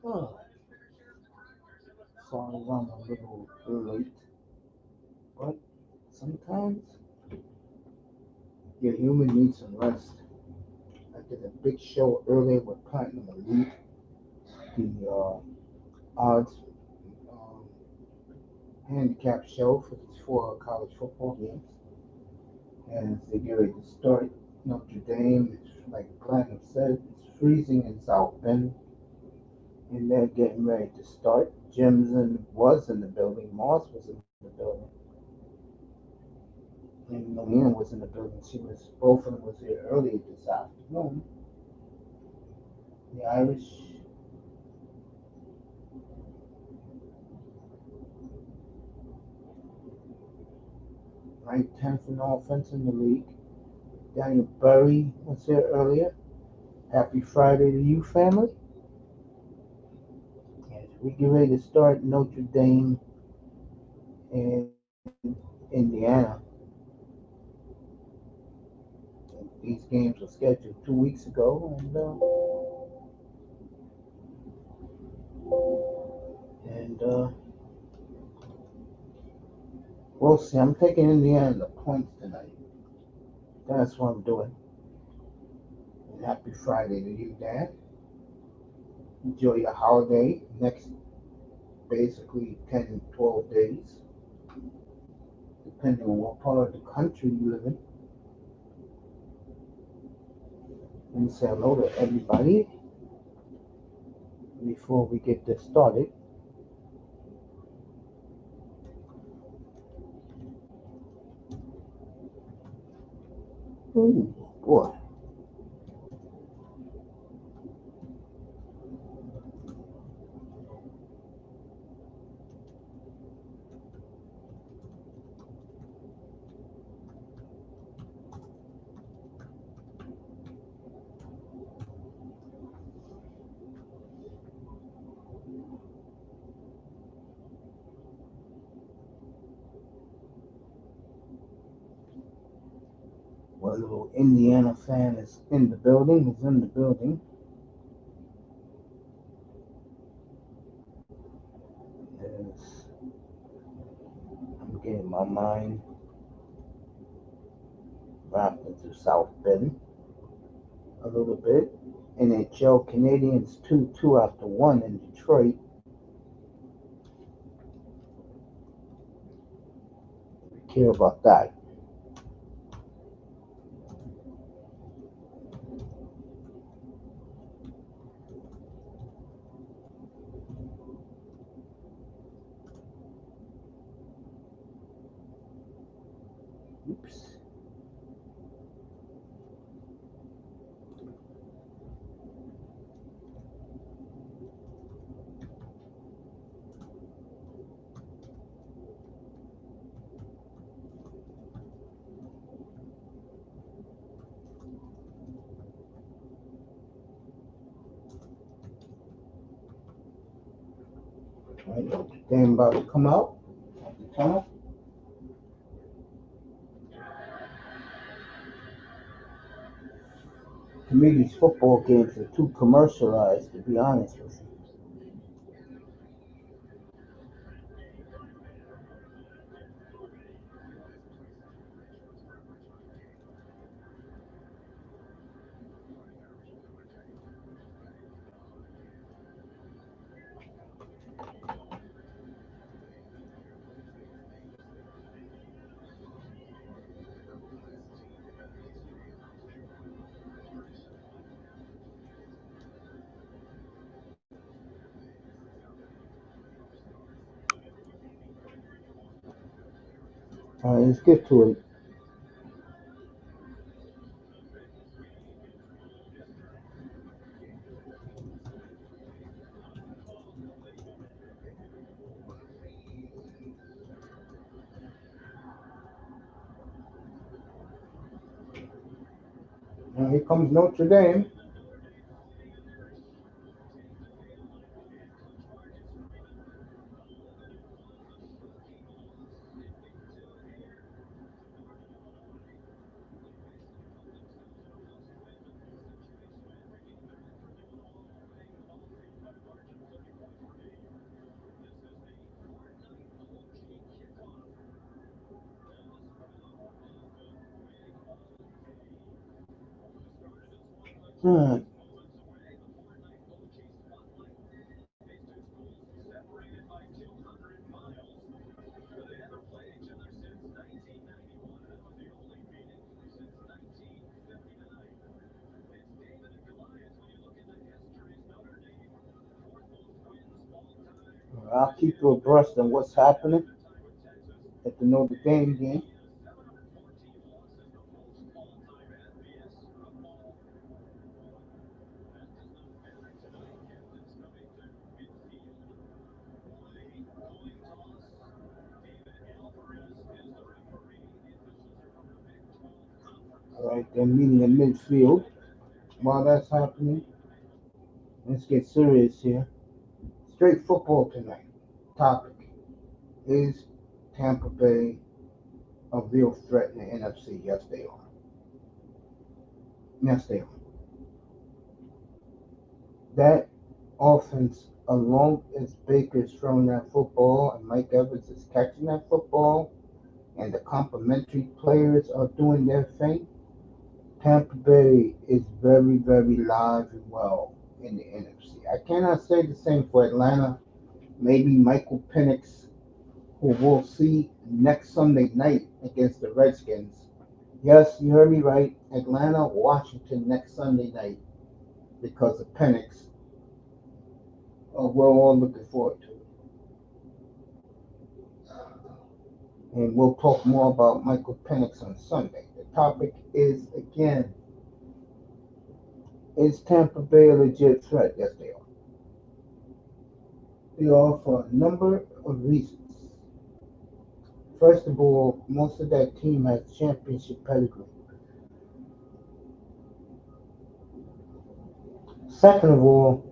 Oh, sorry, I'm a little late, but sometimes your human needs some rest. I did a big show earlier with Platinum Elite, the odds um, handicap show for these four college football games. As they get ready to start, Notre Dame, like Platinum said, it's freezing in South Bend, and they're getting ready to start. Jimson was in the building, Moss was in the building, and Melina was in the building. Both of them was here earlier this afternoon. The Irish, ranked 10th in offense in the league. Daniel Burry was here earlier. Happy Friday to you, family. As we get ready to start Notre Dame and Indiana. These games were scheduled 2 weeks ago, and we'll see. I'm taking Indiana the points tonight. That's what I'm doing. And happy Friday to you, Dad. Enjoy your holiday. Next, basically 10, 12 days, depending on what part of the country you live in. And say hello to everybody before we get this started. Ooh, boy. What little Indiana fan is in the building, is in the building. As I'm getting my mind wrapped into South Bend a little bit. NHL Canadians 2-2 after 1 in Detroit. We care about that. Oops. Right, Notre Dame about to come out of the tunnel. To me, these football games are too commercialized, to be honest with you. All right, let's get to it. Now, here comes Notre Dame. Alright. I'll keep you abreast on what's happening at the Notre Dame game. All right, they're meeting in midfield. While that's happening, let's get serious here. Straight football tonight. Topic: is Tampa Bay a real threat in the NFC? Yes, they are. Yes, they are. That offense, as long as Baker's throwing that football and Mike Evans is catching that football, and the complementary players are doing their thing, Tampa Bay is very, very live and well in the NFC. I cannot say the same for Atlanta. Maybe Michael Penix, who we'll see next Sunday night against the Redskins. Yes, you heard me right. Atlanta, Washington next Sunday night because of Penix. We're all looking forward to it. And we'll talk more about Michael Penix on Sunday. The topic is again, is Tampa Bay a legit threat? Yes, they are. They are for a number of reasons. First of all, most of that team has championship pedigree. Second of all,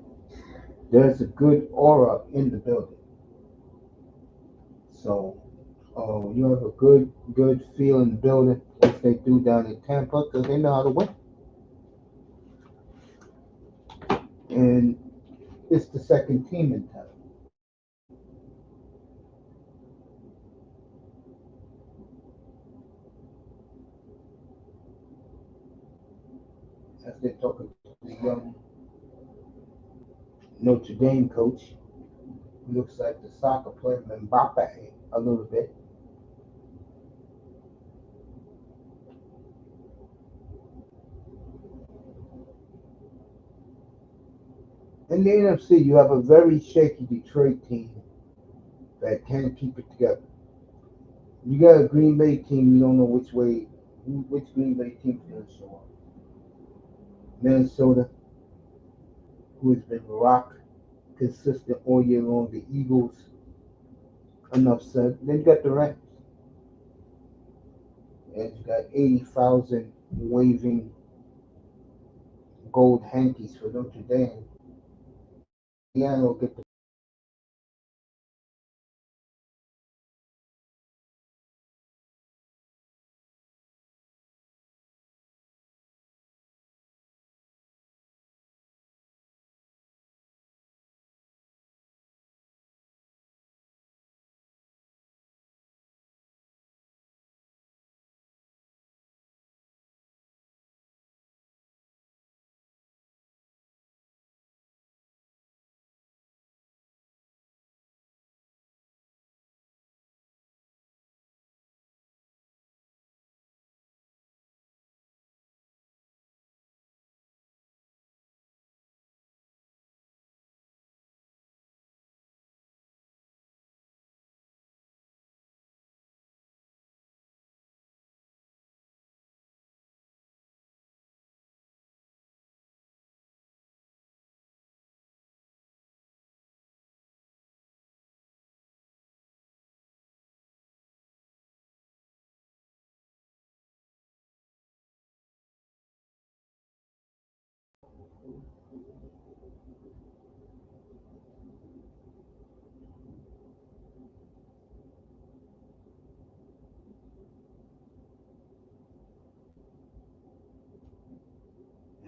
there's a good aura in the building. So you have a good feel in the building, which they do down in Tampa, because they know how to win. And it's the second team in town. As they're talking to the young Notre Dame coach, who looks like the soccer player Mbappe a little bit. In the NFC, you have a very shaky Detroit team that can't keep it together. You got a Green Bay team, you don't know which Green Bay team is going to show up. Minnesota, who has been rock consistent all year long. The Eagles, enough said. Then you got the Rams, and you got 80,000 waving gold hankies for Notre Dame. Yeah, will get the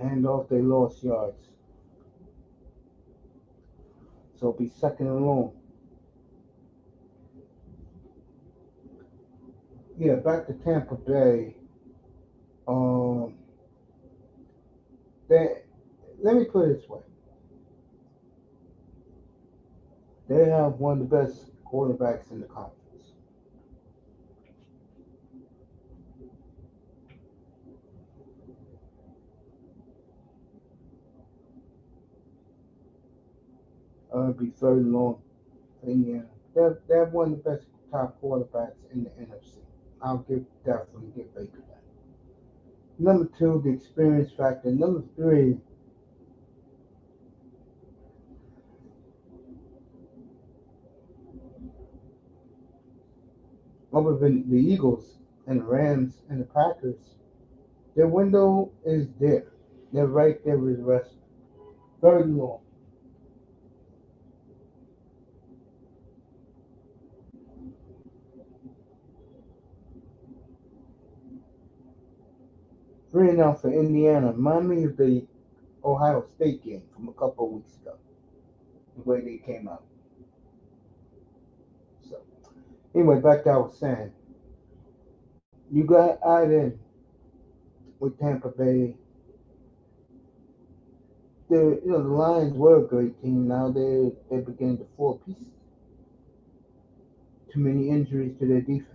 hand off. They lost yards, so it'll be second and long. Yeah, back to Tampa Bay. Um, they let me put it this way. They have one of the best quarterbacks in the conference. It'll be third and long for Indiana. They're one of the best top quarterbacks in the NFC. Definitely give Baker that. Number two, the experience factor. Number three, other than the Eagles and the Rams and the Packers, their window is there. They're right there with the rest. Third and long. 3-0 for Indiana. Remind me of the Ohio State game from a couple of weeks ago. The way they came out. So anyway, back to what I was saying. You got add in with Tampa Bay. The Lions were a great team. Now they're beginning to fall pieces. Too many injuries to their defense.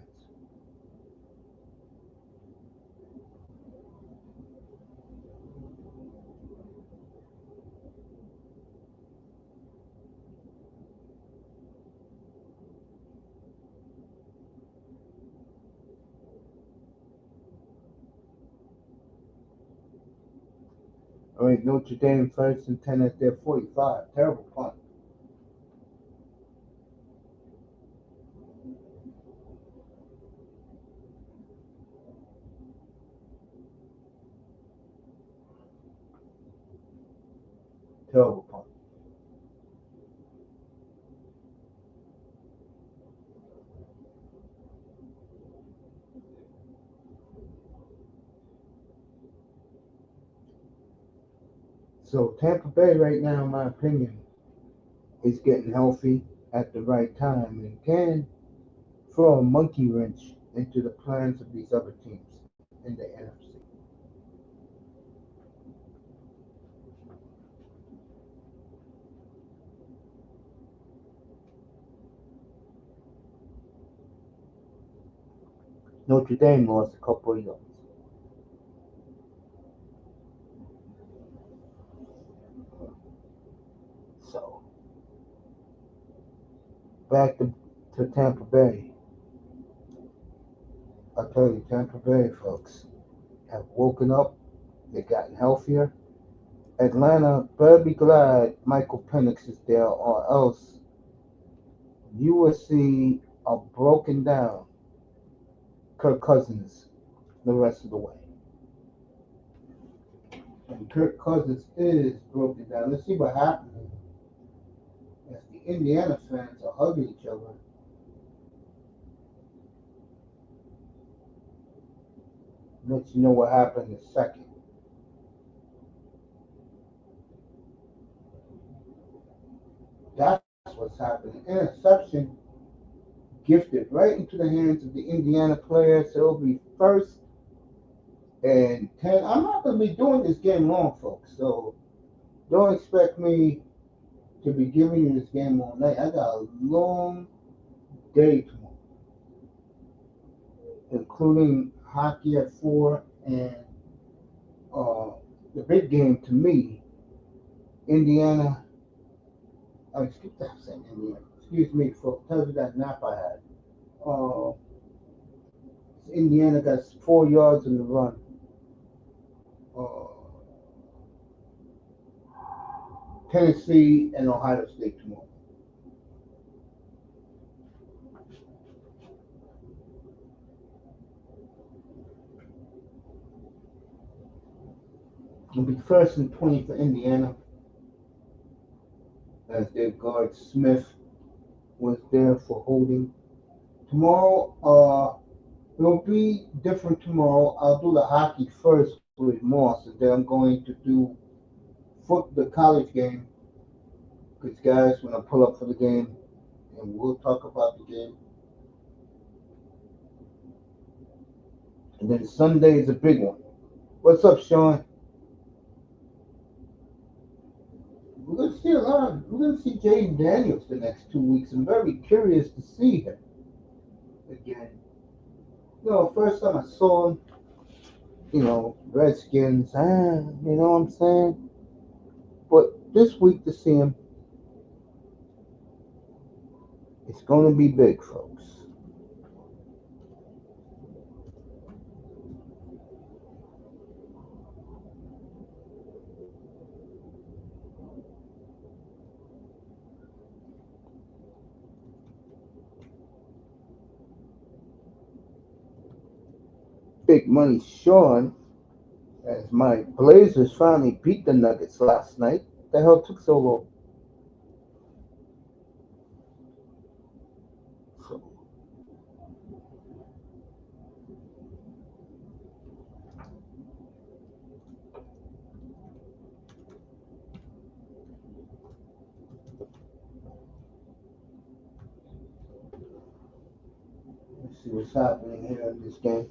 All right, Notre Dame first and 10 at their 45. Terrible punt. Terrible punt. So Tampa Bay right now, in my opinion, is getting healthy at the right time and can throw a monkey wrench into the plans of these other teams in the N.F.C. Notre Dame lost a couple of yards. So back to Tampa Bay. I tell you, Tampa Bay folks have woken up. They've gotten healthier. Atlanta better be glad Michael Penix is there, or else you will see a broken down Kirk Cousins the rest of the way. And Kirk Cousins is broken down. Let's see what happens as the Indiana fans are hugging each other. Let you know what happened in a second. That's what's happening. Interception gifted right into the hands of the Indiana players. So it'll be first and 10. I'm not going to be doing this game long, folks. So don't expect me to be giving you this game all night. I got a long day tomorrow, including hockey at 4 and uh, the big game to me, Indiana. Excuse that saying Indiana. Excuse me for telling you that nap I had. Uh, Indiana got 4 yards in the run. Uh, Tennessee and Ohio State tomorrow. It'll be first and 20 for Indiana as their guard Smith was there for holding. Tomorrow, it'll be different tomorrow. I'll do the hockey first with Moss, and then I'm going to do the college game. Because guys, when I pull up for the game, and we'll talk about the game. And then Sunday is a big one. What's up, Sean? we're gonna see a lot. We're gonna see Jaden Daniels the next 2 weeks. I'm very curious to see him again. First time I saw him, Redskins, you know what I'm saying? But this week to see him, it's gonna be big, folks. Big money Sean, as my Blazers finally beat the Nuggets last night. The hell took so long? So, let's see what's happening here in this game.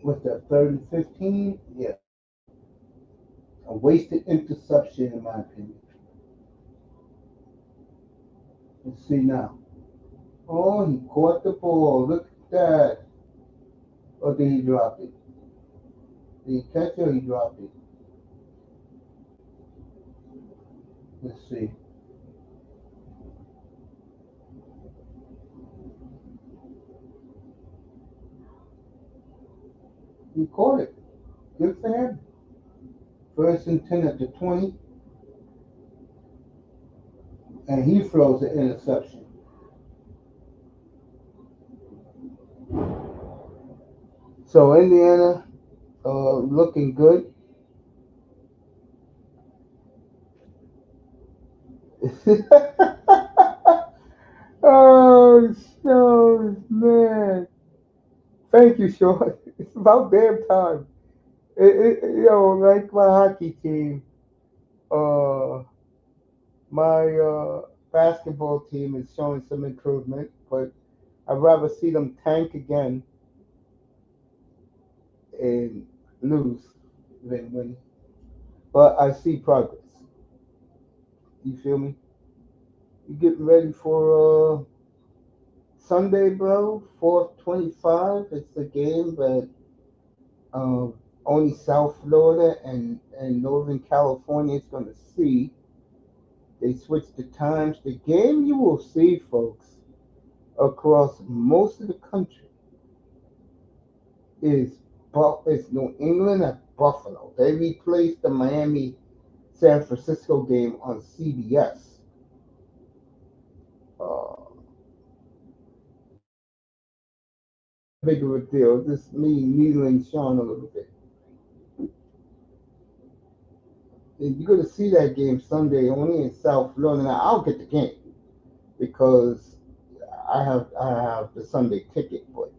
What's that, 30-15? Yeah. A wasted interception, in my opinion. Let's see now. Oh, he caught the ball. Look at that. Or did he drop it? Did he catch it or he dropped it? Let's see. He caught it. Good for him. First and 10 at the 20, and he throws an interception. So Indiana looking good. Oh, so man. Thank you, Sean. It's about damn time. Like my hockey team, uh, my basketball team is showing some improvement, but I'd rather see them tank again and lose than win. But I see progress. You feel me? You getting ready for Sunday, bro? 4:25. It's a game that um, only South Florida and Northern California is going to see. They switched the times. The game you will see, folks, across most of the country is is New England at Buffalo. They replaced the Miami San Francisco game on CBS. Uh, Big of a deal. Just me needling Sean a little bit. And you're gonna see that game Sunday only in South Florida. Now I'll get the game because I have the Sunday ticket, but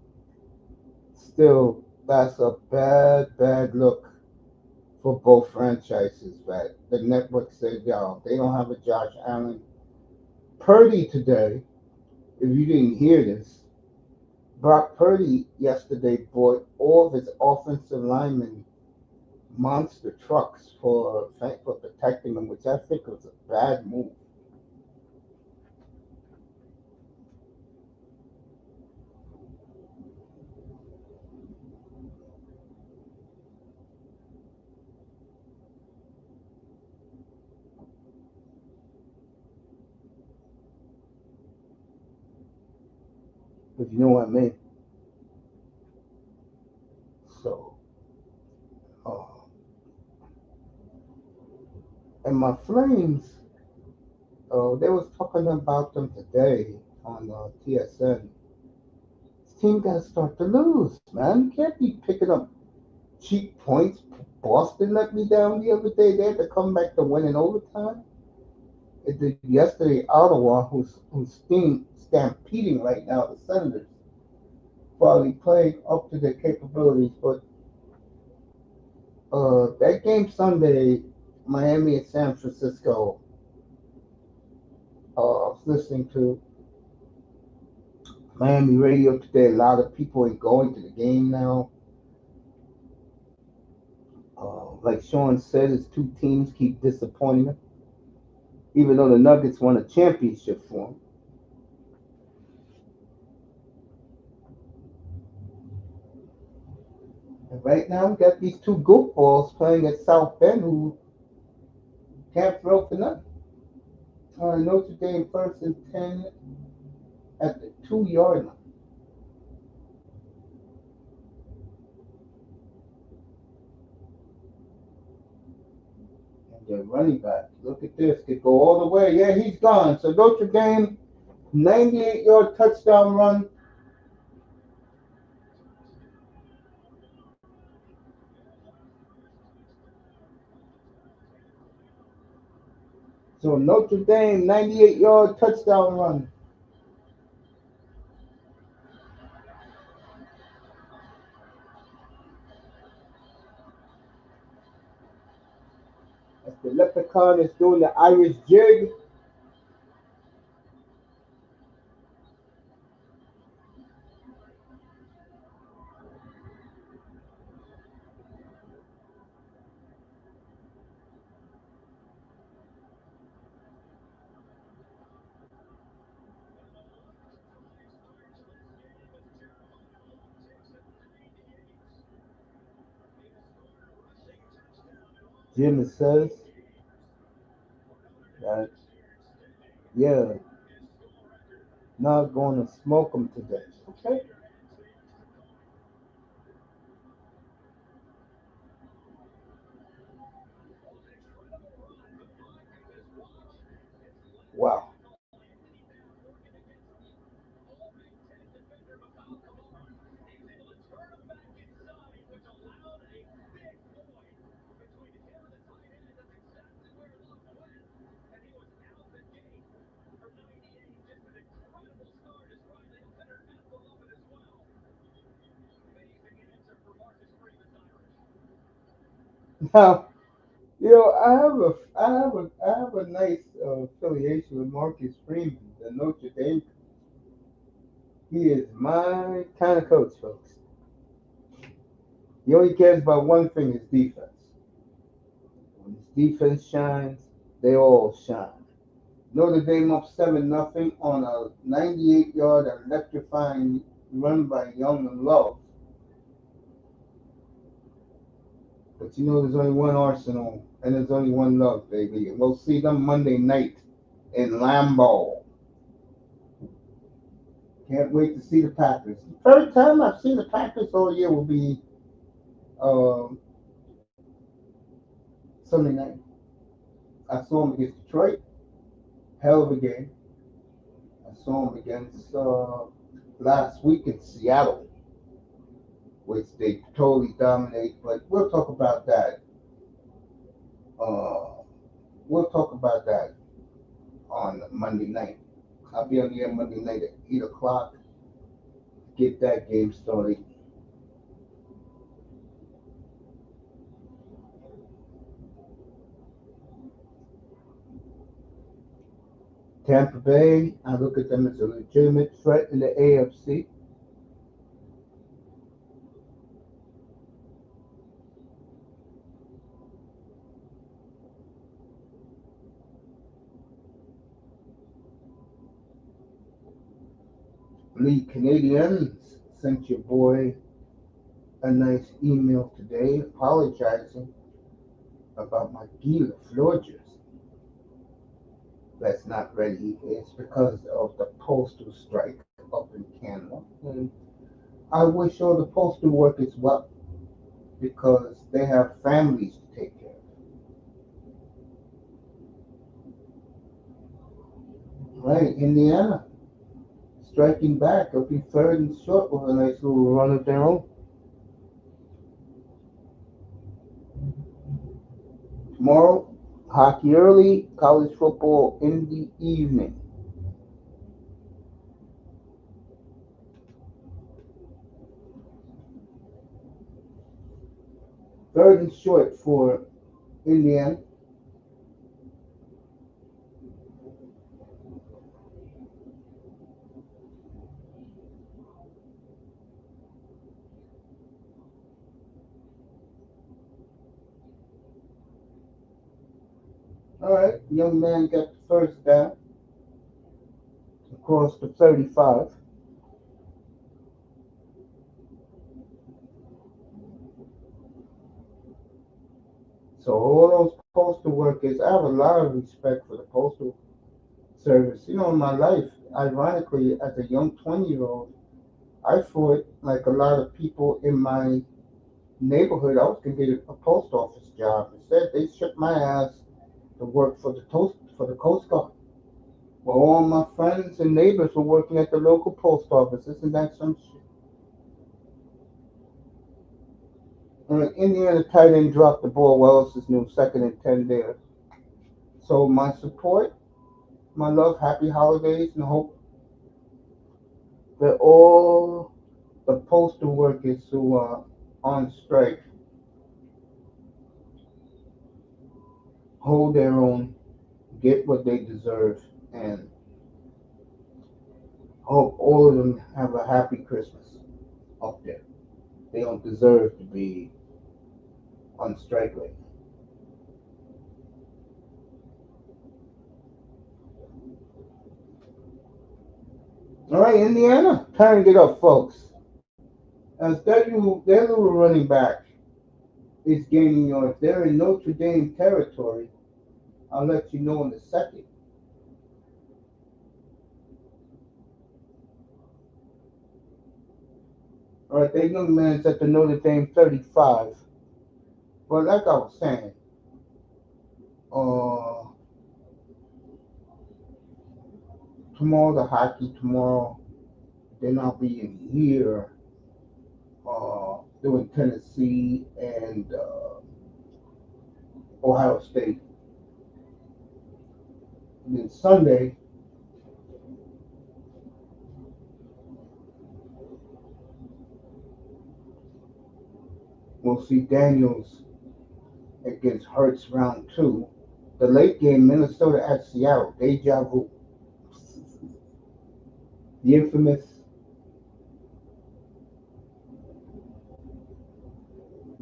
still, that's a bad look for both franchises. That the network said, yo, they don't have a Josh Allen. Purdy today, if you didn't hear this, Brock Purdy yesterday bought all of his offensive linemen monster trucks for protecting them, which I think was a bad move. If you know what I mean. So, uh, and my Flames, they was talking about them today on TSN. This team got to start to lose, man. You can't be picking up cheap points. Boston let me down the other day. They had to come back to win in overtime. It did yesterday. Ottawa, who's stampeding right now, the Senators, probably playing up to their capabilities. But that game Sunday, Miami and San Francisco. I was listening to Miami radio today. A lot of people ain't going to the game now. Like Sean said, his two teams keep disappointing him, even though the Nuggets won a championship for him. And right now, we got these two goofballs playing at South Bend who can't throw for nothing. Notre Dame first and 10 at the 2 yard line. And their running back, look at this, could go all the way. Yeah, he's gone. So Notre Dame, 98-yard touchdown run. So Notre Dame, 98-yard touchdown run. As the Leprechaun is doing the Irish jig. Jim says that, yeah, not going to smoke them today. Okay. Wow. Now, I have a nice affiliation with Marcus Freeman, the Notre Dame. He is my kind of coach, folks. He only cares about one thing: his defense. When his defense shines, they all shine. Notre Dame up 7-0 on a 98-yard electrifying run by Young and Love. But there's only one Arsenal and there's only one Love, baby. And we'll see them Monday night in Lambeau. Can't wait to see the Packers. The third time I've seen the Packers all year will be um, Sunday night. I saw them against Detroit. Hell of a game. I saw them against last week in Seattle, which they totally dominate. But we'll talk about that. Uh, we'll talk about that on Monday night. I'll be on the air Monday night at 8 o'clock. Get that game started. Tampa Bay, I look at them as a legitimate threat in the AFC. Lee Canadians sent your boy a nice email today apologizing about my Gila floor jersey that's not ready. It's because of the postal strike up in Canada. And I wish all the postal workers well because they have families to take care of. Right, Indiana striking back. It'll be third and short with a nice little run of their own. Tomorrow, hockey early, college football in the evening. Third and short for Indiana. All right, young man got the first down across the 35. So all those postal workers, I have a lot of respect for the postal service. You know, in my life, ironically, as a young 20-year-old, I thought like a lot of people in my neighborhood, I was gonna get a post office job. Instead, they shipped my ass to work for the Coast Guard. Well, all my friends and neighbors were working at the local post office. Isn't that some shit? Indiana tight end dropped the ball. Wells is new, 2nd and 10 there. So my support, my love, happy holidays, and hope that all the postal workers who are on strike hold their own, get what they deserve, and hope all of them have a happy Christmas up there. They don't deserve to be on strike rate. All right, Indiana, turn it up, folks. As their little running back is gaining yards. They're in Notre Dame territory. I'll let you know in a second. All right, that young man's at the Notre Dame 35. But like I was saying, uh, tomorrow the hockey tomorrow. Then I'll be in here doing Tennessee and Ohio State. And then Sunday, we'll see Daniels against Hurts round two. The late game, Minnesota at Seattle. Deja vu. The infamous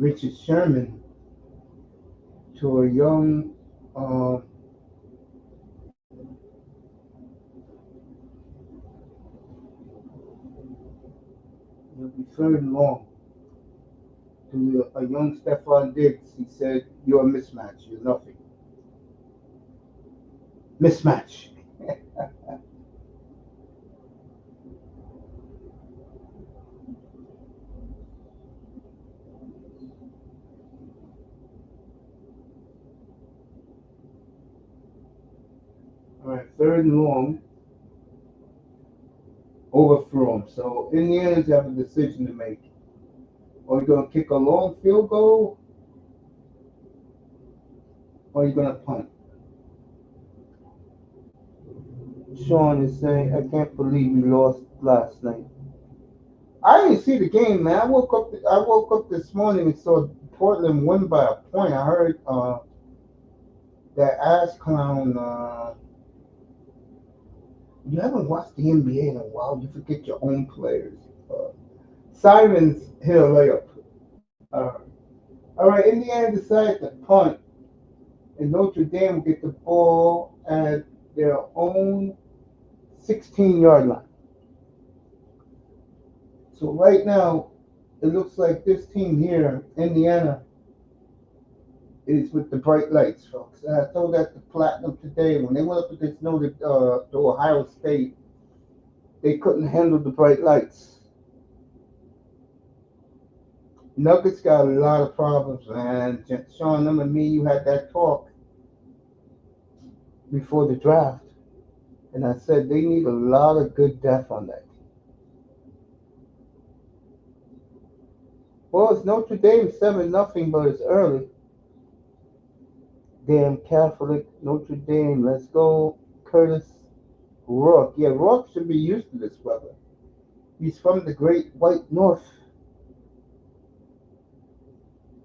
Richard Sherman to a young, uh, he'll be third and long, to a young Stephon Diggs. He said, "You're a mismatch. You're nothing. Mismatch." All right, third and long, overthrow him. So Indians have a decision to make. Are you going to kick a long field goal or are you going to punt? Sean is saying, I can't believe we lost last night. I didn't see the game, man. I woke up this morning and saw Portland win by a point. I heard that ass clown. You haven't watched the NBA in a while. You forget your own players. Simons hit a layup. Uh, all right, Indiana decided to punt, and Notre Dame will get the ball at their own 16-yard line. So right now, it looks like this team here, Indiana, is with the bright lights, folks. And I told that to Platinum today when they went up against the Ohio State. They couldn't handle the bright lights. Nuggets got a lot of problems, man. Sean, them and me, you had that talk before the draft, and I said they need a lot of good depth on that team. Well, it's Notre Dame 7-0, but it's early. Damn Catholic Notre Dame. Let's go, Curtis Rourke. Yeah, Rourke should be used to this weather. He's from the great white north.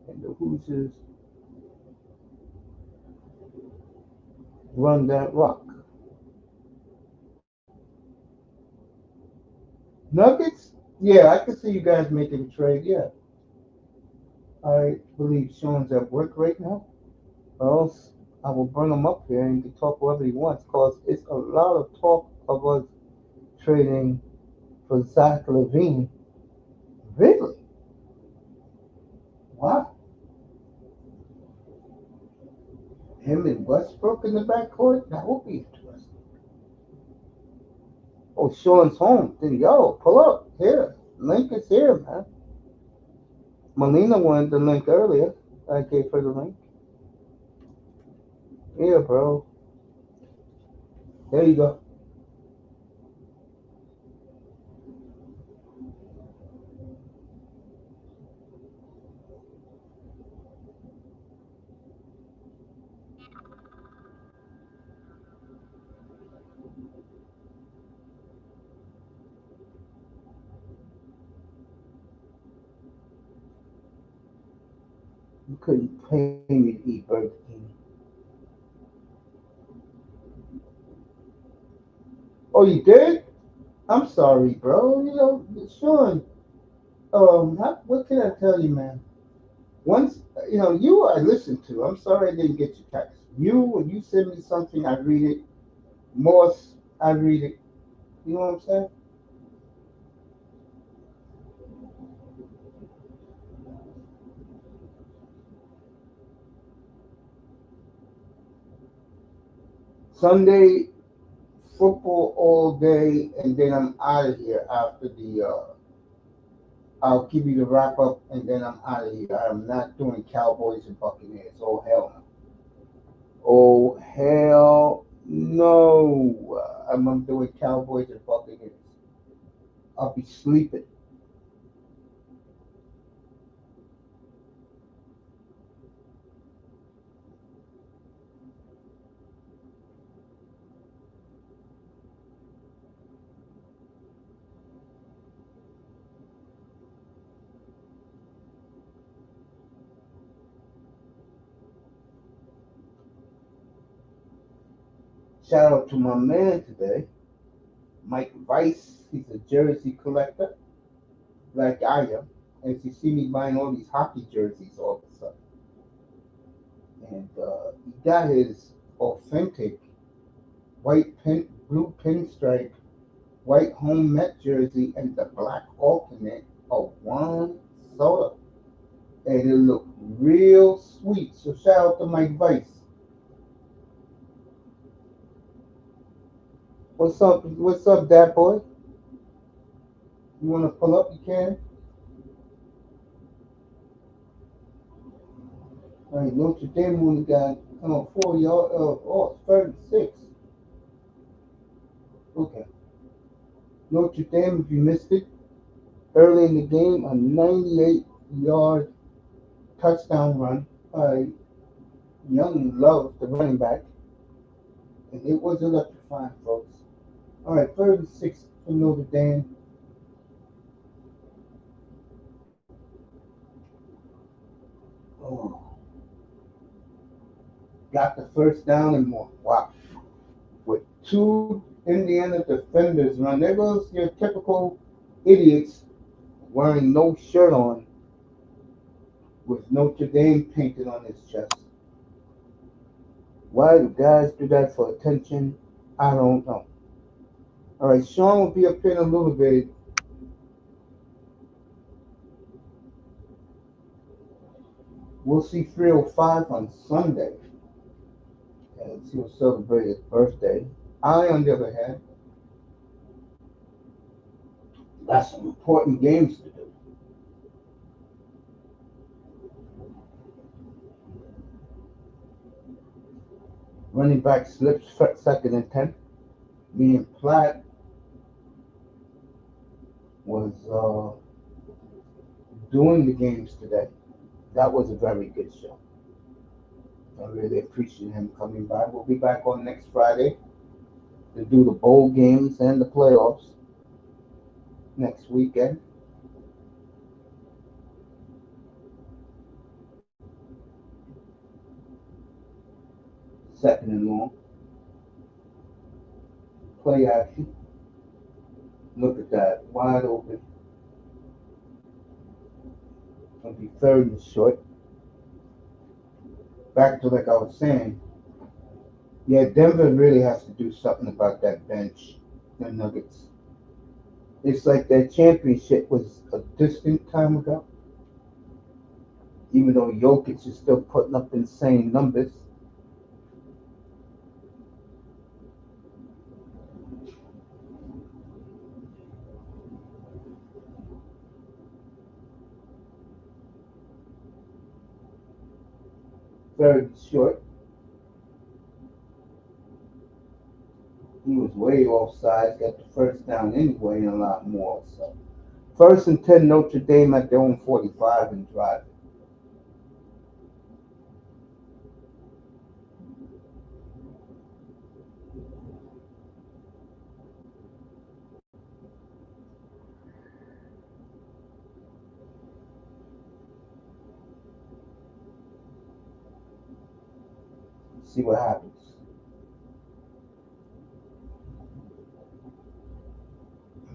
And the Hoosiers run that rock. Nuggets? Yeah, I can see you guys making a trade. Yeah. I believe Sean's at work right now. Or else I will bring him up here and he can talk whatever he wants because it's a lot of talk of us trading for Zach Levine. Really? Wow. Him and Westbrook in the backcourt? That would be interesting. Oh, Sean's home. Then yo, pull up. Here. Link is here, man. Melina wanted the link earlier. I gave her the link. Yeah, bro. There you go. You couldn't pay me to eat Burger King. Oh, you did? I'm sorry, bro. You know, Sean. What can I tell you, man? Once, you I listen to. I'm sorry I didn't get your text. You, when you send me something, I read it. Morse, I read it. You know what I'm saying? Sunday football all day, and then I'm out of here after the. I'll give you the wrap up, and then I'm out of here. I'm not doing Cowboys and Buccaneers. Oh hell no. Oh hell no. I'm doing Cowboys and Buccaneers. I'll be sleeping. Shout out to my man today, Mike Rice. He's a jersey collector, like I am. As you see me buying all these hockey jerseys all of a sudden. And he got his authentic blue pinstripe, white home Met jersey, and the black alternate of Juan Soda. And it looked real sweet. So shout out to Mike Vice. What's up? What's up, that boy? You want to pull up? You can. All right, Notre Dame only got 4 yards. Oh, 36. Okay. Notre Dame, if you missed it, early in the game, a 98-yard touchdown run by Young Love, the running back. And it was electrifying, folks. All right, 36 for Notre Dame. Oh, got the first down and more. Wow. With two Indiana defenders run. There goes your typical idiots wearing no shirt on with Notre Dame painted on his chest. Why do guys do that for attention? I don't know. All right, Sean will be up here in a little bit. We'll see 305 on Sunday as he'll celebrate his birthday. I, on the other hand, got some important games to do. Running back slips second and 10. Me and Platt was doing the games today. That was a very good show. I really appreciate him coming by. We'll be back on next Friday to do the bowl games and the playoffs next weekend. Second and long. Play action. Look at that. Wide open. It'll be third and short. Back to like I was saying. Yeah, Denver really has to do something about that bench. The Nuggets. It's like that championship was a distant time ago, even though Jokic is still putting up insane numbers. Very short. He was way offside, got the first down anyway, and a lot more. So first and 10, Notre Dame at their own 45 and drive. See what happens.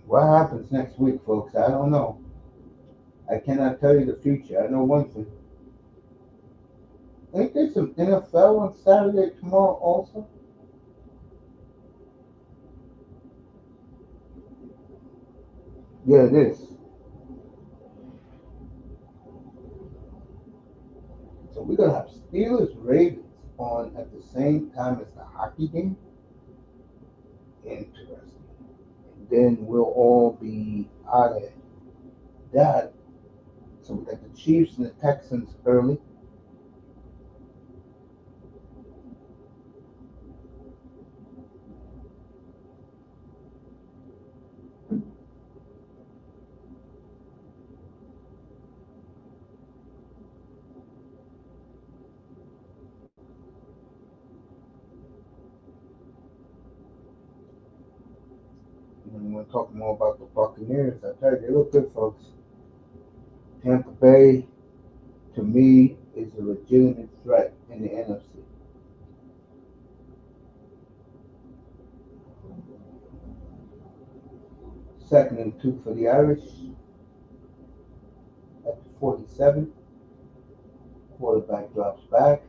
What happens next week, folks? I don't know. I cannot tell you the future. I know one thing. Ain't there some NFL on Saturday tomorrow also? Yeah, it is. So we're gonna have Steelers Ravens on at the same time as the hockey game. Interesting. And then we'll all be out of that. So we got the Chiefs and the Texans early. And we'll talk more about the Buccaneers. I tell you, they look good, folks. Tampa Bay, to me, is a legitimate threat in the N.F.C. Second and two for the Irish at the 47. Quarterback drops back.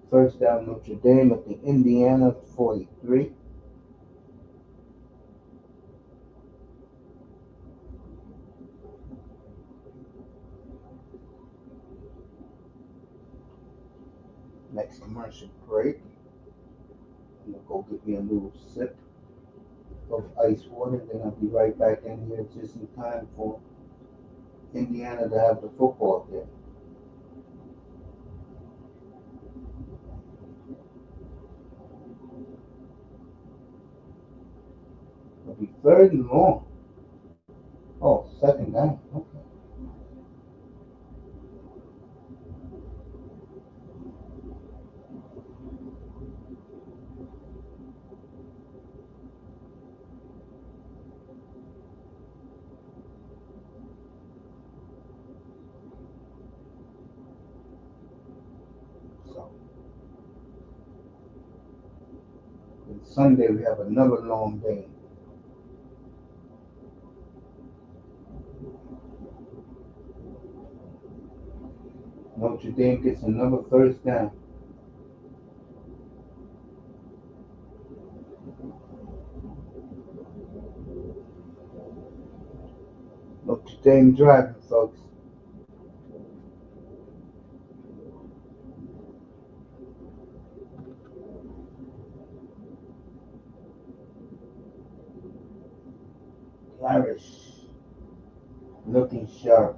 First down Notre Dame at the Indiana 43. Next commercial break. I'm gonna go get me a little sip of ice water, then I'll be right back in here just in time for Indiana to have the football game. It'll be third and long. Oh, second down. Okay. So then Sunday we have another long game. Notre Dame gets another first down. Notre Dame driving, folks. Irish looking sharp.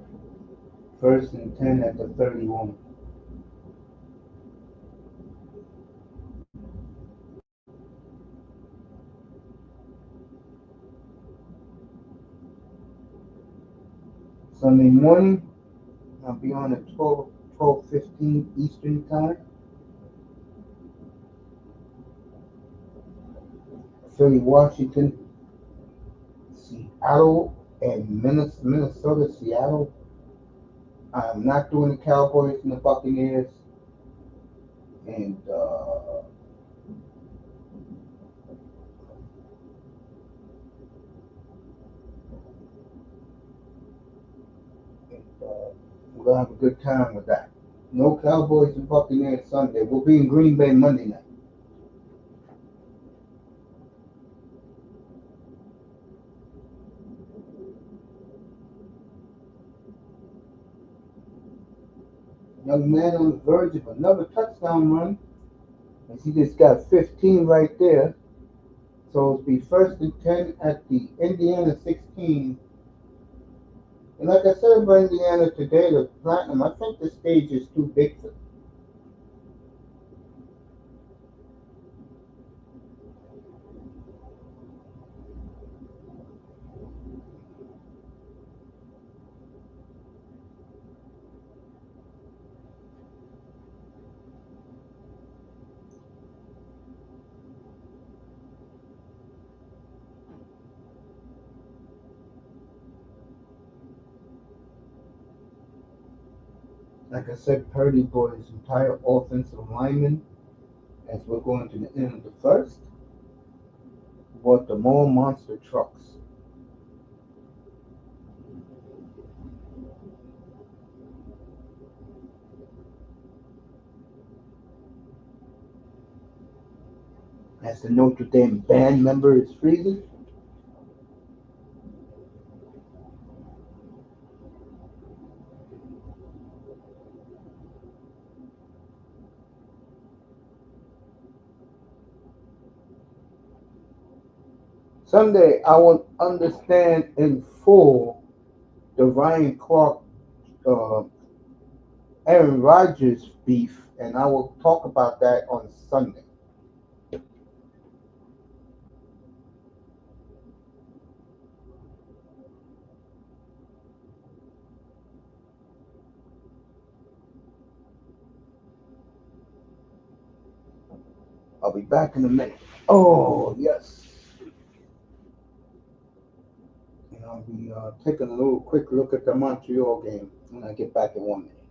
First and 10 at the 31. Sunday morning, I'll be on at 12:15 Eastern Time. Philly, Washington, Seattle, and Minnesota, Seattle. I'm not doing the Cowboys and the Buccaneers. And we're going to have a good time with that. No Cowboys and Buccaneers Sunday. We'll be in Green Bay Monday night. Young man on the verge of another touchdown run, as he just got 15 right there. So it'll be first and 10 at the Indiana 16. And like I said about Indiana today, the Platinum, I think the stage is too big for them. Like I said, Purdy brought his entire offensive lineman as we're going to the end of the first. Bought the more monster trucks. As the Notre Dame band member is freezing. Someday I will understand in full the Ryan Clark, uh, Aaron Rodgers beef, and I will talk about that on Sunday. I'll be back in a minute. Oh, yes. And I'll be taking a little quick look at the Montreal game when I get back in 1 minute.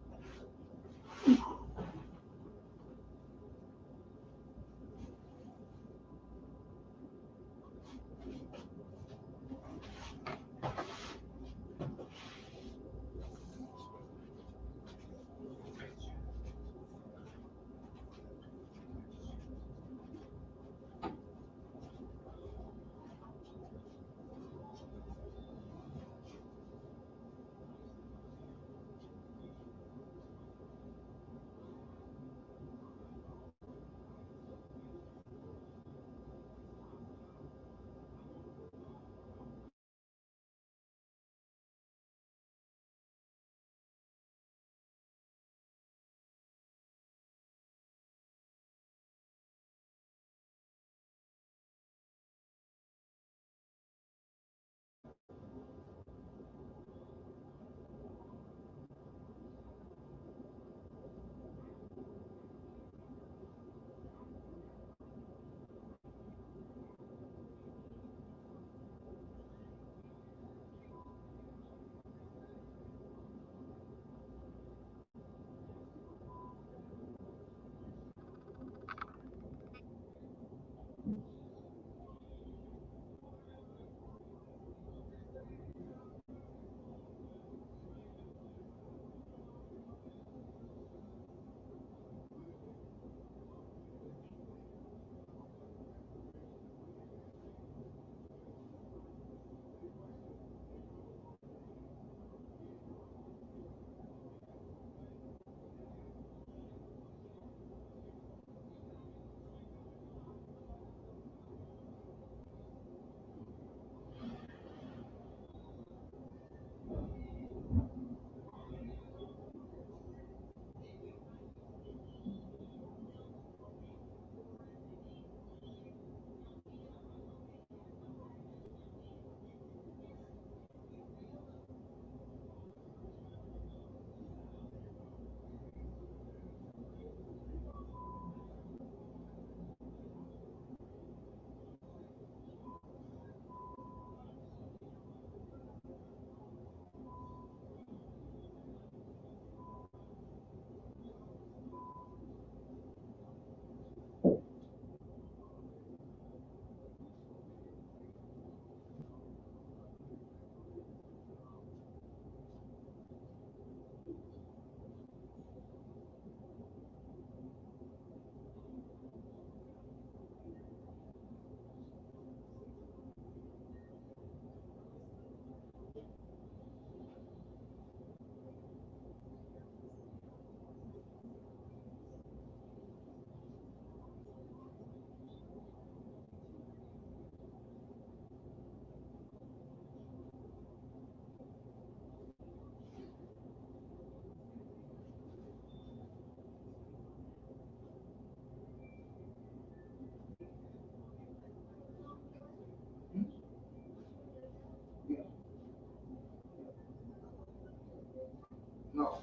No.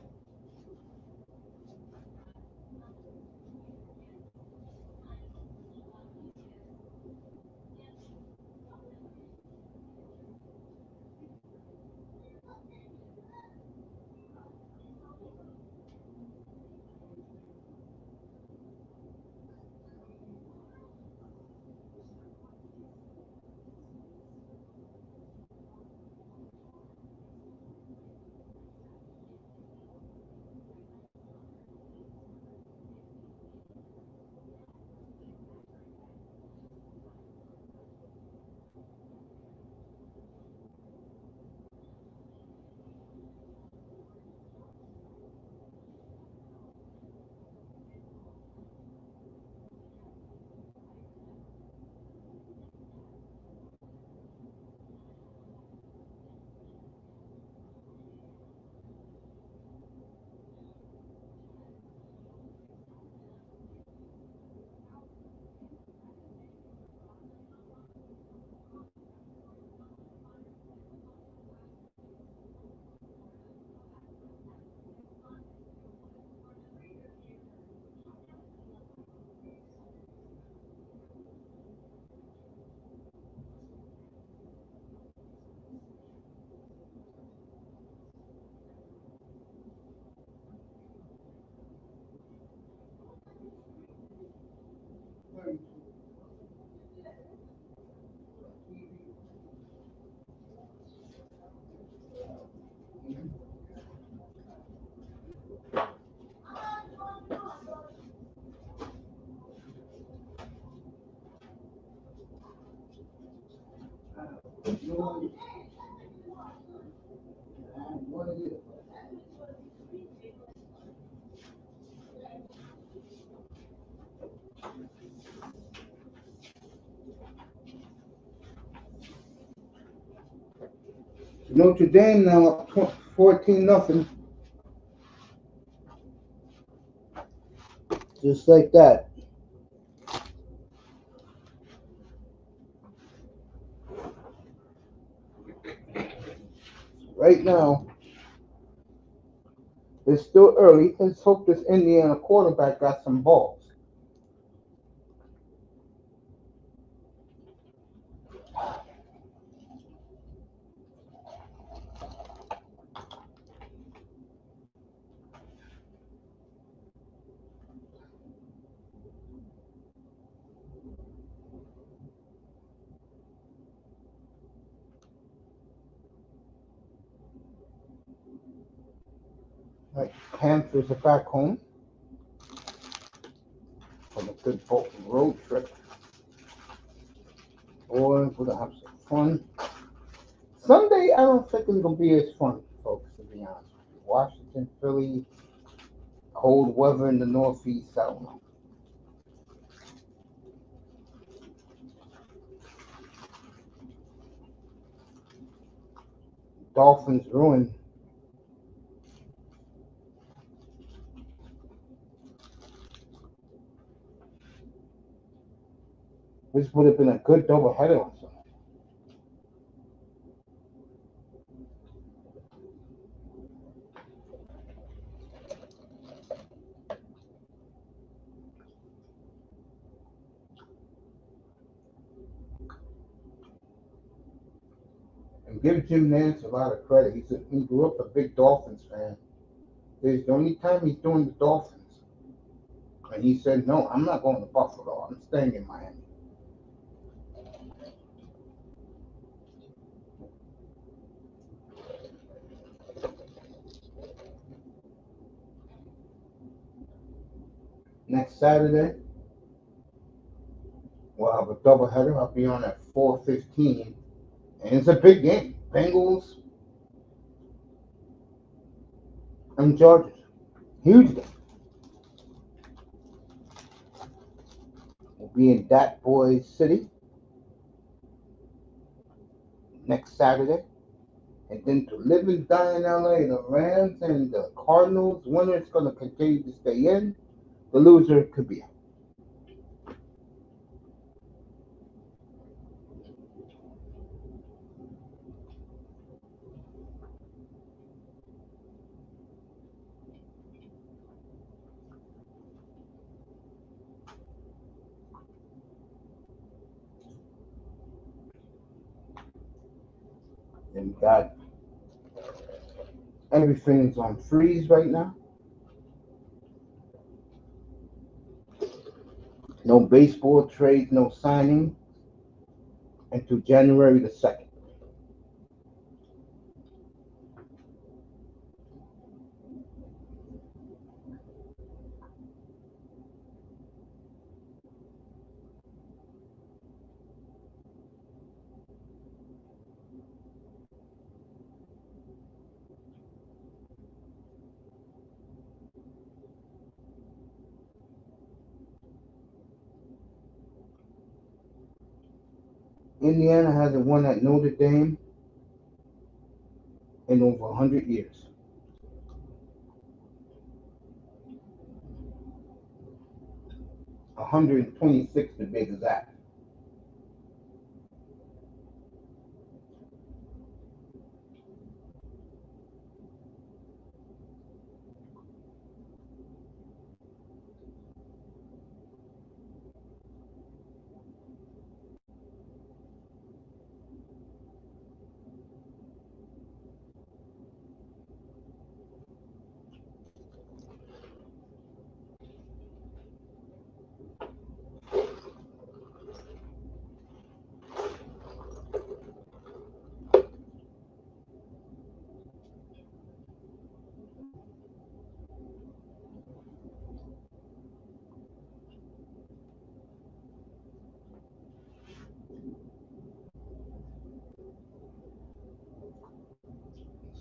Notre Dame now up 14-0. Just like that. Right now, it's still early. Let's hope this Indiana quarterback got some balls. Right, Panthers are back home from a good road trip. Boy, we're gonna have some fun. Sunday, I don't think it's gonna be as fun, folks. To be honest with you, Washington, Philly, cold weather in the Northeast. I don't know. Dolphins ruined. This would have been a good doubleheader or something. And give Jim Nance a lot of credit. He grew up a big Dolphins fan. It's the only time he's doing the Dolphins. And he said, no, I'm not going to Buffalo. I'm staying in Miami. Next Saturday, we'll have a doubleheader. I'll be on at 4:15. And it's a big game. Bengals and Chargers. Huge game. We'll be in Dat Boy City next Saturday. And then to live and die in LA, the Rams and the Cardinals, winner is going to continue to stay in. The loser could be out. And we got everything's on freeze right now. No baseball trades, no signing until January the 2nd. Indiana hasn't won at Notre Dame in over 100 years. $126 to be exact.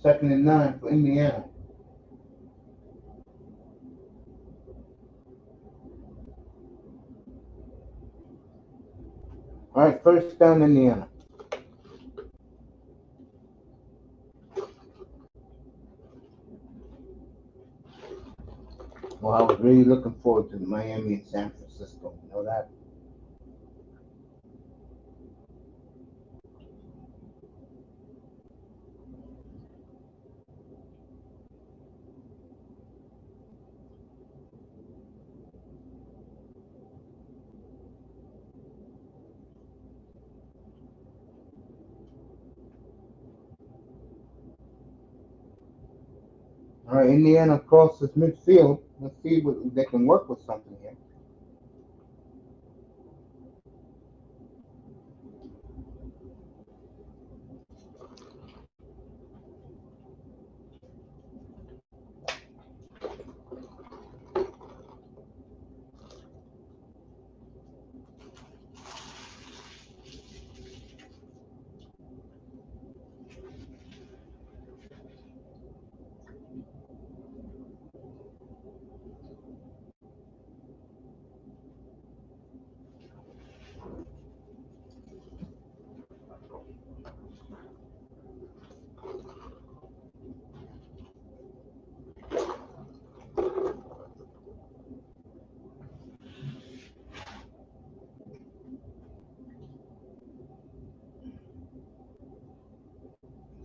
Second and 9 for Indiana. All right, first down, Indiana. Well, I was really looking forward to Miami and San Francisco. You know that? All right, Indiana crosses midfield. Let's see what they can work with something here.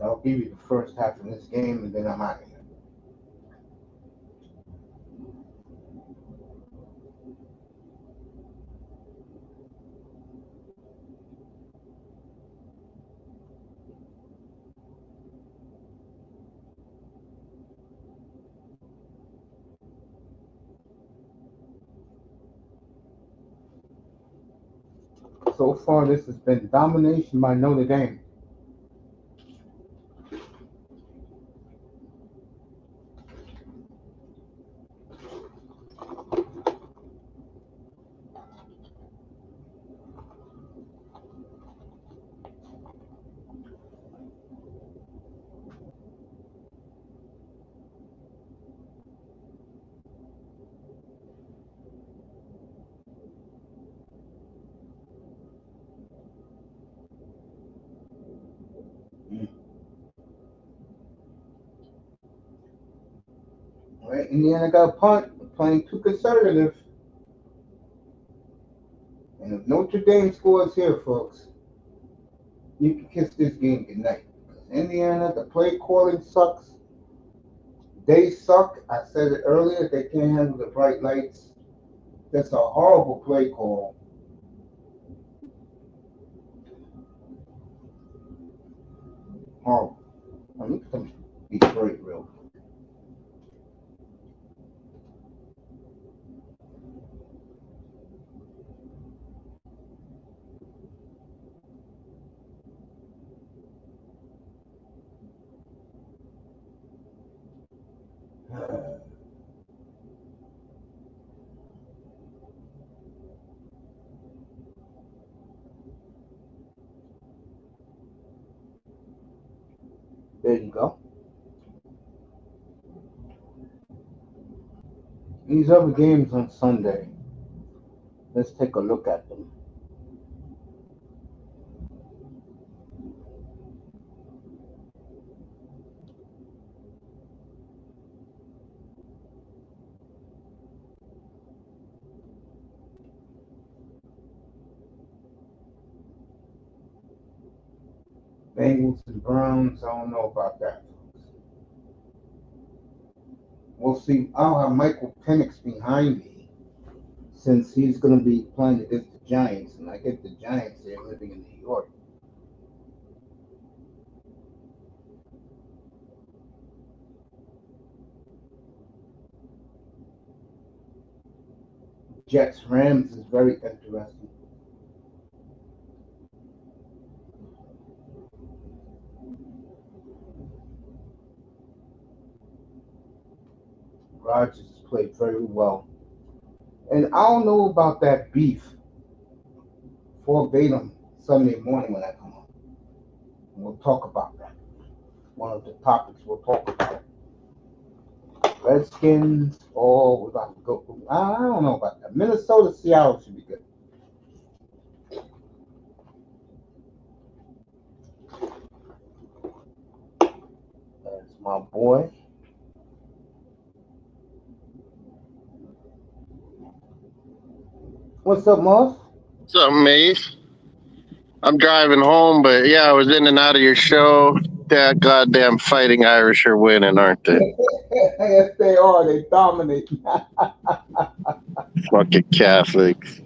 I'll give you the first half of this game, and then I'm out of here. So far, this has been domination by Notre Dame. All right, Indiana got a punt, playing too conservative. And if Notre Dame scores here, folks, you can kiss this game goodnight. Indiana, the play calling sucks. They suck. I said it earlier. They can't handle the bright lights. That's a horrible play call. Horrible. I mean, some Detroit real. There you go. These other games on Sunday. Let's take a look at them. Bengals and Browns. I don't know about that. We'll see. I'll have Michael Penix behind me since he's going to be playing against the Giants, and I get the Giants there living in New York. Jets Rams is very interesting. Rodgers played very well. And I don't know about that beef verbatim Sunday morning when I come on. We'll talk about that. One of the topics we'll talk about. Redskins, we're about to go. I don't know about that. Minnesota, Seattle should be good. That's my boy. What's up, Moss? What's up, mate? I'm driving home, but yeah, I was in and out of your show. That goddamn Fighting Irish are winning, aren't they? Yes, they are. They dominate. Fucking Catholics.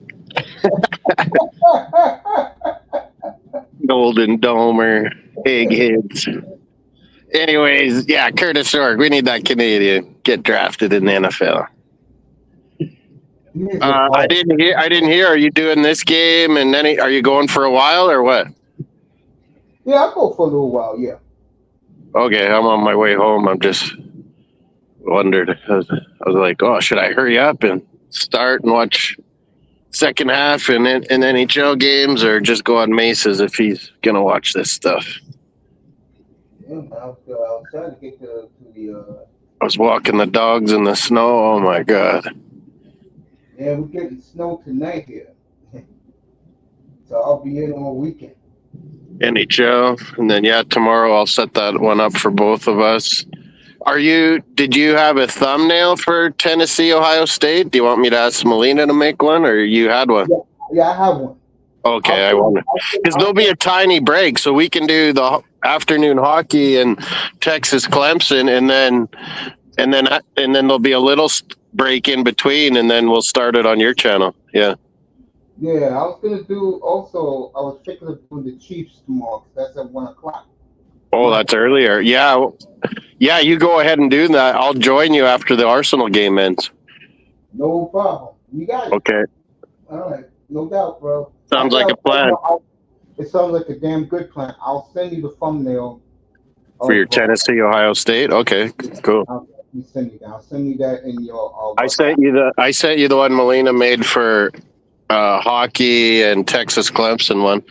Golden Domer, eggheads. Anyways, yeah, Curtis Sorg, we need that Canadian get drafted in the NFL. I didn't hear. Are you doing this game and then are you going for a while or what? Yeah, I'll go for a little while. Yeah. Okay, I'm on my way home. I'm just wondered. I was like, oh, should I hurry up and start and watch second half and NHL games, or just go on Mace's if he's gonna watch this stuff? Yeah, I was trying to get to the. I was walking the dogs in the snow. Oh my god! Yeah, we're getting snow tonight here, so I'll be in all weekend. NHL, and then tomorrow I'll set that one up for both of us. Did you have a thumbnail for Tennessee, Ohio State? Do you want me to ask Melina to make one, or you had one? Yeah, I have one. Okay, I wonder because there'll be a tiny break, so we can do the afternoon hockey and Texas Clemson, and then there'll be a little break in between, and then we'll start it on your channel. Yeah. Yeah, I was gonna do also. I was thinking of doing the Chiefs tomorrow. That's at 1:00. Oh, that's earlier. Yeah. You go ahead and do that. I'll join you after the Arsenal game ends. No problem. You got it. Okay. All right, no doubt, bro. Sounds like a plan. It sounds like a damn good plan. I'll send you the thumbnail for your Tennessee, Ohio State. Okay, cool. I'll send you that in your. I sent you the one Melina made for hockey and Texas Clemson one.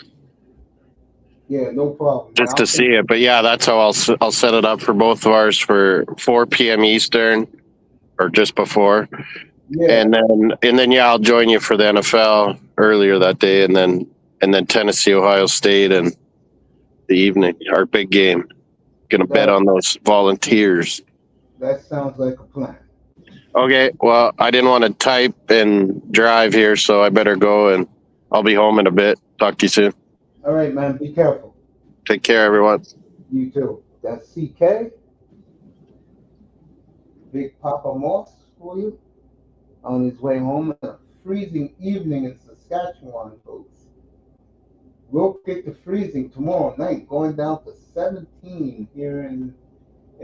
Yeah, no problem. Just to see it, but yeah, that's how I'll set it up for both of ours for 4 p.m. Eastern, or just before. Yeah. And then I'll join you for the NFL earlier that day, and then Tennessee, Ohio State, and the evening, our big game. Gonna bet on those Volunteers. That sounds like a plan. Okay, well, I didn't want to type and drive here, so I better go, and I'll be home in a bit. Talk to you soon. All right, man. Be careful. Take care, everyone. You too. That's CK. Big Papa Moss for you on his way home. A freezing evening in Saskatchewan, folks. We'll get to freezing tomorrow night, going down to 17 here in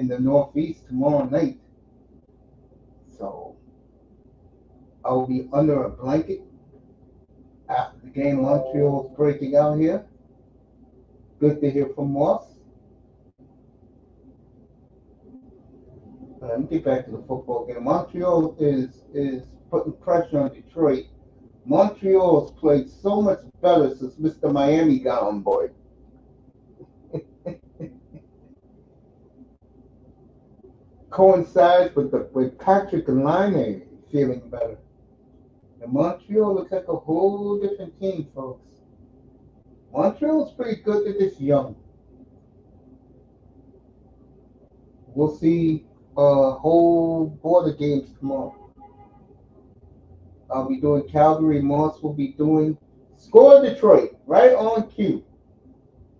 the Northeast tomorrow night. So I'll be under a blanket after the game. Montreal's breaking out here. Good to hear from Moss. Let me get back to the football game. Montreal is putting pressure on Detroit. Montreal has played so much better since Mr. Miami got on board. Coincides with Patrick and Laine feeling better. And Montreal looks like a whole different team, folks. Montreal's pretty good. They're just young. We'll see a whole border games tomorrow. I'll be doing Calgary. Moss will be doing Score Detroit right on cue.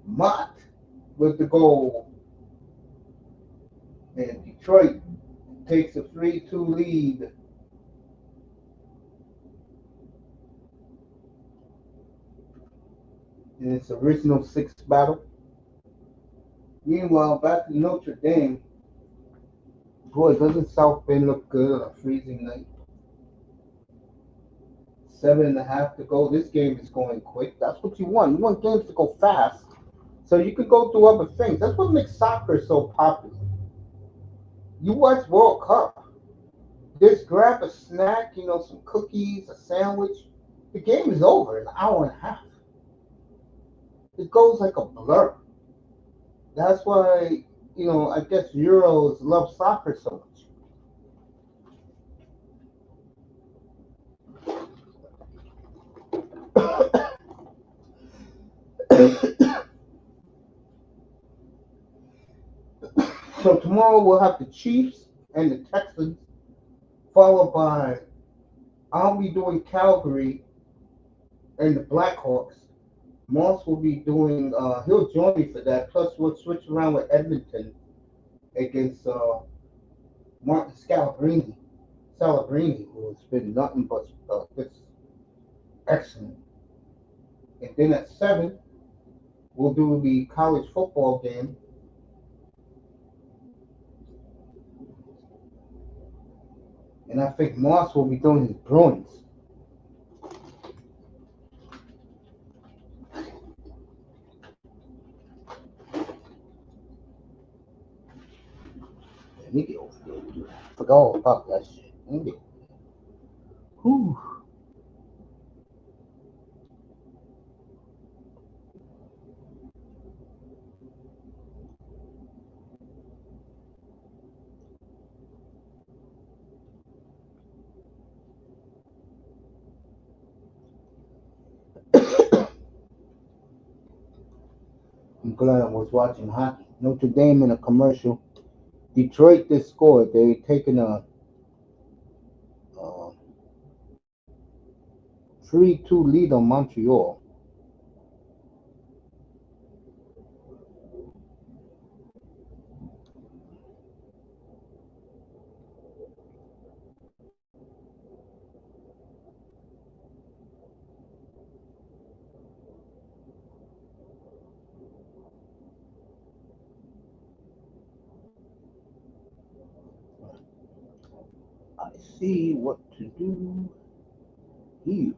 Mott with the goal. And Detroit takes a 3-2 lead. In its original sixth battle. Meanwhile, back to Notre Dame. Boy, doesn't South Bend look good on a freezing night? 7.5 to go. This game is going quick. That's what you want. You want games to go fast, so you can go through other things. That's what makes soccer so popular. You watch World Cup. Just grab a snack, some cookies, a sandwich. The game is over in an hour and a half. It goes like a blur. That's why, I guess Euros love soccer so much. So tomorrow we'll have the Chiefs and the Texans, followed by I'll be doing Calgary and the Blackhawks. Moss will be doing. He'll join me for that. Plus, we'll switch around with Edmonton against Martin Scalabrini, who has been nothing but just excellent. And then at 7, we'll do the college football game. And I think Moss will be doing his Bruins. Let me get over there. Forgot all about that shit. Whew. I'm glad I was watching hockey. Notre Dame in a commercial. Detroit just scored. They taking a 3-2 lead on Montreal. I see what to do here.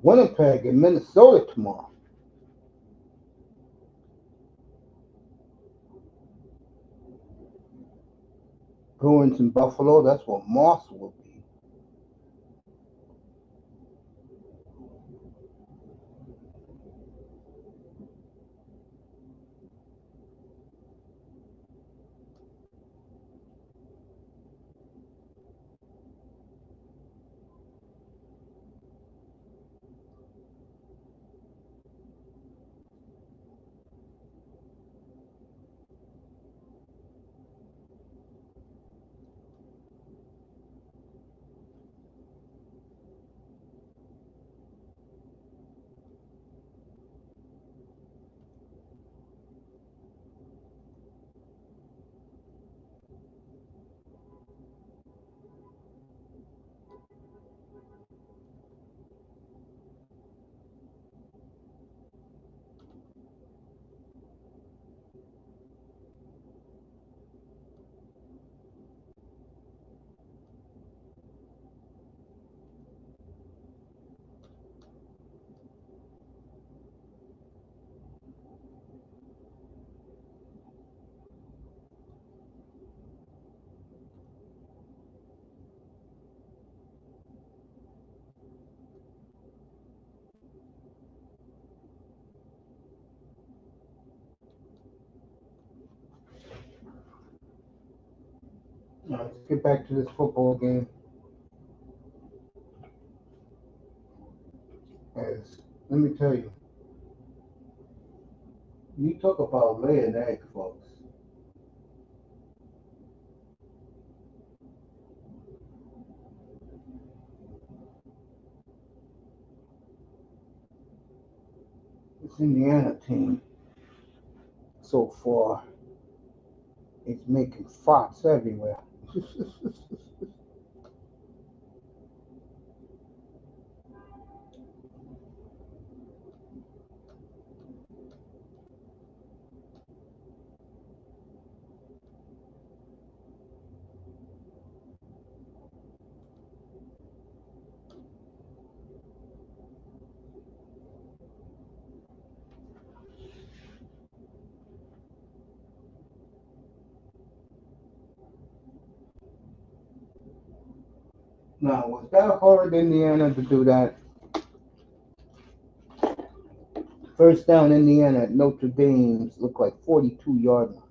Winnipeg and Minnesota tomorrow. Bruins in Buffalo. That's what Moss will be. Now, let's get back to this football game. As let me tell you, you talk about laying egg, folks. This Indiana team so far is making farts everywhere. Now, was that hard, Indiana, to do that? First down, Indiana at Notre Dame's looked like 42-yard line.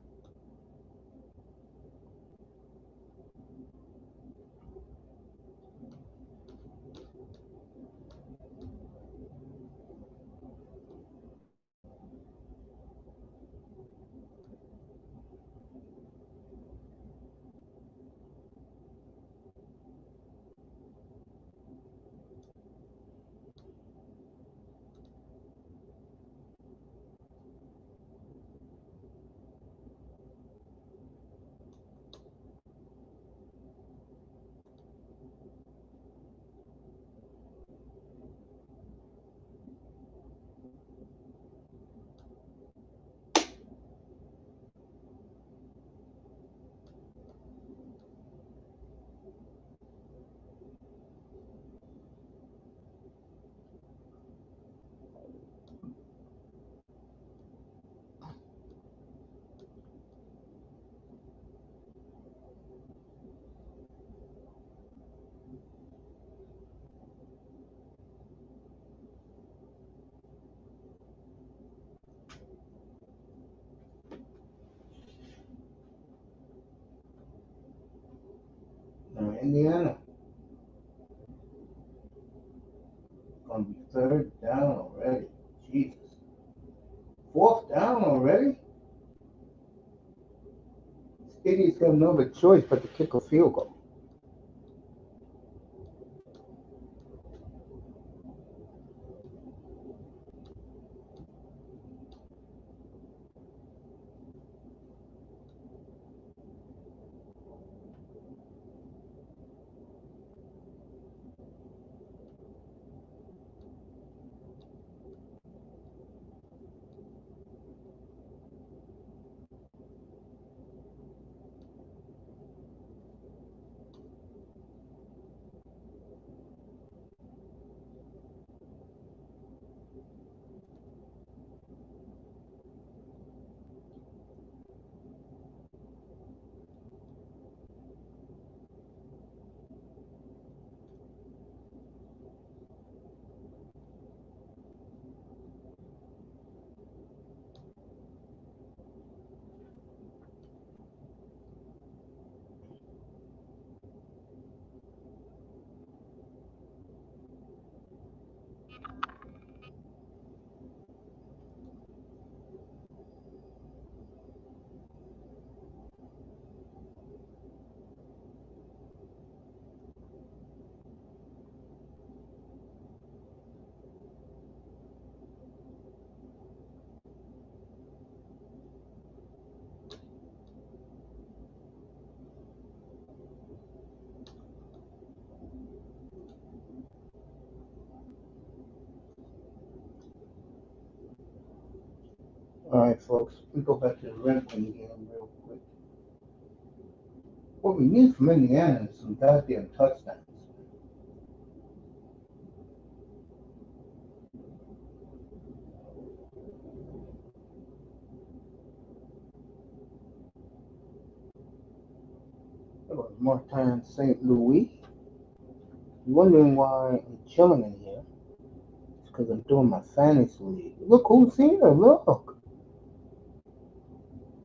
Now, Indiana gonna be third down already. Jesus. Fourth down already? This idiot's got no other choice but to kick a field goal. All right, folks, we go back to the Red Wing game real quick. What we need from Indiana is some goddamn touchdowns. It was Martin St. Louis. You're wondering why I'm chilling in here? It's because I'm doing my fantasy league. Look who's here. Look.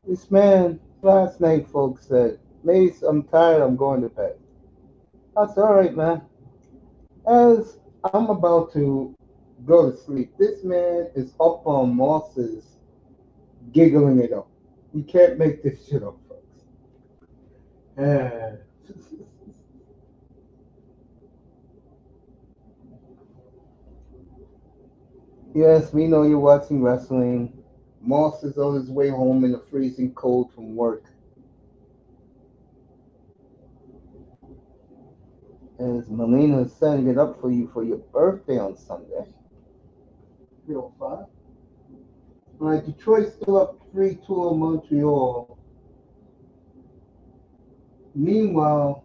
This man last night, folks, said, Mace, I'm tired. I'm going to bed. That's all right, man. As I'm about to go to sleep, this man is up on Moss's giggling it up. You can't make this shit up, folks. Yes, we know you're watching wrestling. Moss is on his way home in the freezing cold from work. As Melina is setting it up for you for your birthday on Sunday. 305. All right, Detroit's still up 3-2 on Montreal. Meanwhile,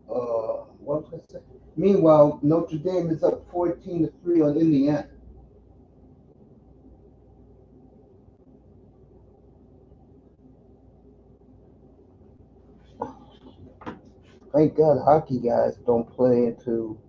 what was I say? Meanwhile, Notre Dame is up 14-3 on Indiana. Thank God hockey guys don't play into.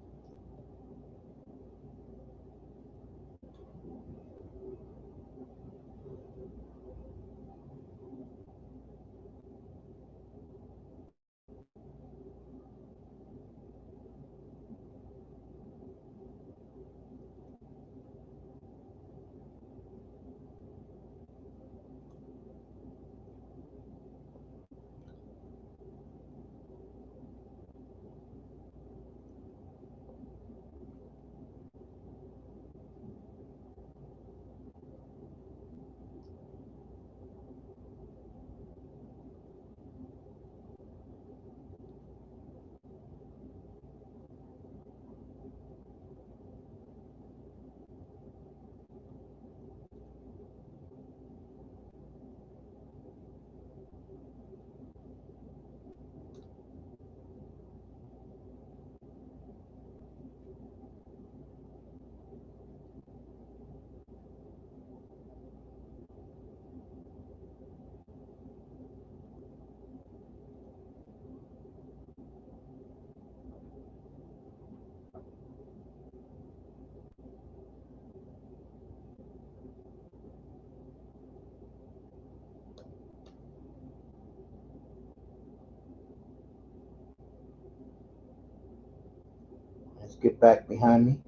Let's get back behind me.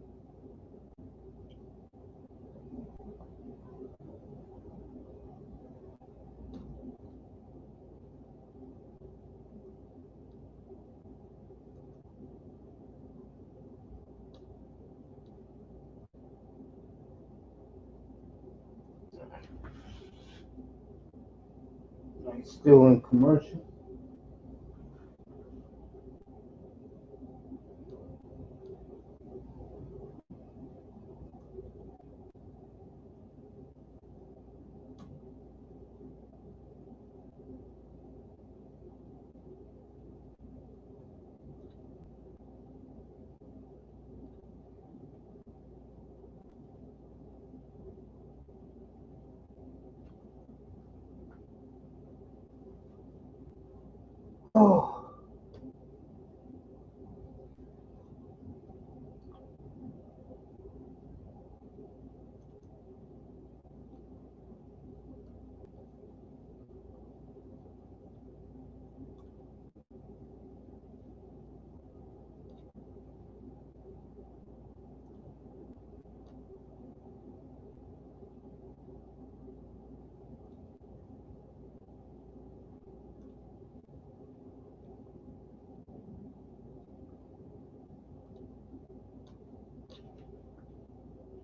Still in commercial. Oh,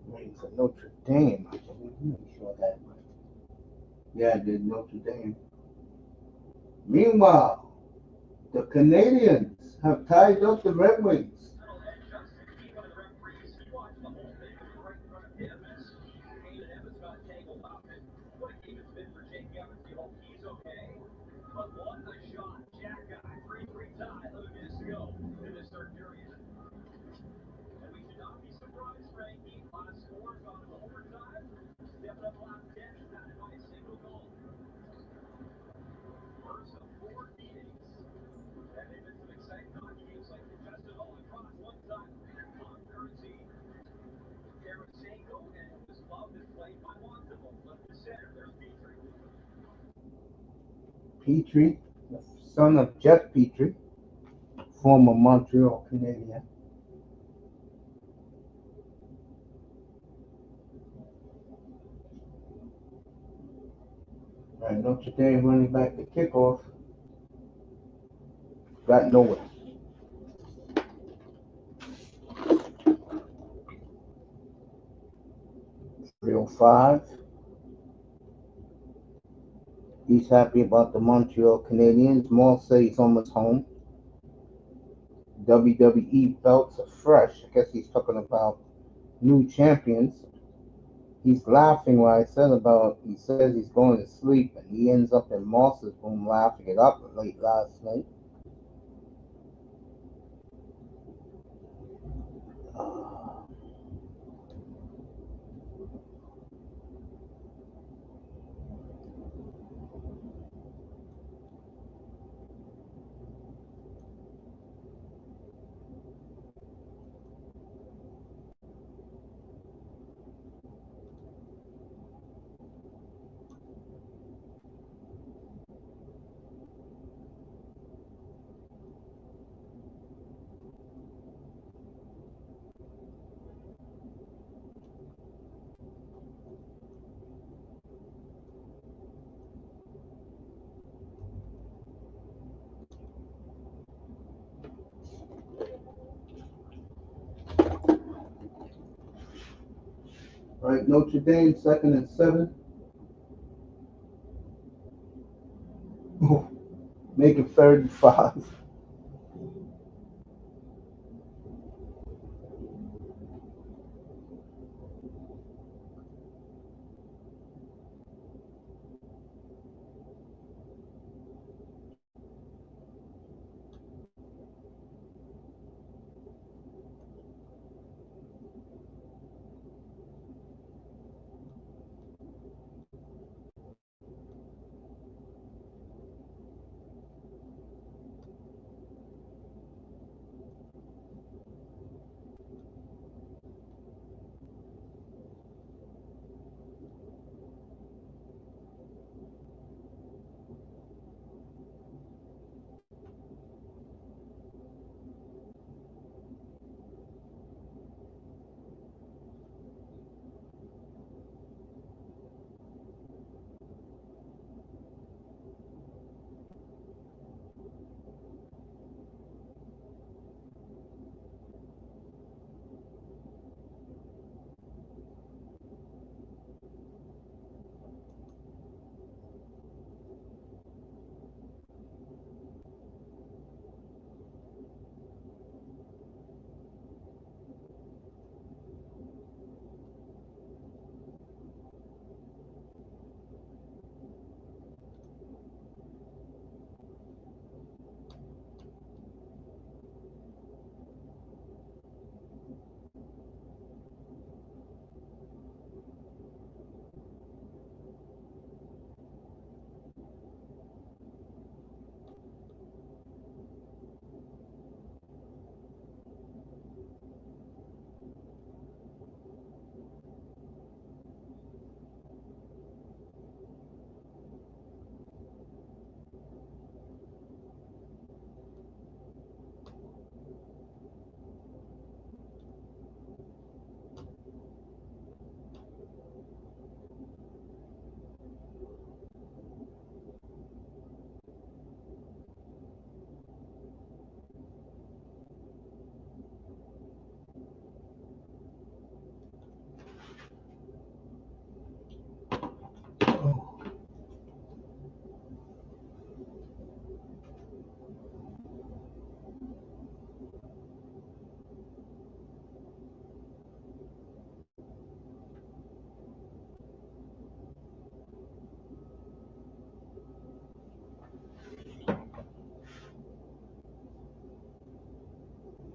waiting for Notre Dame. I believe. Make sure that. Yeah, I did Notre Dame. Meanwhile, the Canadians have tied up the Red Wings. Petrie, the son of Jeff Petrie, former Montreal Canadian. Right, Notre Dame running back the kickoff. Got nowhere. Real 5. He's happy about the Montreal Canadiens. Maul said he's almost home. WWE belts are fresh. I guess he's talking about new champions. He's laughing what I said about, he says he's going to sleep, and he ends up in Moss's room laughing it up late last night. Right, Notre Dame 2nd and 7. Make it 3rd and 5.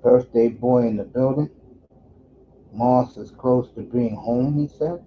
Birthday boy in the building. Moss is close to being home, he said.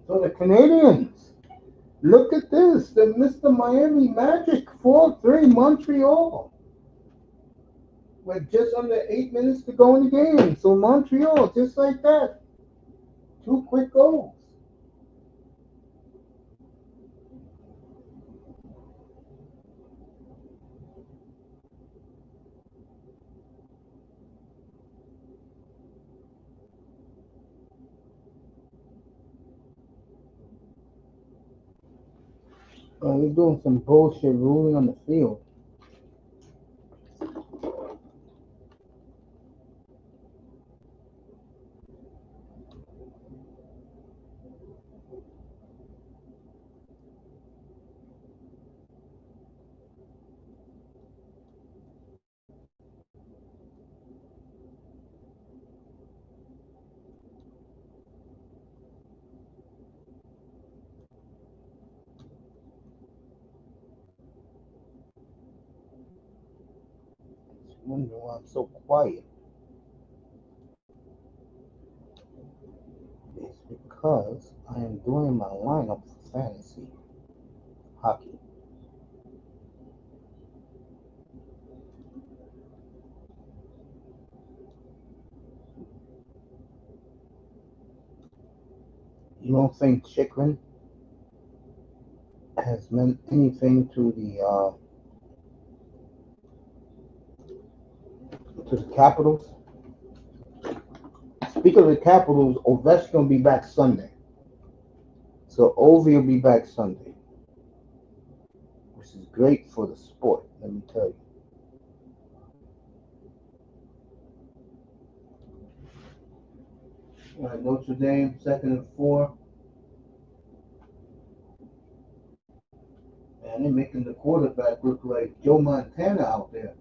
So the Canadians, look at this. They missed the Miami Magic 4-3 Montreal. With just under 8 minutes to go in the game. So Montreal, just like that. 2 quick goals. We're doing some bullshit ruling on the field. I wonder why I'm so quiet. It's because I am doing my lineup for fantasy hockey. You don't think Chikrin has meant anything to the Capitals? Speaking of the Capitals, Ovechkin will be back Sunday. So Ovi will be back Sunday, which is great for the sport, let me tell you. All right, Notre Dame, 2nd and 4. Man, they're making the quarterback look like Joe Montana out there.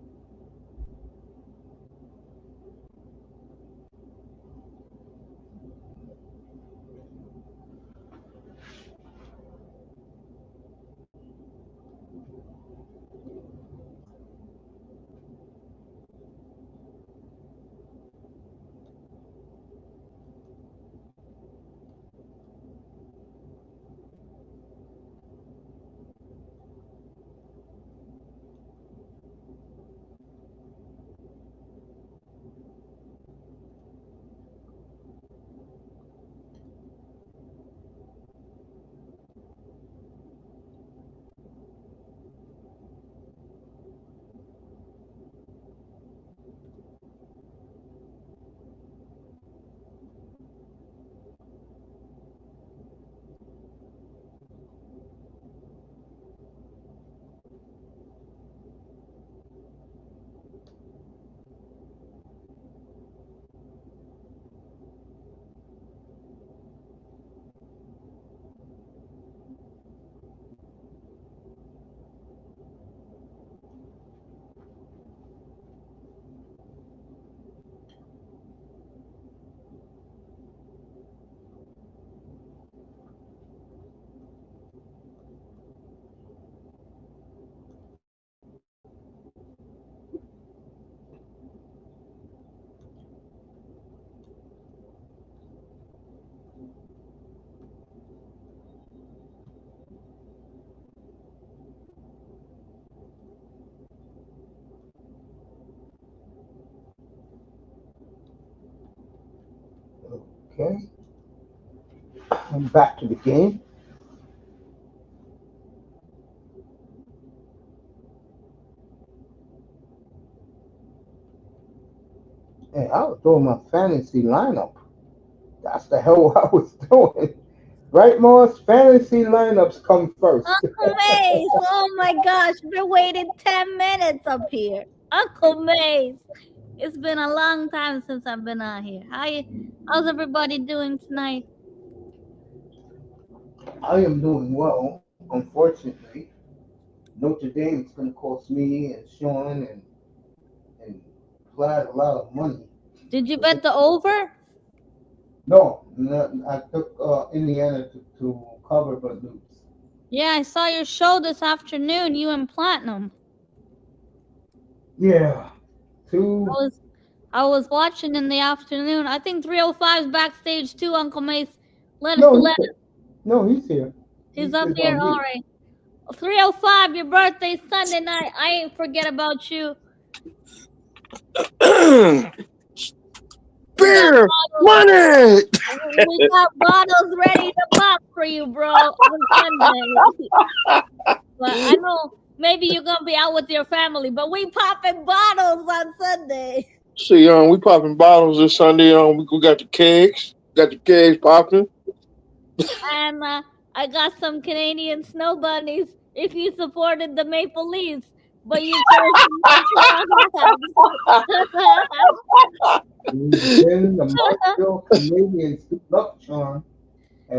Okay. I'm back to the game. And I was doing my fantasy lineup. That's the hell I was doing. Right, Morris? Fantasy lineups come first. Uncle Mace, oh my gosh, been waiting 10 minutes up here. Uncle Mace, it's been a long time since I've been on here. How's everybody doing tonight? I am doing well. Unfortunately, Notre Dame is going to cost me and Sean and Platt a lot of money. Did you bet the over? No, I took Indiana to cover but lose. Yeah, I saw your show this afternoon, you and Platinum. Yeah, I two. was watching in the afternoon. I think 305's backstage too, Uncle Mace. No, he's here. He's up He's here. on All mute. right. 305, your birthday Sunday night. I ain't forget about you. Beer money. We got bottles ready to pop for you, bro, on Sunday. But I know maybe you're gonna be out with your family, but we popping bottles on Sunday. See, we popping bottles this Sunday. We got the kegs. Got the kegs popping. And I got some Canadian snow bunnies if you supported the Maple Leafs, but you chose the Montreal Then the Montreal Canadiens luck charm.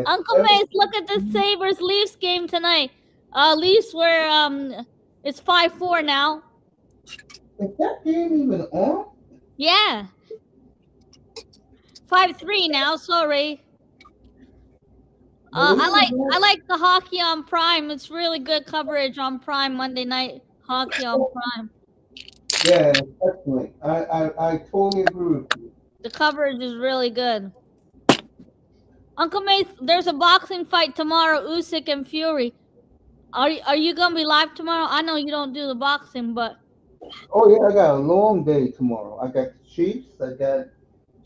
Uncle Mace, look at the Sabres Leafs game tonight. Leafs were it's 5-4 now. Is that game even on? Yeah. 5-3 now, sorry. I like the hockey on Prime. It's really good coverage on Prime, Monday night hockey on Prime. Yeah, excellent. I totally agree with you. The coverage is really good. Uncle Mace, there's a boxing fight tomorrow, Usyk and Fury. Are you gonna be live tomorrow? I know you don't do the boxing, but Oh yeah, I got a long day tomorrow. I got the Chiefs. I got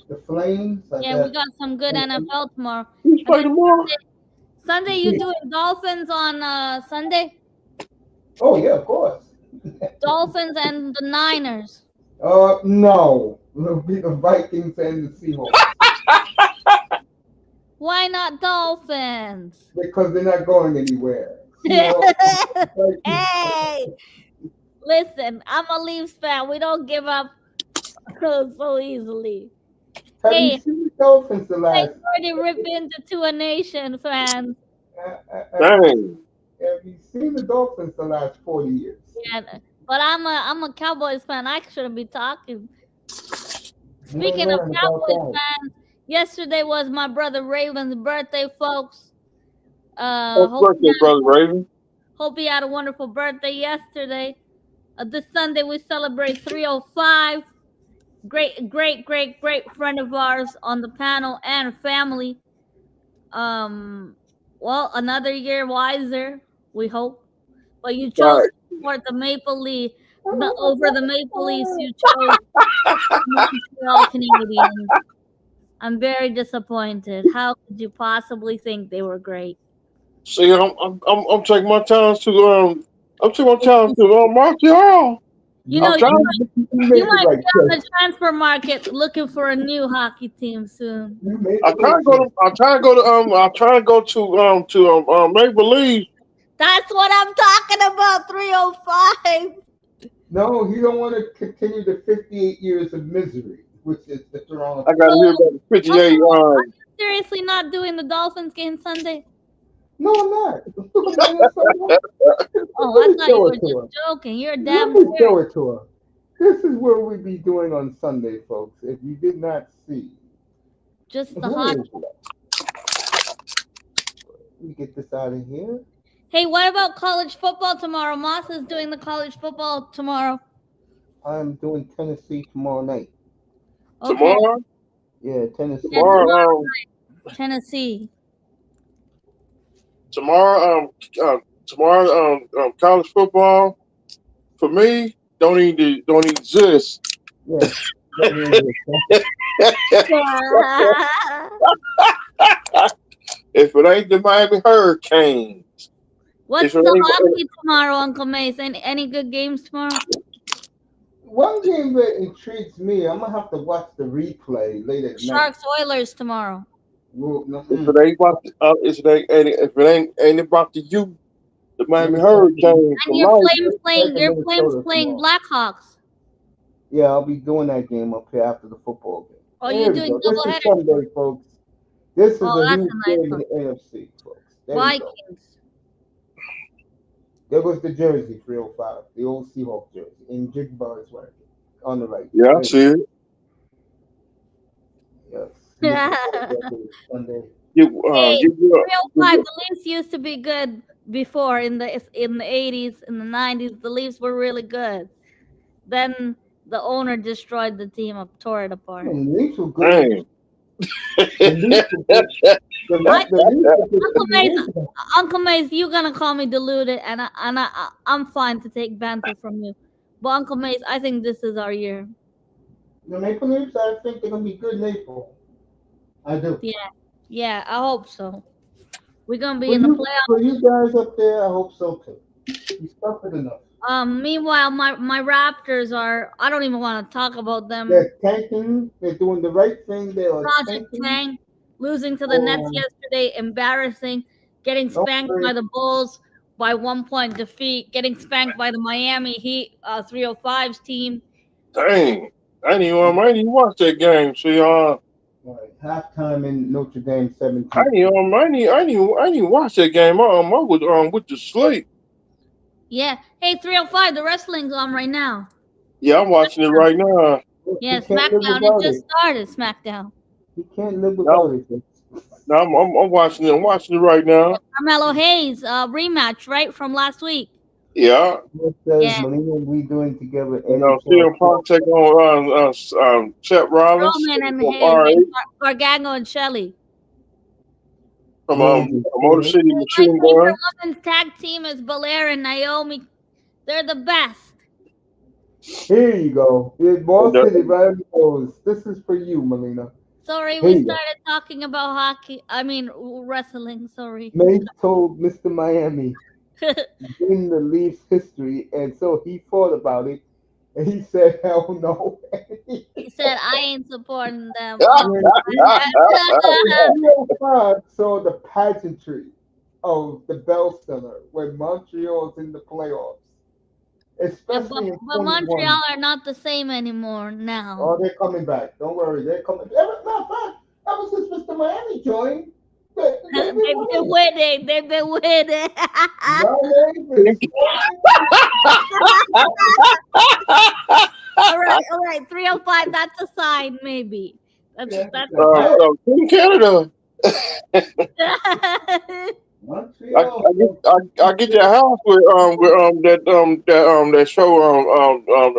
the Flames. we got some good NFL tomorrow. Who's playing tomorrow? Sunday, you doing Dolphins on Sunday? Oh yeah, of course. Dolphins and the Niners. No, it'll be the Vikings and the Seahawks Why not Dolphins? because they're not going anywhere. Hey, listen, I'm a Leafs fan. We don't give up so easily. Have you seen the Dolphins the I last? already ripped into to a nation fans. Dang. Have you seen the Dolphins the last 40 years? Yeah, but I'm a Cowboys fan. I shouldn't be talking. Speaking of Cowboys fans, yesterday was my brother Raven's birthday, folks. Birthday, brother Raven. Hope he had a wonderful birthday yesterday. This Sunday we celebrate 305. Great friend of ours on the panel and family. Well, another year wiser, we hope. But you chose to support the Maple Leaf. Over the Maple Leafs, you chose Montreal Canadiens. I'm very disappointed. How could you possibly think they were great? See, I'm taking my time to Montreal. You know, you might be on the transfer market looking for a new hockey team soon. I'm trying to go to Maple Leaf. That's what I'm talking about. 305. No, he don't want to continue the 58 years of misery, which is the Toronto. I got to hear about the 58. Are you seriously not doing the Dolphins game Sunday? No, I'm not. Oh, I thought you were just joking. You're damn serious. Show it to her. This is what we be doing on Sunday, folks. If you did not see. Just the hockey. Let me get this out of here. Hey, what about college football tomorrow? Moss is doing the college football tomorrow. I'm doing Tennessee tomorrow night. Okay. Tomorrow? Yeah, Tennessee. Tennessee. Tomorrow, college football for me don't even exist. Yeah. If it ain't the Miami Hurricanes, What's if it the ain't, hockey tomorrow, Uncle Mace? Any good games tomorrow? One game that intrigues me, I'm gonna have to watch the replay late at night. Sharks Oilers tomorrow. if it ain't about if it ain't about the you, the Miami Hurricanes And tonight. your Flames playing Blackhawks. Yeah, I'll be doing that game up here after the football game. Oh, There you're we doing go. This double is header. Sunday, folks. This is Oh, a that's huge a nice game in one. the N.F.C, folks. There you go. Vikings. There was the jersey, 305, the old Seahawk jersey, in Jigbar's right on the right. Yeah, I There see you it. go. Yes. Sunday. Hey, Give you up. 305. The Leafs used to be good before in the 80s, in the 90s. The Leafs were really good. Then the owner destroyed the team up, tore it apart. The Leafs were good. Dang. The Leafs were good. Uncle Mace, you're gonna call me deluded, and I'm fine to take banter from you. But Uncle Mace, I think this is our year. The Maple Leafs, I think they're gonna be good in April. I do. Yeah, I hope so. We're gonna be in the playoffs. For you guys up there, I hope so too. You suffered enough. Meanwhile, my Raptors are. I don't even want to talk about them. They're tanking. They're doing the right thing. They are Project tanking. Tank, losing to the Nets yesterday, embarrassing. Getting spanked by the Bulls by 1 point defeat. Getting spanked by the Miami Heat 305's team. Dang. I didn't even watch that game. See, Halftime in Notre Dame 17. I didn't watch that game. I was with the sleep. Yeah. Hey, 305, the wrestling's on right now. Yeah, I'm watching it right now. Yeah, SmackDown. It just started, SmackDown. You can't live without it. No, I'm watching it. I'm watching it right now. Carmelo Hayes rematch, right, from last week. Yeah. Melina, we doing together. CM Punk take on Seth Rollins. Roman and Hayes, Gargano and Shelley. From Motor City Machine My Gun. women's tag team is Belair and Naomi. They're the best. Here you go. Boss City right goes. This is for you, Melina. Sorry, we started talking about hockey. I mean, wrestling. Sorry. Mace told Mr. Miami in the Leafs history, and so he thought about it, and he said, "Hell no." He said, "I ain't supporting them." Saw the pageantry of the Bell Center when Montreal's in the playoffs. Especially but Montreal are not the same anymore now. Oh, they're coming back. Don't worry, they're coming. Ever since Mr. Miami joined, they've been winning. They've been winning. All right. 305. That's a sign, maybe. That's Team Canada. I get that house with that show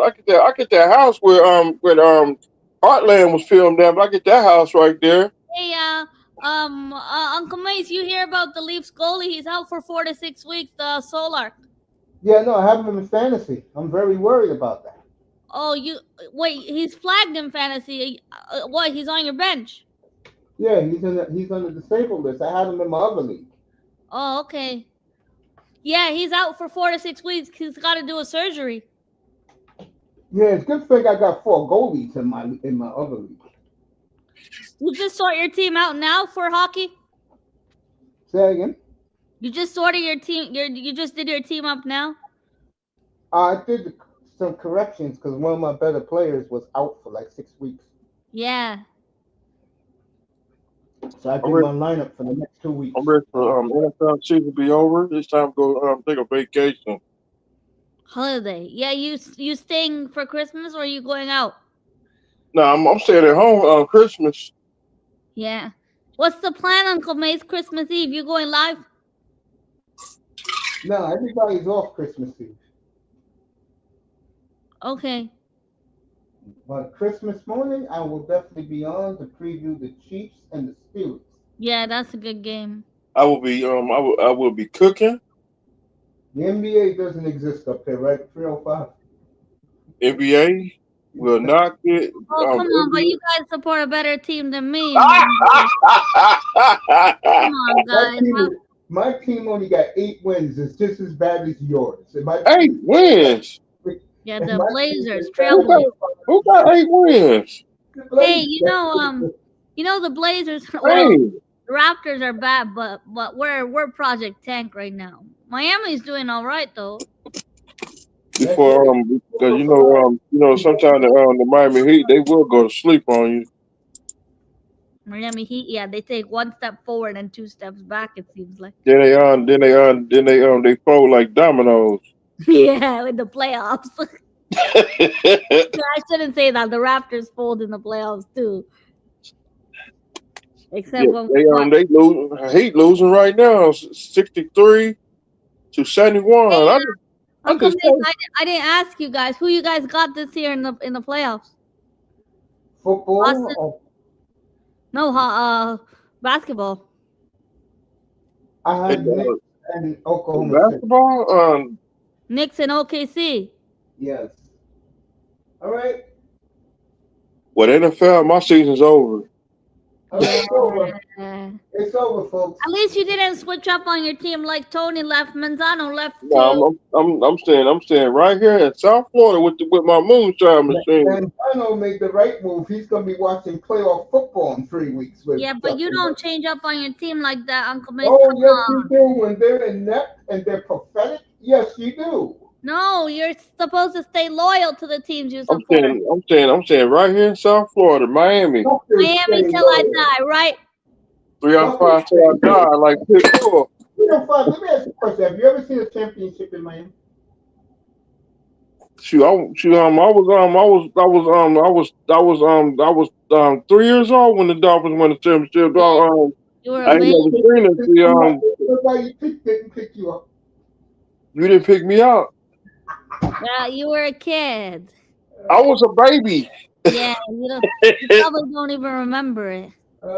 I get that house where Heartland was filmed at. But I get that house right there. Hey, Uncle Mace, you hear about the Leafs goalie? He's out for 4 to 6 weeks. The Solar. Yeah, no, I have him in fantasy. I'm very worried about that. Oh, he's flagged in fantasy. What? He's on your bench? Yeah, he's on the disabled list. I had him in my other league. Oh, okay. Yeah, he's out for 4 to 6 weeks. He's got to do a surgery. Yeah, it's good thing I got 4 goalies in my other league. You just sort your team out now for hockey? Say again. You just sorted your team. You just did your team up now. I did some corrections because one of my better players was out for like 6 weeks. Yeah. So I did my lineup for the next 2 weeks. I'm ready for NFL season to be over. It's time to go take a vacation. Holiday. Yeah, you staying for Christmas or are you going out? No, I'm staying at home on Christmas. Yeah. What's the plan, Uncle Mace? Christmas Eve? You going live? No, everybody's off Christmas Eve. Okay. But Christmas morning, I will definitely be on to preview the Chiefs and the Steelers. Yeah, that's a good game. I will be I will be cooking. The NBA doesn't exist up there, right? 305. NBA? Will not get. Oh, come on, but you guys support a better team than me. Come on, guys. My team only got 8 wins. It's just as bad as yours. 8 wins. Yeah, the Blazers, Who Trailblazers. got 8 wins? Hey, the Blazers. Well, Hey, the Raptors are bad, but we're Project Tank right now. Miami's doing all right though. before because sometimes the Miami Heat they will go to sleep on you. Miami Heat, yeah, they take one step forward and 2 steps back. It seems like. They fold like dominoes. Yeah, in the playoffs. I shouldn't say that. The Raptors fold in the playoffs too. Except when they lose. Heat losing right now, 63-71. Uncle Mace, I didn't ask you guys who you guys got this year in the playoffs. Football? No, basketball. I had Knicks and Oklahoma basketball. Knicks and OKC. Yes. All right. Well, NFL, my season's over. It's over. It's over, folks. At least you didn't switch up on your team like Tony left, Manzano left. No, I'm staying right here in South Florida with my moonshine machine. Manzano made the right move. He's gonna be watching playoff football in 3 weeks. Yeah, but you don't change up on your team like that, Uncle Mace. Oh, yes, you do. When they're inept and they're pathetic, yes, you do. No, you're supposed to stay loyal to the teams you support. I'm staying right here in South Florida, Miami. Miami till I die, right? 3 out of 5 till I die, like pick 4. 3 out of 5. Let me ask you a question. Have you ever seen a championship in Miami? I was 3 years old when the Dolphins won the championship. You were a baby. Nobody didn't pick you up. You didn't pick me up. Yeah, you were a kid. I was a baby. Yeah, you probably don't even remember it.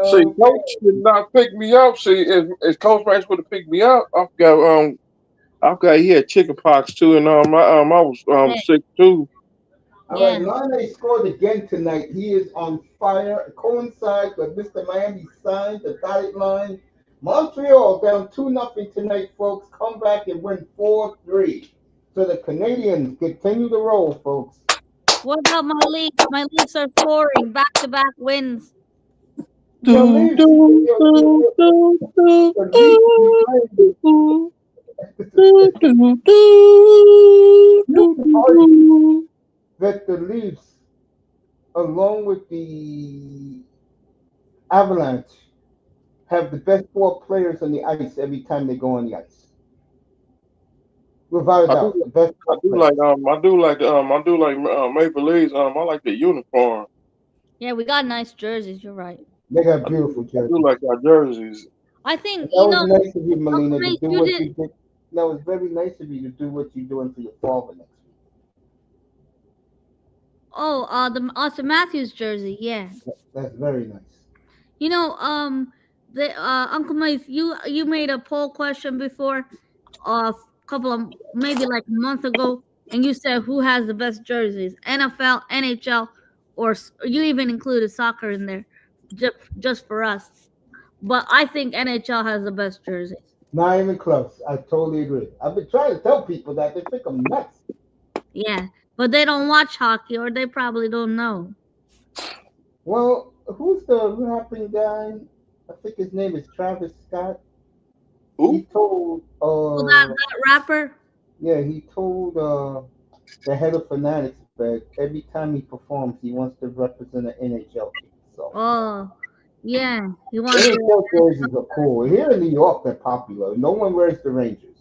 See, Coach did not pick me up. See, if Coach Rice would have picked me up, I've got he had chicken pox too, and I was sick too. All right, Lonnie scored again tonight. He is on fire. It coincides with Mr. Miami signed the dotted line. Montreal down 2-0 tonight, folks. Come back and win 4-3. So the Canadians continue to roll, folks. What about my Leafs? My Leafs are scoring back-to-back wins. The Leafs that the Leafs, along with the Avalanche, have the best 4 players on the ice every time they go on the ice. Without a doubt, the best. I do like Maple Leafs. I like the uniform. Yeah, we got nice jerseys. You're right. They got beautiful jerseys. I do like our jerseys. I think that was nice of you, Melina, to do what you did. That was very nice of you to do what you're doing for your father next week. Oh, the Austin Matthews jersey, yeah. That's very nice. The Uncle Mike, you made a poll question before, a couple of maybe like a month ago, and you said who has the best jerseys, NFL, NHL, or you even included soccer in there, just for us. But I think NHL has the best jerseys. Not even close. I totally agree. I've been trying to tell people that. They think I'm nuts. Yeah, but they don't watch hockey, or they probably don't know. Well, who's the rapping guy? I think his name is Travis Scott. Who? He told that rapper? Yeah, he told the head of Fanatics that every time he performs, he wants to represent an NHL team. So. Yeah, he wants. NHL jerseys are cool. Here in New York, they're popular. No one wears the Rangers.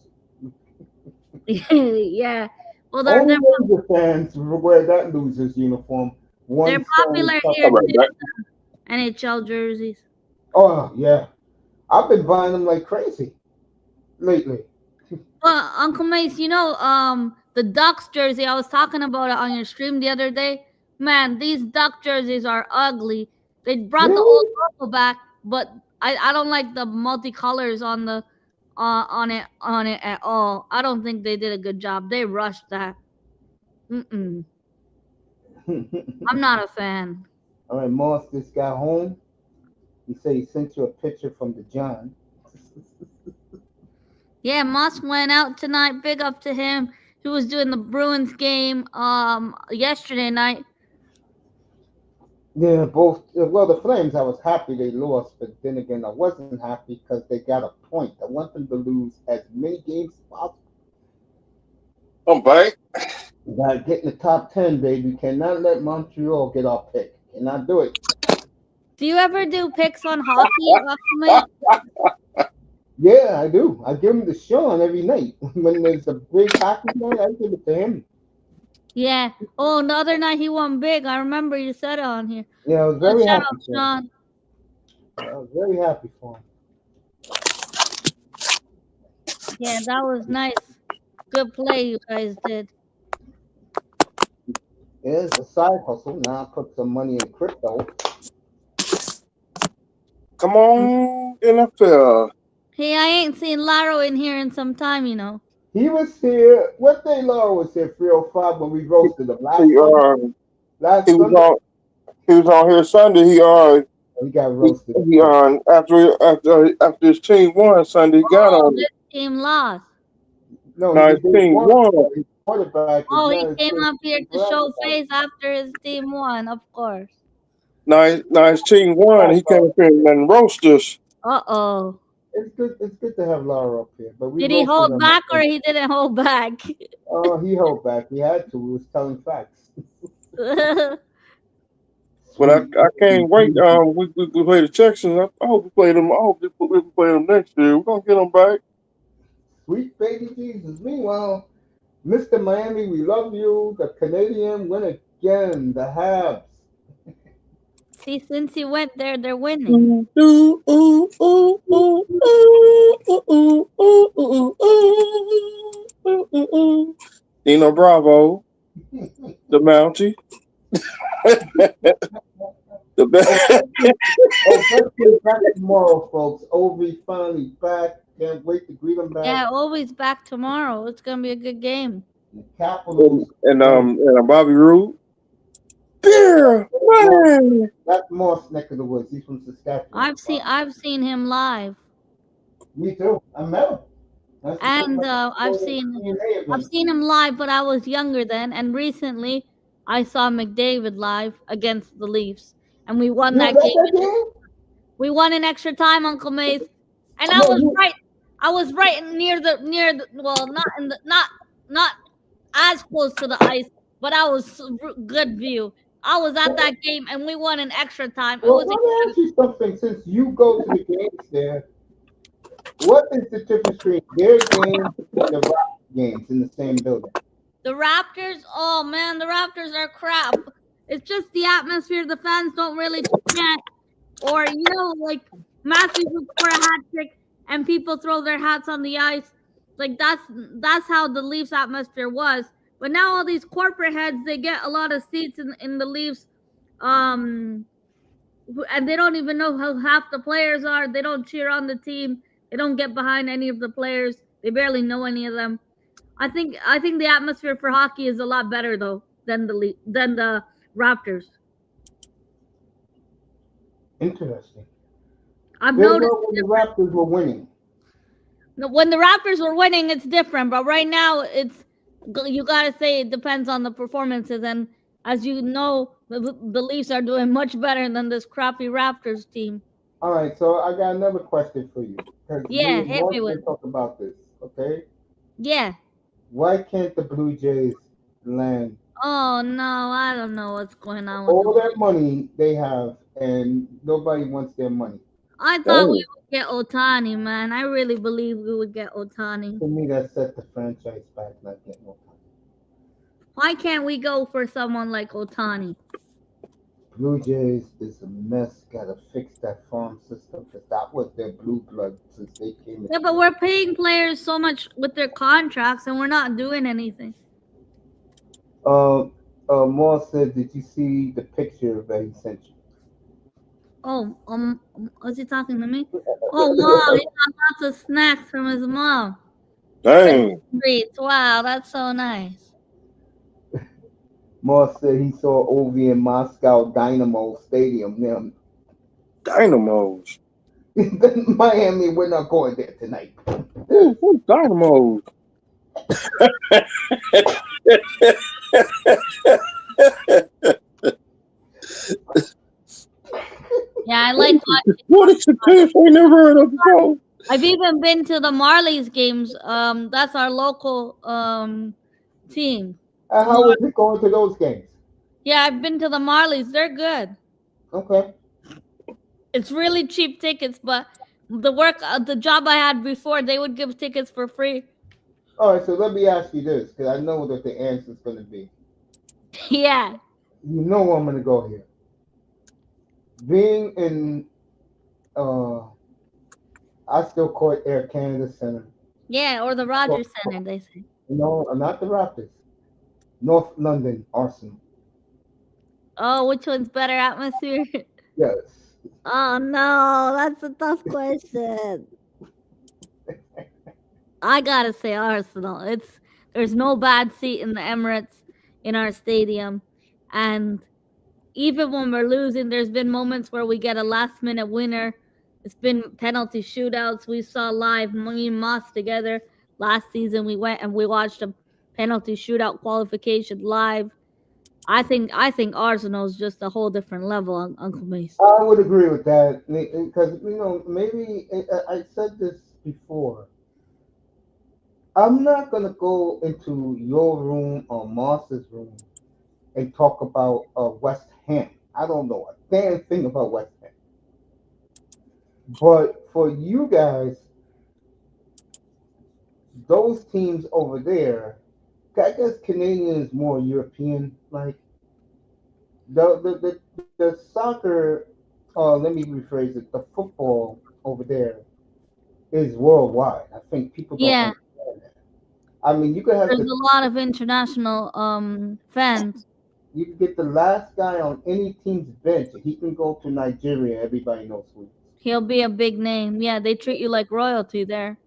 Yeah. Well, they're Ranger fans wear that loser's uniform. They're popular here too. NHL jerseys. Oh yeah, I've been buying them like crazy lately. Well, Uncle Mace, the Ducks jersey. I was talking about it on your stream the other day. Man, these Duck jerseys are ugly. They brought the old logo back, but I don't like the multicolors on the on it at all. I don't think they did a good job. They rushed that. I'm not a fan. All right, Moss just got home. He said he sent you a picture from the John. Yeah, Moss went out tonight. Big up to him. He was doing the Bruins game yesterday night. Yeah, both. Well, the Flames, I was happy they lost, but then again, I wasn't happy because they got a point. I want them to lose as many games as possible. I'm back. We got to get in the top 10, baby. Cannot let Montreal get our pick. Cannot do it. Do you ever do picks on hockey, Aquaman? Yeah, I do. I give him the Sean every night. When there's a big hockey night, I give it to him. Yeah. Oh, the other night he won big. I remember you said it on here. Yeah, I was very Shout happy out, for him. Sean. I was very happy for him. Yeah, that was nice. Good play you guys did. Yeah, it's a side hustle. Now I put some money in crypto. Come on, NFL. Hey, I ain't seen Laro in here in some time, you know. He was here. What day Laura was here? 305 when we roasted him He last Sunday. Last he was Sunday, on he was on here Sunday. we got roasted. He after his team won Sunday, he got Oh, on it. this team lost. No, Now the his day team one, won. his quarterback is Oh, not he his came first up here team to show quarterback. face after his team won, of course. Now his team won. He came up here and roast us. Uh-oh. It's good. It's good to have Laura up here, but we Did he roasted hold him. back or he didn't hold back? He held back. We had to. We was telling facts. But Sweet. I can't wait. We play the Texans. I hope we play them. I hope we play them next year. We're gonna get them back. Sweet baby Jesus. Meanwhile, Mr. Miami, we love you. The Canadian win again. The Habs. See, since he went there, they're winning. Dino Bravo, the Mountie, the best. Oh, Buccaneers back tomorrow, folks. Ovi finally back. Can't wait to greet him back. Yeah, always back tomorrow. It's gonna be a good game. The Capitals. And Bobby Roode. Beer, man. That's Moss neck of the woods. He's from Saskatchewan. I've seen him live, Me too. I met him. That's the and first time I I've saw him seen in the I've event. seen him live, but I was younger then. And recently, I saw McDavid live against the Leafs, and we won You that was game. at that game? We won in extra time, Uncle Mace, and I No, was you. right. I was right near the well, not in the not as close to the ice, but I was good view. I was at that game, and we won in extra time. It Well, was let me ask you something. Since you go to the games there, what is the difference between their games and the Rock games in the same building? the Raptors. Oh man, the Raptors are crap. It's just the atmosphere. The fans don't really chant, or like Matthews would score a hat trick, and people throw their hats on the ice. Like that's how the Leafs atmosphere was. But now all these corporate heads, they get a lot of seats in the Leafs, um, and they don't even know how half the players are. They don't cheer on the team. They don't get behind any of the players. They barely know any of them. I think the atmosphere for hockey is a lot better though than the Raptors. Interesting. I've They noticed were when the Raptors were winning. when the Raptors were winning, it's different. But right now, you gotta say it depends on the performances. And as you know, the Leafs are doing much better than this crappy Raptors team. All right, so I got another question for you because me Yeah, and hit Mark me with can talk about this. Okay, yeah. why can't the Blue Jays land Oh no, I don't know what's going on with all the. that money they have and nobody wants their money? I thought we would get Otani, man. I really believe we would get Otani. To me, that set the franchise back, not getting no money. Why can't we go for someone like Otani? Blue Jays is a mess. Gotta fix that farm system because that was their blue blood since they came. Yeah, but we're paying players so much with their contracts, and we're not doing anything. Moore said, "Did you see the picture that he sent you?" Oh, was he talking to me? Oh wow, he got lots of snacks from his mom. Dang. Treats. Wow, that's so nice. Moss said he saw Ovi in Moscow Dynamo Stadium. Dynamos. Miami, we're not going there tonight. Who's Dynamos? Yeah, I like watching. What is the team I never heard of before? I've even been to the Marlies games. That's our local team. How is it going to those games? Yeah, I've been to the Marlies. They're good. Okay. It's really cheap tickets, but the job I had before, they would give tickets for free. All right, so let me ask you this, because I know that the answer is going to be. Yeah. You know I'm going to go here. Being in, I still call it Air Canada Center. Yeah, or the Rogers Center, they say. No, not the Raptors. North London Arsenal. Oh, which one's better atmosphere? Yes. Oh no, that's a tough question. I gotta say Arsenal. There's no bad seat in the Emirates in our stadium, and even when we're losing, there's been moments where we get a last minute winner. It's been penalty shootouts. We saw live me and Moss together last season. We went and we watched a penalty shootout qualification live. I think Arsenal's just a whole different level, Uncle Mace. I would agree with that because maybe I said this before. I'm not gonna go into your room or Moss's room and talk about West Ham. I don't know a damn thing about West Ham. But for you guys, those teams over there, I guess Canadian is more European. Like the soccer, let me rephrase it. The football over there is worldwide. I think people don't Yeah, understand that. I mean, you could have there's a lot of international fans. you can get the last guy on any team's bench. He can go to Nigeria. Everybody knows who he is. He'll be a big name. Yeah, they treat you like royalty there.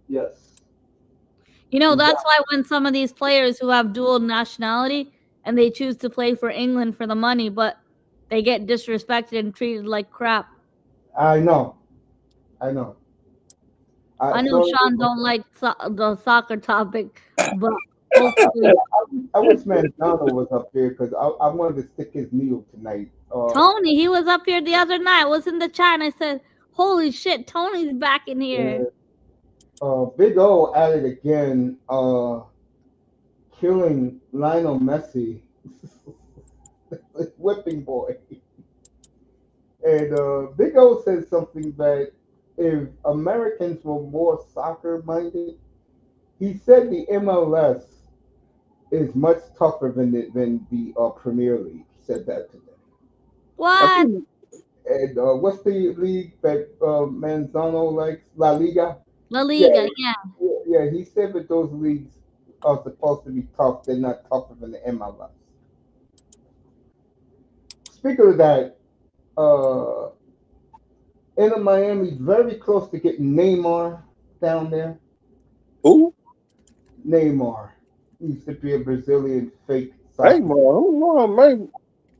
Yes. You know, that's why when some of these players who have dual nationality and they choose to play for England for the money, but they get disrespected and treated like crap. I know. I know. I know So Sean don't like the soccer topic, but hopefully I wish Manzano was up there because I wanted to stick his needle tonight. Tony, he was up here the other night. I was in the chat and I said, "Holy shit, Tony's back in here." Big O at it again, killing Lionel Messi, whipping boy. And Big O said something that if Americans were more soccer minded, he said the MLS is much tougher than the Premier League. He said that today. What? And what's the league that Manzano likes? La Liga. La Liga, yeah. Yeah, he said that those leagues are supposed to be tough. They're not tougher than the MLS. Speaking of that, Inter Miami very close to getting Neymar down there. Who? Neymar. He used to be a Brazilian fake Hey, soccer. man. Man.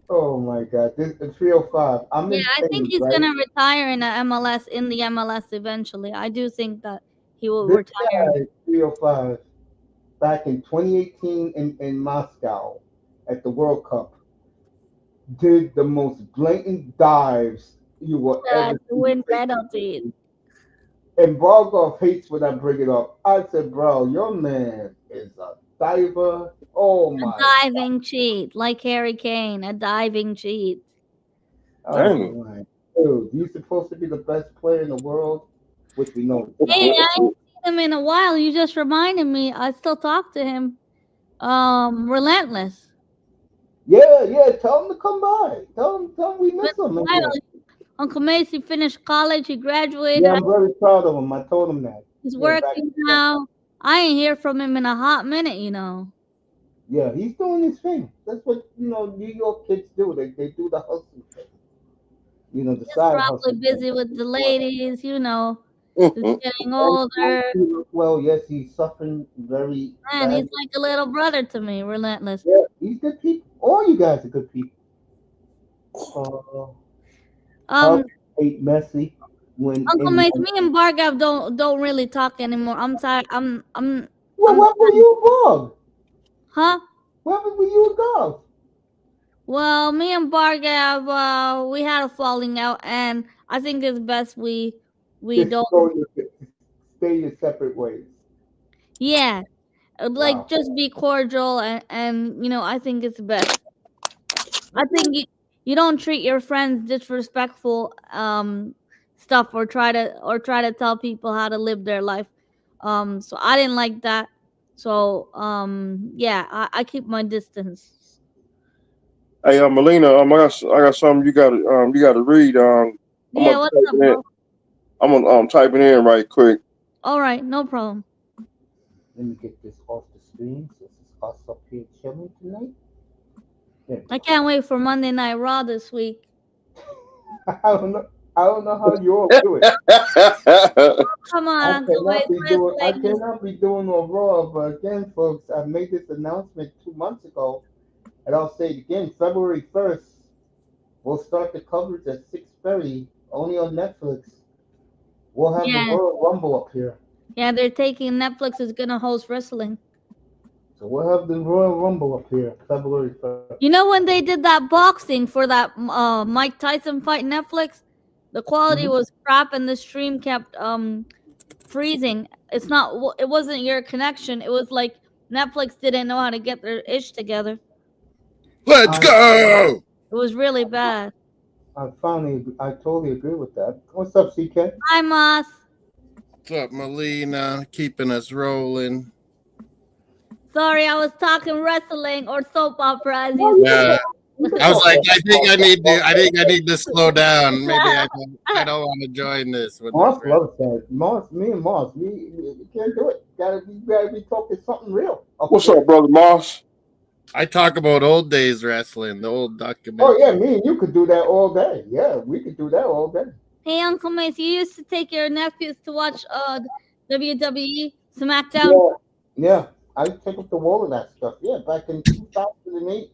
Oh my God, this the 305. I'm Yeah, in I think Spain, he's right? gonna retire in the MLS eventually. I do think that he will This retire. guy, 305, back in 2018 in Moscow at the World Cup, did the most blatant dives you will ever To see. win penalties. And Bargov hates when I bring it up. I said, bro, your man is a diver. Oh A my, diving cheat, like Harry Kane, a diving cheat. oh Dang. my. Dude, you supposed to be the best player in the world, which we know. Hey, I haven't seen him in a while. You just reminded me. I still talk to him. Relentless. Yeah, tell him to come by. Tell him we miss him. in here. Uncle Macy finished college. He graduated. Yeah, I'm very proud of him. I told him that. He's Yeah, working now. I ain't hear from him in a hot minute, you know. Yeah, he's doing his thing. That's what New York kids do. They do the hustle thing. The He's side probably hustle. busy with the ladies, you know. He's Mm-mm. getting older. Well, yes, he's suffering very Man, he's bad. like a little brother to me, relentless. Yeah, he's good people. all you guys are good people. Um, Huck ate Messi when Uncle in. Mace, me and Bargav don't really talk anymore. I'm sorry. Well, I'm what were you involved? huh? What were you involved? Well, me and Bargav, we had a falling out, and I think it's best we Just don't. stay your separate ways. Yeah, like Wow. just be cordial, and I think it's best. I think you don't treat your friends disrespectful stuff, or try to tell people how to live their life. So I didn't like that. So yeah, I keep my distance. Hey, Melina, I got something you got to read. I'm Yeah, gonna what's type up, it in. bro? I'm gonna type it in right quick. All right, no problem. Let me get this off the screen. This is us up here chilling tonight. There we I go. can't wait for Monday Night Raw this week. I don't know. I don't know how you all do it. Come on, I Uncle cannot Mace, be doing. I wrestling. cannot be doing no Raw. But again, folks, I made this announcement 2 months ago, and I'll say it again. February 1st, we'll start the coverage at 6:30, only on Netflix. We'll have the Yeah, Royal Rumble up here. yeah, they're taking Netflix is gonna host wrestling. So we'll have the Royal Rumble up here February 1st. You know when they did that boxing for that Mike Tyson fight Netflix, the quality Mhm. was crap and the stream kept freezing. It wasn't your connection. It was like Netflix didn't know how to get their ish together. Let's I go. It was really bad. I totally agree with that. What's up, CK? Hi, Moss. What's up, Melina? Keeping us rolling. Sorry, I was talking wrestling or soap opera as No, you you can Yeah, talk. You can I was talk. like, I think I need to slow down. Maybe I don't want to join this when there's Moss loves that. Me and Moss, we can't do it. Gotta be talking something real up What's here. up, brother Moss? I talk about old days wrestling, the old Oh yeah, documentary. me and you could do that all day. Yeah, we could do that all day. Hey, Uncle Mace, you used to take your nephews to watch WWE SmackDown. Yeah, yeah. I take up the wall of that stuff. Yeah, back in 2008,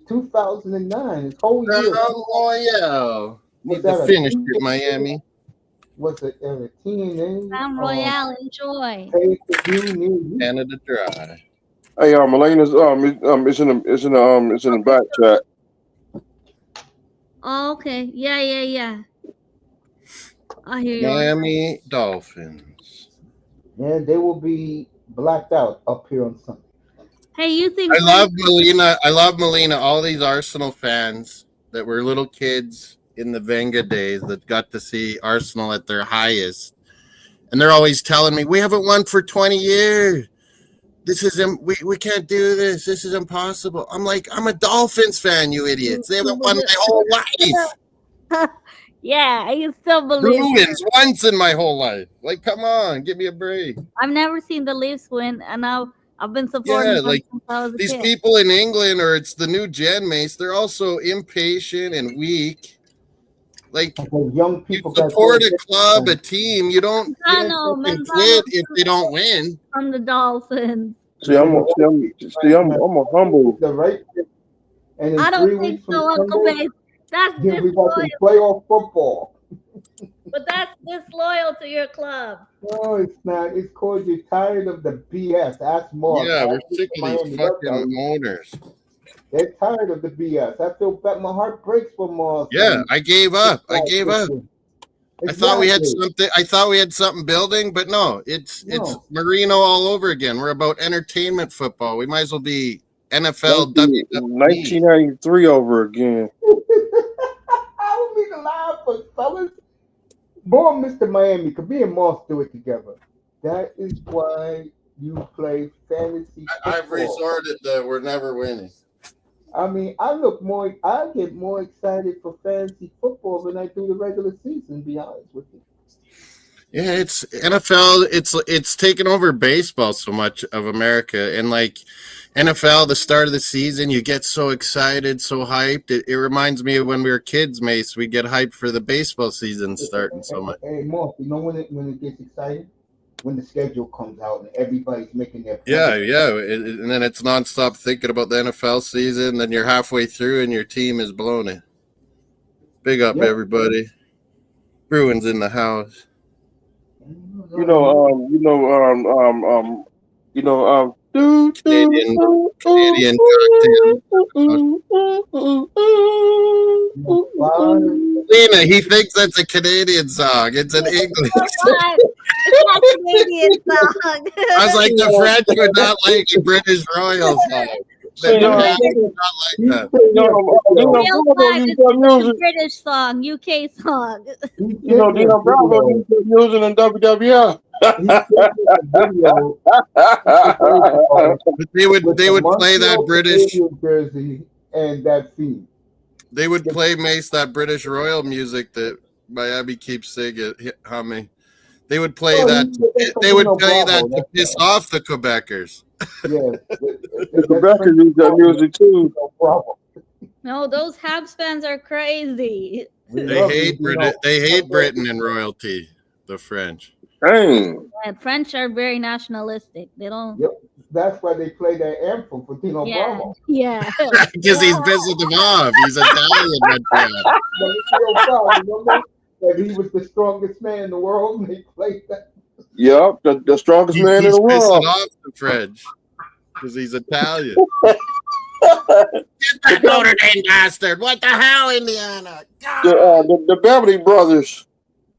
2009, this whole year. Crown Royale. Was Need to that a finish it, TNA? Miami. Was it a TNA? Crown Royale, enjoy. Pay per view near you? Canada Dry. Hey, Melina's it's in the back chat. Oh, okay. Yeah. I hear you. Miami Dolphins. Yeah, they will be blacked out up here on Sunday. Hey, you think I love Melina. I love Melina. All these Arsenal fans that were little kids in the Venga days that got to see Arsenal at their highest. And they're always telling me, we haven't won for 20 years. We can't do this. This is impossible. I'm like, I'm a Dolphins fan, you idiots. They haven't won my whole life. Yeah, I still believe. Two wins once in my whole life. Like, come on, give me a break. I've never seen the Leafs win, and I've been supporting Yeah, them like since I was a these kid. people in England, or it's the new Gen Mace, they're also impatient and weak. Like, Because young you people got support a their club, a team. You don't fucking Manzano quit if they don't win. from the Dolphins. See, I'm a humble. the right, and in I don't three think weeks from so, Uncle Sunday, Babe. That's you'll be disloyal, watching playoff football. but that's disloyal to your club. No, it's not. It's called you're tired of the BS. Ask Moss. Yeah, we're Ask sick Mr. of these Miami. They'll tell fucking you. owners. They're tired of the BS. I feel bad. My heart breaks for Moss. Yeah, I gave up. I thought we had Exactly. something. I thought we had something building, but no, it's No. Marino all over again. We're about entertainment football. We might as well be NFL, WWE. 1993 over again. I don't mean to lie, but fellas, born Mr. Miami, could me and Moss do it together. That is why you play fantasy I've football. resorted that we're never winning. I mean, I get more excited for fantasy football than I do the regular season, to be honest with you. Yeah, it's NFL. It's taken over baseball so much of America, and like NFL, the start of the season, you get so excited, so hyped. It reminds me of when we were kids, Mace. We get hyped for the baseball season starting so much. Hey, Moss, you know when it gets exciting? when the schedule comes out and everybody's making their Yeah, plans. yeah. And then it's nonstop thinking about the NFL season. Then you're halfway through and your team is blown it. Big up, Yep. everybody. Bruins in the house. You know, do, do, Canadian do, do, Canadian do, cocktail. do, do, do, Five. do. Lena, he thinks that's a Canadian song. It's an English song. What? It's not Canadian song. I was like, the French would not like a British Royal song. The See, Canadians would not like that. Real flag use is that a music. British song, UK song. You know, Dino Bravo use that music in WWF. But they would play that British. jersey and that theme. They would play Mace that British Royal music that Miami keeps singing, humming. They would play that. They would tell you that to piss off the Quebecers. Yeah, The Quebecers use that music too. No problem. No, those Habs fans are crazy. They hate Britain. They hate Britain and royalty. The French. Dang. And French are very nationalistic. They don't. Yep, that's why they play that anthem for Tino Yeah, Bravo. yeah. Because he's pissing them off. He's Italian. Remember that he was the strongest man in the world, and they played that. Yep, the strongest man in the He's world. pissing off the French because he's Italian. Get that Notre Dame bastard! What the hell, Indiana? The Beverly Brothers.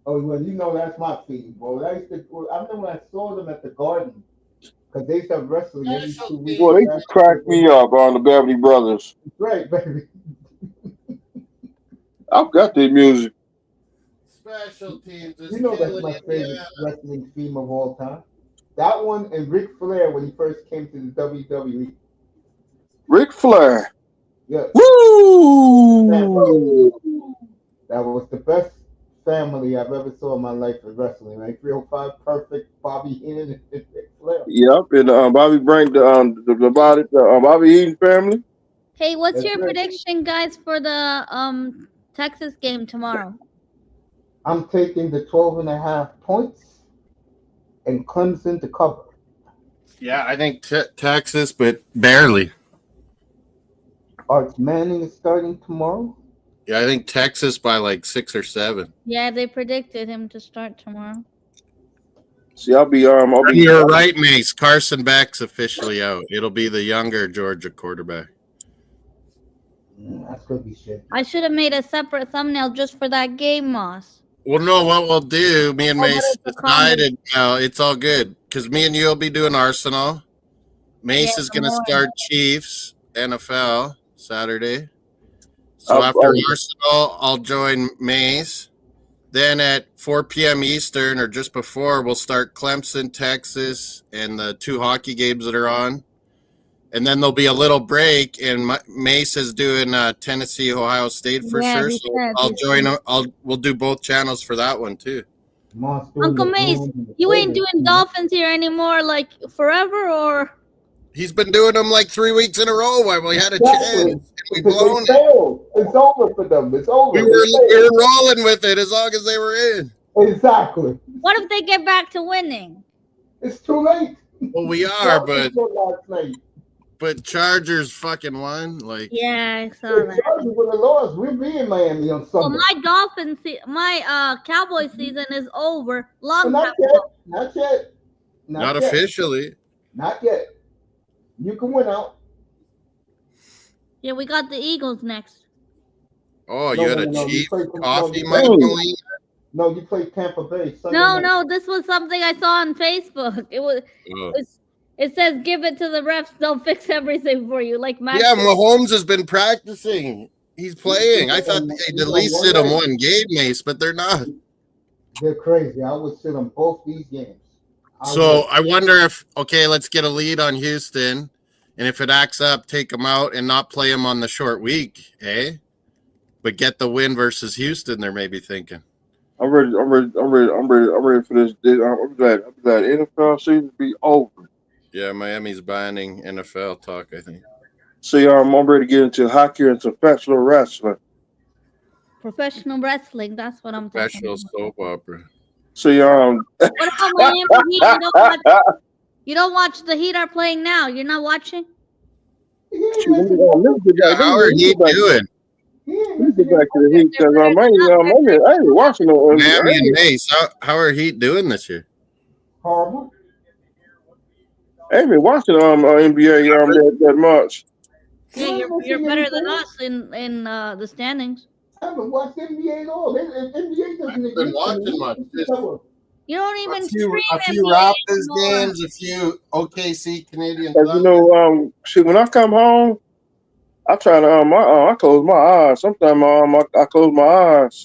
Oh, well, you know that's my theme, bro. I remember when I saw them at the Garden, because they used to have wrestling every 2 weeks. Boy, they cracked me up on the Beverly Brothers. Right, baby. I've got their music. Special teams. You know that's my favorite wrestling theme of all time. That one and Ric Flair when he first came to the WWE. Ric Flair. Yeah. Woo! That was the best family I've ever saw in my life in wrestling. Right? 305, perfect. Bobby Heenan and Ric Flair. Yep, and Bobby Brink, the Bobby Eaton family. Hey, what's That's your right. prediction, guys, for the Texas game tomorrow? I'm taking the 12.5 points and Clemson to cover. Yeah, I think Texas, but barely. Arch Manning is starting tomorrow. Yeah, I think Texas by like 6 or 7. Yeah, they predicted him to start tomorrow. See, I'll be. You're right, Mace. Carson Beck's officially out. It'll be the younger Georgia quarterback. That's gonna be shit. I should have made a separate thumbnail just for that game, Moss. Well, no, what we'll do, me and Oh, but Mace it's a decided, it's all good. Because me and you will be doing Arsenal. Mace Yeah, is going to tomorrow. start Chiefs, NFL, Saturday. So I'll- after Arsenal, I'll join Mace. Then at 4 p.m. Eastern, or just before, we'll start Clemson, Texas, and the 2 hockey games that are on. And then there'll be a little break, and Mace is doing Tennessee, Ohio State for Yeah, sure. he So said, I'll he join. said. We'll do both channels for that one too. Uncle Mace, you ain't doing Dolphins here anymore, like forever, or? He's been doing them like 3 weeks in a row while we had a Exactly. chance. We blown it. Failed. It's over for them. It's over. We were rolling with it as long as they were in. Exactly. What if they get back to winning? It's too late. Well, we are, but Last night. Chargers fucking won. Like, Yeah, I saw The that. Chargers would have lost. We'll be in Miami on Well, Sunday. my Cowboys season is over. Long Not time yet. ago. Not yet. not yet. officially. Not yet. You can win out. Yeah, we got the Eagles next. Oh, No, you had no, a no, you Chief played from- coffee, no, Mike no. Molina? No, you play Tampa Bay. Sunday No, night. no, this was something I saw on Facebook. Oh. It says give it to the refs; they'll fix everything for you. Like Matt. Yeah, Mahomes has been practicing. He's playing. I thought they'd at least sit him one game, Mace, but they're not. They're crazy. I would sit on both these games. So I wonder if, okay, let's get a lead on Houston, and if it acts up, take them out and not play them on the short week, eh? But get the win versus Houston. They're maybe thinking. I'm ready for this. I'm glad NFL season be over. Yeah, Miami's banning NFL talk, I think. See, I'm ready to get into hockey and professional wrestling. Professional wrestling. That's what I'm talking Professional about. soap opera. See, What about Miami Heat? You don't watch the Heat are playing now. You're not watching? shoot, let me Yeah, how are he doing? Let me get back to the Heat because I ain't watching no Miami and Mace, how are Heat doing this year? Horrible. I ain't been watching NBA that much. Yeah, you're better than us in the standings. I haven't watched NBA at all. NBA doesn't I've been exist watching much. anymore. You don't even A stream few NBA Raptors anymore. games, a few OKC Canadian Cause you Thunder. know, shoot, when I come home, I try to I close my eyes. Sometimes I close my eyes.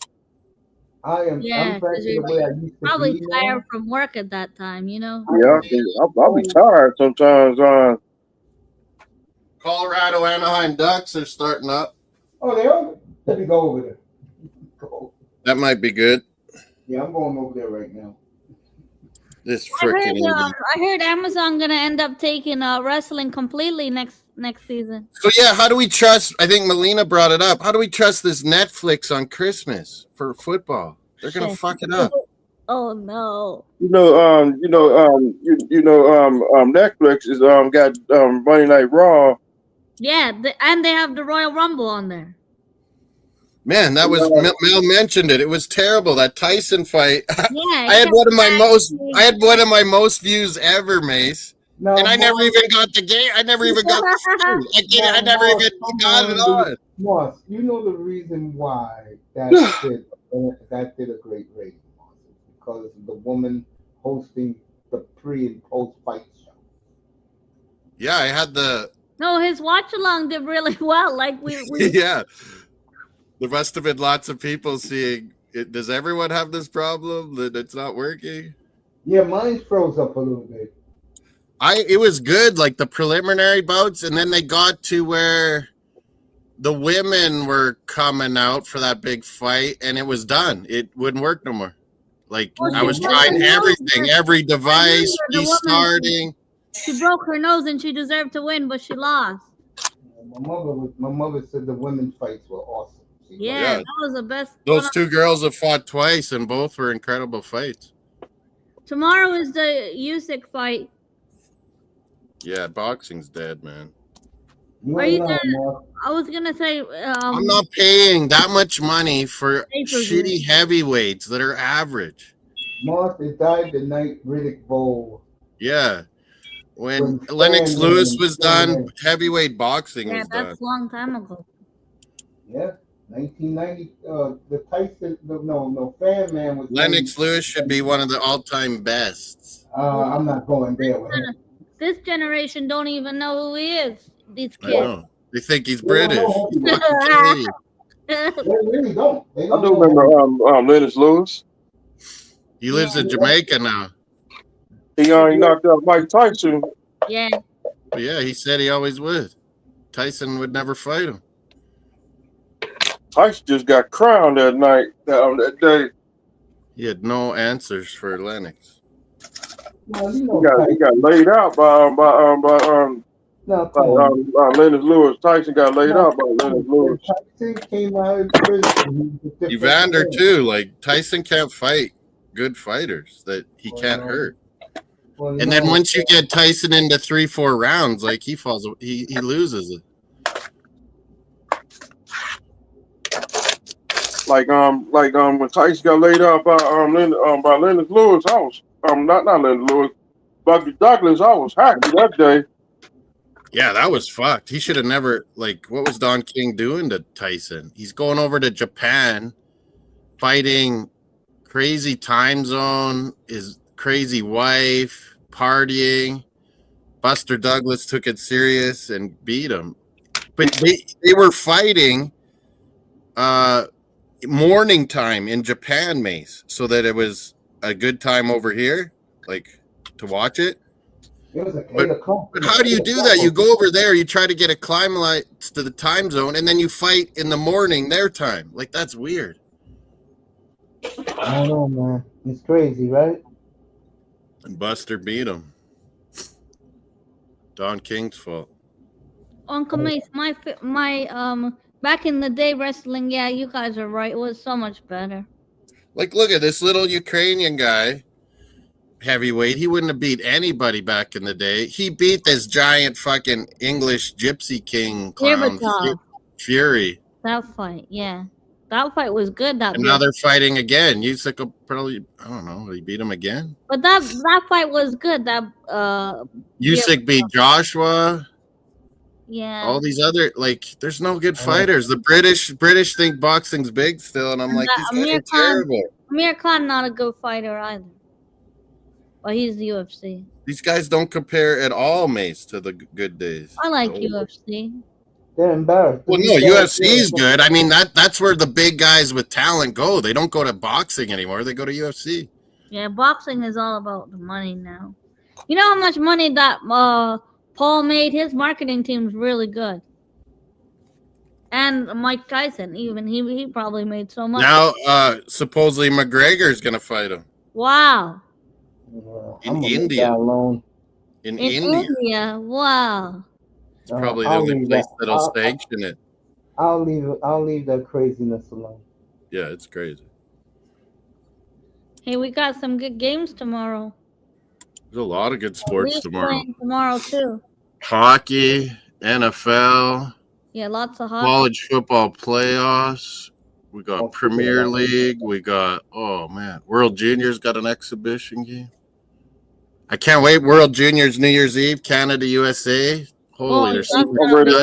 I'm Yeah, back to the way I used to probably be tired now. from work at that time, you know? Yeah, I'll be tired sometimes. Colorado Anaheim Ducks are starting up. Oh, they are? Let me go over there. Go. That might be good. Yeah, I'm going over there right now. This I freaking heard Amazon gonna end up taking wrestling completely next season. So yeah, how do we trust? I think Melina brought it up. How do we trust this Netflix on Christmas for football? They're gonna Shit. fuck it up. Oh no. Netflix is got Monday Night Raw. Yeah, and they have the Royal Rumble on there. Man, that was Mel mentioned it. It was terrible, that Tyson fight. Yeah, I had one of my most views ever, Mace. Now, And I never even got the game. I never even got the I never even got it on. Moss, you know the reason why that did a great rating, Moss, is because of the woman hosting the pre and post fight show. Yeah, I had the No, his watch along did really well. Like we yeah. There must have been lots of people seeing it. Does everyone have this problem that it's not working? Yeah, mine froze up a little bit. It was good, like the preliminary bouts, and then they got to where the women were coming out for that big fight, and it was done. It wouldn't work no more. Like I was trying everything, every device, restarting. She broke her nose and she deserved to win, but she lost. My mother said the women's fights were awesome. Yeah, that was the best. Those two girls have fought twice, and both were incredible fights. Tomorrow is the Usyk fight. Yeah, boxing's dead, man. I was gonna say. I'm not paying that much money for shitty heavyweights that are average. Moss, it died the night Riddick Bowl. Yeah. When Lennox Lewis was done, heavyweight boxing was done. Yeah, that's a long time ago. Yeah, 1990. The Tyson, Fan Man was. Lennox Lewis should be one of the all-time bests. I'm not going there with him. This generation don't even know who he is. These kids. I know. They think he's British. They really don't. I do remember Lennox Lewis. He lives in Jamaica now. He knocked out Mike Tyson. Yeah. But yeah, he said he always would. Tyson would never fight him. Tyson just got crowned that night, that day. He had no answers for Lennox. He got laid out by Lennox Lewis. Tyson got laid out by Lennox Lewis. Tyson came out of prison. Evander too. Like Tyson can't fight good fighters that he can't hurt. And then once you get Tyson into 3-4 rounds, like he loses it. Like when Tyson got laid out by Lennox Lewis, I was not Lennox Lewis, Bucky Douglas. I was happy that day. Yeah, that was fucked. He should have never, like, what was Don King doing to Tyson? He's going over to Japan, fighting crazy time zone, his crazy wife, partying. Buster Douglas took it serious and beat him. But they were fighting morning time in Japan, Mace, so that it was a good time over here, like, to watch it. But how do you do that? You go over there, you try to get acclimatized to the time zone, and then you fight in the morning their time. Like, that's weird. I don't know, man. It's crazy, right? And Buster beat him. Don King's fault. Uncle Mace, my back in the day wrestling, yeah, you guys are right. It was so much better. Like, look at this little Ukrainian guy, heavyweight. He wouldn't have beat anybody back in the day. He beat this giant fucking English gypsy king clown Berbatov. Fury. That fight, yeah. That fight was good. And now they're fighting again. Usyk will probably, I don't know, he beat him again. But that fight was good. That Usyk beat Joshua. Yeah. All these other, like, there's no good fighters. The British think boxing's big still, and I'm like, these guys are terrible. Amir Khan not a good fighter either. But he's the UFC. These guys don't compare at all, Mace, to the good days. I like UFC. They're embarrassed. Well, no, UFC's good. I mean, that's where the big guys with talent go. They don't go to boxing anymore. They go to UFC. Yeah, boxing is all about the money now. You know how much money that Paul made? His marketing team's really good. And Mike Tyson, even he probably made so much. Now, supposedly McGregor's gonna fight him. Wow. In India. In India. Wow. It's probably the only place that'll sanction it. I'll leave that craziness alone. Yeah, it's crazy. Hey, we got some good games tomorrow. There's a lot of good sports tomorrow. Tomorrow too. Hockey, NFL. Yeah, lots of hockey. College football playoffs. We got Premier League. We got, oh man, World Juniors got an exhibition game. I can't wait. World Juniors New Year's Eve, Canada, USA. Holy, there's so I'm ready to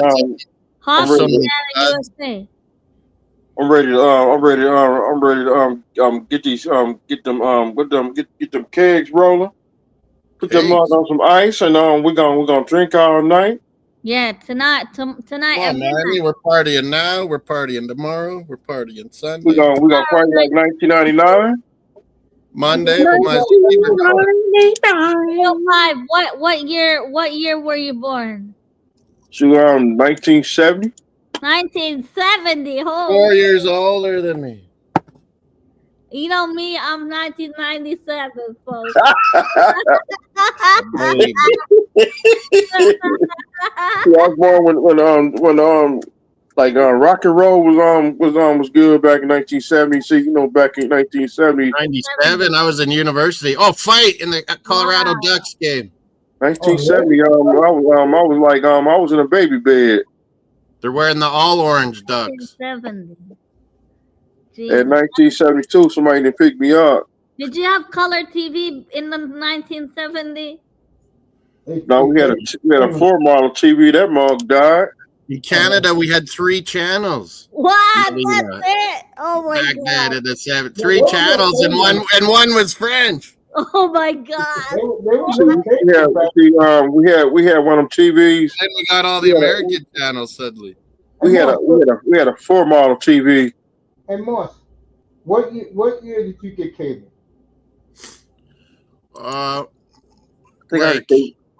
get them kegs rolling. Put them on some ice, and we're gonna drink all night. Yeah, tonight. Come on, Manny, we're partying now. We're partying tomorrow. We're partying Sunday. We're gonna party like 1999. Monday. What year were you born? 1970. 1970. 4 years older than me. You know me, I'm 1997, folks. I was born when rock and roll was good back in 1970. See, back in 1970. 97, I was in university. Oh, fight in the Colorado Ducks game. 1970. I was in a baby bed. They're wearing the all orange Ducks. 1970. In 1972, somebody didn't pick me up. Did you have color TV in the 1970? No, we had a 4 model TV. That mug died. In Canada, we had 3 channels. What? That's it? Oh my God! Back then, in the 3 channels, and one was French. Oh my God! We had one of them TVs. Then we got all the American channels suddenly. We had a 4 model TV. Hey Moss, what year did you get cable?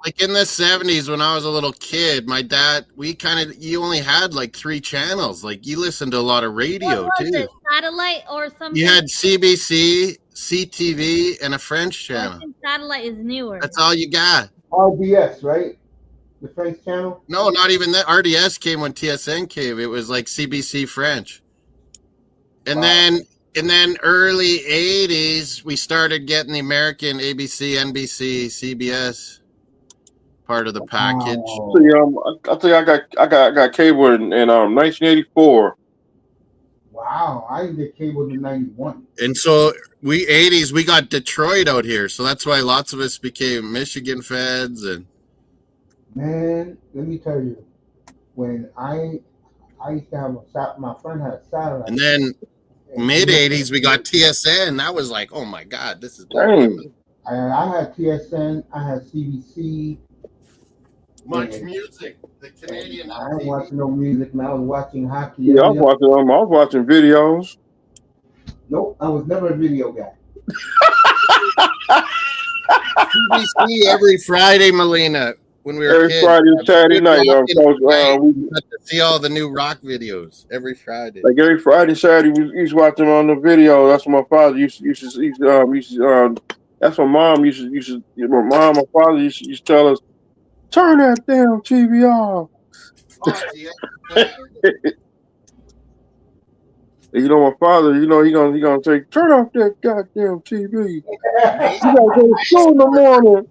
Like in the 70s when I was a little kid, my dad, you only had like 3 channels. Like you listened to a lot of radio what was too. It, satellite or something? You had CBC, CTV, and a French channel. I think satellite is newer. That's all you got. RDS, right? The French channel? No, not even that. RDS came when TSN came. It was like CBC French. And then early 80s, we started getting the American ABC, NBC, CBS part of the package. So, I think I got cable in 1984. Wow, I didn't get cable in 91. And so we got Detroit out here, so that's why lots of us became Michigan feds. And man, let me tell you, when I used to have my friend had a satellite. And then mid 80s, we got TSN. That was like, oh my God, this is. I had TSN. I had CBC. Much music. The Canadian. I wasn't watching no music, man. I was watching hockey. Yeah, I was watching videos. Nope, I was never a video guy. CBC every Friday, Melina. When we were every kids. Friday and Saturday night, we got to see all the new rock videos every Friday. Like every Friday and Saturday, we used to watch them on the video. That's what my father used to. That's what mom used to. My mom, my father used to tell us, turn that damn TV off. You know, my father, you know, he gonna take turn off that goddamn TV. You gotta go to school in the morning.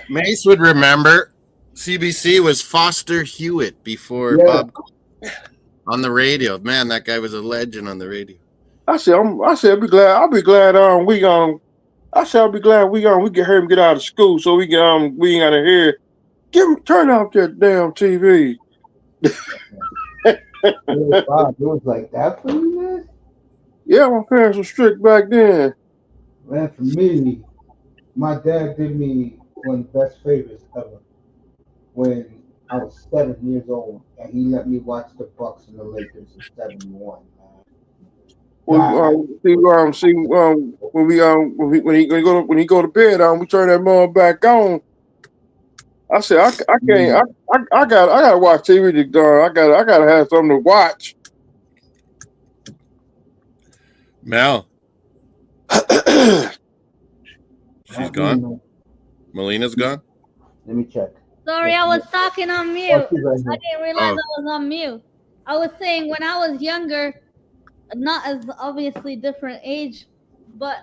Mace would remember CBC was Foster Hewitt before Yeah. Bob on the radio. Man, that guy was a legend on the radio. I said, I'll be glad we get him get out of school so we ain't gotta hear. Turn off that damn TV. Wow, it was like that for you guys? Yeah, my parents were strict back then. Man, for me, my dad did me one of the best favors ever when I was 7 years old, and he let me watch the Bucks and the Lakers in '71. Man, When he go to bed, we turn that mom back on. I said, I can't, I gotta watch TV. I gotta have something to watch. Mel, she's Not me, gone. man. Melina's gone. Let me check. Sorry, I was talking on mute. Oh, she's right here. I didn't realize I was on mute. I was saying when I was younger, not as obviously different age, but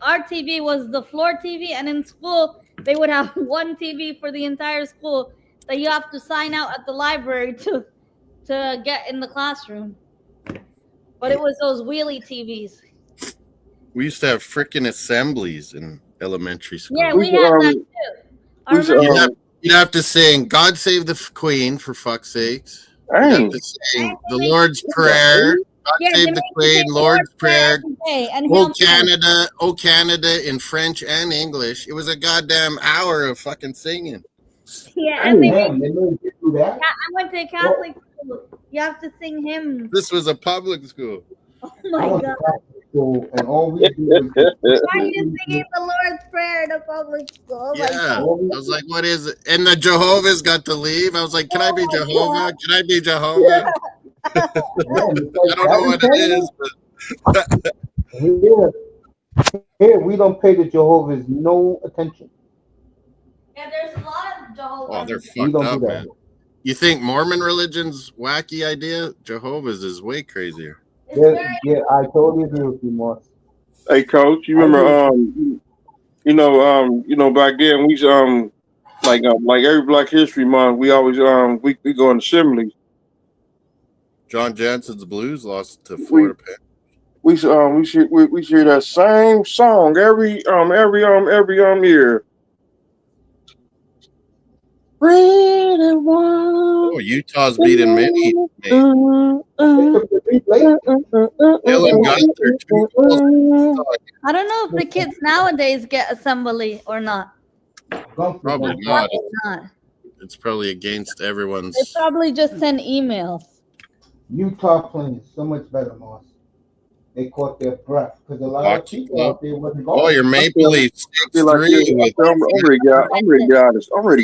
our TV was the floor TV, and in school they would have one TV for the entire school that you have to sign out at the library to get in the classroom. But it was those wheelie TVs. We used to have freaking assemblies in elementary school. Yeah, we had that too. I remember. You'd have to sing "God Save the Queen" for fuck's sakes. You'd have to sing the Lord's Prayer. God Save the Queen, Lord's Prayer. Oh Canada in French and English. It was a goddamn hour of fucking singing. Yeah, and they made you do that. Yeah, I went to a Catholic school. You have to sing hymns. This was a public school. Oh my God. School, and all we do is why are you singing the Lord's Prayer in a public school? Yeah. I was like, what is it? And the Jehovah's got to leave. I was like, can I be Jehovah? Can I be Jehovah? I don't know what it is. But... Here, we don't pay the Jehovah's no attention. Yeah, there's a lot of Jehovah's. Oh, they're fucked up, man. You think Mormon religion's wacky idea? Jehovah's is way crazier. Yeah, I totally agree with you, Moss. Hey, Coach, you remember, back then we like every Black History Month, we always we go in assemblies. John Jansen's Blues lost to Florida Panthers. We hear that same song every year. Oh, Utah's beating many. Dylan Gunther. I don't know if the kids nowadays get assembly or not. Probably not. It's probably against everyone's. They probably just send emails. Utah playing so much better, Moss. They caught their breath because a lot of people out there wasn't going. Oh, your Maple Leafs 6-3. I'm ready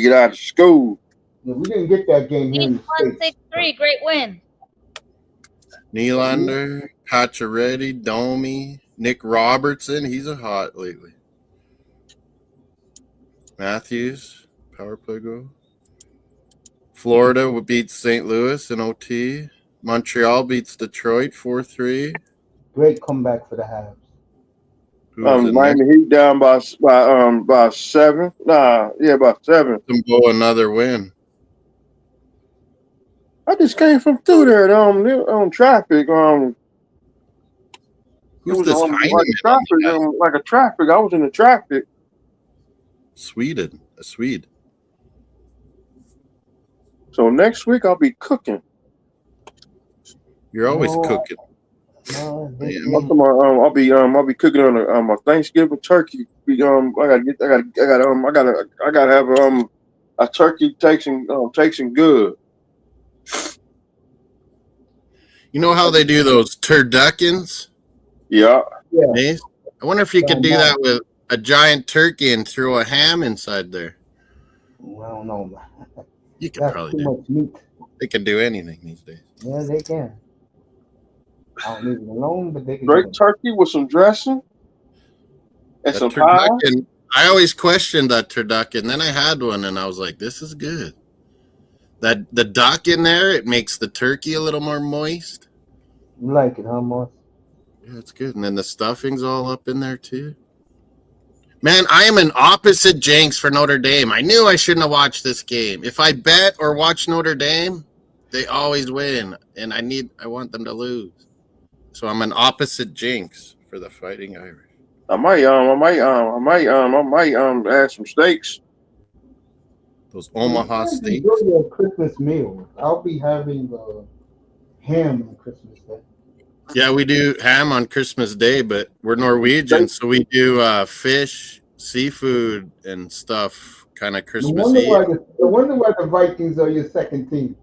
to get out of school. Yeah, we didn't get that game here. 6-3, great win. Nylander, Pacioretty, Domi, Nick Robertson. He's a hot lately. Matthews, power play goal. Florida would beat St. Louis in OT. Montreal beats Detroit 4-3. Great comeback for the Habs. Miami Heat down by 7. By 7. Another win. I just came from through there on traffic. It was like a traffic. I was in the traffic. Sweden, a Swede. So next week I'll be cooking. You're always cooking. I'll be cooking on a Thanksgiving turkey. I gotta have a turkey tasting good. You know how they do those turduckins? Yeah. I wonder if you could do that with a giant turkey and throw a ham inside there. Well, I don't know. You can probably do it. Meat. They can do anything these days. Yeah, they can. I don't leave it alone, but they can. Great turkey with some dressing and some pie. I always questioned that turducken. Then I had one, and I was like, "This is good." The duck in there, it makes the turkey a little more moist. You like it, huh, Moss? Yeah, it's good. And then the stuffing's all up in there too. Man, I am an opposite jinx for Notre Dame. I knew I shouldn't have watched this game. If I bet or watch Notre Dame, they always win, and I want them to lose. So I'm an opposite jinx for the Fighting Irish. I might add some steaks. Those Omaha steaks. Enjoy your Christmas meal. I'll be having ham on Christmas Day. Yeah, we do ham on Christmas Day, but we're Norwegian, so we do fish, seafood, and stuff kind of Christmas Eve. I wonder why the Vikings are your second team.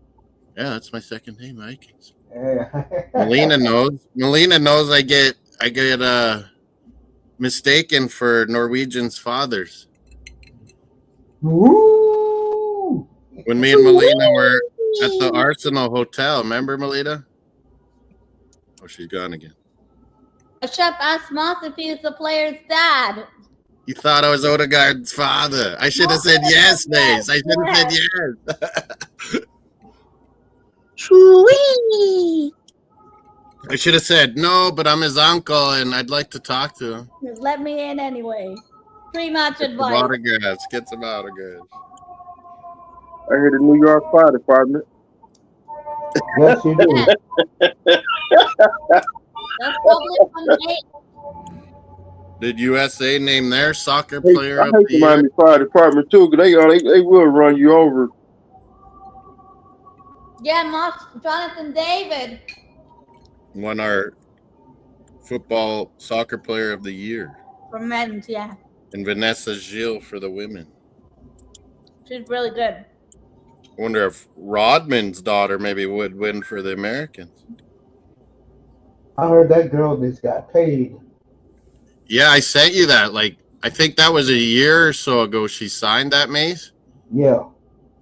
Yeah, that's my second team, Vikings. Yeah. Melina knows. Melina knows I get mistaken for Norwegians' fathers. Woo! When me and Melina were at the Arsenal Hotel, remember Melina? Oh, she's gone again. A chef asked Moss if he was the player's dad. You thought I was Odegaard's father. I should have said yes, Mace. I should have said yes. I should have said no, but I'm his uncle and I'd like to talk to him. Just let me in anyway. Pre-match Get advice. some autographs. Get some autographs. I hear the New York Fire Department. Yes, you do. That's probably from the Did USA name their soccer player I of hate the the Miami year? Fire Department too, because they will run you over. Yeah, Moss, Jonathan David. Won our football soccer player of the year. For men's, yeah. And Vanessa Gilles for the women. She's really good. I wonder if Rodman's daughter maybe would win for the Americans. I heard that girl just got paid. Yeah, I sent you that. Like, I think that was a year or so ago she signed that, Mace. Yeah.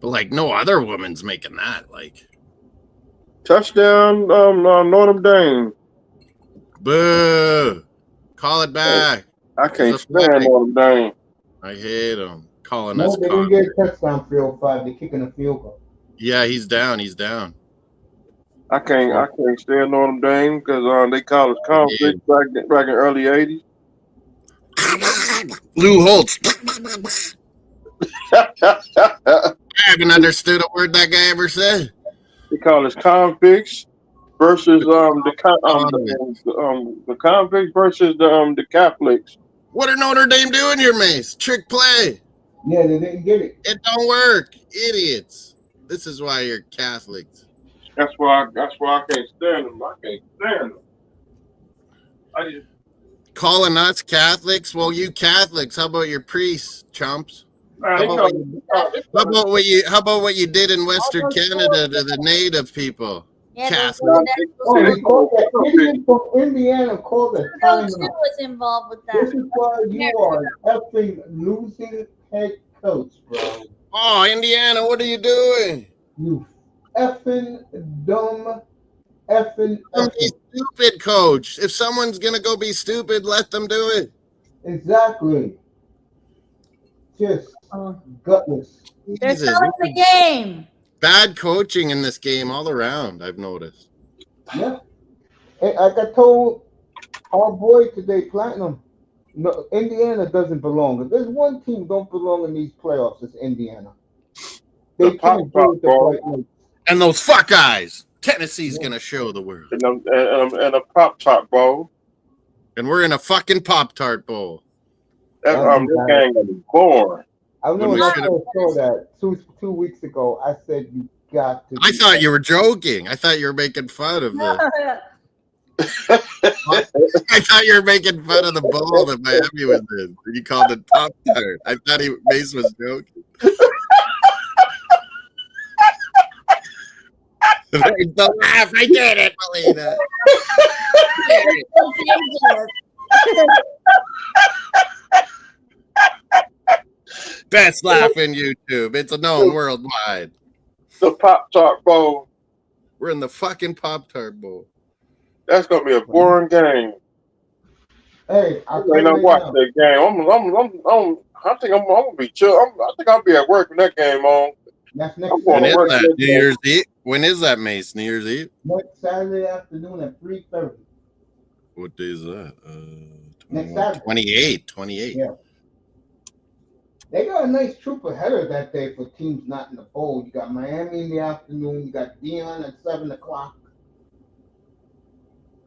But, like, no other woman's making that. Like, Touchdown, Notre Dame. boo. Call it back. I can't It's a stand flag. Notre Dame. I hate them. Calling No, us they didn't cock. get a touchdown field 5. They're kicking a field goal. Yeah, he's down. He's down. I can't stand Notre Dame because they call us conflict back in early '80s. Lou Holtz. I haven't understood a word that guy ever said. They call us convicts versus the convicts versus the Catholics. What are Notre Dame doing here, Mace? Trick play. Yeah, they didn't get it. It don't work. Idiots. This is why you're Catholics. That's why I can't stand them. I can't stand them. I just Calling us Catholics? Well, you Catholics. How about your priests, chumps? man, How about what you did in Western Canada to the native people? Yeah, Catholic. Oh, they called that idiot from Indiana called a Coach timeout. was involved with This that. is why you are effing losing head coach, bro. Oh, Indiana, what are you doing? You effing dumb effing. Don't be stupid, coach. If someone's going to go be stupid, let them do it. Exactly. Just gutless. They're Jesus. selling the game. Bad coaching in this game all around, I've noticed. Yeah. And like I told our boy today, Platinum, no, Indiana doesn't belong. If there's one team don't belong in these playoffs, it's Indiana. They can't do it the right way. And those fuck eyes. Tennessee's going to show the world. and a Pop-Tart bowl. And we're in a fucking Pop-Tart bowl. This game is boring. I know We I should've- saw that 2 weeks ago. I said you got to. I thought you were joking. I thought you were making fun of the. I thought you were making fun of the bowl that Miami was in. You called it Pop-Tart. I thought Mace was joking. Don't laugh. I did it, Melina. Best laugh in YouTube. It's known worldwide. The Pop-Tart bowl. We're in the fucking Pop-Tart bowl. That's gonna be a boring game. Hey, I ain't not watch that game. I think I'm gonna be chill. I think I'll be at work when that game on. That's I'm next going When to is work that? that New day. Year's Eve? When is that, Mace? New Year's Eve? next Saturday afternoon at 3:30. What day is that? Next Saturday. 28. Yeah. They got a nice troop of header that day for teams not in the bowl. You got Miami in the afternoon. You got Dion at 7 o'clock.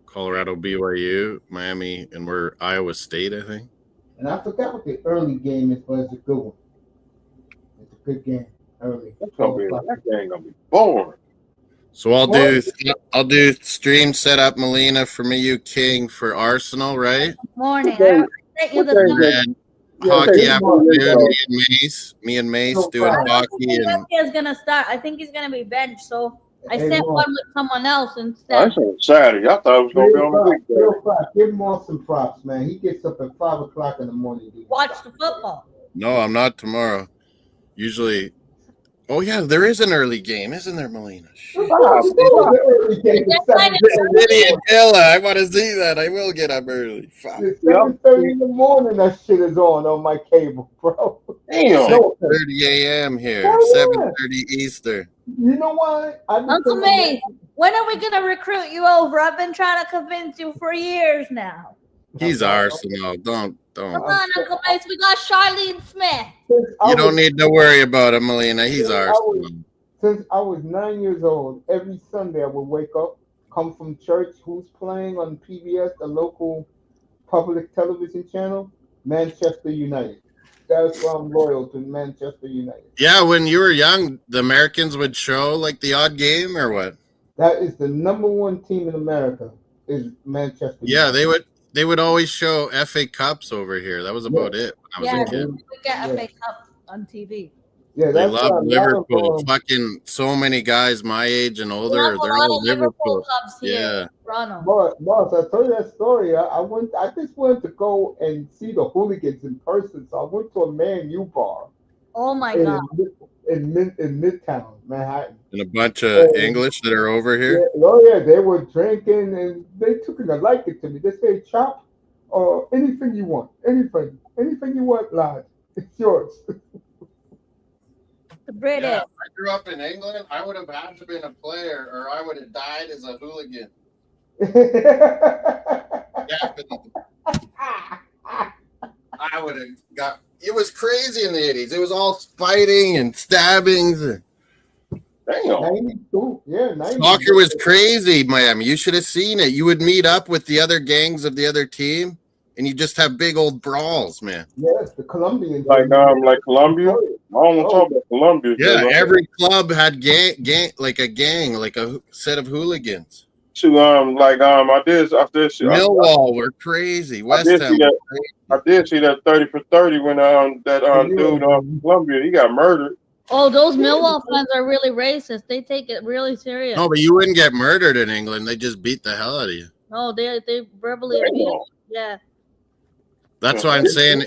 Colorado, BYU, Miami, and we're Iowa State, I think. And I forgot what the early game is, but it's a good one. It's a good game early. That game gonna be boring. So I'll do stream setup Molina for me, you King for Arsenal, right? Morning. I sent you the number. And hockey afternoon, me and Mace doing hockey. And is gonna start. I think he's gonna be benched. So I sent one with someone else instead. That's on Saturday. I thought it was gonna be on the weekday. Give him all some props, man. He gets up at 5 o'clock in the morning. Watch the football. No, I'm not tomorrow. Usually. Oh yeah, there is an early game, isn't there, Molina? Idiot Ella, I want to see that. I will get up early. 7:30 in the morning. That shit is on my cable, bro. Damn. 6:30 a.m. here. 7:30 Eastern. You know what? Uncle May, when are we gonna recruit you over? I've been trying to convince you for years now. He's Arsenal. Don't. Come on, Uncle Mace. We got Charlene Smith. You don't need to worry about him, Molina. He's Arsenal. Since I was 9 years old, every Sunday I would wake up, come from church. Who's playing on PBS, the local public television channel? Manchester United. That's why I'm loyal to Manchester United. Yeah, when you were young, the Americans would show like the odd game or what? That is the number one team in America. Is Manchester Yeah, United. they would always show FA Cups over here. That was about it when I was a kid. We get FA Cup on TV. Yeah, they love Liverpool. Fucking so many guys my age and older. They're all Liverpool clubs here. Yeah. Boss, I told you that story. I just wanted to go and see the hooligans in person. So I went to a Man U bar. Oh my God. In Midtown, Manhattan. And a bunch of English that are over here. Yeah, they were drinking and they took it to like it to me. They say, "Chop, or anything you want, anything you want, lad, it's yours." The British. Yeah, if I grew up in England, I would have had to been a player, or I would have died as a hooligan. I would have got. It was crazy in the 80s. It was all fighting and stabbings. Damn. 92. Yeah, 92. Soccer was crazy, Miami. You should have seen it. You would meet up with the other gangs of the other team, and you just have big old brawls, man. Yes, the Colombians. Like Colombia. I don't want to talk about Colombia. Yeah, every club had like a set of hooligans. I did see Millwall were crazy. West Ham. I did see that 30 for 30 when dude on Colombia, he got murdered. Oh, those Millwall fans are really racist. They take it really serious. No, but you wouldn't get murdered in England. They just beat the hell out of you. No, they verbally abuse. Yeah. That's why I'm saying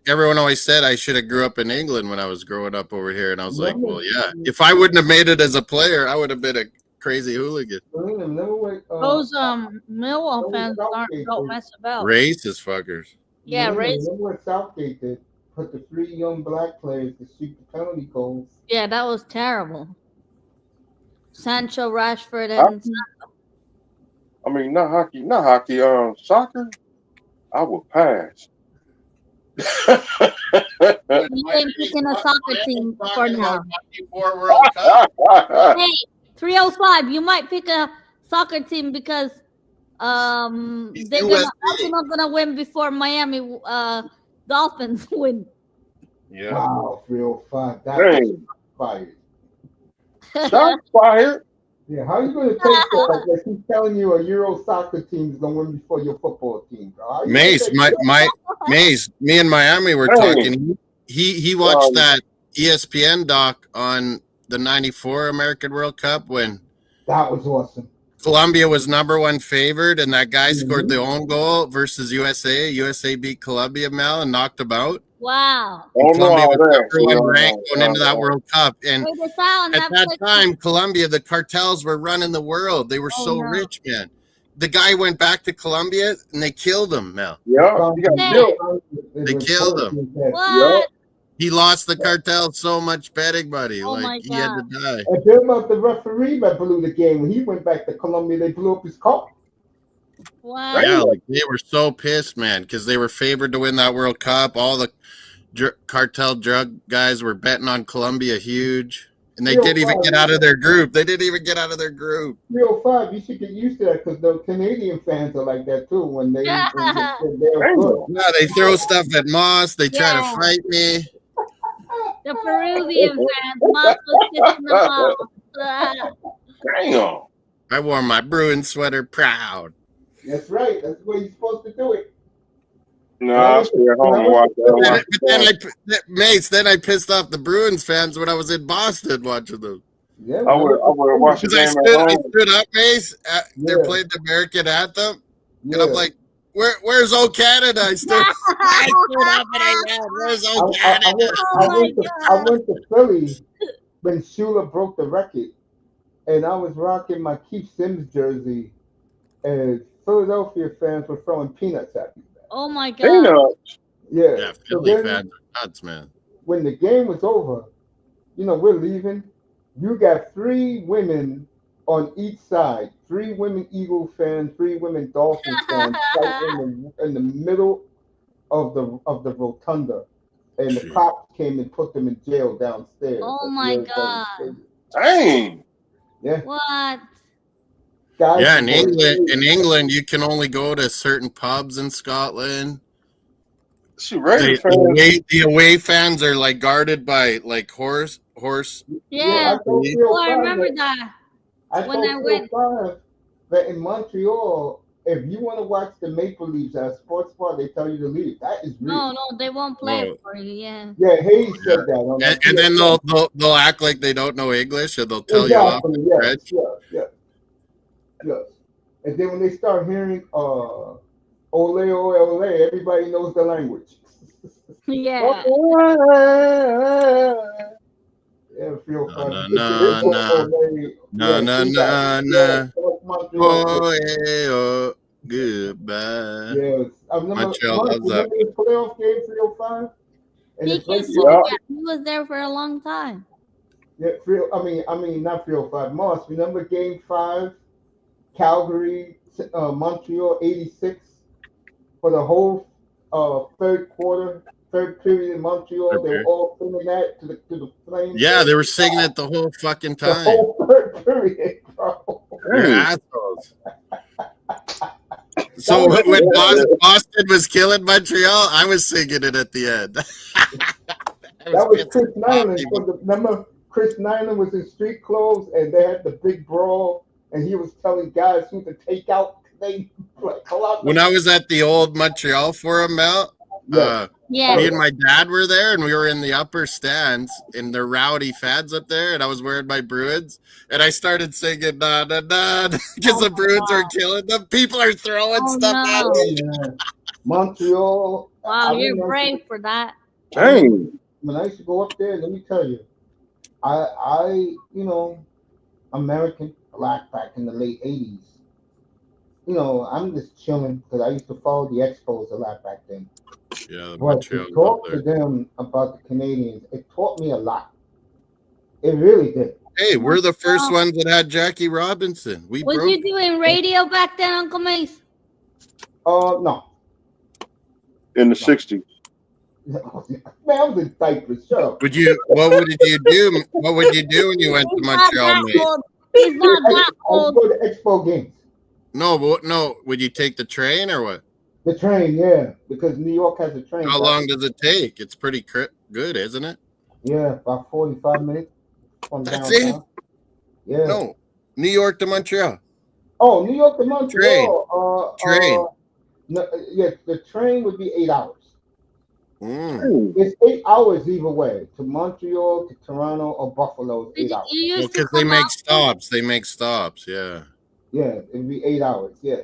everyone always said I should have grew up in England when I was growing up over here, and I was like, well, yeah. If I wouldn't have made it as a player, I would have been a crazy hooligan. Those Millwall fans don't mess about. Racist fuckers. Yeah, racist. Remember what Southgate did? Put the 3 young black players to shoot the penalty goals. Yeah, that was terrible. Sancho, Rashford, and I mean, not hockey. Soccer. I would pass. You ain't picking a soccer team for now. Hey, 305. You might pick a soccer team because Arsenal's gonna win before Miami Dolphins win. Yeah. Wow, 305. That's fired. Shots fired. Yeah, how are you going to take that? Like he's telling you a Euro soccer team is going to win before your football team. Mace, Mace, me and Miami were talking. He watched that ESPN doc on the '94 American World Cup when that was awesome. Colombia was #1 favored, and that guy scored the own goal versus USA. USA beat Colombia, Mel, and knocked them out. Wow. Colombia was #1 ranked going into that World Cup. And at that time, Colombia, the cartels were running the world. They were rich, man. The guy went back to Colombia, and they killed him, Mel. Yeah, he got killed. They killed him. What? He lost the cartel so much betting money. Oh like, he had to die. And then about the referee that blew the game. When he went back to Colombia, they blew up his car. What? Yeah, like they were so pissed, man, because they were favored to win that World Cup. All the cartel drug guys were betting on Colombia huge, and they didn't even get out of their group. 305, you should get used to that because the Canadian fans are like that too. When they're good. Yeah, they throw stuff at Moss. They try to Yeah. fight me. The Peruvian fans, Moss was kissing them off. Damn. I wore my Bruin sweater proud. That's right. That's the way you're supposed to do it. No, I'll stay at home and watch that. Mace, then I pissed off the Bruins fans when I was in Boston watching them. Yeah, I would watch the game at I home. stood up, Mace. They're playing the American anthem, and I'm like, "Where's old Canada?" I stood up and I yelled, "Where's old Canada?" I went to Philly when Shula broke the record, and I was rocking my Keith Sims jersey, and Philadelphia fans were throwing peanuts at me. Oh my God. Peanuts. Yeah, So Philly then, fans are nuts, man. when the game was over, we're leaving. You got 3 women on each side, 3 women Eagle fans, 3 women Dolphin fans, fighting in the middle of the rotunda, and the cops came and put them in jail downstairs. Oh my God. Dang. Yeah. What? Guys, Yeah, in England, you can only go to certain pubs in Scotland. The away fans are like guarded by like horse. Yeah. I remember that. I went that in Montreal, if you want to watch the Maple Leafs at a sports bar, they tell you to leave. That is real. No, they won't play for you. Yeah. Yeah, Hayes said that. And then they'll act like they don't know English, and they'll tell you off in French. Yes. And then when they start hearing ole ole ole, everybody knows the language. Yeah. Yeah, feel fun. No. Goodbye. Yes. I remember the playoff game 305. He was there for a long time. Yeah, I mean not 305. Moss, remember game 5, Calgary, Montreal 86 for the whole third period in Montreal. They were all singing that to the Flames. Yeah, they were singing it the whole fucking time. The whole third period, bro. You're assholes. So when Boston was killing Montreal, I was singing it at the end. That was Chris Nyland. Remember, Chris Nyland was in street clothes, and they had the big brawl, and he was telling guys who to take out. When I was at the old Montreal Forum, Mount, me and my dad were there, and we were in the upper stands, and the rowdy fans up there, and I was wearing my Bruins, and I started singing "na na na" because the Bruins are killing them. People are throwing stuff at me. Montreal. Wow, you're brave for that. Dang. When I used to go up there, let me tell you, I American black back in the late 80s. I'm just chilling because I used to follow the Expos a lot back then. Yeah, but to talk to them about the Canadians, it taught me a lot. It really did. Hey, we're the first ones that had Jackie Robinson. Was you doing radio back then, Uncle Mace? No. In the 60s. Man, I was in diapers. Shut up. What would you do? What would you do when you went to Montreal, mate? He's not that old. I would go to Expo games. No. Would you take the train or what? The train, yeah, because New York has a train. How long does it take? It's pretty good, isn't it? Yeah, about 45 minutes from That's downtown. it? Yeah. No, New York to Montreal. Oh, New York to Montreal. Train. The train would be 8 hours. It's 8 hours either way, to Montreal, to Toronto, or Buffalo. It's 8 hours. Because they make stops. They make stops. Yeah. Yeah, it'd be 8 hours. Yeah.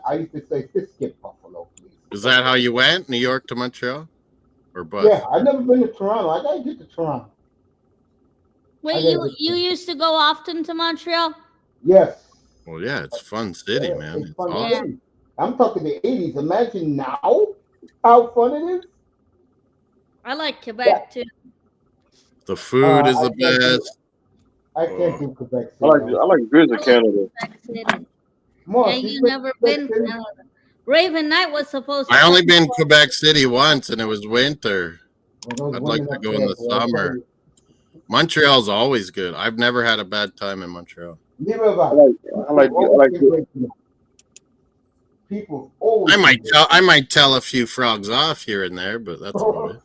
I used to say, just skip Buffalo, please. Is that how you went? New York to Montreal? Or bus? Yeah, I've never been to Toronto. I gotta get to Toronto. Wait, you used to go often to Montreal? Yes. Well, yeah, it's a fun city, man. It's fun awesome. city. I'm talking the 80s. Imagine now how fun it is. I like Quebec too. The food is the best. I can't do Quebec City. I like visit Canada. Yeah, you never been. Raven Knight was supposed to. I only been Quebec City once, and it was winter. I'd like to go in the summer. Montreal's always good. I've never had a bad time in Montreal. Never have I like people always. I might tell a few frogs off here and there, but that's about it.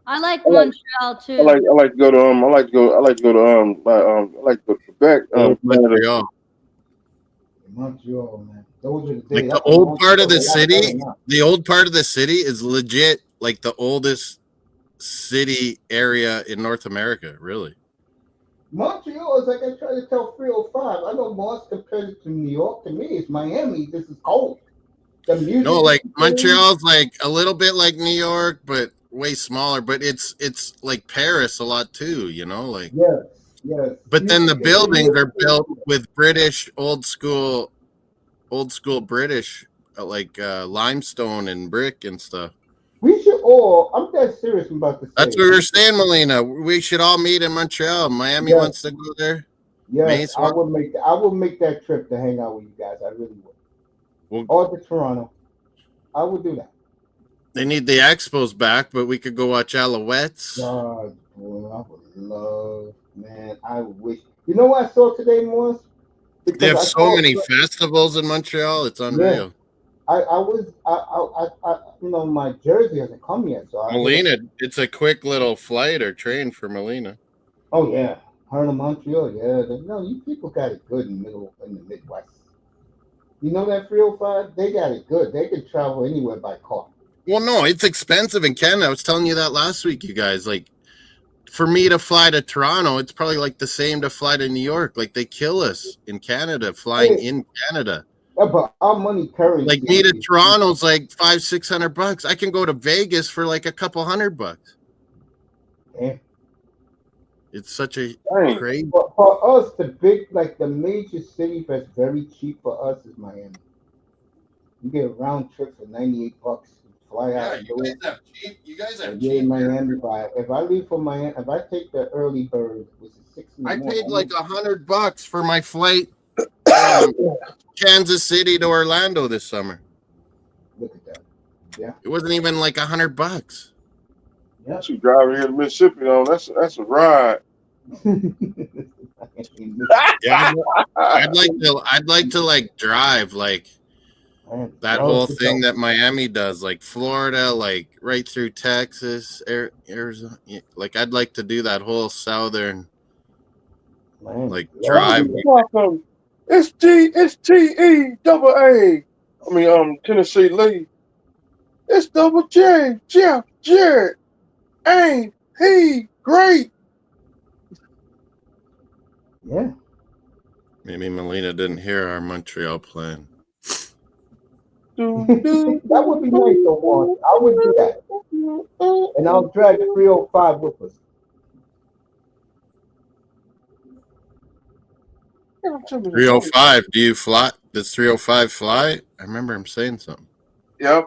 I like Montreal too. I like to go to I like to go to Quebec. Montreal. Montreal, man. Those are the days. Like the old part of the city. The old part of the city is legit like the oldest city area in North America, really. Montreal is like I try to tell 305. I know Moss compared it to New York. To me, it's Miami. This is cold. The music. No, like Montreal's like a little bit like New York, but way smaller. But it's like Paris a lot too, you know, like yes. But then the buildings are built with British old school British like limestone and brick and stuff. We should all. I'm that serious about this. That's what we were saying, Melina. We should all meet in Montreal. Miami wants to go there. Yes, I will make that trip to hang out with you guys. I really would. Or to Toronto. I would do that. They need the Expos back, but we could go watch Alouettes. God, boy, I would love, man. I wish. You know what I saw today, Morris? They have so many festivals in Montreal. It's unreal. Yeah. You know, my jersey hasn't come yet. So Melina, it's a quick little flight or train for Melina. Oh yeah, her to Montreal. Yeah, no, you people got it good in the Midwest. You know that 305? They got it good. They can travel anywhere by car. Well, no, it's expensive in Canada. I was telling you that last week, you guys. Like, for me to fly to Toronto, it's probably like the same to fly to New York. Like, they kill us in Canada, flying in Canada. Yeah, but our money currency. Like, me to Toronto's like $500-600. I can go to Vegas for like a couple $100. Yeah. It's such a crazy. For us, the major city that's very cheap for us is Miami. You get a round trip for $98. Fly out. You guys have cheap. Miami. If I leave from Miami, if I take the early bird, which is 6 in the morning, I paid like $100 for my flight from Kansas City to Orlando this summer. Look at that. Yeah. It wasn't even like $100. Yeah. You driving here to Mississippi, though. That's a ride. Yeah, I'd like to like drive like that whole thing that Miami does, like Florida, like right through Texas, Arizona. Like I'd like to do that whole southern like drive. It's TEAA. I mean, Tennessee Lee. It's double J, Jeff, Jared. Ain't he great? Yeah. Maybe Melina didn't hear our Montreal plan. That would be nice, though. I would do that. And I'll drag 305 with us. 305. Do you fly? Does 305 fly? I remember him saying something. Yep.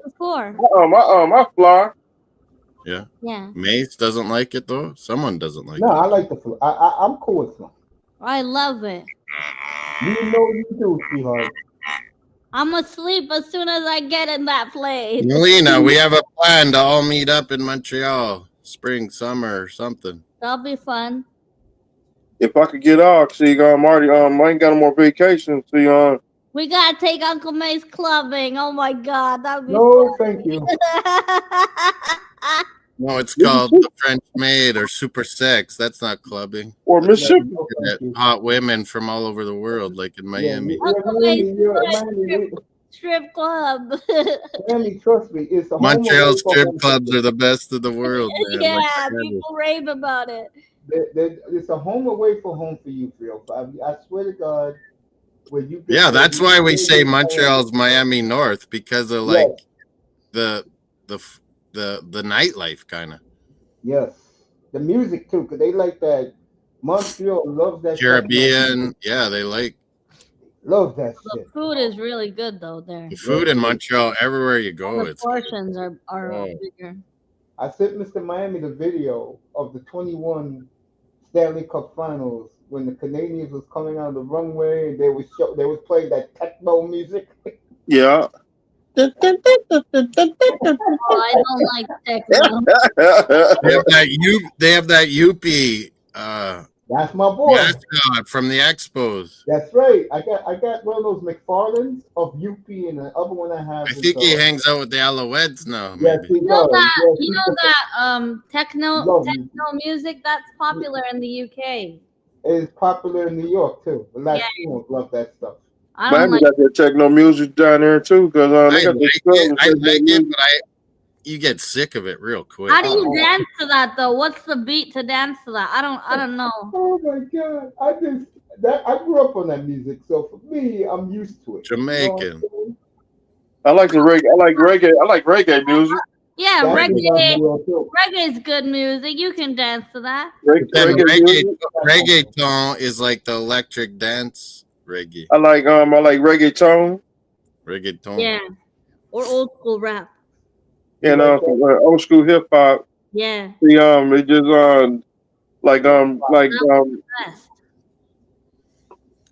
Before. I fly. Yeah. Mace doesn't like it though. Someone doesn't like it. No, I like the fly. I'm cool with flying. I love it. You know you do, sweetheart. I'm asleep as soon as I get in that plane. Melina, we have a plan to all meet up in Montreal, spring, summer, or something. That'll be fun. If I could get off, see, Marty, I ain't got no more vacation. See, we gotta take Uncle May's clubbing. Oh my God, that'd be fun. Thank you. No, it's called the French Maid or Super Sex. That's not clubbing. Or Mississippi. Hot women from all over the world, like in Miami. Strip club. Miami, trust me, it's a Montreal strip clubs are the best of the world. Man. Yeah, like people rave about it. It's a home away from home for you, 305. I swear to God. That's why we say Montreal's Miami North, because of like the nightlife kind of. Yes, the music too, because they like that. Montreal loves that Caribbean. Yeah, they love that shit. The food is really good though there. The food in Montreal, everywhere you go, the portions are bigger. I sent Mr. Miami the video of the 21 Stanley Cup Finals when the Canadians was coming out of the runway, and they was playing that techno music. Yeah. Oh, I don't like techno. They have that Yuppie That's my boy. mascot from the Expos. That's right. I got one of those McFarlanes of UP, and the other one I have I is think he hangs out with the Alouettes now. yes, Maybe. he does. Yes, You know that techno Love music that's popular in the UK. It's popular in New York too. The Yeah. Latinos love that stuff. I don't Miami like. got that techno music down there too, because they I got like the it, but you get sick of it real quick. How do you dance to that though? What's the beat to dance to that? I don't know. Oh my god! I grew up on that music, so for me, I'm used to it. Jamaican. I like the reggae. I like reggae. I like reggae music. Yeah, That's reggae is good music. You can dance to that. Reggaeton is like the electric dance reggae. I like reggaeton. Reggaeton. Yeah, or old school rap. And old school hip hop. Yeah. It just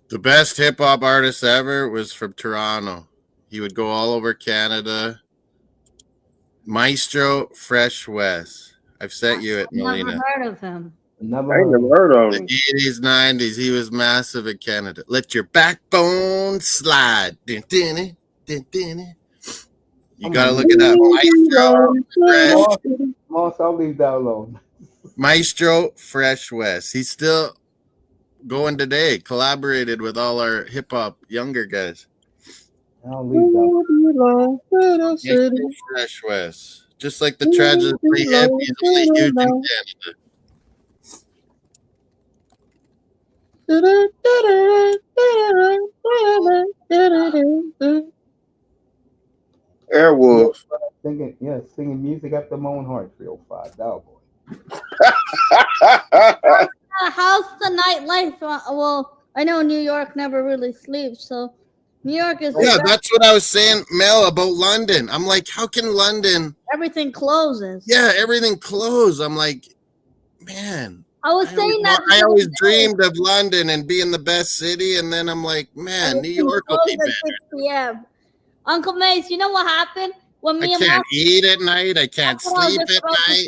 The best hip hop artist ever was from Toronto. He would go all over Canada. Maestro Fresh West. I've sent you it, Melina. Never heard of him. I ain't never heard of him. The 80s, 90s, he was massive in Canada. Let your backbone slide. You gotta look it up. I'll leave that alone. Maestro Fresh West. He's still going today. Collaborated with all our hip hop younger guys. I'll leave that. Maestro Fresh West. Just like the Tragically Hip, he's only huge in Canada. Airwolf. Singing music after my own heart. 305 Cowboy. How's the nightlife? Well, I know New York never really sleeps, so New York is. Yeah, that's what I was saying, Mel, about London. I'm like, how can London? Everything closes. Yeah, everything closed. I'm like, man. I was saying that. I always dreamed of London and being the best city, and then I'm like, man, New York will be better. 6 p.m. Uncle Mace, you know what happened when me and I can't Moss, eat at night. I can't sleep at night.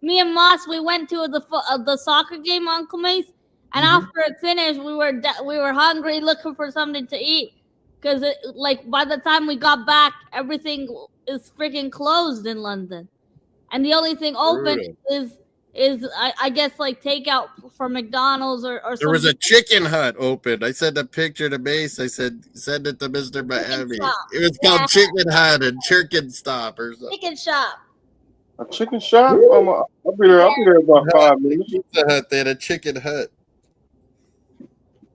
Me and Moss, we went to the soccer game, Uncle Mace, and after it finished, we were hungry, looking for something to eat, because like by the time we got back, everything is freaking closed in London, and the only thing open is I guess like takeout for McDonald's or something. There was a chicken hut open. I sent a picture to Base. I said, send it to Mr. Miami. It was called Chicken Hut and Chicken Stop or something. Chicken shop. A chicken shop? I'll be there about 5 minutes. Pizza Hut, they had a chicken hut.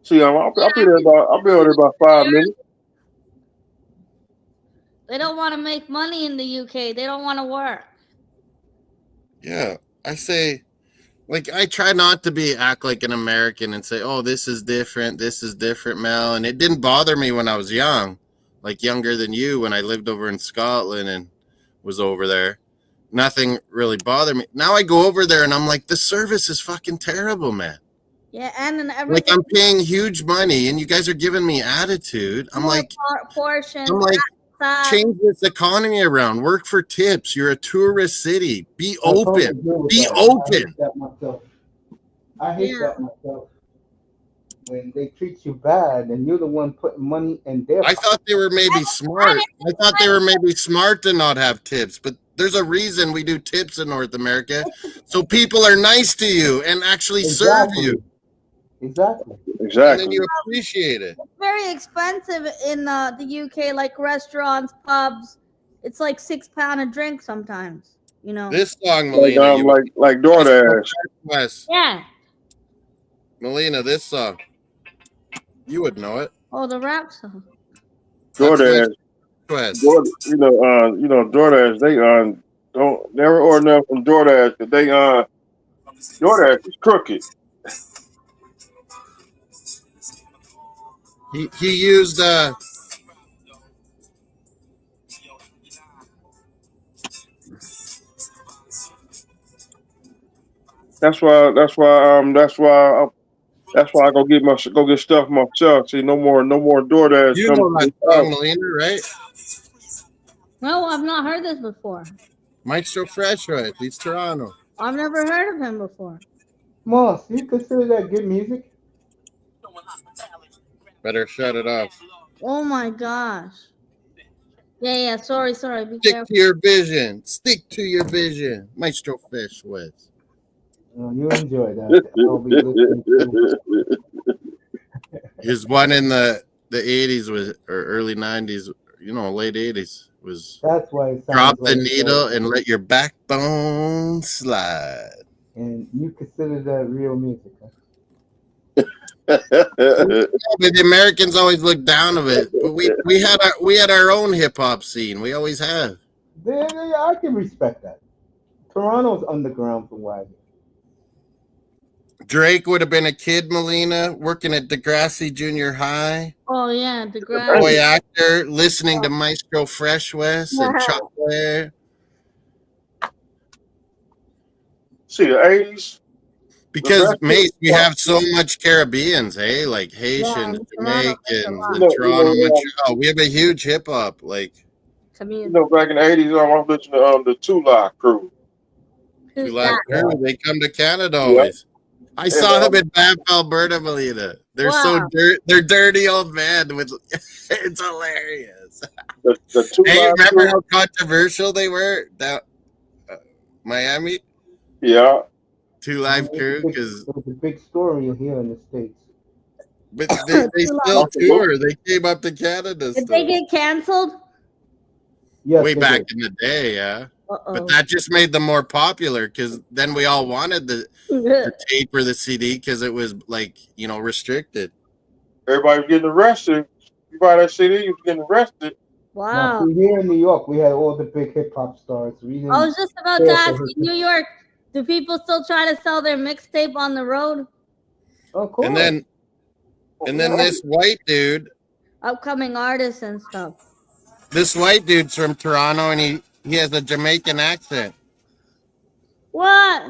See, I'll be there about 5 minutes. They don't want to make money in the UK. They don't want to work. Yeah. I say, like, I try not to act like an American and say, oh, this is different, Mel. And it didn't bother me when I was young, like younger than you, when I lived over in Scotland and was over there. Nothing really bothered me. Now I go over there and I'm like, the service is fucking terrible, man. Yeah, and everything. Like, I'm paying huge money and you guys are giving me attitude. I'm like, change this economy around. Work for tips. You're a tourist city. Be open. Be open. I hate that myself. When they treat you bad and you're the one putting money in their pocket. I thought they were maybe smart. I thought they were maybe smart to not have tips, but there's a reason we do tips in North America. So people are nice to you and actually serve you. Exactly. And then you appreciate it. It's very expensive in the UK, like restaurants, pubs. It's like £6 a drink sometimes. You know. This song, Melina, like DoorDash. Yeah. Melina, this song, you would know it. Oh, the rap song. DoorDash. DoorDash. They don't never order enough from DoorDash because DoorDash is crooked. He used That's why That's why I go get stuff myself. See, no more DoorDash You coming know to that the house. song, Melina, right? No, I've not heard this before. Maestro Fresh, right? He's Toronto. I've never heard of him before. Moss, you consider that good music? Better shut it off. Oh my gosh. Yeah. Sorry. Be Stick careful. to your vision. Stick to your vision. Maestro Fresh West. You enjoy that. I'll be listening to. His one in the 80s was or early 90s, late 80s was That's why it drop sounds the like needle and let your backbone slide. And you consider that real music, huh? But the Americans always look down of it. But we had our own hip hop scene. We always have. I can respect that. Toronto's underground from what I hear. Drake would have been a kid, Melina, working at Degrassi Junior High. Oh yeah, the grass. Boy actor, listening to Maestro Fresh West and Chocolate. See the 80s. Because, mate, we have so much Caribbeans, hey? Like Haitians, Toronto, Jamaicans, Toronto, Montreal. We have a huge hip hop, like. Back in the 80s, I was listening to the Two Lock Crew. Who's Like, that? they come to Canada always. I saw them in Banff, Alberta, Melina. They're they're dirty old men with. It's hilarious. The Two Hey, Lock remember Crew? how controversial they were down Miami? Yeah. Two Live Crew, because It was a big story here in the States. but they still tour. They came up to Canada. Did they get canceled? Yes, Way they back did. in the day, yeah. Uh-oh. But that just made them more popular because then we all wanted the tape or the CD because it was like, restricted. Everybody was getting arrested. You buy that CD, you was getting arrested. Wow. Now, see, here in New York, we had all the big hip hop stars. I was just about to ask you, New York, do people still try to sell their mixtape on the road? Of course. And then this white dude, Upcoming artists and stuff. this white dude's from Toronto and he has a Jamaican accent. What?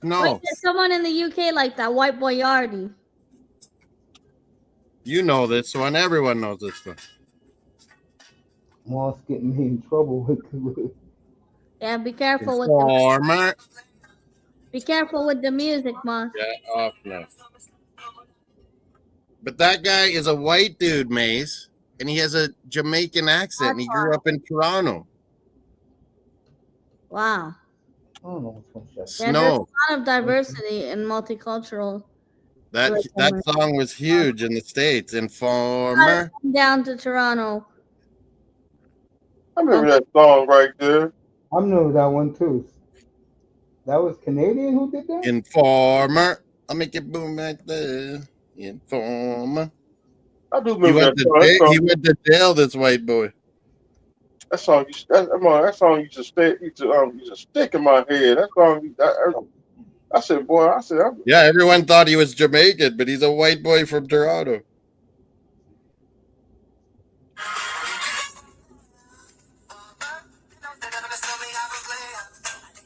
No. Wait, there's someone in the UK like that, White Boyardi. You know this one. Everyone knows this one. Moss getting me in trouble with. Yeah, be careful with Farmer. be careful with the music, Moss. Yeah, off now. But that guy is a white dude, Mace, and he has a Jamaican accent. And he grew up in Toronto. Wow. I don't know which one. Yeah, there's a lot of diversity and multicultural. That song was huge in the States. Informer. Down to Toronto. I remember that song right there. I know that one too. That was Canadian who did that? Informer. I'll make it boom right there. Informer. I do remember that song. He went to jail, this white boy. That song used to stick in my head. That song, I said, yeah, everyone thought he was Jamaican, but he's a white boy from Toronto.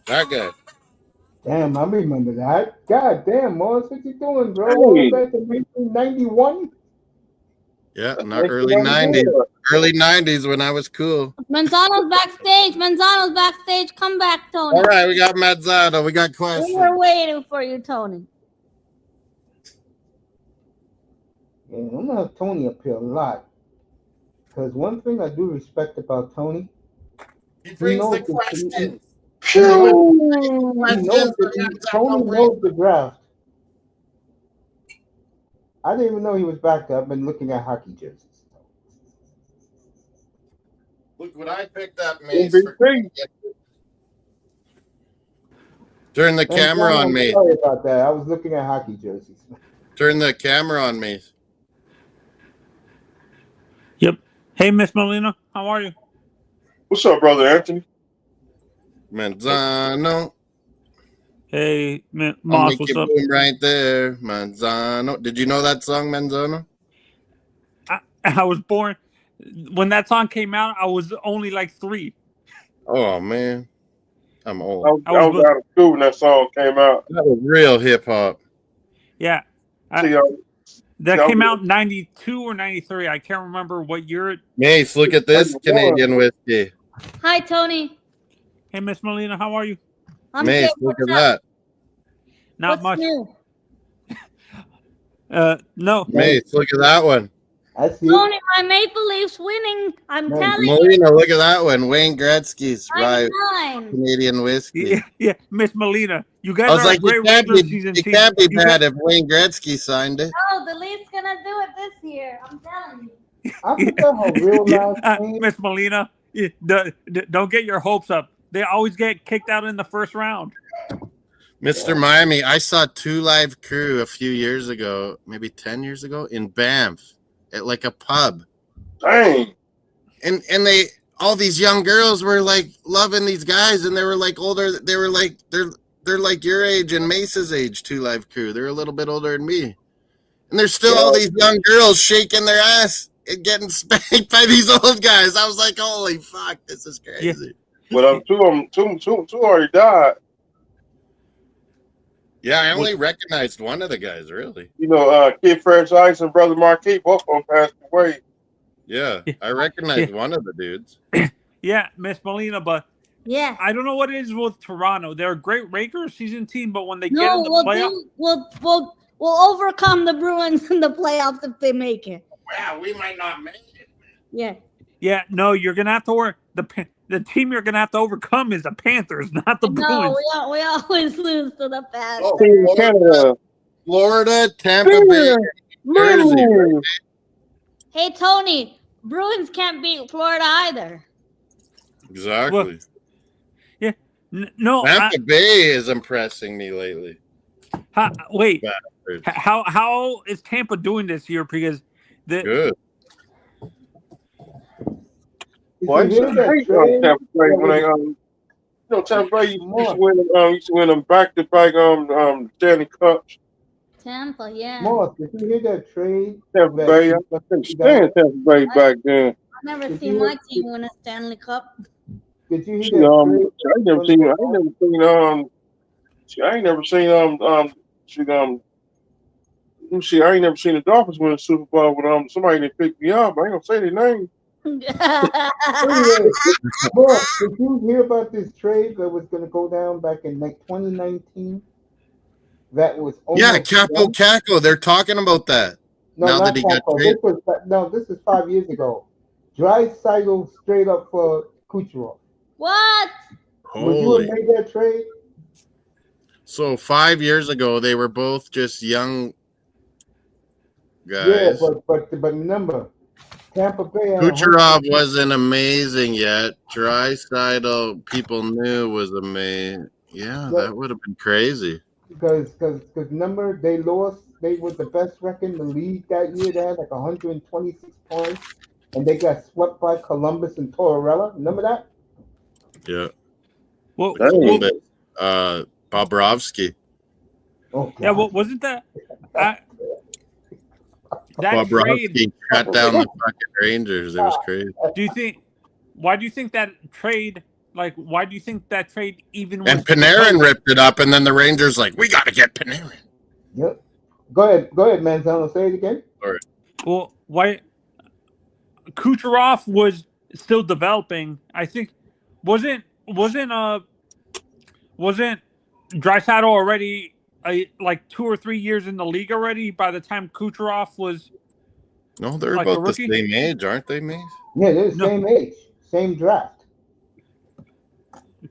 That guy. Damn, I remember that. God damn, Moss, what you doing, bro? Hey. Back in 1991? Yeah, not early 90s. Early 90s when I was cool. Manzano's backstage. Come back, Tony. All right, we got Manzano. We got questions. We were waiting for you, Tony. Yeah, I'm going to have Tony up here a lot. Because one thing I do respect about Tony, he brings the questions. Tony knows the draft. I didn't even know he was back there. I've been looking at hockey jerseys. Look what I picked up, Mace. Turn the camera on me. Sorry about that. I was looking at hockey jerseys. Turn the camera on me. Yep. Hey, Miss Molina. How are you? What's up, brother Anthony? Manzano. Hey, Moss, what's up? Right there, Manzano. Did you know that song, Manzano? I was born when that song came out. I was only like 3. Oh man. I'm old. I was out of school when that song came out. That was real hip hop. Yeah. That came out in 92 or 93. I can't remember what year. Mace, look at this Canadian whiskey. Hi, Tony. Hey, Miss Molina, how are you? I'm Mace, good. look What's at up? that. Not What's much. new? No. Mace, look at that one. I see. Tony, my Maple Leafs winning. I'm telling you. Molina, look at that one. Wayne Gretzky's rye 99. Canadian whiskey. Yeah, Miss Molina, you guys I was are like, a great it can't regular be, season it team. can't be You bad guys- if Wayne Gretzky signed it. Oh, the Leafs gonna do it this year. I'm telling you. I forgot her real last name. Miss Molina, don't get your hopes up. They always get kicked out in the first round. Mr. Miami, I saw Two Live Crew a few years ago, maybe 10 years ago, in Banff at like a pub. Dang. And they all these young girls were like loving these guys, and they were like older. They were like they're like your age and Mace's age, Two Live Crew. They're a little bit older than me. And there's still all these young girls shaking their ass and getting spanked by these old guys. I was like, holy fuck, this is crazy. But two already died. Yeah, I only recognized one of the guys, really. You know, Kid Fresh Ice and Brother Marquis, both of them passed away. Yeah, I recognized one of the dudes. Yeah, Miss Molina, but Yeah. I don't know what it is with Toronto. They're a great regular season team, but when they get in the playoffs, we'll overcome the Bruins in the playoffs if they make it. Wow, we might not make it. Yeah. Yeah, no, you're gonna have to work. The team you're gonna have to overcome is the Panthers, not the Bruins. No, we always lose to the Panthers. Oh, Canada. Florida, Tampa Bay, Jersey. Right? Hey, Tony, Bruins can't beat Florida either. Exactly. Well, no. Tampa Bay is impressing me lately. Wait, how is Tampa doing this year? Because good. Well, I used to hate Tampa Bay when they Tampa Bay used to win them back-to-back Stanley Cups. Tampa, yeah. Moss, did you hear that trade? Tampa Bay, I couldn't stand Tampa Bay back then. I've never seen my team win a Stanley Cup. Did you hear that trade? I ain't never seen the Dolphins win a Super Bowl with somebody that picked me up. I ain't gonna say their name. Moss, did you hear about this trade that was going to go down back in like 2019? That was Capo. They're talking about that. No, now not that he got traded. This is 5 years ago. Draisaitl straight up for Kucherov. What? Would you have made that trade? So 5 years ago, they were both just young guys. Yeah, but remember, Tampa Bay. Kucherov wasn't amazing yet. Draisaitl, people knew was amazing. Yeah, that would have been crazy. Because remember, they lost. They were the best record in the league that year. They had like 126 points, and they got swept by Columbus and Tortorella. Remember that? Yeah. Well, Bobrovsky. Oh, yeah. Well, wasn't that that Bobrovsky trade shut down the fucking Rangers? It was crazy. Why do you think that trade? Like, why do you think that trade even? And Panarin ripped it up, and then the Rangers like, we got to get Panarin. Yep. Go ahead, Manzano. Say it again. All right. Well, why? Kucherov was still developing. I think wasn't Draisaitl already like 2 or 3 years in the league already by the time Kucherov was? No, they're like about the same age, aren't they, Mace? Yeah, they're the same age, same draft.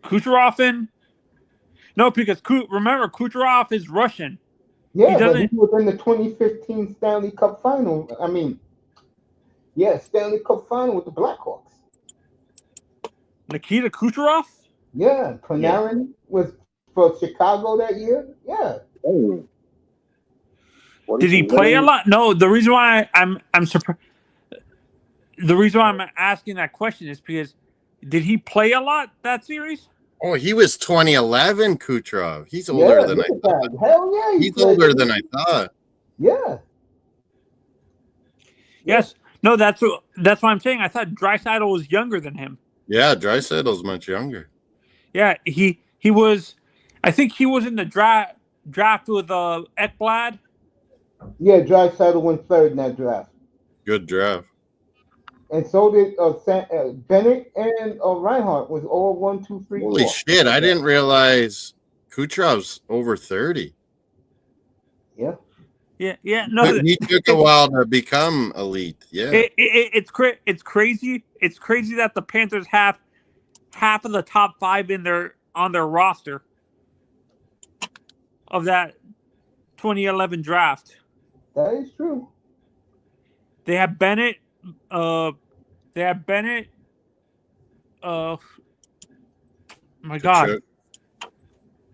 Kucherov because remember Kucherov is Russian. Yeah, but he was in the 2015 Stanley Cup final. Stanley Cup final with the Blackhawks. Nikita Kucherov? Yeah, Panarin was for Chicago that year. Yeah. Oh. Did he play a lot? No, the reason why I'm surprised. The reason why I'm asking that question is because did he play a lot that series? Oh, he was 2011 Kucherov. He's older than I thought. Hell yeah. He's older than I thought. Yeah. Yes. No, that's what I'm saying. I thought Draisaitl was younger than him. Yeah, Draisaitl's much younger. Yeah, he was. I think he was in the draft with Ekblad. Yeah, Draisaitl went third in that draft. Good draft. And so did Bennett and Reinhardt was all 1, 2, 3, 4. Holy shit! I didn't realize Kucherov's over 30. Yeah. Yeah. No, He took a while to become elite. Yeah. It's crazy. It's crazy that the Panthers have half of the top 5 on their roster of that 2011 draft. That is true. They have Bennett. My God.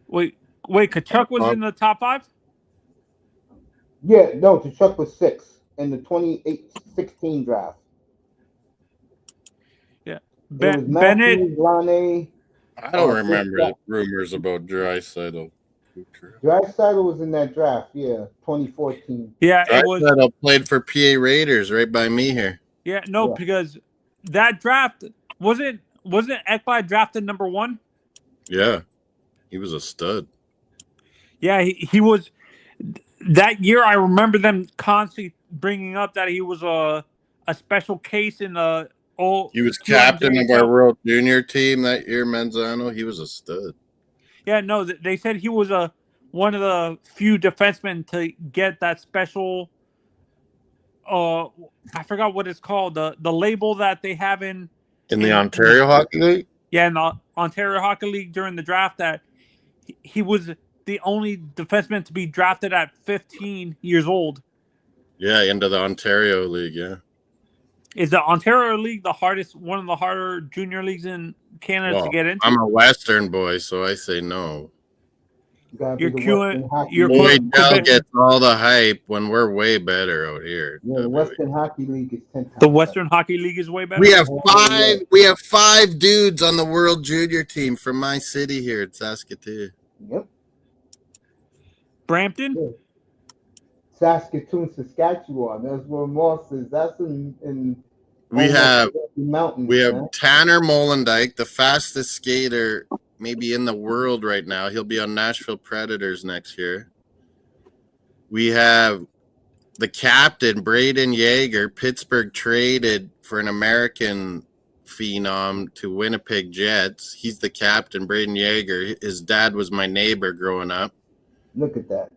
Wait. Kachuk was in the top 5? Yeah, no, Kachuk was 6 in the 2016 draft. Yeah. It was Bennett. Matthews, Lane. I don't remember the rumors about Draisaitl. Draisaitl was in that draft, 2014. Yeah, Draisaitl played for PA Raiders right by me here. Yeah, no, because that draft wasn't Ekblad drafted number 1? Yeah, he was a stud. Yeah, he was. That year, I remember them constantly bringing up that he was a special case in the old. He was captain of our World Junior team that year, Manzano. He was a stud. Yeah, no, they said he was one of the few defensemen to get that special. I forgot what it's called. The label that they have in the Ontario Hockey League. Yeah, in the Ontario Hockey League during the draft, that he was the only defenseman to be drafted at 15 years old. Yeah, into the Ontario League. Yeah. Is the Ontario League one of the harder junior leagues in Canada to get into? I'm a Western boy, so I say no. Your Lloyd Dell gets all the hype when we're way better out here. Yeah, the Western Hockey League is 10 times. The Western Hockey League is way better. We have 5 dudes on the World Junior team from my city here at Saskatoon. Yep. Brampton? Yeah. Saskatoon, Saskatchewan. That's where Moss is. That's in we have mountains. Tanner Molendijk, the fastest skater maybe in the world right now. He'll be on Nashville Predators next year. We have the captain, Braden Yeager. Pittsburgh traded for an American phenom to Winnipeg Jets. He's the captain, Braden Yeager. His dad was my neighbor growing up. Look at that.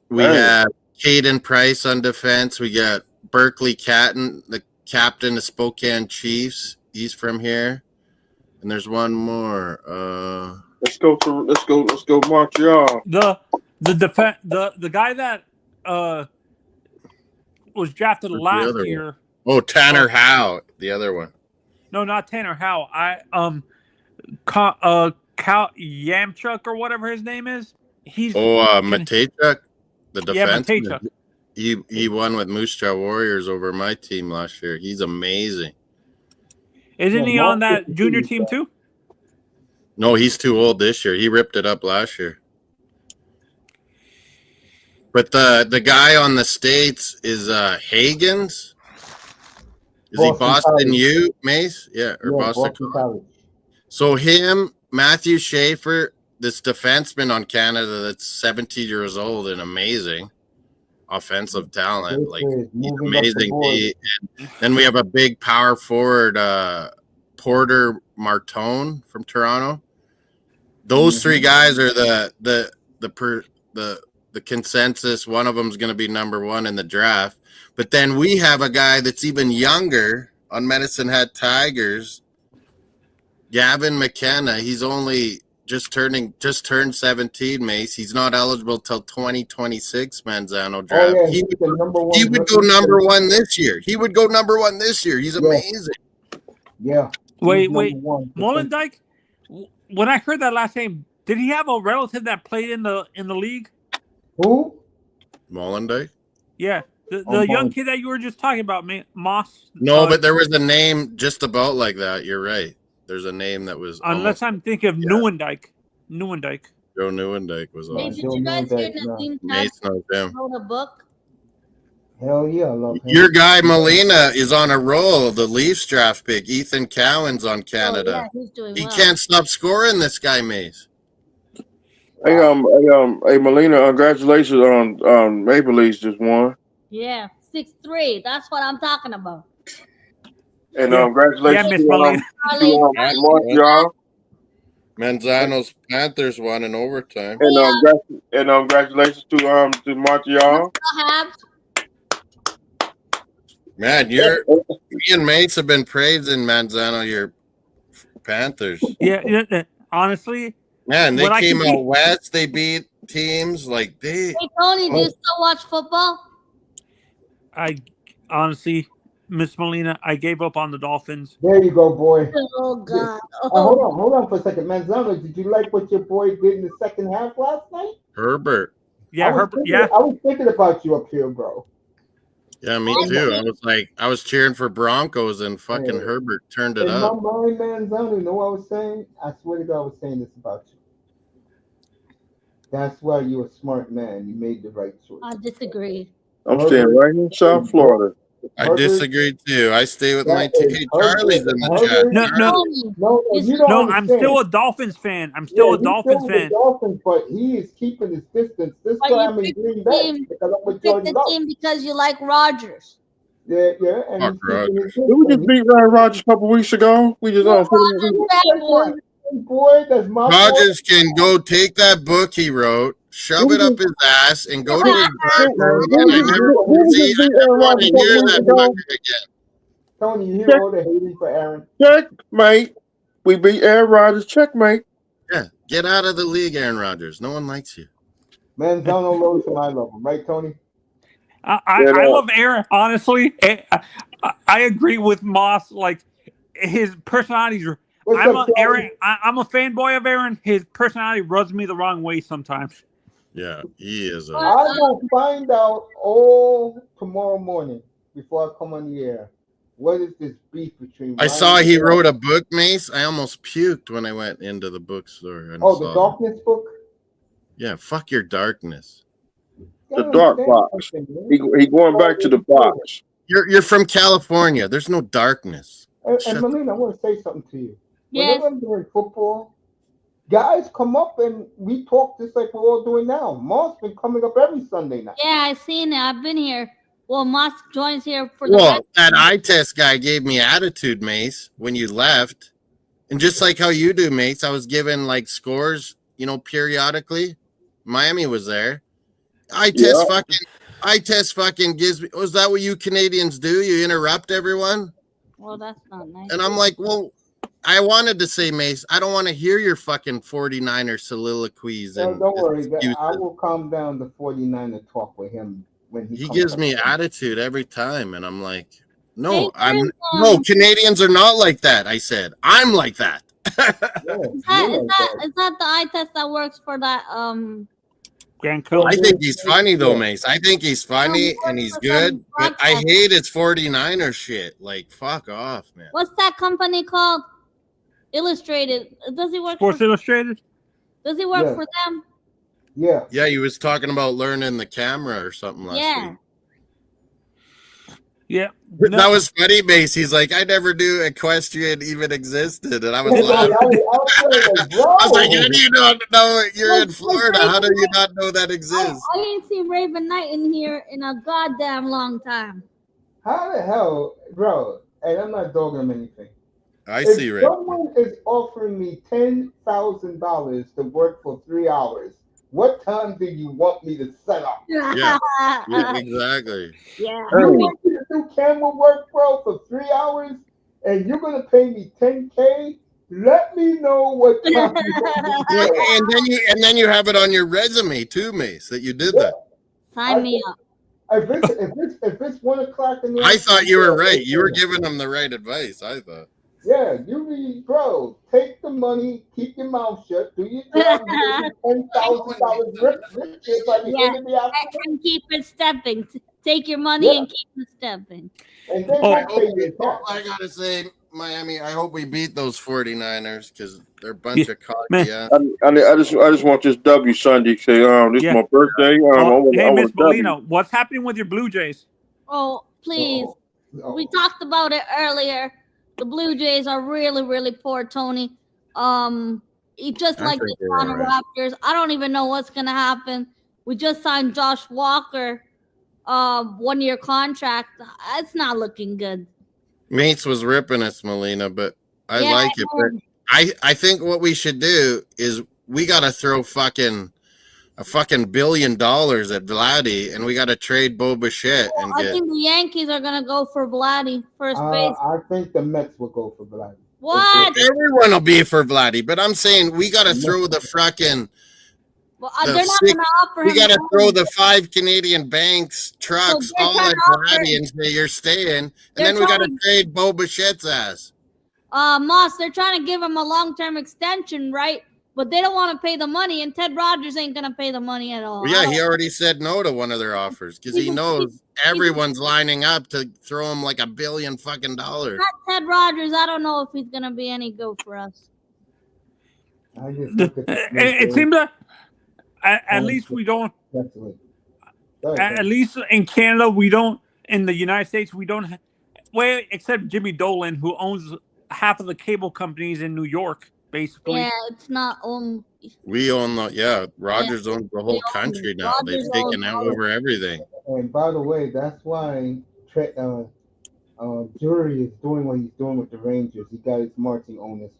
We have Caden Price on defense. We got Berkeley Catton, the captain of Spokane Chiefs. He's from here. And there's one more. Let's go Montreal. The guy that was drafted last year. Oh, Tanner Howe, the other one. No, not Tanner Howe. Cal Yamchuk or whatever his name is. Matejchuk, the defenseman. Yeah, Matejchuk. He won with Moose Jaw Warriors over my team last year. He's amazing. Isn't he on that junior team too? No, he's too old this year. He ripped it up last year. But the guy on the States is Hagens. Is he Boston U, Mace? Yeah, or Boston College. So him, Matthew Schaefer, this defenseman on Canada that's 17 years old and amazing offensive talent. Like, he's amazing. Then we have a big power forward, Porter Martone from Toronto. Those 3 guys are the consensus. One of them is going to be number 1 in the draft. But then we have a guy that's even younger on Medicine Hat Tigers, Gavin McKenna. He's only just turned 17, Mace. He's not eligible till 2026 Manzano draft. Oh, yeah, he would go number 1 this year. He's amazing. Yeah. Wait. Molendijk? When I heard that last name, did he have a relative that played in the league? Who? Molendijk? Yeah. The young kid that you were just talking about, Moss. No, but there was a name just about like that. You're right. There's a name that was. Unless I'm thinking of Nieuwendyk. Joe Nieuwendyk was Hey, on. did you guys hear Naseem Mace knows him. wrote a book? Hell yeah, I love him. Your guy Molina is on a roll. The Leafs draft pick, Ethan Cowan's on Canada. Oh, yeah, he's doing He well. can't stop scoring. This guy, Mace. Hey, Melina, congratulations on Maple Leafs just won, Yeah, 6-3. That's what I'm talking about. and Yeah. congratulations Miss to Molina. Montreal, Manzano's Panthers won in overtime. and congratulations to Montreal. Habs. Man, me and Mace have been praising Manzano, your Panthers. Yeah. Honestly, Man, they what I came can out west. They beat teams like they. Hey, Tony, do you still watch football? I honestly, Miss Molina, I gave up on the Dolphins. There you go, boy. Oh, God. Hold on for a second. Manzano, did you like what your boy did in the second half last night? Herbert. Yeah, Herbert. Yeah, I was thinking about you up here, bro. Yeah, me too. I was cheering for Broncos, and fucking Herbert turned it up. In my mind, Manzano, you know what I was saying? I swear to God, I was saying this about you. That's why you're a smart man. You made the right choice. I disagree. I'm staying right here in South Florida. I disagree too. I stay with my team. Hey, Charlie's in the chat. No, I'm still a Dolphins fan. I'm still a Dolphins fan. Dolphins, but he is keeping his distance. This time in Green Bay because I'm with Jordan Love. Team because you like Rodgers. Yeah, and he's keeping his distance. Did we just beat Ryan Rodgers a couple weeks ago? We just boy, that's my Rodgers can go take that book he wrote, shove it up his ass, and go to his bathroom. I never want to hear that fucker again. Tony, you hear all the hating for Aaron? Checkmate. We beat Aaron Rodgers. Checkmate. Yeah, get out of the league, Aaron Rodgers. No one likes you. Manzano loves and I love him, right, Tony? I love Aaron. Honestly, I agree with Moss. Like his personality. I'm a fanboy of Aaron. His personality rubs me the wrong way sometimes. Yeah, he is. I will find out all tomorrow morning before I come on the air. What is this beef between? I saw he wrote a book, Mace. I almost puked when I went into the bookstore. And the darkness book. Yeah, fuck your darkness. The dark box. He going back to the box. You're from California. There's no darkness. And Melina, I want to say something to you. Yes. Whenever I'm doing football, guys come up and we talk just like we're all doing now. Moss been coming up every Sunday night. Yeah, I've seen it. I've been here. Well, Moss joins here for that eye test guy gave me attitude, Mace, when you left. And just like how you do, Mace, I was given like scores, periodically. Miami was there. Eye test fucking gives me. Was that what you Canadians do? You interrupt everyone? Well, that's not nice. And I'm like, well, I wanted to say, Mace, I don't want to hear your fucking 49er soliloquies. Don't worry. I will calm down the 49er talk with him when he gives me attitude every time. And I'm like, no, no, Canadians are not like that. I said, I'm like that. Is that the eye test that works for that? I think he's funny though, Mace. I think he's funny and he's good. But I hate his 49er shit. Like, fuck off, man. What's that company called? Illustrated. Does he work Sports Illustrated? Does he work for them? Yeah. Yeah, he was talking about learning the camera or something last week. Yeah. That was funny, Mace. He's like, I never knew equestrian even existed. And I was laughing. I was like, how do you not know you're in Florida? How do you not know that exists? I ain't seen Raven Knight in here in a goddamn long time. How the hell, bro? And I'm not dogging him anything. See, Raven. If someone is offering me $10,000 to work for 3 hours, what time do you want me to set up? Yeah, exactly. Yeah. You want me to do camera work, bro, for 3 hours, and you're gonna pay me $10K? Let me know what time. And then you have it on your resume too, Mace, that you did that. Sign me up. If it's 1 o'clock in the I thought you were right. You were giving them the right advice. I thought. Yeah, bro, take the money, keep your mouth shut, do your job, $10,000 rich by the end of the afternoon. And keep it stepping. Take your money and keep it stepping. And then I gotta say, Miami, I hope we beat those 49ers because they're a bunch of cocky ass. I just want this W Sunday. Say, this is my birthday. Hey, Miss Molina, what's happening with your Blue Jays? Oh, please. Oh. We talked about it earlier. The Blue Jays are really, really poor, Tony. Just I like think the you're Toronto right. Raptors, I don't even know what's gonna happen. We just signed Josh Walker, 1-year contract. It's not looking good. Mates was ripping us, Melina, but I Yeah, like it. But I think what we should do is we got to throw fucking $1 billion at Vladdy, and we got to trade Bo Bichette and I get. think the Yankees are gonna go for Vladdy first base. I think the Mets will go for Vladdy. What? Everyone will be for Vladdy, but I'm saying we got to throw the fucking. Well, they're not gonna offer him. We got to throw the 5 Canadian banks, trucks, they're all trying at to offer- Vladdy and say you're staying, and They're then we got to trying- trade Bo Bichette's ass. Moss, they're trying to give him a long-term extension, right? But they don't want to pay the money, and Ted Rogers ain't gonna pay the money at all. Well, yeah, he already said no to one of their offers because he knows everyone's lining up to throw him like $1 billion fucking dollars. Not Ted Rogers. I don't know if he's gonna be any good for us. I just look at It seems like at least we don't. At least in Canada, we don't. In the United States, we don't. Well, except Jimmy Dolan, who owns half of the cable companies in New York, basically. Yeah, it's not owned. We own Rogers owns the whole country now. They've taken over everything. And by the way, that's why Drury is doing what he's doing with the Rangers. He got his marching owners.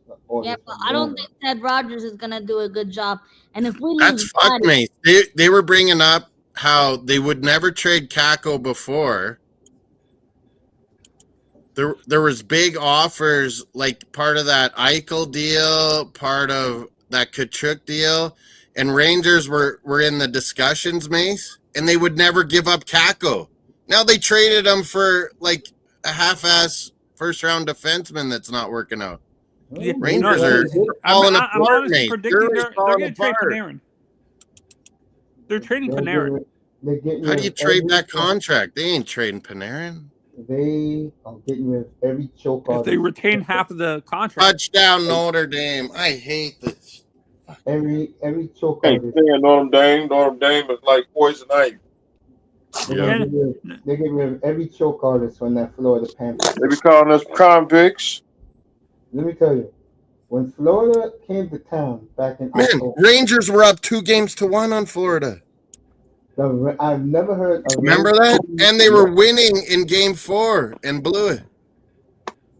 Yeah, but I don't think Ted Rogers is gonna do a good job. And if we That's fuck me. They were bringing up how they would never trade Kako before. There was big offers, like part of that Eichel deal, part of that Kachuk deal, and Rangers were in the discussions, Mace, and they would never give up Kako. Now they traded him for like a half-ass first-round defenseman that's not working out. Yeah, Rangers are falling apart, I'm honestly mate. predicting they're going to trade apart. Panarin. They're trading Panarin. How do you trade that contract? They ain't trading Panarin. They are getting rid of every choke. If they retain half of the contract. Touchdown Notre Dame. I hate this. Every choke. Hey, Notre Dame is like poison ivy. They get rid of every choke artist from that Florida Panthers. They be calling us convicts. Let me tell you, when Florida came to town back in October, Rangers were up 2-1 on Florida. I've never heard. Remember that? And they were winning in Game 4 and blew it.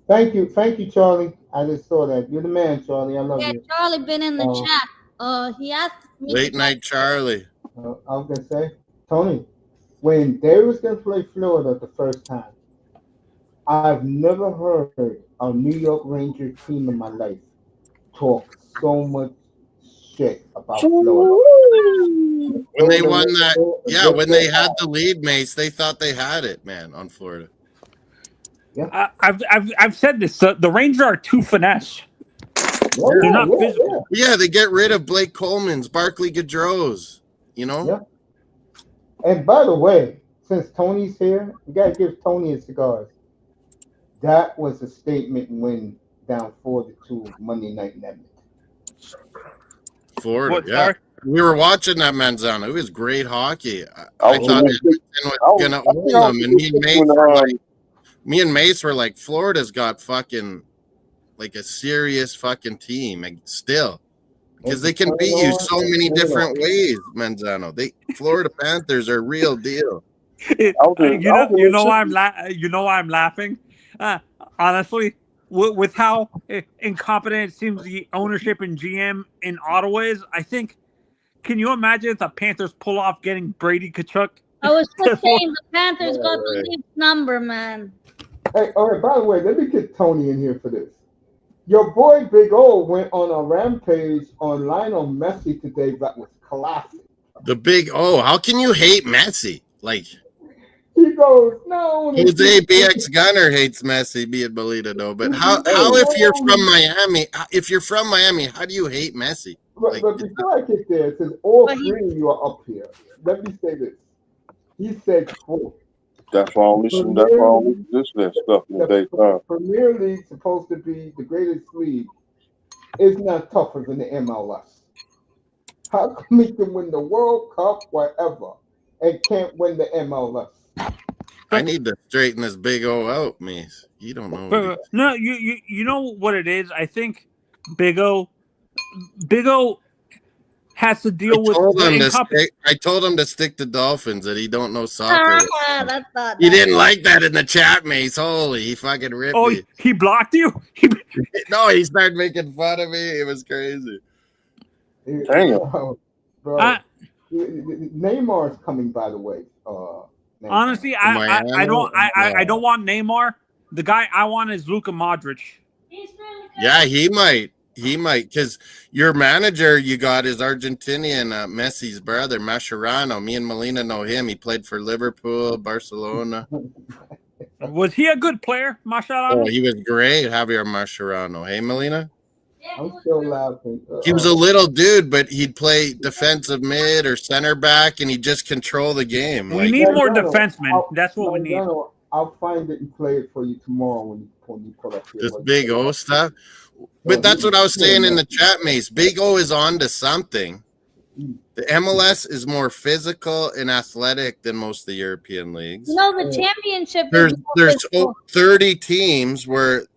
Thank you, Charlie. I just saw that. You're the man, Charlie. I love you. Yeah, Charlie been in the chat. He asked me. Late night, Charlie. I was gonna say, Tony, when they was gonna play Florida the first time, I've never heard a New York Ranger team in my life talk so much shit about Florida. When they won that, when they had the lead, Mace, they thought they had it, man, on Florida. Yeah, I've said this. The Rangers are too finesse. They're not physical. Yeah, they get rid of Blake Coleman's, Barclay Gaudreau's, you know? Yeah. And by the way, since Tony's here, we got to give Tony his cigars. That was a statement win down 4-2 Monday night Network. Florida, we were watching that Manzano. It was great hockey. I thought Edmonton was going to own them, and me and Mace were like, Florida's got fucking like a serious fucking team still, because they can beat you so many different ways. Manzano, Florida Panthers are real deal. You know why I'm laughing. Honestly, with how incompetent it seems the ownership and GM in Ottawa is, I think. Can you imagine if the Panthers pull off getting Brady Tkachuk? I was just saying the Panthers got the lead number, man. Hey, all right, by the way, let me get Tony in here for this. Your boy Big O went on a rampage on Lionel Messi today that was classic. The Big O. How can you hate Messi? Like, he goes, no. Jose BX Gunner hates Messi, be it Belita, though. But how if you're from Miami, how do you hate Messi? But before I get there, since all three of you are up here, let me say this. He said, quote, That's why I listen to this stuff in the daytime. Premier League supposed to be the greatest league. It's not tougher than the MLS. How come we can win the World Cup, whatever, and can't win the MLS? I need to straighten this Big O out, Mace. You don't know. But, no, you know what it is. I think Big O has to deal with. I told him to stick to Dolphins, that he don't know soccer. That's not. He didn't like that in the chat, Mace. Holy, he fucking ripped me. He blocked you. No, he started making fun of me. It was crazy. Damn. Bro, Neymar is coming, by the way. Honestly, I don't want Neymar. The guy I want is Luka Modric. He's really good. Yeah, he might. Because your manager you got is Argentinian, Messi's brother, Mascherano. Me and Molina know him. He played for Liverpool, Barcelona. Was he a good player, Mascherano? Oh, he was great, Javier Mascherano. Hey, Molina? I'm still laughing. He was a little dude, but he'd play defensive mid or center back, and he'd just control the game. We need more defensemen. That's what we need. I'll find it and play it for you tomorrow when you put up here. This Big O stuff. But that's what I was saying in the chat, Mace. Big O is on to something. The MLS is more physical and athletic than most of the European leagues. No, the championship. There's 30 teams where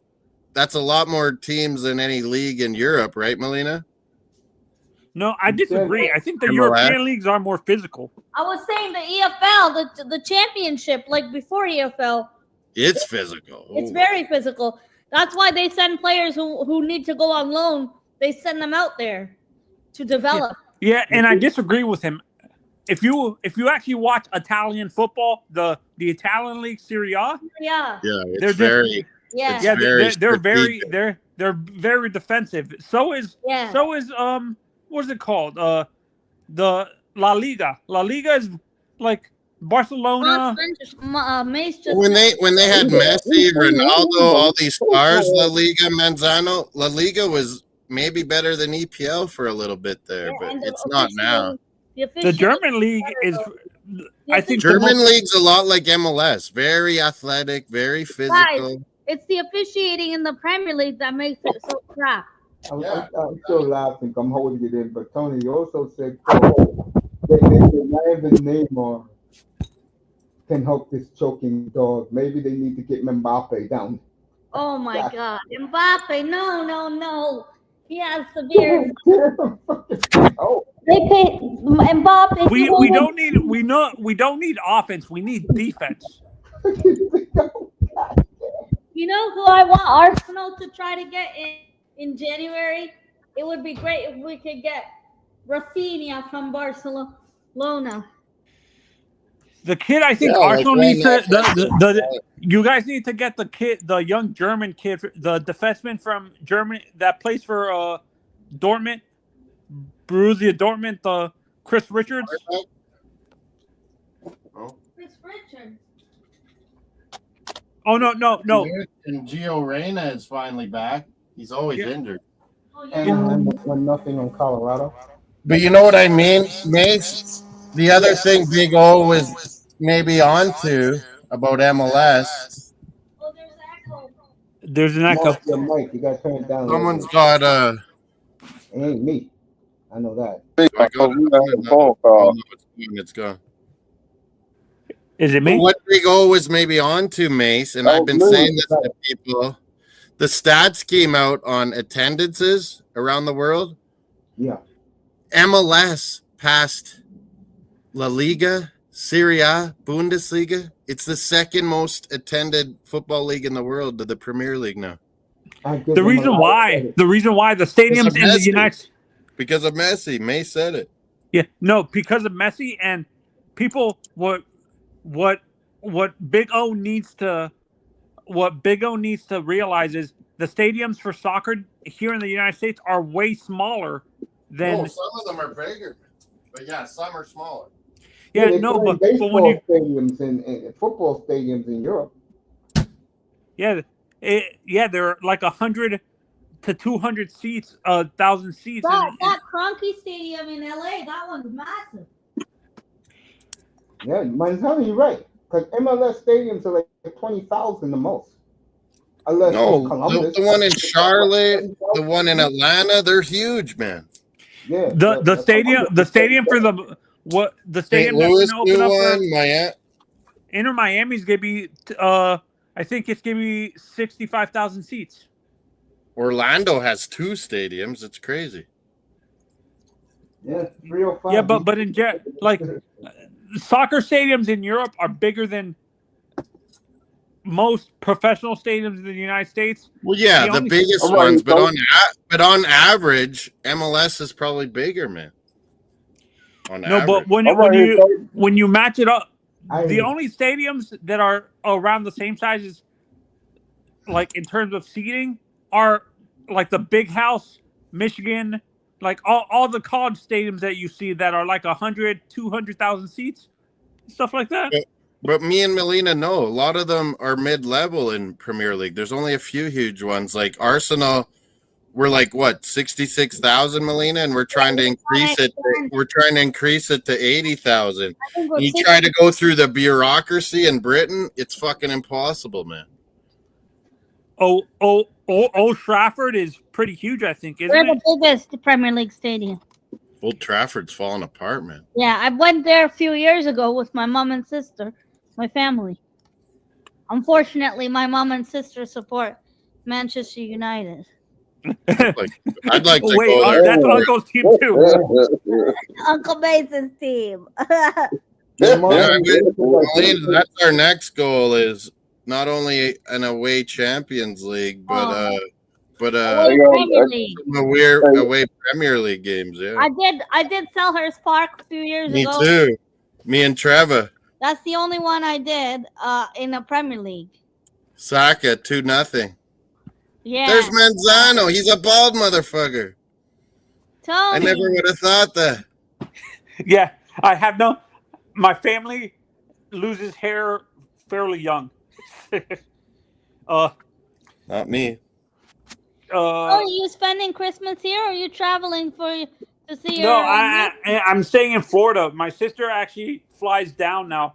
that's a lot more teams than any league in Europe, right, Molina? No, I disagree. I think the European leagues are more physical. I was saying the EFL, the championship, like before EFL. It's physical. It's very physical. That's why they send players who need to go on loan. They send them out there to develop. Yeah, and I disagree with him. If you actually watch Italian football, the Italian league Serie A, they're very they're very defensive. So is what's it called? The La Liga. La Liga is like Barcelona. When they had Messi, Ronaldo, all these stars, La Liga was maybe better than EPL for a little bit there, but it's not now. The German league is. I think German league's a lot like MLS. Very athletic, very physical. Guys, it's the officiating in the Premier League that makes it so crap. I'm still laughing. I'm holding it in, but Tony, you also said the Neymar can help this choking dog. Maybe they need to get Mbappe down. Oh my God, Mbappe! No. He has severe. They pay Mbappe. We don't need offense. We need defense. You know who I want Arsenal to try to get in January? It would be great if we could get Rafinha from Barcelona. The kid, I think Arsenal needs to. You guys need to get the young German kid, the defenseman from Germany that plays for Dortmund, Borussia Dortmund, Chris Richards. Chris Richards. Oh no. And Gio Reyna is finally back. He's always injured. And 1-0 on Colorado. But you know what I mean, Mace? The other thing Big O was maybe onto about MLS. Oh, there's echo. There's an echo. Your mic, you got to turn it down. Someone's got It ain't me. I know that. It's gone. Is it me? What Big O was maybe onto, Mace, and I've been saying this to people. The stats came out on attendances around the world. Yeah. MLS passed La Liga, Serie A, Bundesliga. It's the second most attended football league in the world to the Premier League now. The reason why the stadiums in the United States. Because of Messi. May said it. Yeah, no, because of Messi and people. What Big O needs to realize is the stadiums for soccer here in the United States are way smaller than. Some of them are bigger, but yeah, some are smaller. Yeah, no, but when you stadiums and football stadiums in Europe. Yeah, they're like 100 to 200 seats, 1,000 seats. That Kroenke Stadium in LA, that one's massive. Yeah, I'm telling you right. Because MLS stadiums are like 20,000 the most. Unless the one in Charlotte, the one in Atlanta, they're huge, man. Yeah. The stadium for the stadium that's going to open up Miami. Inter Miami's gonna be. I think it's gonna be 65,000 seats. Orlando has 2 stadiums. It's crazy. Yeah, 305. Yeah, but in like soccer stadiums in Europe are bigger than most professional stadiums in the United States. Well, yeah, the biggest ones, but on average, MLS is probably bigger, man. On average. But when you match it up, the only stadiums that are around the same size as, like in terms of seating, are like the Big House, Michigan, like all the college stadiums that you see that are like 100, 200,000 seats, stuff like that. But me and Melina know a lot of them are mid-level in Premier League. There's only a few huge ones, like Arsenal. We're like what 66,000, Melina, and we're trying to increase it. We're trying to increase it to 80,000. You try to go through the bureaucracy in Britain, it's fucking impossible, man. Old Trafford is pretty huge, I think, isn't it? We're the biggest Premier League stadium. Old Trafford's falling apart, man. Yeah, I went there a few years ago with my mom and sister, my family. Unfortunately, my mom and sister support Manchester United. I'd like to wait, go there. That's Uncle's team too. Uncle Mason's team. Melina, that's our next goal is not only an away Champions League, but away Premier League games. Yeah, I did Selhurst Park a few years ago. Me too. Me and Trevor. That's the only one I did in the Premier League. Saka 2-0. Yeah. There's Manzano. He's a bald motherfucker. Tony. I never would have thought that. Yeah, I have no. My family loses hair fairly young. Not me. Are you spending Christmas here, or are you traveling to see your? No, I'm staying in Florida. My sister actually flies down now.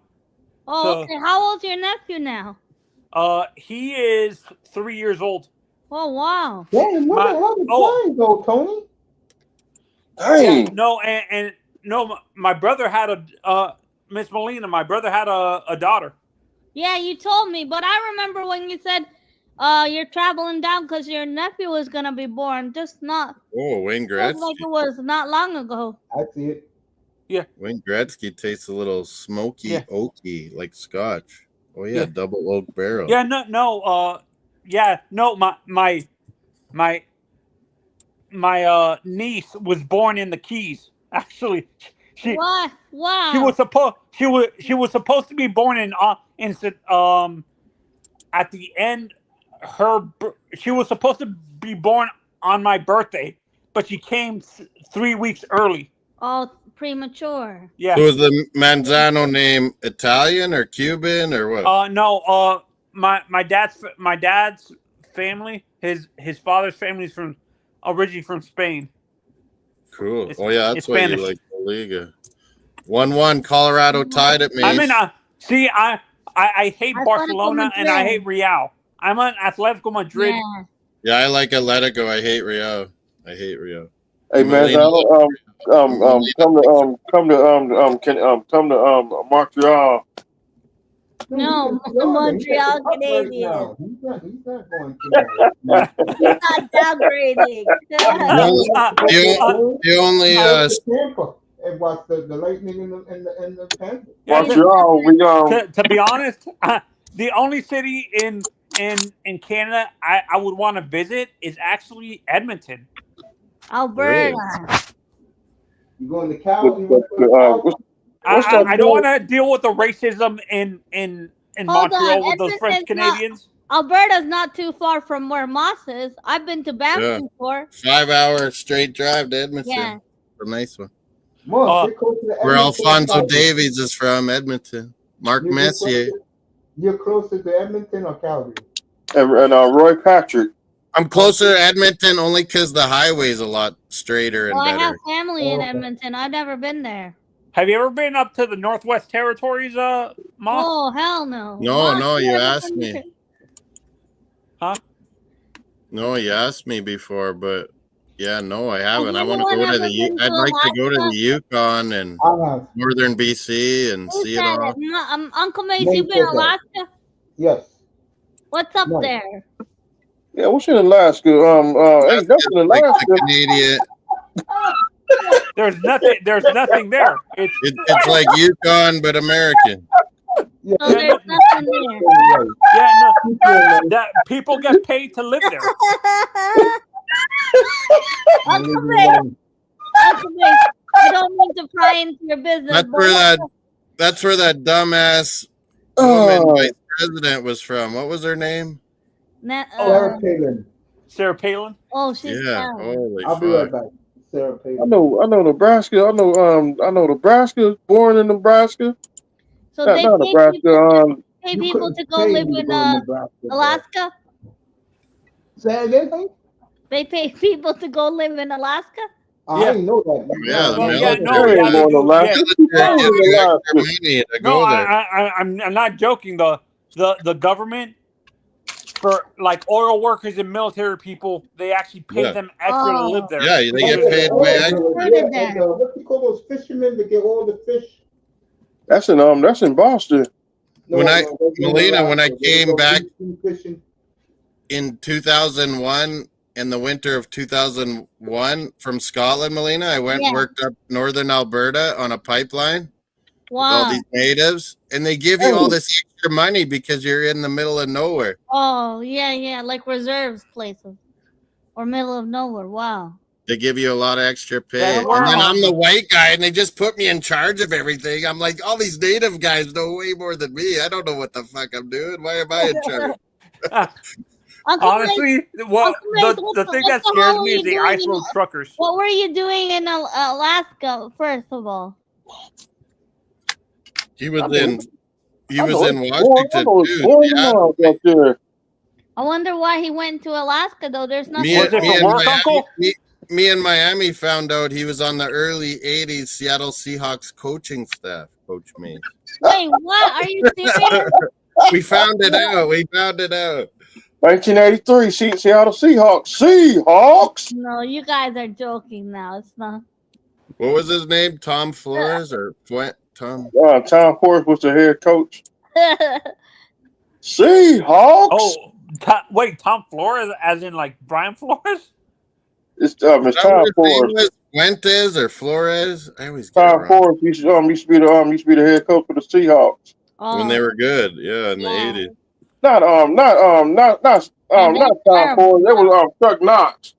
Oh, okay. How old's your nephew now? He is 3 years old. Oh wow! Damn, what the hell is flying though, Tony? Dang. Yeah, no, and no, my brother had Miss Melina. My brother had a daughter. Yeah, you told me, but I remember when you said you're traveling down because your nephew was gonna be born. Just not. Oh, Wayne Gretzky. Like it was not long ago. I see it. Yeah. Wayne Gretzky tastes a little smoky, oaky, like Scotch. Oh yeah, double oak barrel. Yeah, my niece was born in the Keys. Actually, Wow. She was supposed to be born at the end. She was supposed to be born on my birthday, but she came 3 weeks early. Oh, premature. Yeah. So was the Manzano name Italian or Cuban or what? No. My dad's family, his father's family is originally from Spain. Cool. That's why you like the Liga. 1-1. Colorado tied at me. I mean, I hate Barcelona and I hate Real. I'm an Atletico Madrid. Yeah, I like Atletico. I hate Real. Hey man, come to Montreal. No, Montreal Canadiens. He's not going to. He's not downgrading. The only Tampa and watch the Lightning and the Panthers. Montreal, to be honest, the only city in Canada I would want to visit is actually Edmonton, Alberta. You going to Calgary? I don't want to deal with the racism in Montreal with those French Canadians. Alberta's not too far from where Moss is. I've been to Banff before. 5-hour straight drive to Edmonton. Yeah. A nice one. Where Alphonso Davies is from, Edmonton. Mark Messier. You're closer to Edmonton or Calgary? And Roy Patrick. I'm closer to Edmonton only because the highway's a lot straighter and better. I have family in Edmonton. I've never been there. Have you ever been up to the Northwest Territories, Moss? Oh, hell no. No, you asked me. Huh? No, you asked me before, but Yeah, no, I haven't. I want to anyone go to ever the. been to I'd like to go to Alaska? the Yukon and I have. northern BC and Who see it said all. it? Uncle Mace, Nate you been said to that. Alaska? Yes. What's up No. there? Yeah, what's in Alaska? Ain't nothing in Like the Alaska. Canadian. There's nothing. There's nothing there. It's like Yukon but American. Yeah. So there's no, nothing there. yeah, no. That people get paid to live there. Uncle Mace, Uncle Mace, I don't mean to pry into your business, That's but where that. That's where that dumbass woman vice president was from. What was her name? Sarah Palin. Sarah Palin. oh, she's Yeah. terrible. Holy I'll be right fuck. back. Sarah Palin. I know Nebraska. I know Nebraska. Born in Nebraska. So Not they pay Nebraska. people, pay You people couldn't to go pay live me to in go to Nebraska, bro. Alaska? Say it again? They pay people to go live in Alaska? I Yeah. didn't know that. Yeah, the Well, yeah, military. no, They yeah, ain't they going to do. Alaska. Yeah. Military gives you Alaska. extra money to No, go there. I'm not joking. The government for like oil workers and military people, they actually pay Yeah. them extra to live there. Yeah, they get because- paid Oh, way yeah, extra. Heard of that. and, what do you call those fishermen that get all the fish? That's in Boston. When I- that's in Melina, when I Alaska. They came go back- deep sea fishing. In 2001, in the winter of 2001, from Scotland, Melina, I went and Yeah. worked up northern Alberta on a pipeline with all Wow. these natives, and they give you all this extra money because you're in the middle of nowhere. Oh, yeah, like reserves places. Or middle of nowhere. Wow. They give you a lot of extra pay. Yeah, And we're then on I'm the white guy, and they just put me in charge of everything. I'm like, all these native guys know way more than me. I don't know what the fuck I'm doing. Why am I in charge? Uncle Mace, Honestly, well, Uncle Mace, the thing what that the scares hell me are is you the doing ice in road truckers. what were you doing in Alaska, first of all? He was I in know Washington it's too. boring Seattle. out there. I wonder why he went to Alaska, though. There's nothing. Me, Was it me for and work, Miami, Uncle? me and Miami found out he was on the early '80s Seattle Seahawks coaching staff. Coach me. Wait, what? Are you serious? We found it out. We found it out. 1983, Seattle Seahawks. Seahawks. No, you guys are joking now. It's not. What was his name? Tom Flores or Tom? Tom Forrest was the head coach. Seahawks. Oh, wait, Tom Flores, as in like Brian Flores? It's Is that what Tom his name Forrest. was? Fuentes or Flores? I always get it Tom wrong. Forrest used to be the head coach for the Seahawks. When they were good, yeah, in the Yeah. '80s. Not Tom Forrest. It was Chuck Knox.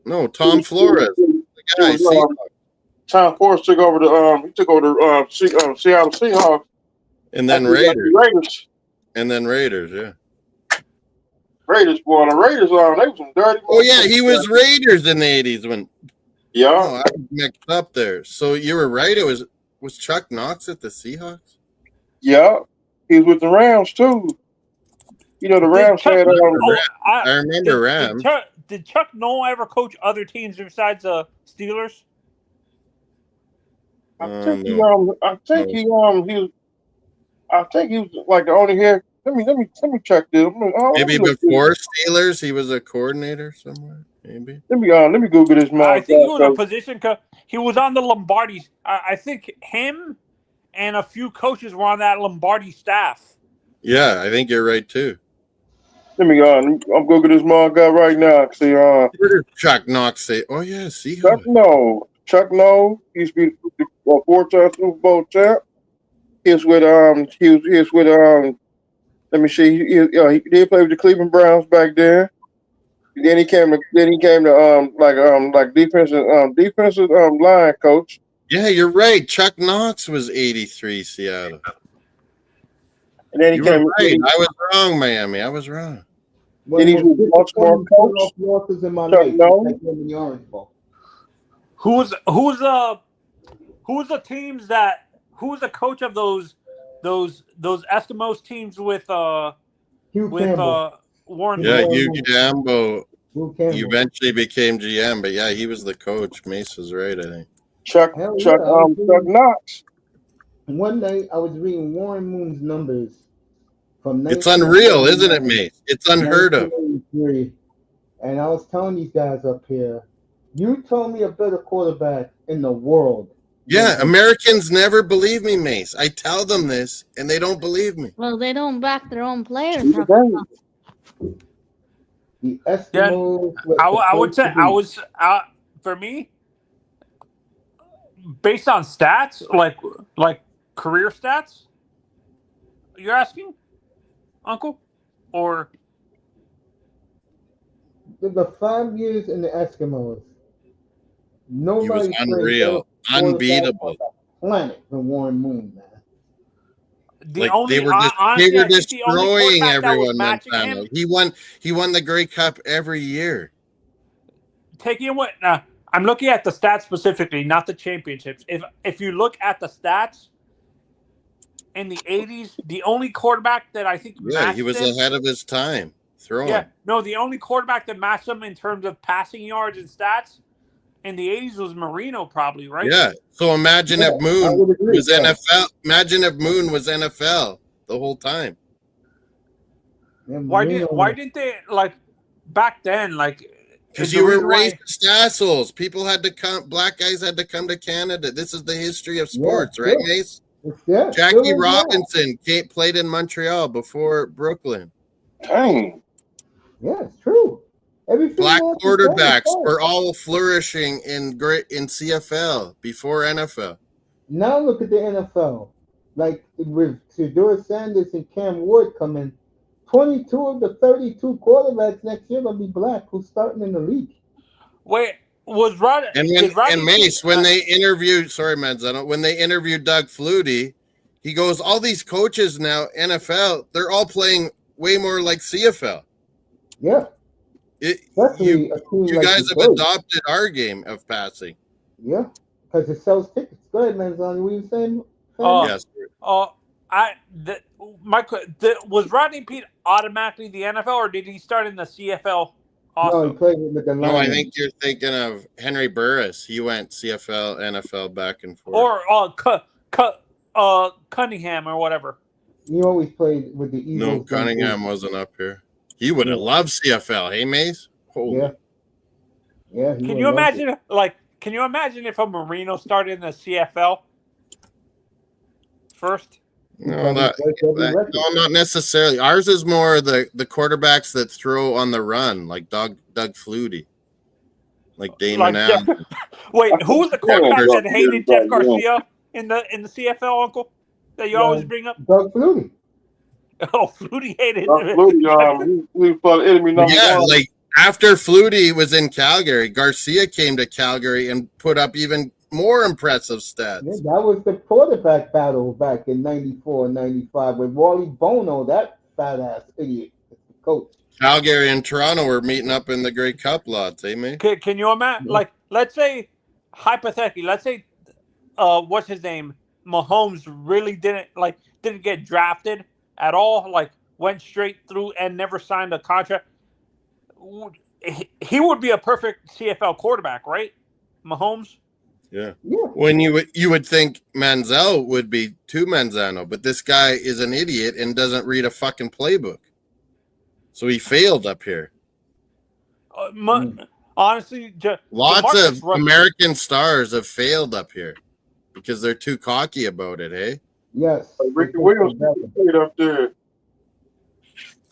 No, Tom Flores, the guy. It was, Tom Forrest took over the Seattle Seahawks And then Raiders. And then Raiders, yeah. Raiders, boy, the Raiders they was some dirty. Oh yeah, he was Raiders in the '80s when. Yeah. Oh, I was mixed up there. So you were right. It was Chuck Knox at the Seahawks. Yeah, he was with the Rams too. You know the Rams had. I remember Rams. Did Chuck Noll ever coach other teams besides the Steelers? I think he was like the only head. Let me check this. Maybe before Steelers, he was a coordinator somewhere. Maybe. Let me Google this. I think he was a position. He was on the Lombardi. I think him and a few coaches were on that Lombardi staff. Yeah, I think you're right too. Let me I'm Google this guy right now. See, Where did Chuck Knox say? Oh yeah, Seahawks. Chuck Noll used to be the 4-time Super Bowl champ. He was with let me see. He did play with the Cleveland Browns back then. Then he came to defensive line coach. Yeah, you're right. Chuck Knox was '83 Seattle. And then he You came. were right. I was wrong, Miami. I was wrong. Then he was Baltimore coach. Chuck Noll. Who's the teams that? Who's the coach of those Eskimos teams with Warren? Yeah, Hugh Campbell. Eventually became GM, but yeah, he was the coach. Mace was right, I think. Chuck Knox. One day I was reading Warren Moon's numbers from. It's unreal, isn't it, Mace? It's unheard of. And I was telling these guys up here, you told me a better quarterback in the world. Yeah, Americans never believe me, Mace. I tell them this, and they don't believe me. Well, they don't back their own players. The Yeah, Eskimos. I would say I was for me based on stats, like career stats. You're asking, Uncle, or The 5 years in the Eskimos. He Nobody was unreal, unbeatable. Planet than Warren Moon, man. the only they were honestly, I think the only destroying quarterback that was everyone. matching Montano. him. He won the Grey Cup every year. Taking what I'm looking at the stats specifically, not the championships. If you look at the stats in the 80s, the only quarterback that I think matched he was him, ahead of his time. the only quarterback that matched him in terms of passing yards and stats in the 80s was Marino, probably, right? Yeah. So imagine if Moon was NFL. Imagine if Moon was NFL the whole time. Why didn't they back then Because you were racist assholes. People had to come. Black guys had to come to Canada. This is the history of sports, right, Mace? Jackie Robinson played in Montreal before Brooklyn. Dang. Yeah, it's true. Black quarterbacks were all flourishing in CFL before NFL. Now look at the NFL. Like with Shedeur Sanders and Cam Ward coming, 22 of the 32 quarterbacks next year will be black who's starting in the league. Wait, was Rodney and Mace when they interviewed when they interviewed Doug Flutie, he goes, all these coaches now NFL, they're all playing way more like CFL. Yeah. You guys have adopted our game of passing. Yeah, because it sells tickets. Go ahead, Manzoni. What are you saying? Yes. Was Rodney Peete automatically the NFL, or did he start in the CFL also? No, he played with the Lions. No, I think you're thinking of Henry Burris. He went CFL, NFL back and forth. Or Cunningham or whatever. He always played with the Eagles. No, Cunningham wasn't up here. He would have loved CFL, hey Mace? Holy. Yeah. Can you imagine Can you imagine if a Marino started in the CFL first? No, not necessarily. Ours is more the quarterbacks that throw on the run, like Doug Flutie, like Damon Allen. Wait, who was the quarterback that hated Jeff Garcia in the CFL, Uncle? That you always bring up? Doug Flutie. Oh, Flutie hated him. He was enemy number one. Like after Flutie was in Calgary, Garcia came to Calgary and put up even more impressive stats. Yeah, that was the quarterback battle back in 94 and 95 with Wally Bono, that fat ass idiot, coach. Calgary and Toronto were meeting up in the Grey Cup lots, eh, man? Can you imagine? Let's say, hypothetically, what's his name? Mahomes really didn't get drafted at all, went straight through and never signed a contract. He would be a perfect CFL quarterback, right? Mahomes? Yeah. When you would think Manziel would be too Manzano, but this guy is an idiot and doesn't read a fucking playbook. So he failed up here. Honestly, lots of American stars have failed up here because they're too cocky about it, eh? Yes. Ricky Williams played up there.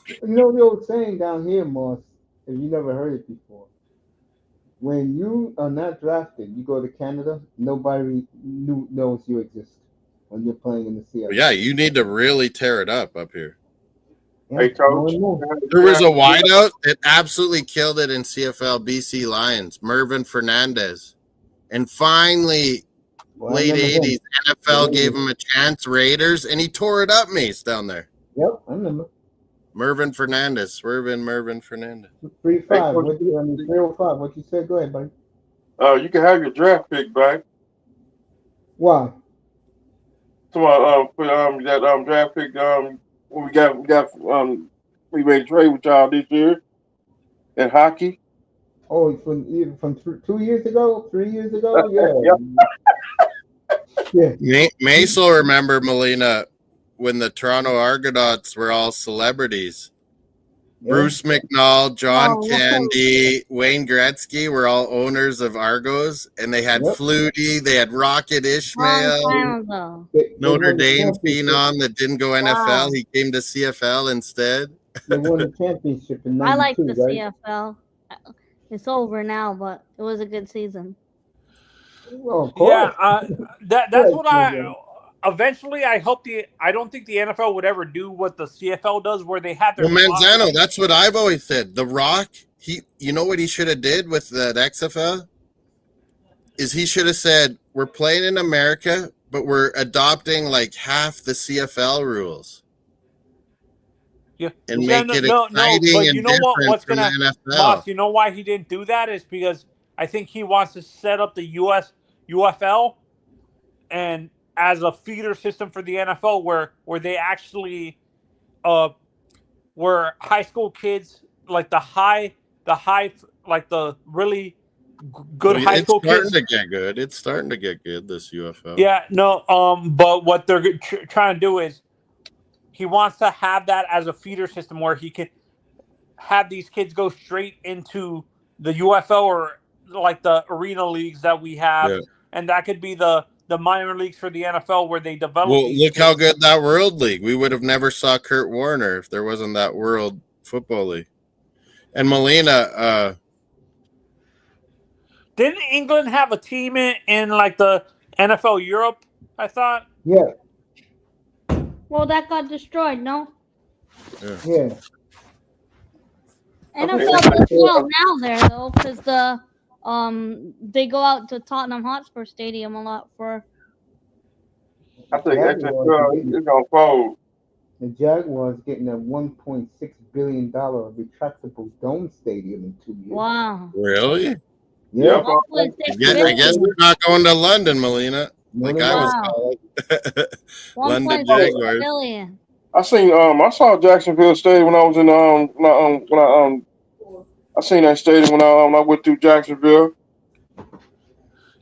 You know the old saying down here, Moss, if you never heard it before. When you are not drafted, you go to Canada, nobody knows you exist when you're playing in the CFL. Yeah, you need to really tear it up here. Yeah, hey, coach. There was a wideout that absolutely killed it in CFL BC Lions, Mervyn Fernandez. And finally, late 80s, NFL gave him a chance, Raiders, and he tore it up, Mace, down there. Yep, I remember. Mervyn Fernandez. 305. 305. What you said? Go ahead, buddy. You can have your draft pick back. Why? So that draft pick we made a trade with y'all this year in hockey. Oh, from 2 years ago, 3 years ago, yeah. Yeah. Mace will remember, Melina, when the Toronto Argonauts were all celebrities. Bruce McNall, John Oh, Candy, Wayne Gretzky were all owners of Argos, and they had Flutie, they had Rocket long Ishmael, time ago. They Notre won the Dame championship. phenom that didn't go NFL. Wow. He came to CFL instead. They won the championship in I like '92, the right? CFL. It's over now, but it was a good season. Well, of course. Yeah, that's what I. Eventually, I hope I don't think the NFL would ever do what the CFL does, where they have their. Well, Manzano, that's what I've always said. The Rock, you know what he should have did with that XFL? Is he should have said, we're playing in America, but we're adopting like half the CFL rules. Yeah, and make it exciting but and you know what? different What's from gonna, the NFL. Moss? You know why he didn't do that? Is because I think he wants to set up the UFL and as a feeder system for the NFL, where they actually, where high school kids like the really good high school kids. It's starting to get good. It's starting to get good. This UFL. Yeah, no. But what they're trying to do is, he wants to have that as a feeder system where he can have these kids go straight into the UFL or like the arena leagues that we have, and that could be the minor leagues for the NFL where they develop. Well, look how good that World League. We would have never saw Kurt Warner if there wasn't that World Football League. And Molina, didn't England have a team in like the NFL Europe? I thought. Yeah. Well, that got destroyed, no? Yeah. NFL does well now there though, because they go out to Tottenham Hotspur Stadium a lot for. I think XFL is gonna fold. The Jaguars getting a $1.6 billion retractable dome stadium in 2 years. Wow. Really? Yeah. I guess we're not going to London, Molina. Like I was London Jaguars. Billion. I saw Jacksonville Stadium when I was in I seen that stadium when I went through Jacksonville.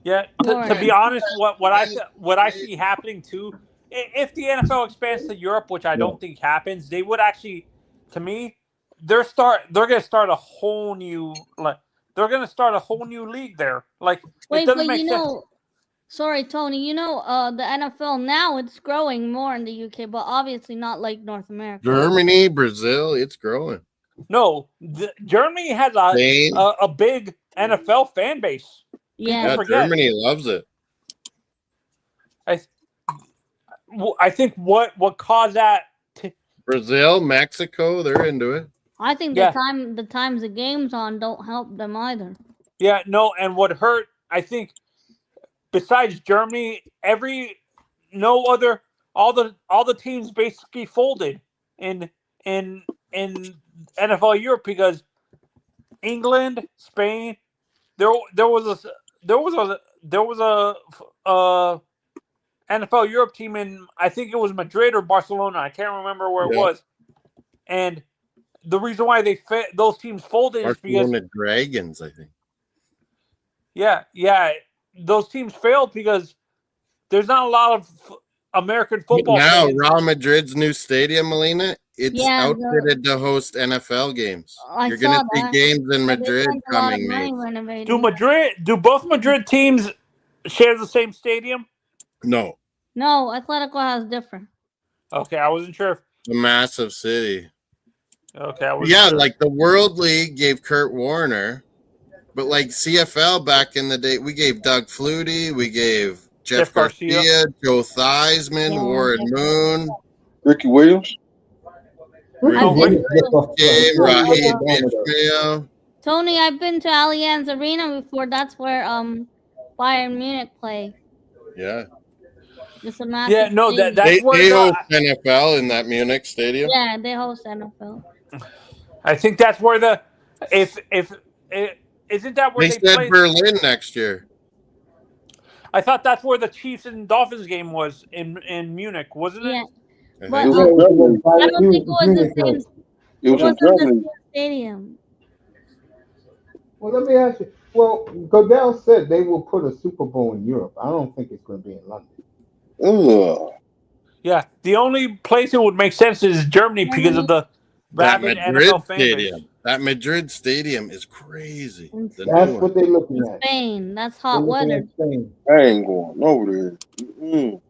Yeah, to be honest, what I see happening too, if the NFL expands to Europe, which I don't think happens, they would actually, to me, they're gonna start a whole new league there. Like, wait, it doesn't but make sense. Sorry, Tony. The NFL now it's growing more in the UK, but obviously not like North America. Germany, Brazil, it's growing. No, Germany has a big NFL fan base. Yeah, Germany loves it. I think what caused that. Brazil, Mexico, they're into it. I think the times the game's on don't help them either. Yeah, no, and what hurt, I think, besides Germany, all the teams basically folded in NFL Europe because England, Spain, there was a NFL Europe team in, I think it was Madrid or Barcelona. I can't remember where it was. And the reason why those teams folded is because Barcelona Dragons, I think. Yeah, those teams failed because there's not a lot of American football. Now, fans. Real Madrid's new stadium, Molina, it's outfitted to host NFL games. You're going to see games in Madrid coming. Do both Madrid teams share the same stadium? No. No, Atletico has different. Okay, I wasn't sure. A massive city. Okay, I wasn't sure. Like the World League gave Kurt Warner, but like CFL back in the day, we gave Doug Flutie, we gave Jeff Garcia, Joe Theismann, Warren Moon, Ricky Williams. Raheem Tony, I've been to Allianz Arena before. That's where Bayern Munich play. Yeah. It's a massive that's where they host NFL in that Munich stadium. Yeah, they host NFL. I think that's where isn't that where they said play? Berlin next year. I thought that's where the Chiefs and Dolphins game was in Munich, wasn't it? Yeah. But, I don't think it was the same. It was in Germany. Stadium. Well, let me ask you. Well, Goodell said they will put a Super Bowl in Europe. I don't think it's going to be in London. Ugh. Yeah, the only place it would make sense is Germany because of the That rabid Madrid NFL fan base. stadium. That Madrid stadium is crazy. The new That's one. what they're looking at. Spain. That's They're hot looking weather. at Spain. I ain't going over there. Mm-mm.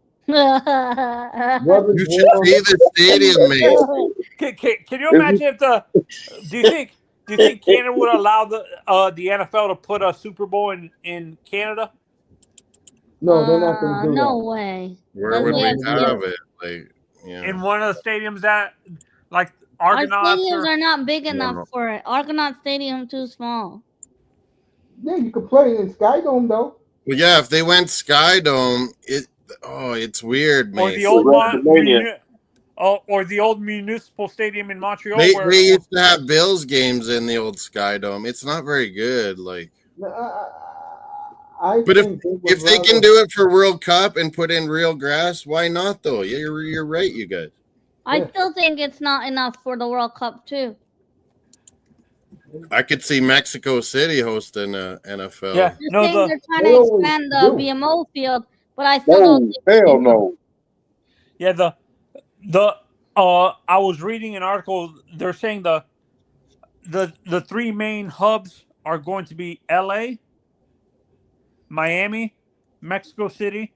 Brothers You should war. see the stadium, mate. Can you imagine if the? Do you think Canada would allow the NFL to put a Super Bowl in Canada? No, they're not going to do no that. way. Where Does would we we have have it? Like, you In know, one of the stadiums that, like Our Argonauts stadiums or are not big No. enough for it. Argonaut Stadium too small. Yeah, you could play in Sky Dome, though. well, yeah. If they went Sky Dome, it's weird, or mate. the old WrestleMania. or the old municipal stadium in Montreal They where used to have Bills games in the old Sky Dome. It's not very good. Like, No, I but think if they can do it for World Cup and put in real grass, why not though? Yeah, you're right, you guys. I still think it's not enough for the World Cup too. I could see Mexico City hosting a NFL. yeah They're saying they're trying to expand the BMO field, but I still don't think hell no. yeah the I was reading an article. They're saying the three main hubs are going to be LA, Miami, Mexico City.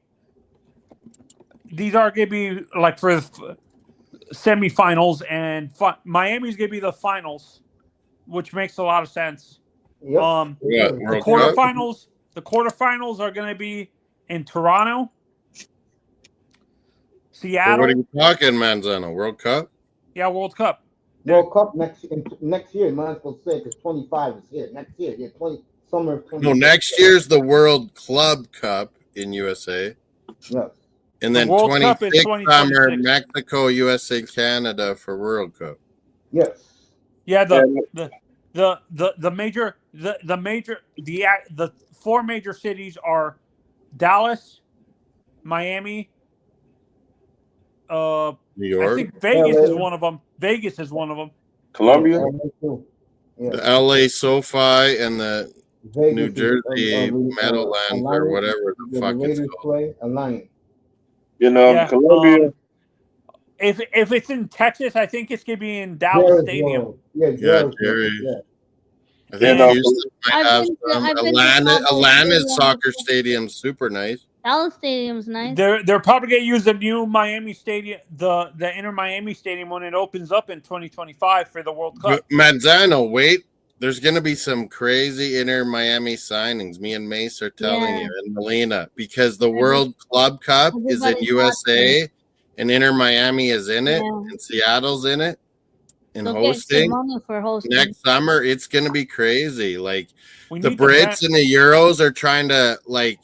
These are going to be like for semifinals, and Miami's going to be the finals, which makes a lot of sense. Yep. The quarterfinals are going to be in Toronto, Seattle. So what are you talking, Manzano? World Cup? Yeah, World Cup. World Cup next year. Might as well say because 25 is here next year. Yeah, summer of 20. No, next year's the World Club Cup in USA. Yes. And then 26 summer Mexico, USA, Canada for World Cup. Yes. Yeah, the four major cities are Dallas, Miami, New York. I think Vegas is one of them. Columbia. The LA SoFi and the Vegas New Jersey Meadowlands or whatever the fuck it's called. Alliance. You know, Columbia. If it's in Texas, I think it's gonna be in Dallas Stadium. Yeah, Jerry. I think Houston might have some. Atlanta's soccer stadium's super nice. Dallas Stadium's nice. They're probably gonna use the new Miami Stadium, the Inter Miami Stadium when it opens up in 2025 for the World Cup. Manzano, wait. There's going to be some crazy Inter Miami signings. Me and Mace are telling you, and Melina, because the World Club Cup is in USA, and Inter Miami is in it, and Seattle's in it, and hosting. Next summer. It's going to be crazy. Like the Brits and the Euros are trying to like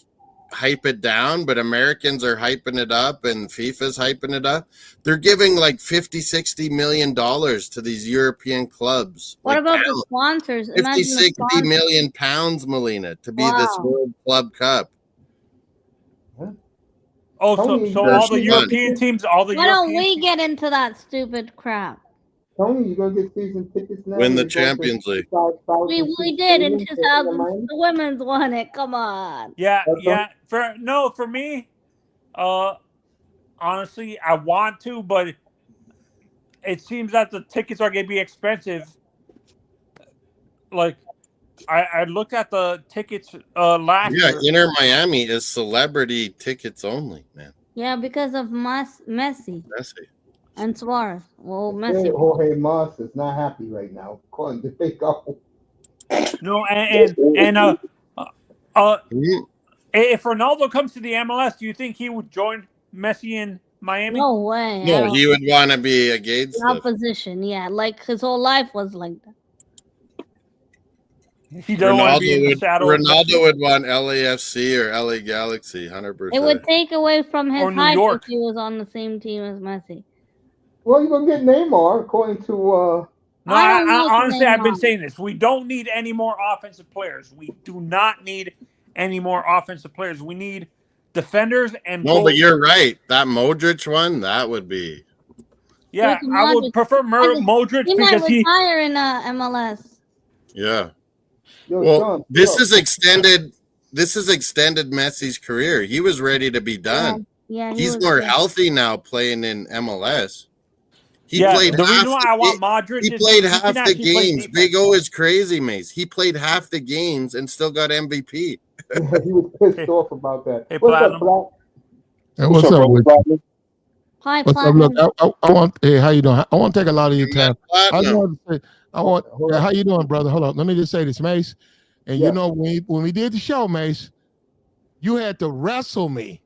hype it down, but Americans are hyping it up and FIFA's hyping it up. They're giving like $50-60 million to these European clubs. What about the sponsors? 50-60 million pounds, Melina, to be this World Club Cup. Oh, so all the European teams, Why don't we get into that stupid crap? Tony, you gonna get season tickets now? Win the Champions League. We did in 2000. The women's won it. Come on. Yeah. For me, honestly, I want to, but it seems that the tickets are gonna be expensive. Like, I looked at the tickets last year. Yeah, Inter Miami is celebrity tickets only, man. Yeah, because of Messi. And Suarez. Well, Messi. Jorge Mas is not happy right now. According to Fico. No, and if Ronaldo comes to the MLS, do you think he would join Messi in Miami? No way. No, he would want to be against the opposition. Yeah, like his whole life was like that. He don't want to be in the shadow. Ronaldo would want LAFC or LA Galaxy, 100%. It would take away from his hype if he was on the same team as Messi. Well, you're gonna get Neymar, according to. No, honestly, I've been saying this. We don't need any more offensive players. We do not need any more offensive players. We need defenders and. No, but you're right. That Modric one, that would be. Yeah, I would prefer Modric because he might retire in MLS. Yeah. Well, this is extended Messi's career. He was ready to be done. Yeah, he's more healthy now playing in MLS. He played the half reason why I want Modric he is played he half can the actually play games. defense. Big O is crazy, Mace. He played half the games and still got MVP. He was pissed off about that. Hey, What's Platinum. up, Black? Hey, what's up, brother with you? Platinum? Hi, What's up? Look, Platinum. I want. Hey, how you doing? I want to take a lot of your time. I Platinum. want to say, Hold on. how you doing, brother? Hold on. Let me just say this, Mace. And Yeah. you know, when we did the show, Mace, you had to wrestle me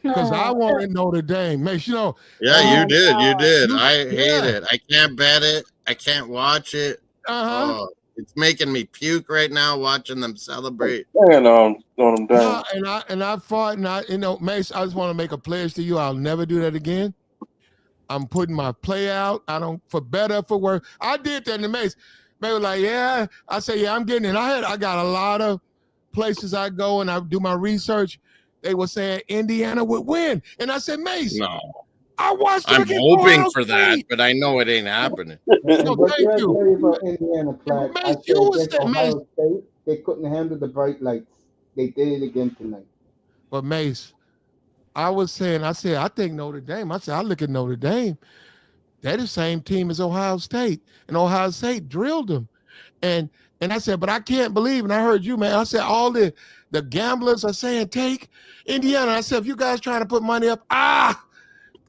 because I wanted Notre Dame, Mace. You know. Yeah, you did. You did. I hate Yeah. it. I can't bet it. I can't watch it. Uh-huh. Oh, it's making me puke right now watching them celebrate. And on them down. And I fought, and I, you know, Mace, I just want to make a pledge to you. I'll never do that again. I'm putting my play out. I don't, for better, for worse. I did that in the Mace. They were like, yeah. I say, yeah, I'm getting it. I got a lot of places I go and I do my research. They were saying Indiana would win. And I said, Mace, No, I watched them I'm against hoping Ohio for that, State. but I know it ain't happening. No, What thank did I you. tell you about Indiana, Black? Mace, I said you was against that, Mace. Ohio State, they couldn't handle the bright lights. They did it again tonight. But Mace, I was saying, I said, I think Notre Dame. I said, I look at Notre Dame. They're the same team as Ohio State, and Ohio State drilled them. And I said, but I can't believe, and I heard you, man. I said, all the gamblers are saying take Indiana. I said, if you guys trying to put money up,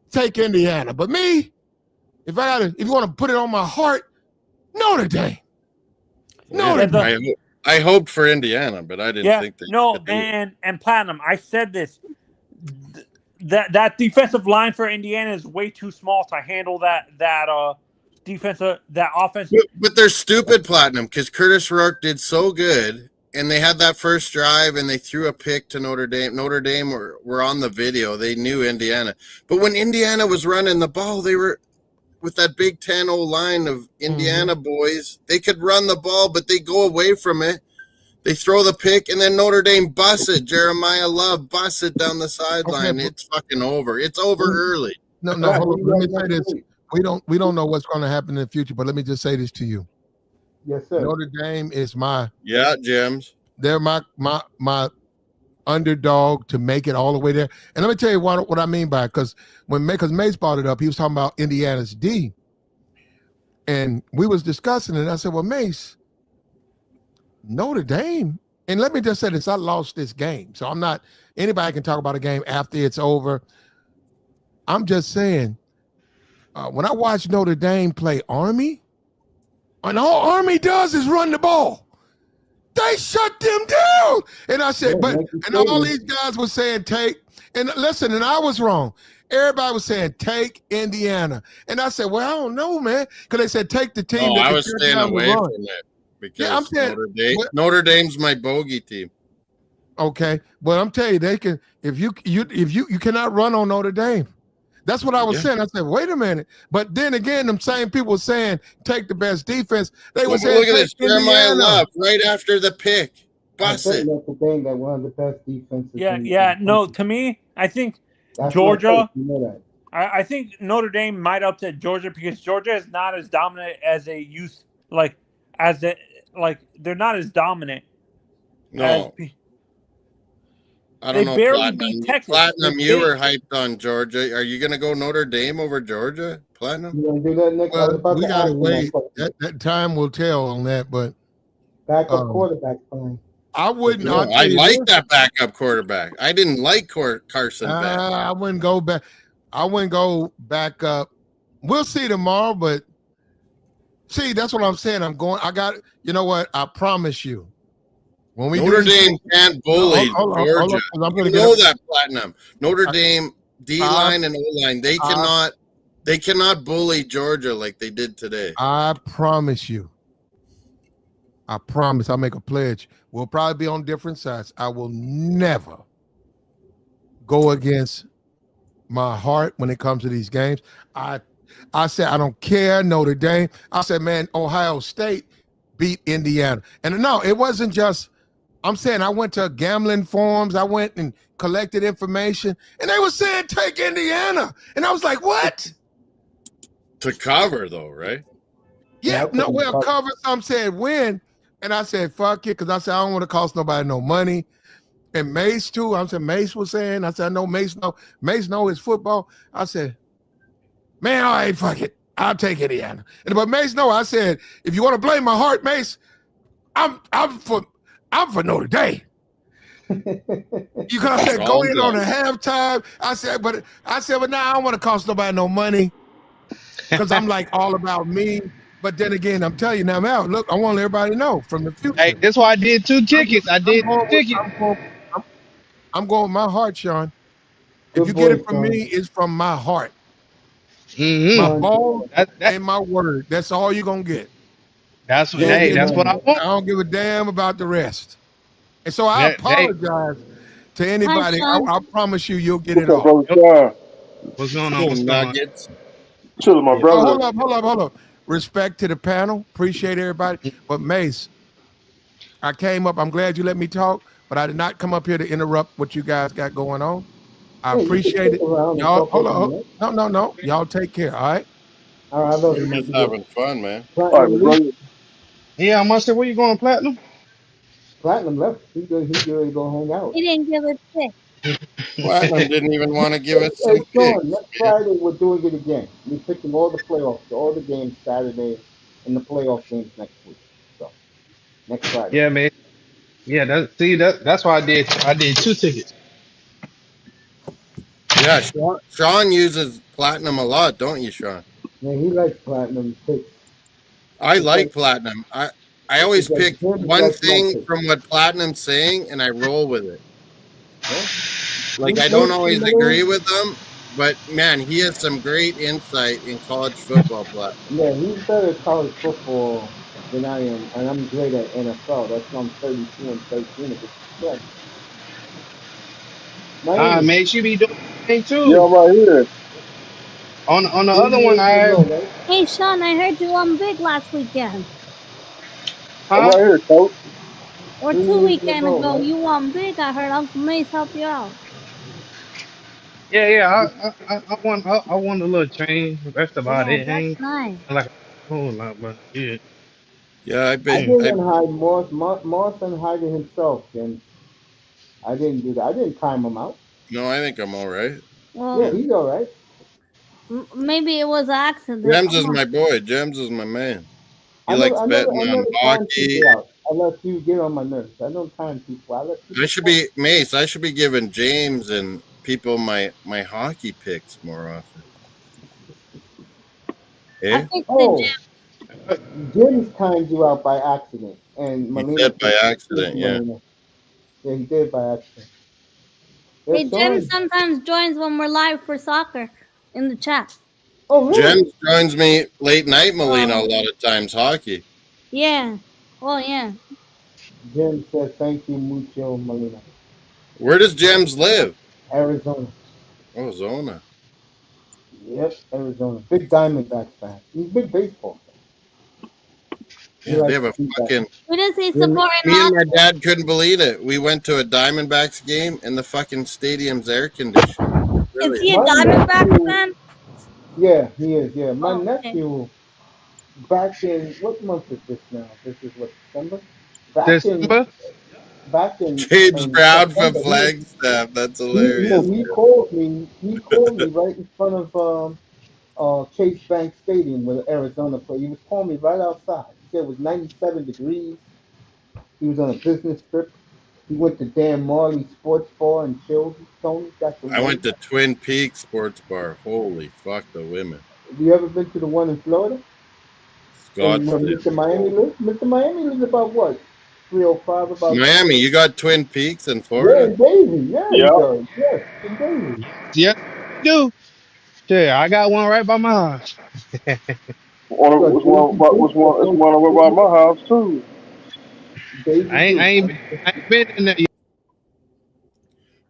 take Indiana. But me, if you want to put it on my heart, Notre Dame. Notre Dame. I hoped for Indiana, but I didn't think they could do it. And Platinum, I said this. That defensive line for Indiana is way too small to handle that offense. But they're stupid, Platinum, because Curtis Rourke did so good, and they had that first drive, and they threw a pick to Notre Dame. Notre Dame were on the video. They knew Indiana. But when Indiana was running the ball, they were with that Big Ten line of Indiana boys. They could run the ball, but they go away from it. They throw the pick, and then Notre Dame busted. Jeremiah Love busted down the sideline. Okay, it's fucking over. It's over early. No, hold on. Let me say this. We don't know what's going to happen in the future, but let me just say this to you. Yes, sir. Notre Dame is James. They're my underdog to make it all the way there. And let me tell you what I mean by it, because Mace brought it up, he was talking about Indiana's D. And we was discussing it, and I said, well, Mace, Notre Dame, and let me just say this, I lost this game. So I'm not, anybody can talk about a game after it's over. I'm just saying, when I watch Notre Dame play Army, and all Army does is run the ball. They shut them down. And I said, and all these guys were saying take, and listen, and I was wrong. Everybody was saying take Indiana. And I said, well, I don't know, man. Because they said take the team. I was staying away from it because I'm saying, Notre Dame's my bogey team. Okay. But I'm telling you, they can, if you cannot run on Notre Dame. That's what I was saying. I said, wait a minute. But then again, them same people were saying take the best defense. They were saying look at this, Jeremiah Love right after the pick. Busted. That's the thing, that one of the best defenses. No, to me, I think that's Georgia. You know that. I think Notre Dame might upset Georgia because Georgia is not as dominant as they used, they're not as dominant. No. I don't know. Barely beat Texas. Platinum, you were hyped on Georgia. Are you going to go Notre Dame over Georgia? Platinum? You going to do that next? Well, we got to wait. That time will tell on that, but backup quarterback playing. I wouldn't. I like that backup quarterback. I didn't like Carson back. I wouldn't go back. I wouldn't go back up. We'll see tomorrow, but see, that's what I'm saying. You know what? I promise you. When we Notre Dame can't bully Georgia. You know that, Platinum. Notre Dame D-line and O-line, they cannot bully Georgia like they did today. I promise you. I promise. I'll make a pledge. We'll probably be on different sides. I will never go against my heart when it comes to these games. I said, I don't care, Notre Dame. I said, man, Ohio State beat Indiana. And no, it wasn't just, I'm saying I went to gambling forums. I went and collected information, and they were saying take Indiana. And I was like, what? To cover, though, right? Yeah, cover. Some said win. And I said, fuck it, because I said, I don't want to cost nobody no money. And Mace, too. I said, Mace was saying, I said, I know Mace know his football. I said, man, all right, fuck it. I'll take Indiana. But Mace, no, I said, if you want to blame my heart, Mace, I'm for Notre Dame. You could have said go in on a halftime. I said, but now I don't want to cost nobody no money because I'm like all about me. But then again, I'm telling you now, look, I want everybody to know from the future. Hey, that's why I did 2 tickets. I'm going with my heart, Sean. Good If you get it voice, from Sean. me, it's from my heart. Mm-hmm. My ball and my word. That's all you're gonna get. That's what I want. I don't give a damn about the rest. And so I Hey, apologize to anybody. Hi, Sean. I promise you, will get What's it up, all. brother Sean? what's going on? Cool What's going on? nuggets. Chilling, my Yeah. brother. Hold up. Respect to the panel. Appreciate everybody. But Mace, I came up. I'm glad you let me talk, but I did not come up here to interrupt what you guys got going on. I appreciate it. Y'all, hold on. No. Y'all take care, all right? All right, I love you, We're man. just having fun, man. All right, my brother. Yeah, I must say, where you going, Platinum? Platinum left. He good to go hang out. He didn't give a shit. Platinum didn't even want to give us Hey, some Sean, picks. next Friday we're doing it again. We're picking all the playoffs, all the games Saturday, and the playoff games next week. So next Friday. Yeah, man. Yeah, that's why I did 2 tickets. Yeah, Sean uses Platinum a lot, don't you, Sean? Yeah, he likes platinum picks. I It's like like, Platinum. I always pick Jim one likes my thing picks. from what Platinum's saying and I roll with it. Yeah. Like I don't always agree with him, but man, he has some great insight in college football, Platinum. Yeah, he's better at college football than I am, and I'm great at NFL. That's why I'm 32 and 13 against the Jets. Miami. Man, she be doing the thing Yeah, too. I'm right here. On the other one, 88 years I old, right? Hey, Sean, I heard you won big last weekend. I'm huh? right here, coach. Or 2 88 years weekends old, ago, right? you won big. I heard Uncle Mace help you out. Yeah. I won a little train. That's about Yeah, it. that's Ain't nice. like a whole lot, but yeah. Yeah, I I bet. Mm. didn't hide Moss unhiding himself, and I didn't do that. I didn't time him out. No, I think I'm all right. Yeah, Well, Yeah. he's all right. maybe it was an accident. Gems is my boy. Gems is my man. He I never, likes I never, betting I on never time hockey. people out. I let you get on my nerves. I don't time people. I let I people should talk. be Mace. I should be giving James and people my hockey picks more often. I Eh? think the Oh, Jim's timed you out by accident, and You Melina said by picked accident, yeah. Melina. Yeah, he did by accident. Yeah, hey Jim Sean. sometimes joins when we're live for soccer in the chat. Oh, really? Gems joins me late night, Molina, a Oh, lot of times hockey. yeah. Oh, yeah. Jim said, "Thank you, mucho, Melina." Where does Gems live? Arizona. Oh, Zona. Yep, Arizona. Big Diamondbacks fan. He's a big baseball fan. He Yeah, they likes have to a see that. fucking. Who does he Yeah, support in Me and my hockey? dad couldn't believe it. We went to a Diamondbacks game and the fucking stadium's air conditioned. Is Brilliant. he a my Diamondbacks nephew. fan? Yeah, he is. Yeah, my Oh, okay. nephew. Back in what month is this now? This is what, December. Back in December. back James in Brown from September. Flagstaff. That's He no, hilarious. he called me. He called me right in front of Chase Bank Stadium where Arizona played. He was calling me right outside. He said it was 97 degrees. He was on a business trip. He went to Dan Marley Sports Bar and chilled. Tony got some I wings. went to Twin Peaks Sports Bar. Holy fuck, the women. Have you ever been to the one in Florida? And where Scottsdale. Mr. Miami Oh. lives? Mr. Miami lives about what? 305 about. Miami, you got Twin Peaks in Yeah, Florida? in Davie. Yeah, he Yeah. does. Yes, in Davie. Yes, we do. Yeah, I got one right by my house. You got Davie Beach. It's one over by my house too. Davie Beach. I ain't been in there yet.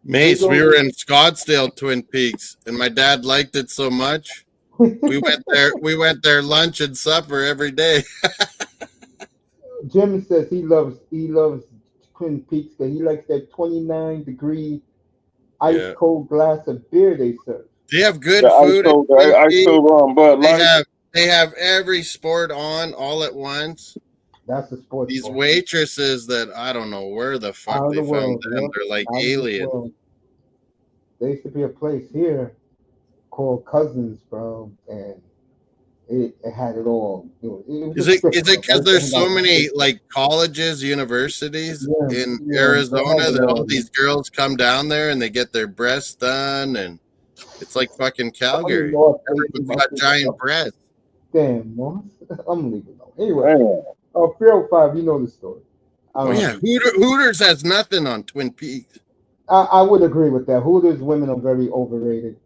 Big Mace, we old. were in Scottsdale, Twin Peaks, and my dad liked it so much. We went there lunch and supper every day. Jim says he loves Twin Peaks because he likes that 29-degree ice Yeah. cold glass of beer they serve. They have The good food at Twin ice Peaks. cold Bud They Light. have every sport on all at once. That's a sports These bar. waitresses that I don't know where the fuck Out of they the found world, them. yep. They're like Out of this aliens. world. There used to be a place here called Cousins, bro, and It had it all. It was Is a it strip because club. there's Everything so about many it. like colleges, universities Yeah, in yeah. They Arizona had it that all all. these girls come down there and they get their breasts done, and it's like fucking Some of the Calgary. North places, Everyone's I got think, giant breasts. damn, Moss. I'm gonna leave it alone. Anyway, Man, 305, you know the story. I Oh don't have yeah, to. Hooters has nothing on Twin Peaks. I would agree with that. Hooters women are very overrated.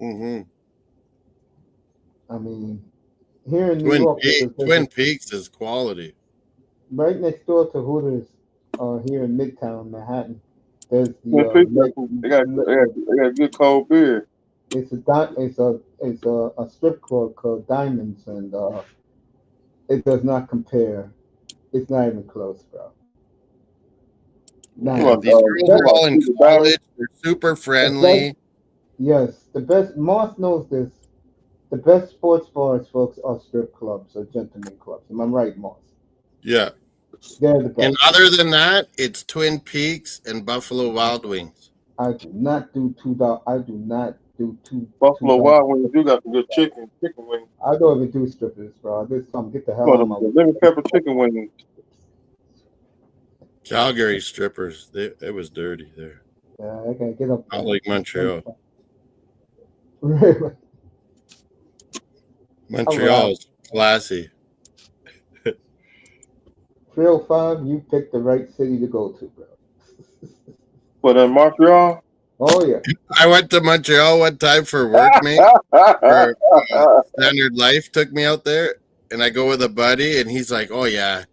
Mm-hmm. I mean, here in New York, there's Twin a, Peaks is quality. right next door to Hooters, here in Midtown Manhattan. There's Twin the Peaks they got good cold beer. it's a strip club called Diamonds, and it does not compare. It's not even close, bro. Not Yeah, even these close. girls are all in college. They're super The best, friendly. yes, the best. Moss knows this. The best sports bars, folks, are strip clubs or gentlemen clubs. Am I right, Moss? Yeah. They're the And best. other than that, it's Twin Peaks and Buffalo Wild Wings. I do not do $2. I do not do Buffalo $2. Wild Wings do got some good chicken wings. I don't even do strippers, bro. This get the hell Well, out of my the way. lemon pepper chicken wings. Calgary strippers. It was dirty there. Yeah, I gotta get up Not there. like Montreal. Really? All right. Montreal's classy. 305, you picked the right city to go to, bro. But in Montreal, Oh yeah. I went to Montreal one time for work, mate. For Standard Life took me out there, and I go with a buddy, and he's like, "Oh yeah."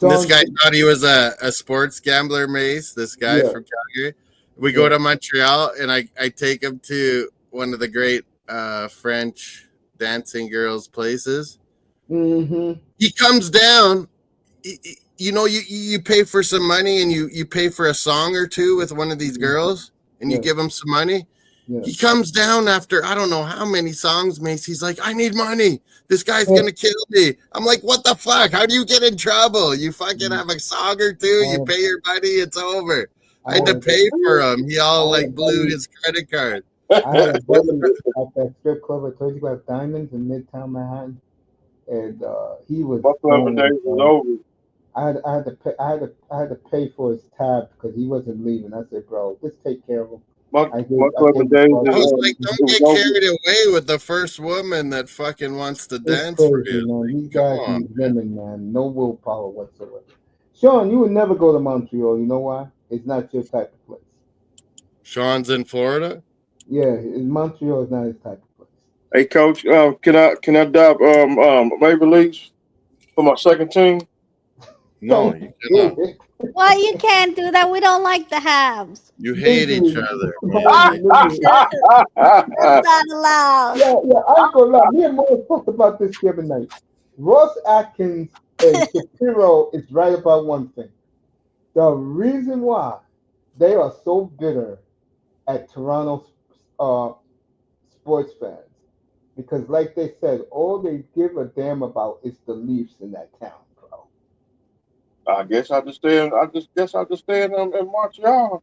And this Sean, guy thought he was a sports gambler, Mace. This guy yeah, from Calgary. We go yeah. to Montreal, and I take him to one of the great French dancing girls' places. Mm-hmm. He comes down. You know, you pay for some money, and you pay for a song or two with one of these girls, and you Yeah, give him some money. yeah. He comes down after I don't know how many songs, Mace. He's like, I need money. This guy's gonna kill me. I'm like, what the fuck? How do you get in trouble? You fucking have a song or two, you I, pay your money, it's over. I I had had to a pay for him. He I all had a like blew buddy his credit card. I had a buddy at that strip club I told you about, Diamonds in Midtown Manhattan, and he was Buffalo throwing days it, is man. over. I had to pay for his tab because he wasn't leaving. I said, bro, just take care of him. My I club gave the days I spot was to like, him. it don't was get over. carried away with the first woman that fucking wants to It's dance for crazy, you. man. Like, These come guys on, need man. women, man. No willpower whatsoever. Sean, you would never go to Montreal. You know why? It's not your type of place. Sean's in Florida. Yeah, Montreal is not his type of place. Hey coach, can I dab Maple Leafs for my second team? No, you do cannot. it. Why you can't do that? We don't like the halves. You hate each Listen, other. listen. That's not allowed. Yeah, I ain't gonna lie. Me and Mo talked about this the other night. Ross Atkins and Shapiro is right about one thing. The reason why they are so bitter at Toronto uh, sports fans, because like they said, all they give a damn about is the Leafs in that town, bro. I guess I just stay. I just guess I just stay in Montreal.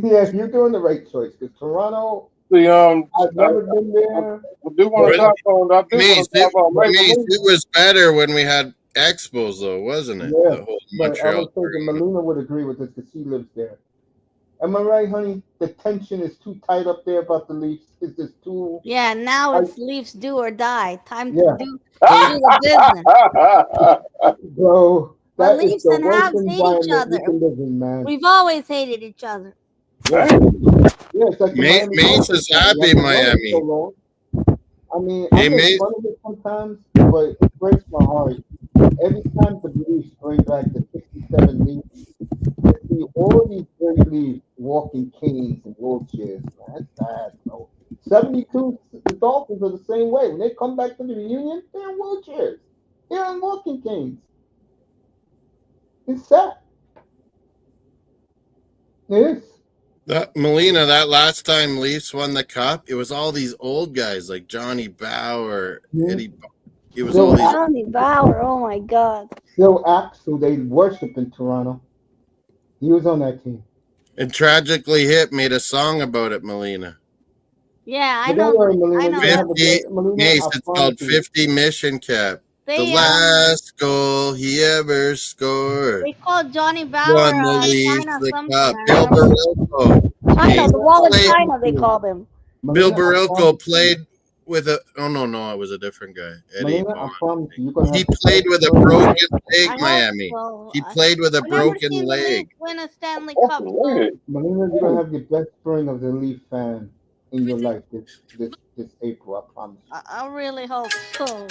Yeah, you're doing the right choice. Because Toronto, See, I've never been I there. do want to But talk on. I do want Mace, to talk on Maple Leafs. it was better when we had Expos, though, wasn't it? Yeah, The whole but I was Montreal thinking tournament. Melina would agree with this because she lives there. Am I right, honey? The tension is too tight up there about the Leafs. It's just too. Yeah, now it's Leafs do or die. Time Yeah, to do the business. bro, The that is Leafs the and worst Habs hate each environment you other. can live in, man. We've always hated each other. Yeah, yeah, it's like the Miami Mace Dolphins. is Man. happy, Y'all been running Miami. so long. I mean, I Hey, make Mace. fun of it sometimes, but it breaks my heart. Every time the Leafs bring back the 67 Leafs, to see all these great Leafs walking canes and wheelchairs, man, that's sad, bro. 72, the Dolphins are the same way. When they come back to the reunion, they're in wheelchairs. They're on walking canes. It's sad. It is. Melina, that last time Leafs won the cup, it was all these old guys like Johnny Bauer, Yeah. Eddie. It was all these. Johnny Bauer, oh my God. Phil Axe, who they worship in Toronto, he was on that team. And Tragically Hip made a song about it, Melina. Yeah, I But know. don't worry, I Melina. know You're gonna that. have a 50 great Melina. Mace, I it's promise called you. 50 mission cap. The They last goal he ever scored. they called Johnny Bauer Won the Leafs China the something. cup. I Bill remember. Barilko. China, Mace the wall of played. China, they called him. Bill Melina, I promise Barilko you. played with a. Oh no, it was a different guy. Eddie Melina, I Vaughn. promise you. You're gonna He have the played best with a spring. broken leg, I hope Miami. so. He played with a I've never broken seen the leg. Leafs win a Stanley Oh, Cup, so wait. Melina, you're gonna have the best spring of the Leaf fan in your life this April. I promise you. I really hope so.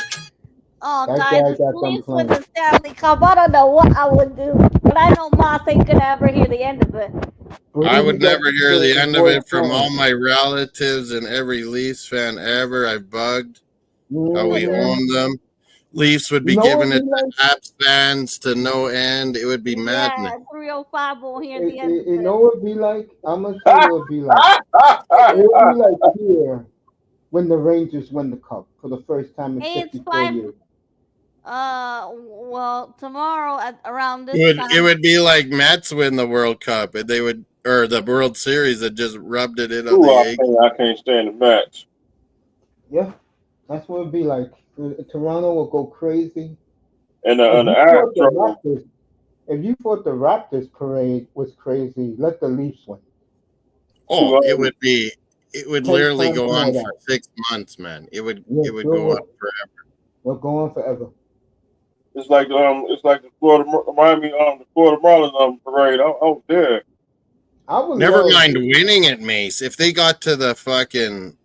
Oh, That guys, guy if got the them Leafs win playing. the Stanley Cup, I don't know what I would do. But I know Moss ain't gonna ever hear the end of it. I Brady would got never hear the the end of voice it from all playing. my relatives and every Leafs fan ever. I bugged how we Mm-hmm. owned them. Leafs would You be know what giving it'd it be to like? Habs fans to no end. It would be madness. Yeah, 305 won't hear the end of You know it. what it'd be like? I'm gonna tell you what it'd be like. It would be like here when the Rangers won the cup for the first time in Hey, it's 54 five. years. Well, tomorrow at around this It time. would be like Mets win the World Cup, and they would or the World Series that just rubbed it in on the Ooh, Yankees. I can't stand the match. Yeah, that's what it'd be like. Toronto will go crazy. And If the you thought the Astros, Raptors, if you thought the Raptors parade was crazy, let the Leafs win. Oh, it would 10 literally times go more on of for that. 6 months, man. Yes, It would sure go on will. forever. They'll go on forever. it's like the Florida Miami the Florida Marlins parade. Oh, there. I would Never love mind winning it, Mace. If they got to the fucking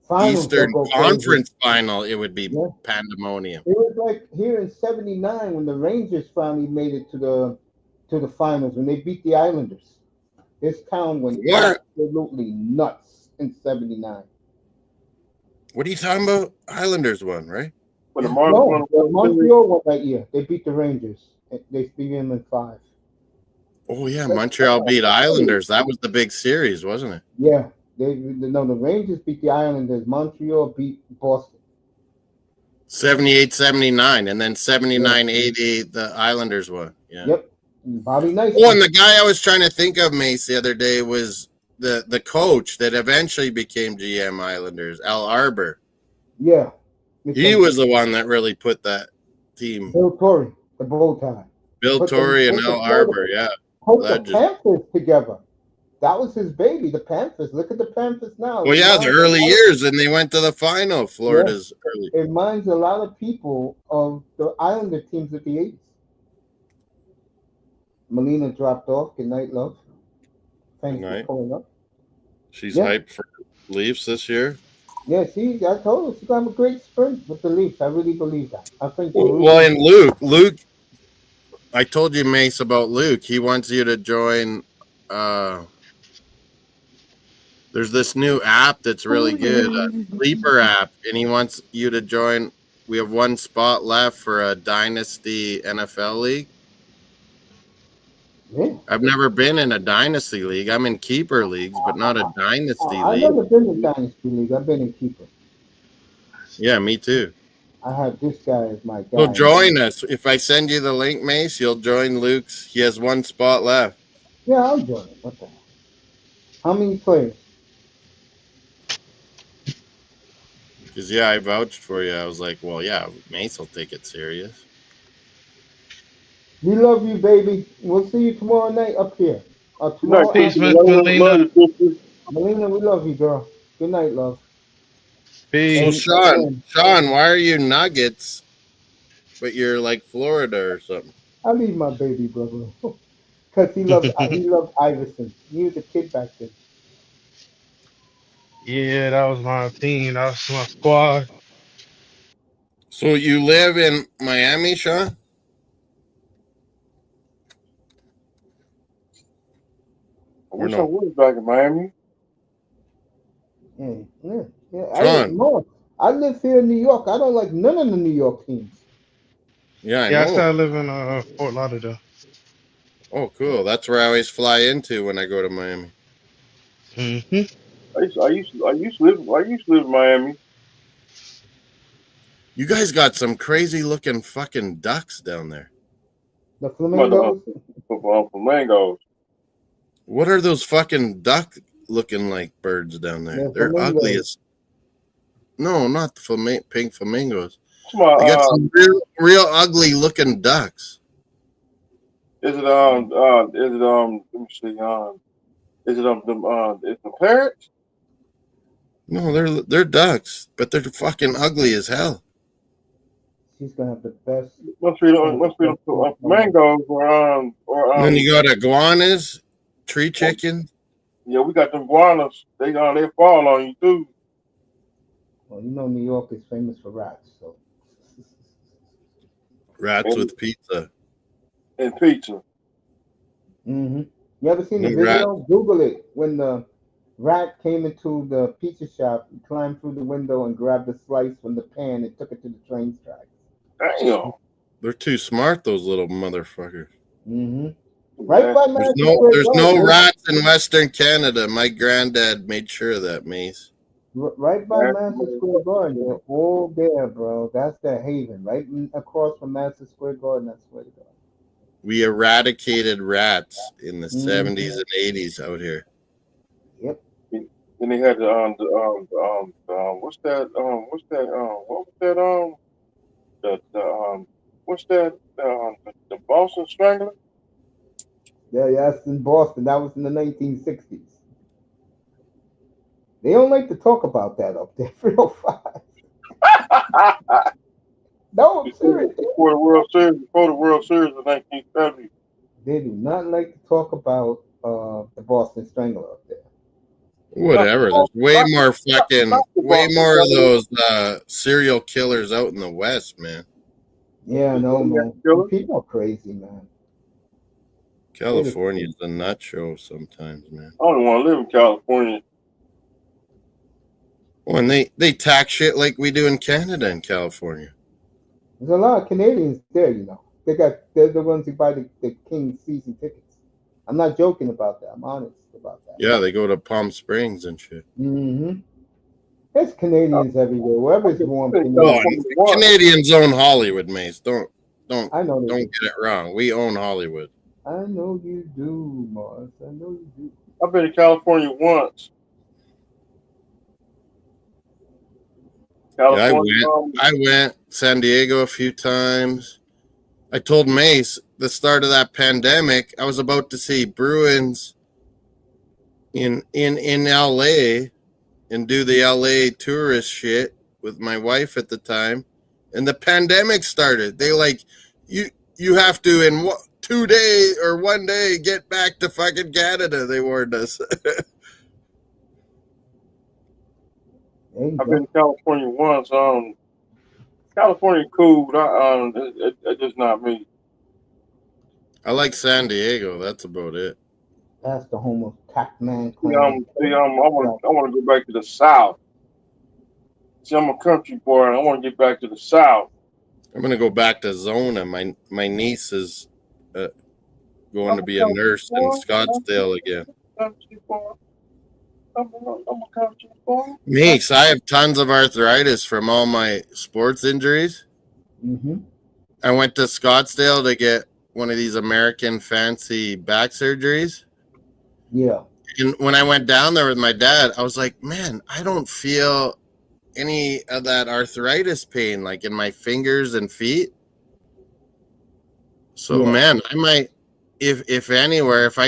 finals. They'll Eastern go crazy. Conference final, it would be Yeah. pandemonium. It was like here in '79 when the Rangers finally made it to the finals when they beat the Islanders. This town went What? absolutely nuts in '79. What are you talking about? Islanders won, right? When the Marlins won No, the World Series, Montreal won that year. They beat the Rangers. They beat them in 5. Oh yeah, That's Montreal beat Islanders. That was the big series, wasn't it? yeah. No, the Rangers beat the Islanders. Montreal beat Boston. 78-79, and then Yeah. 79-80, the Islanders won. Yeah. Yep. Bobby Nice. Oh, and the guy I was trying to think of, Mace, the other day was the coach that eventually became GM Islanders, Al Arbor. Yeah. He was the one that really put that team. Bill Torrey, the bow tie. Bill Torrey and Al Arbor, yeah. Put the Legend. Panthers together. That was his baby, the Panthers. Look at the Panthers now. Well, yeah, the early years, and they went to the final. Florida's early. It reminds a lot of people of the Islander teams of the 80s. Melina dropped off. Good night, love. Thanks Good for night. pulling up. She's Yeah. hyped for Leafs this year. Yeah, I told her she's gonna have a great sprint with the Leafs. I really believe that. I think. Well, and Luke, I told you, Mace, about Luke. He wants you to join. There's this new app that's really good, a sleeper app, and he wants you to join. We have one spot left for a Dynasty NFL league. Yeah. I've never been in a Dynasty league. I'm in keeper leagues, but not a Dynasty I've league. never been in Dynasty League. I've been in Keeper. Yeah, me too. I had this guy as my guy. So join us. If I send you the link, Mace, you'll join Luke's. He has one spot left. Yeah, I'll join it. What the hell? How many players? Because, yeah, I vouched for you. I was like, well, yeah, Mace will take it serious. We love you, baby. We'll see you tomorrow night up here. Tomorrow Peace, Miss afternoon. Melina. Melina, we love you, girl. Good night, love. Peace. So, Sean, why are you Nuggets, but you're like Florida or something? I leave my baby brother because he loved Iverson. He was a kid back then. Yeah, that was my team. That was my squad. So you live in Miami, Sean? I wish I was back in Miami. Yeah. I live here in New York. I don't like none of the New York teams. Yeah, I Yeah, I know. still live in Fort Lauderdale. Oh, cool. That's where I always fly into when I go to Miami. Mm-hmm. I used to live in Miami. You guys got some crazy looking fucking ducks down there. The flamingos. Flamingos. What are those fucking duck looking like birds down there? They're ugly as No, not the pink flamingos. Come on, They got some real ugly looking ducks. is it let me see, is it is the parrots? No, they're ducks, but they're fucking ugly as hell. She's gonna have the best. Must be the flamingos or And then you got iguanas, tree chicken. yeah, we got them iguanas. They fall on you too. Well, you know, New York is famous for rats, so. Rats with pizza. And pizza. Mm-hmm. You ever seen the No video? rat. Google it. When the rat came into the pizza shop, he climbed through the window and grabbed a slice from the pan and took it to the train tracks. Damn. They're too smart, those little motherfuckers. Mm-hmm. Right by There's Madison Square there's no Garden. rats in Western Canada. My granddad made sure of that, Mace. Right by Madison Square Garden. They're all there, bro. That's their haven. Right across from Madison Square Garden, I swear to God. We eradicated rats in the 70s and 80s out here. Yep. Then they had what was that the Boston Strangler? Yeah, that's in Boston. That was in the 1960s. They don't like to talk about that up there. 305. No, I'm serious. Before the World Series in 1970. They do not like to talk about the Boston Strangler up there. Whatever. There's way more of those serial killers out in the West, man. Yeah, no, man. People are crazy, man. California's a nut show sometimes, man. I don't want to live in California. Well, and they tax shit like we do in Canada and California. There's a lot of Canadians there, you know. They're the ones who buy the King's season tickets. I'm not joking about that. I'm honest about that. Yeah, they go to Palm Springs and shit. Mm-hmm. There's Canadians everywhere. Wherever it's warm. Canadians own Hollywood, Mace. Don't I know get it wrong. We own Hollywood. I know you do, Mars. I know you do. I've been to California once. California. I went San Diego a few times. I told Mace the start of that pandemic, I was about to see Bruins in LA and do the LA tourist shit with my wife at the time, and the pandemic started. They like you have to in 2 days or 1 day get back to fucking Canada. They warned us. I've been to California once. California cool, but it's just not me. I like San Diego. That's about it. That's the home of Pac-Man. I want to go back to the South. See, I'm a country boy, and I want to get back to the South. I'm gonna go back to Zona. My niece is going to be a nurse in Scottsdale again. I'm a country boy. Mace, I have tons of arthritis from all my sports injuries. Mm-hmm. I went to Scottsdale to get one of these American fancy back surgeries. Yeah. And when I went down there with my dad, I was like, man, I don't feel any of that arthritis pain like in my fingers and feet. So man, I might if anywhere, if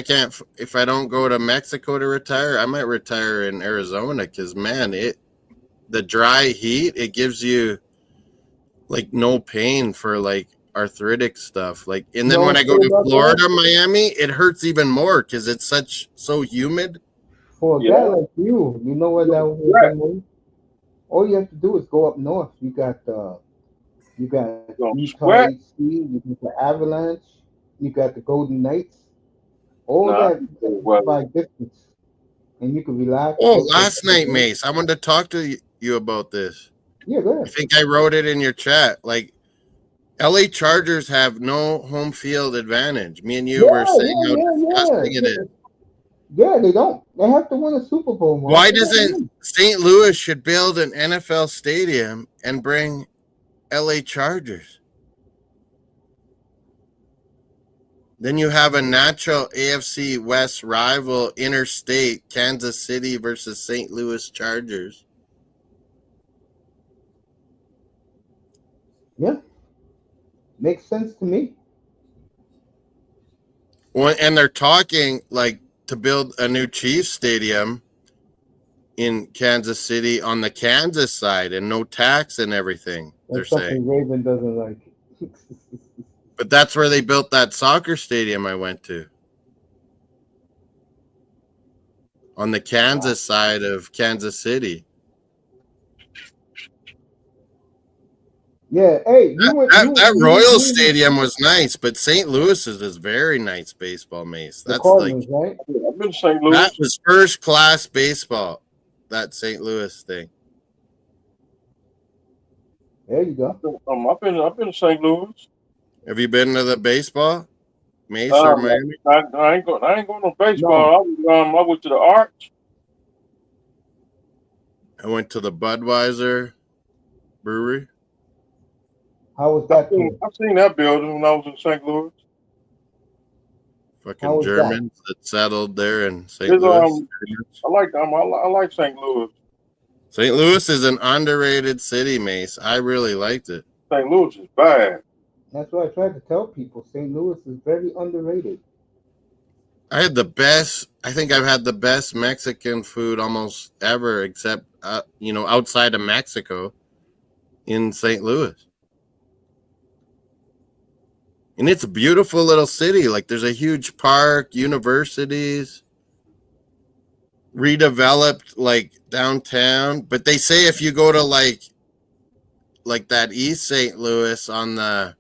I don't go to Mexico to retire, I might retire in Arizona because man, the dry heat, it gives you like no pain for like arthritic stuff. Like, and then when I go to Florida, Miami, it hurts even more because it's so humid. For a guy like you know what that would be? All you have to do is go up north. You got Utah HC, you got the Avalanche, you got the Golden Knights. All that by distance, and you can relax. Oh, last night, Mace, I wanted to talk to you about this. Yeah, go ahead. I think I wrote it in your chat. Like, LA Chargers have no home field advantage. Me and you were saying how disgusting it is. Yeah, they don't. They have to win a Super Bowl. Mark. Why doesn't St. Louis should build an NFL stadium and bring LA Chargers? Then you have a natural AFC West rival, interstate, Kansas City versus St. Louis Chargers. Yeah, makes sense to me. Well, and they're talking like to build a new Chiefs stadium in Kansas City on the Kansas side and no tax and everything, they're That's saying. something Raven doesn't like. But that's where they built that soccer stadium I went to. On the Kansas side of Kansas City. Yeah, hey, you went That Royal you Stadium was nice, but St. Louis's is very nice baseball, Mace. the That's like Cardinals, right? I've been to St. Louis. that was first class baseball. That St. Louis thing. There you go. I've been to St. Louis. Have you been to the baseball, Mace or Miami? I ain't going to baseball. I went to the Arch. I went to the Budweiser Brewery. How was that? I've seen that building when I was in St. Louis. Fucking Germans that settled there in St. It's, Louis. I like St. Louis. St. Louis is an underrated city, Mace. I really liked it. St. Louis is bad. That's what I tried to tell people. St. Louis is very underrated. I had the best. I think I've had the best Mexican food almost ever, except outside of Mexico, in St. Louis. And it's a beautiful little city. Like there's a huge park, universities, redeveloped like downtown. But they say if you go to like that East St. Louis on the,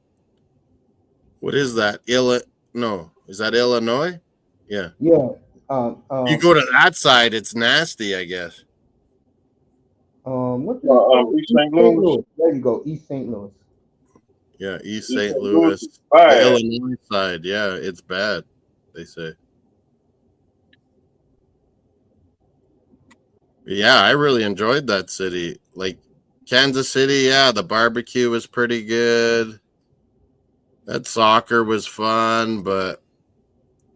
what is that? Is that Illinois? Yeah. Yeah. You go to that side, it's nasty, I guess. What's East St. Louis. There you go, East St. Louis. Yeah, East St. Louis, the Illinois side. Yeah, it's bad, they say. But yeah, I really enjoyed that city. Like Kansas City, yeah, the barbecue was pretty good. That soccer was fun, but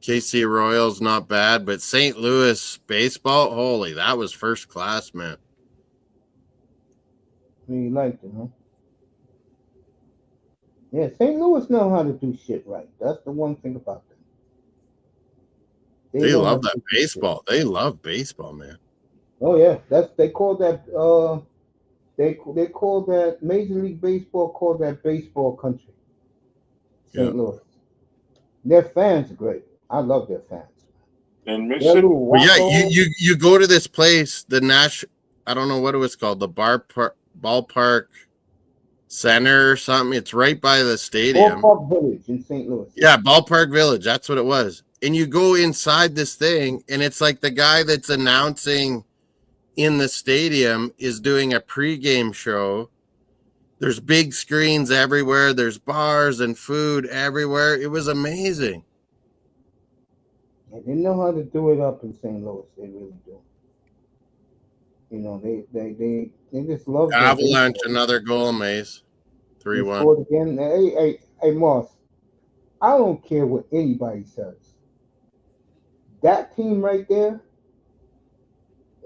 KC Royals not bad. But St. Louis baseball, holy, that was first class, man. You liked it, huh? Yeah, St. Louis know how to do shit right. That's the one thing about them. They love that baseball. They love baseball, man. Oh yeah, they call that they call that Major League Baseball called that baseball country. St. Louis. Their fans are great. I love their fans. And Mississippi. Well, yeah, you go to this place, the I don't know what it was called, the ballpark center or something. It's right by the stadium. Ballpark Village in St. Louis. Yeah, Ballpark Village. That's what it was. And you go inside this thing, and it's like the guy that's announcing in the stadium is doing a pregame show. There's big screens everywhere. There's bars and food everywhere. It was amazing. They know how to do it up in St. Louis. They really do. You know, they just love Avalanche, another goal, Mace. 3-1. Scored again. Hey, Moss. I don't care what anybody says. That team right there,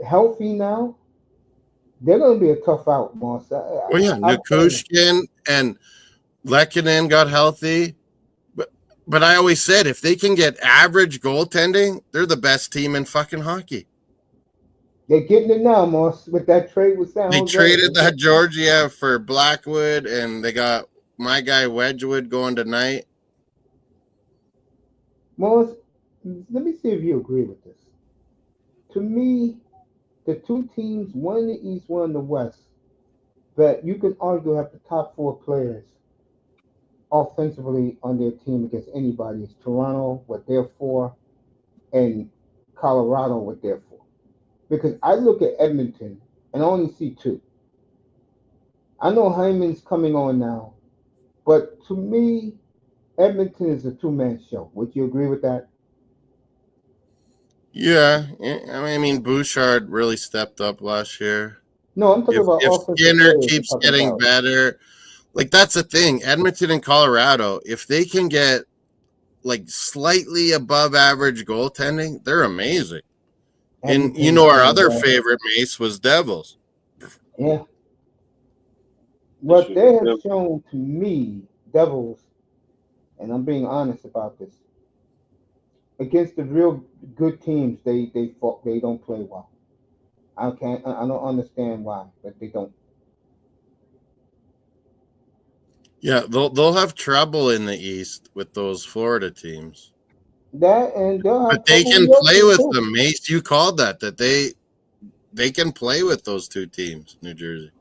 healthy now, they're going to be a tough out, Moss. Well, yeah, Nikushkin and Lehkonen got healthy. But I always said, if they can get average goaltending, they're the best team in fucking hockey. They're getting it now, Moss, with that trade with San Jose. They traded that Georgiev for Blackwood, and they got my guy Wedgwood going tonight. Moss, let me see if you agree with this. To me, the two teams, one in the East, one in the West, that you can argue have the top four players offensively on their team against anybody is Toronto, what they're for, and Colorado, what they're for. Because I look at Edmonton and I only see two. I know Hyman's coming on now, but to me, Edmonton is a two-man show. Would you agree with that? Yeah, I mean Bouchard really stepped up last year. No, I'm talking about if Skinner keeps getting better. Like that's the thing, Edmonton and Colorado, if they can get like slightly above average goaltending, they're amazing. And you know our other favorite, Mace, was Devils. Yeah. what they have shown to me, Devils, and I'm being honest about this, against the real good teams, they don't play well. I don't understand why, but they don't. Yeah, they'll have trouble in the East with those Florida teams. That and they'll have But they trouble can play with too. them, Mace. You called that they can play with those two teams, New Jersey.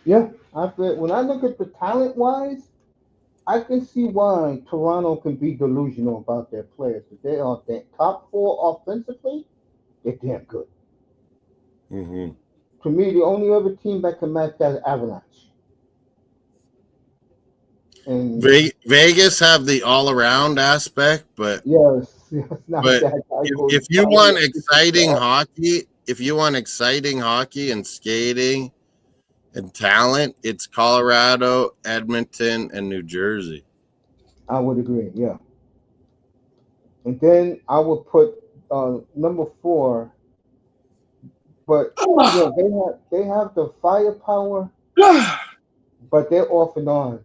Yeah, I feel when I look at the talent wise, I can see why Toronto can be delusional about their players. If they are the top four offensively, they're damn good. Mm-hmm. To me, the only other team that can match that is Avalanche. And Vegas have the all-around aspect, but yes, it's not but that. if you want exciting hockey, and skating and talent, it's Colorado, Edmonton, and New Jersey. I would agree. Yeah, and then I would put number 4. But yeah, they have the firepower, but they're off and on.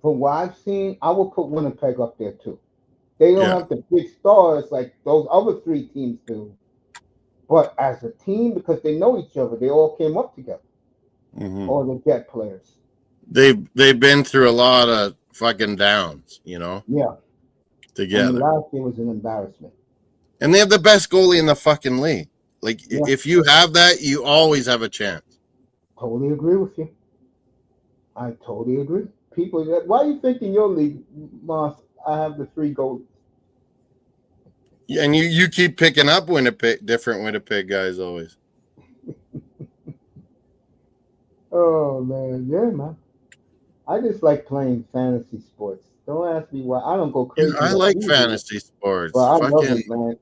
From what I've seen, I will put Winnipeg up there too. They don't Yeah. have the big stars like those other 3 teams do. But as a team, because they know each other, they all came up together. Mm-hmm. All the Jet players. They've been through a lot of fucking downs, Yeah. together. And last year was an embarrassment. And they have the best goalie in the fucking league. Like, Yeah. if you have that, you always have a chance. Totally agree with you. I totally agree. People, why are you thinking your league, Moss? I have the 3 goalies. Yeah, and you keep picking up different Winnipeg guys always. Oh man, yeah, man. I just like playing fantasy sports. Don't ask me why. I don't go crazy. Yeah, I like fantasy sports. But I love it, man.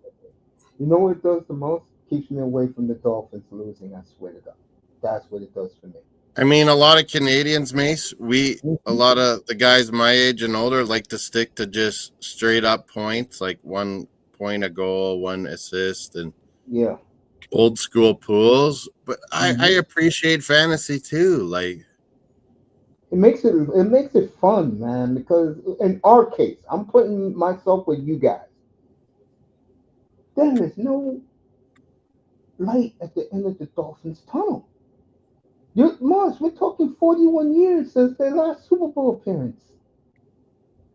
You know what it does the most? Keeps me away from the Dolphins losing. I swear to God, that's what it does for me. I mean, a lot of Canadians, Mace, a lot of the guys my age and older like to stick to just straight up points, like 1 point a goal, 1 assist, and yeah, old school pools. But I appreciate fantasy too. Like, it makes it fun, man. Because in our case, I'm putting myself with you guys. There is no light at the end of the Dolphins' tunnel. Mars, we're talking 41 years since their last Super Bowl appearance.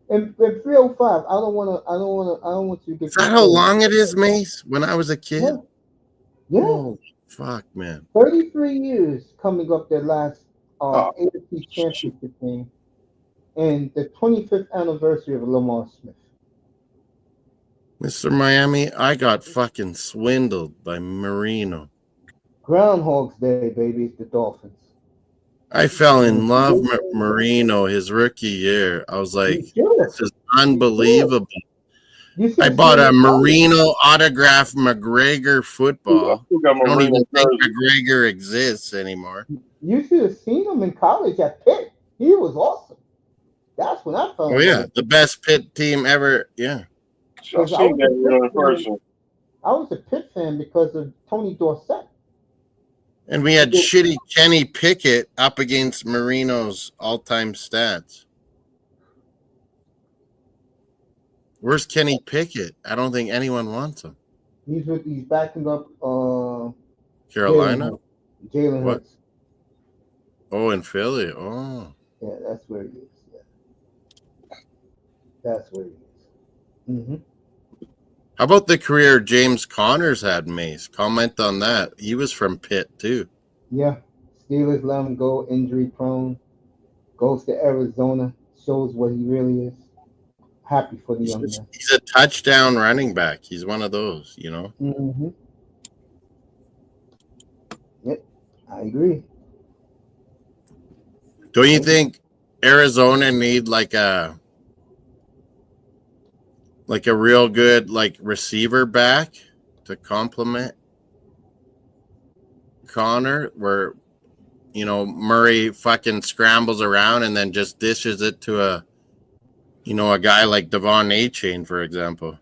And 305, I don't want you to get. is that how long it is, Mace? When I was a kid? Yeah. Oh, fuck, man. 33 years coming up their last AFC championship game. And the 25th anniversary of Lamar Smith. Mr. Miami, I got fucking swindled by Marino. Groundhog's Day, baby. It's the Dolphins. I fell in love with Marino his rookie year. I was like, this is unbelievable. I bought a Marino autograph McGregor football. I don't even think McGregor exists anymore. You should have seen him in college at Pitt. He was awesome. That's when I fell in love. Oh, yeah. The best Pitt team ever. Yeah. I seen that in person. I was a Pitt fan because of Tony Dorsett. And we had shitty Kenny Pickett up against Marino's all-time stats. Where's Kenny Pickett? I don't think anyone wants him. He's backing up Carolina? Jalen Hurts. Oh, in Philly. Oh. Yeah, that's where he is. Yeah. That's where he is. Mm-hmm. How about the career James Connors had, Mace? Comment on that. He was from Pitt, too. Yeah. Steelers let him go, injury prone. Goes to Arizona. Shows what he really is. Happy for the young man. He's a touchdown running back. He's one of those, Mm-hmm. Yep. I agree. Don't you think Arizona need like a real good receiver back to complement Connor, where Murray fucking scrambles around and then just dishes it to a guy like Devon A-Chain, for example?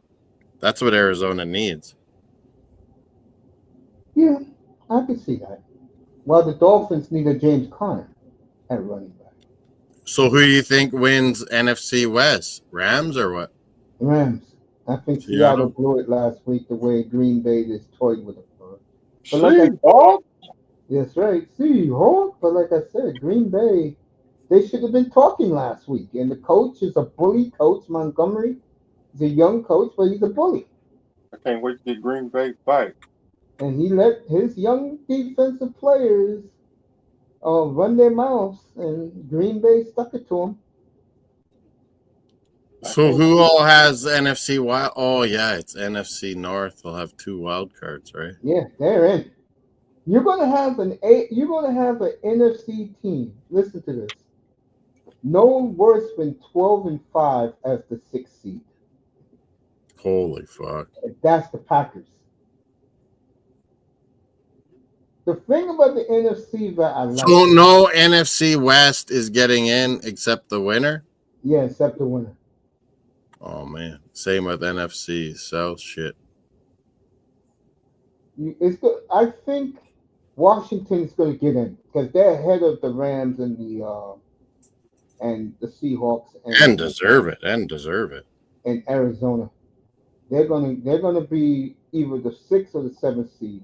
That's what Arizona needs. Yeah, I can see that. Well, the Dolphins need a James Conner. at running back. So who do you think wins NFC West? Rams or what? Rams. I think Seattle Seattle? blew it last week the way Green Bay just toyed with it. But like I See, dog. That's right. See, but like I said, Green Bay, they should have been talking last week. And the coach is a bully coach, Montgomery. He's a young coach, but he's a bully. I can't wait to get Green Bay back. And he let his young defensive players run their mouths, and Green Bay stuck it to him. So who all has NFC wild? Oh yeah, it's NFC North. They'll have 2 wild cards, right? Yeah, they're in. You're gonna have an NFC team. Listen to this. No worse than 12-5 as the 6th seed. Holy fuck! That's the Packers. The thing about the NFC that I like. So no NFC West is getting in except the winner. Yeah, except the winner. Oh man, same with NFC South shit. It's good. I think Washington's going to get in because they're ahead of the Rams and the Seahawks And deserve it. and Arizona. They're gonna be either the 6th or the 7th seed.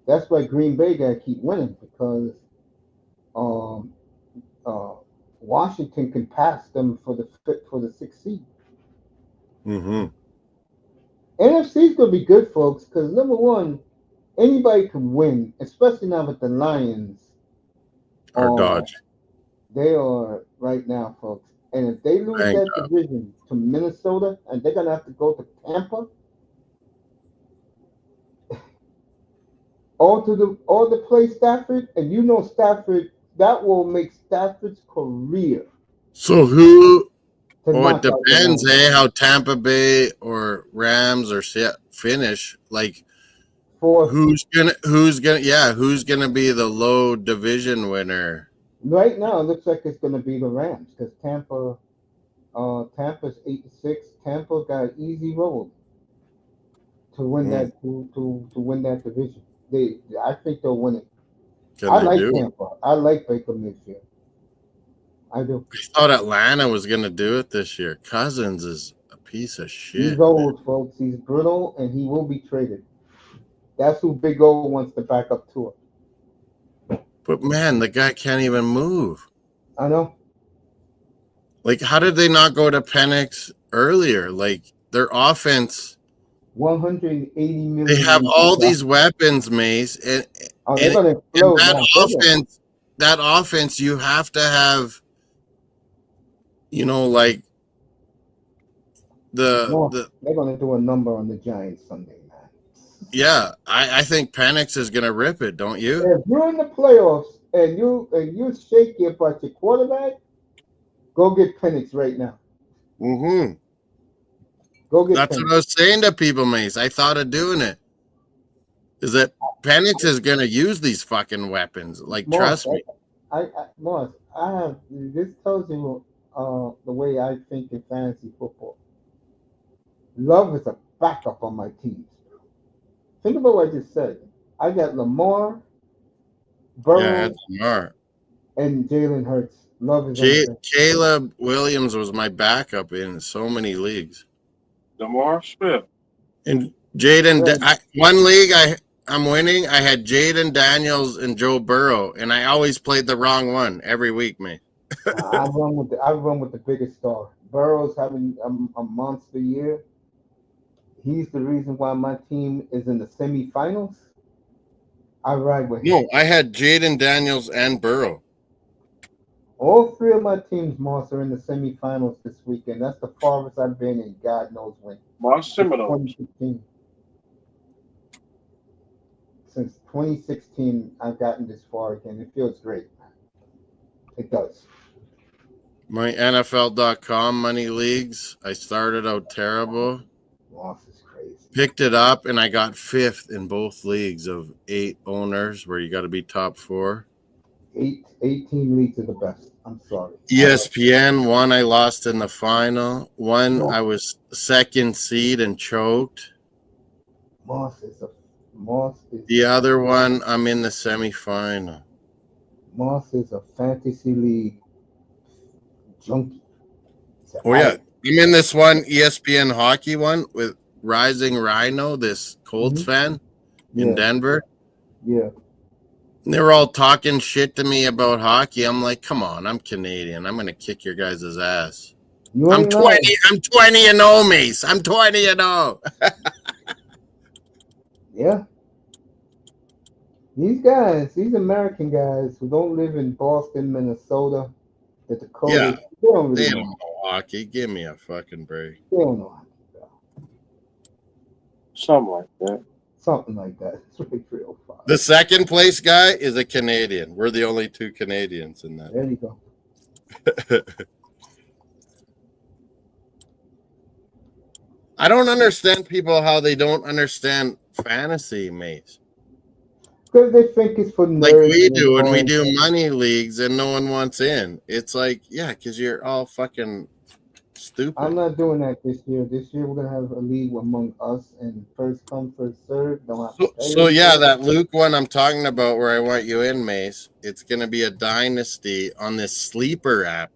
That's why Green Bay got to keep winning because Washington can pass them for the 6th seed. Mm-hmm. NFC is going to be good, folks, because number one, anybody can win, especially now with the Lions. Or Dodge. They are right now, folks. And if they lose Thank that God. division to Minnesota, and they're going to have to go to Tampa, or to play Stafford, and you know Stafford, that will make Stafford's career. So who? To Oh, it knock out the depends, Lions. how Tampa Bay or Rams or finish. Like For who's gonna be the low division winner? right now, it looks like it's going to be the Rams because Tampa's 8-6. Tampa got an easy road to win that to win that division. I think they'll win it. Can I they like do it? Tampa. I like Baker Mayfield. I do. I thought Atlanta was gonna do it this year. Cousins is a piece of shit. He's old, folks. He's brittle, and he will be traded. That's who Big O wants to back up to it. But man, the guy can't even move. I know. Like, how did they not go to Penix earlier? Like their offense, 180 million. they have all these weapons, Mace, and they're gonna explode. that offense, you have to have, like they're gonna do a number on the Giants Sunday, man. Yeah, I think Penix is gonna rip it, don't you? If you're in the playoffs and you shake your butt your quarterback, go get Penix right now. Mm-hmm. Go get That's Penix. what I was saying to people, Mace. I thought of doing it. Is that Penix is gonna use these fucking weapons? Like, trust me. Morris, this tells you the way I think in fantasy football. Love is a backup on my teams. Think about what I just said. I got Lamar, Burrow, and Jalen Hurts. Love is Caleb Williams was my backup in so many leagues. Lamar Smith. And Jaden, one league I'm winning. I had Jaden Daniels and Joe Burrow, and I always played the wrong one every week, man. I run with the biggest star. Burrow's having a monster year. He's the reason why my team is in the semifinals. I ride with him. No, I had Jaden Daniels and Burrow. All three of my teams, Moss, are in the semifinals this weekend. That's the farthest I've been in God knows when. Since 2016, I've gotten this far again. It feels great. It does. My NFL.com money leagues, I started out terrible. Moss is crazy. Picked it up, and I got 5th in both leagues of 8 owners where you got to be top 4. 18 leagues are the best. I'm sorry. ESPN, one I lost in the final. One I was 2nd seed and choked. The other one, I'm in the semifinal. Moss is a fantasy league junkie. He's an Oh yeah, addict. I'm in this one ESPN hockey one with Rising Rhino, this Colts fan in Yeah, Denver. yeah. And they were all talking shit to me about hockey. I'm like, come on, I'm Canadian. I'm gonna kick your guys' ass. You I'm ain't 20. lying. I'm 20-0, Mace. I'm 20-0. Yeah. These American guys who don't live in Boston, Minnesota, the Yeah, Dakotas, they don't they really don't know. know hockey. Give me a fucking break. They don't know hockey, bro. Something like that. Something like that. It's really real fun. The second place guy is a Canadian. We're the only two Canadians in that. There you go. I don't understand people how they don't understand fantasy, Mace. Because they think it's for Like nerds we and they're do when we going. do money leagues and no one wants in. It's like, yeah, because you're all fucking I'm stupid. not doing that this year. This year we're gonna have a league among us and first come, first serve. Don't have to pay So yeah, anything. that Luke one I'm talking about where I want you in, Mace, it's going to be a dynasty on this sleeper app.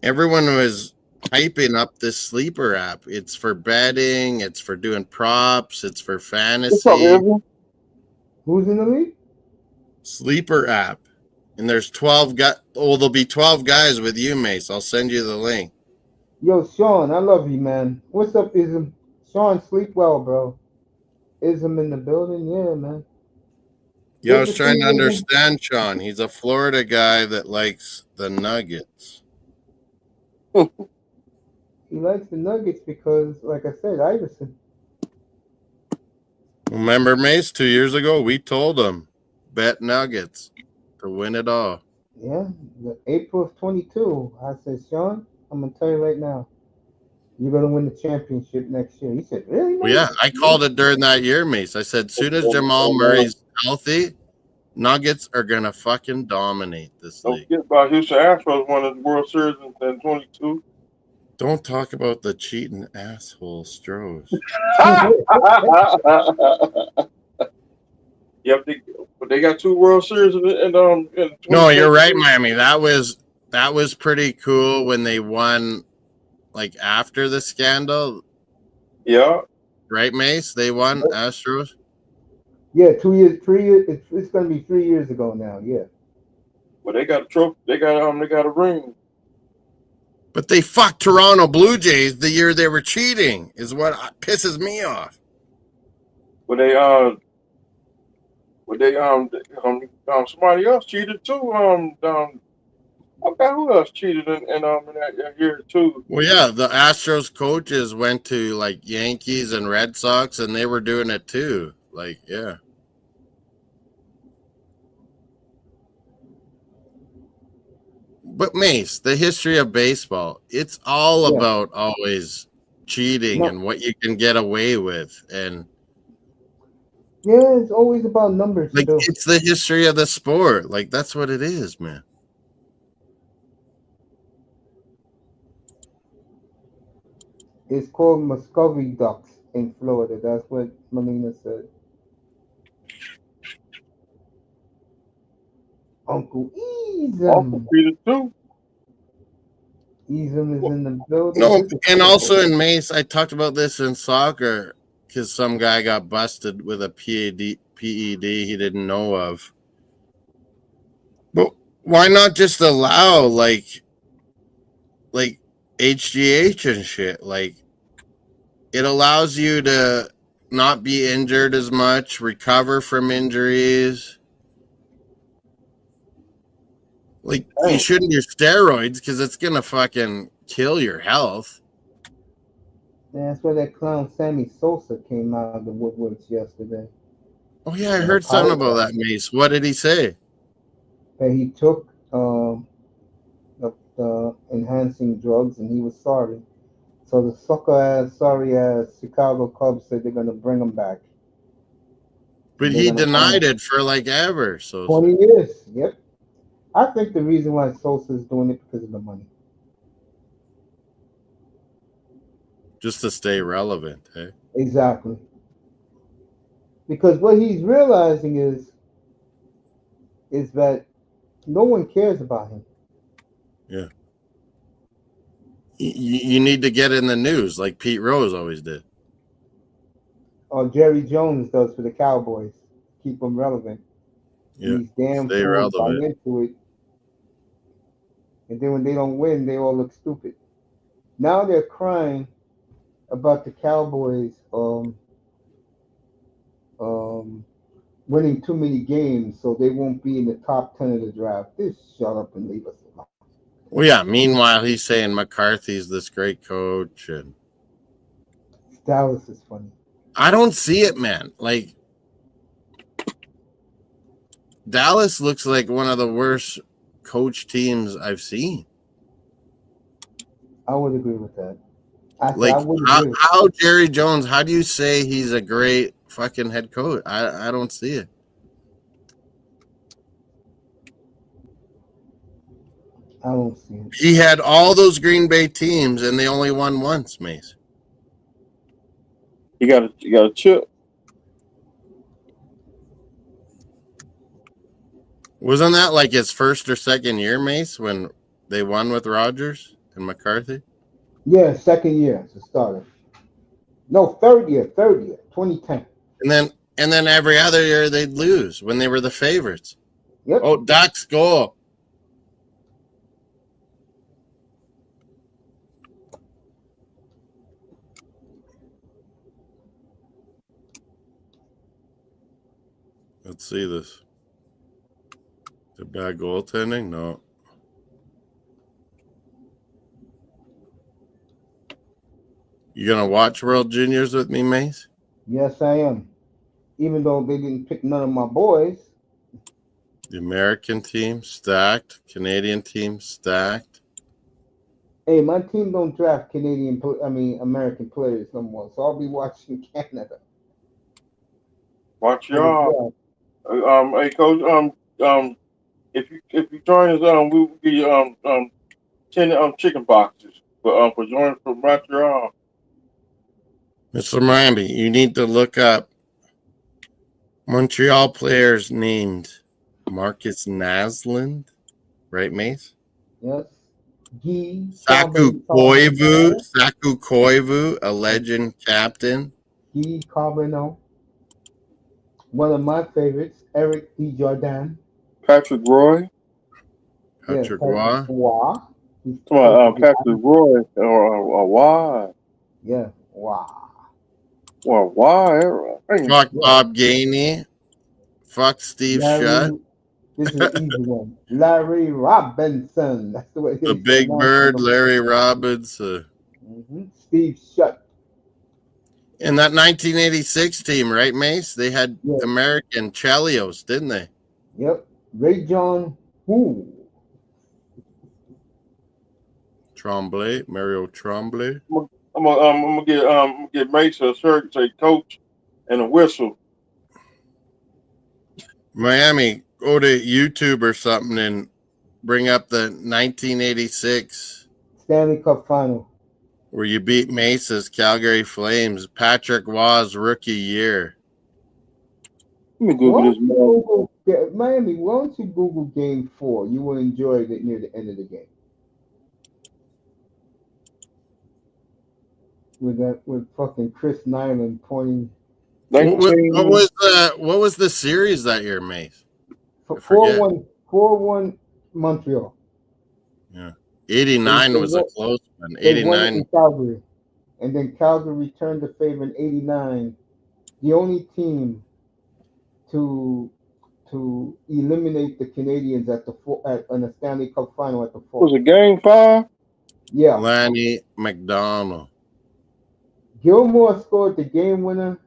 Everyone was hyping up this sleeper app. It's for betting, it's for doing props, it's for What's up, fantasy. Israel? Who's in the league? Sleeper app. And there's 12 guys. Oh, there'll be 12 guys with you, Mace. I'll send you the link. Yo, Sean, I love you, man. What's up, Ism? Sean, sleep well, bro. Ism in the building, yeah, man. Yeah, I Good was to see trying to you, Ism. understand Sean. He's a Florida guy that likes the Nuggets. He likes the Nuggets because, like I said, Iverson. Remember, Mace, 2 years ago, we told him bet Nuggets to win it all. Yeah, the April of 22. I said, Sean, I'm gonna tell you right now, you're gonna win the championship next year. He said, really, Well, man? yeah, I called it during that year, Mace. I said, soon as Jamal Murray's healthy, Nuggets are going to fucking dominate this Don't league. forget about Houston Astros won the World Series in 22. Don't talk about the cheating asshole Stros. Yep, they got 2 World Series in No, you're right, 2022. Miami. That was pretty cool when they won, like after the scandal, Yeah, right, Mace? They won Astros, Yeah, 2 years, 3 years. It's gonna be 3 years ago now. Yeah. but they got a trophy. They got a ring. but they fucked Toronto Blue Jays the year they were cheating. Is what pisses me off. But somebody else cheated too. Okay, who else cheated in that year too? Well, yeah, the Astros coaches went to like Yankees and Red Sox, and they were doing it too. Like, yeah. But Mace, the history of baseball, it's all Yeah. about always cheating No. and what you can get away with. And Yeah, it's always about numbers like, too. it's the history of the sport. Like, that's what it is, man. It's called Muscovy ducks in Florida. That's what Melina said. Uncle Also Easem. cheated too. Easem is in the building. No, He's a and football. also in Mace, I talked about this in soccer because some guy got busted with a PED he didn't know of. But why not just allow like HGH and shit? Like, it allows you to not be injured as much, recover from injuries. Like, you Dang. shouldn't do steroids because it's gonna fucking kill your health. That's where that clown Sammy Sosa came out of the woodworks yesterday Oh yeah, I and heard something about that, apologized Mace. What did he say? that he took the enhancing drugs and he was sorry. So the sorry ass Chicago Cubs said they're gonna bring him back. But They're he gonna denied it for like ever. So 20 years. Yep. I think the reason why Sosa is doing it because of the money. just to stay relevant, hey? Exactly. Because what he's realizing is is that no one cares about him. Yeah. You need to get in the news like Pete Rose always did. Or Jerry Jones does for the Cowboys. Keep them relevant. Yeah. These damn Stay fools buy relevant. into it. And then when they don't win, they all look stupid. Now they're crying about the Cowboys winning too many games, so they won't be in the top 10 of the draft. Just shut up and leave us alone. Well, yeah. Meanwhile, he's saying McCarthy's this great coach, and Dallas is funny. I don't see it, man. Like Dallas looks like one of the worst coach teams I've seen. I would agree with that. I Like would agree. how Jerry Jones? How do you say he's a great fucking head coach? I don't see it. I don't see it. He had all those Green Bay teams, and they only won once, Mace. You got a chip. Wasn't that like his first or second year, Mace, when they won with Rodgers and McCarthy? Yeah, second year as a starter. No, third year, 2010. And then every other year they'd lose when they were the favorites. Yep. Oh, Doc's goal. Let's see this. Is it bad goaltending? No. You gonna watch World Juniors with me, Mace? Yes, I am. Even though they didn't pick none of my boys. The American team stacked. Canadian team stacked. Hey, my team don't draft American players no more, so I'll be watching Canada. Montreal. Hey coach, if you join us, we will give you 10 chicken boxes for joining from Montreal. Mr. Miami, you need to look up Montreal players named Marcus Naslund, right, Mace? Yes. Guy Saku Koivu, a legend captain. Guy Carbonneau. One of my favorites, Eric Desjardins. Patrick Roy. Patrick Roy. Patrick Roy. Why? Yeah, wow. Well, why? Fuck Bob Gainey. Fuck Steve Shutt. This is an easy one. Larry Robinson. That's the way. The Big Bird, Larry Robinson. Steve Shutt. In that 1986 team, right, Mace? They had American Chelios, didn't they? Yep. Ray John Who. Tremblay, Mario Tremblay. I'm gonna get Mace a shirt say coach and a whistle. Miami, go to YouTube or something and bring up the 1986 Stanley Cup final where you beat Mace's Calgary Flames. Patrick Waugh's rookie year. Let me Google this. Miami, why don't you Google Game 4? You will enjoy it near the end of the game. With fucking Chris Nyland pointing. What was the series that year, Mace? 4-1 Montreal. Yeah. 89 was a close one. 89 in Calgary. And then Calgary returned the favor in 89. The only team to eliminate the Canadians at the Stanley Cup final at the 4th. Was it Game 5? Yeah. Lanny McDonald. Gilmore scored the game winner.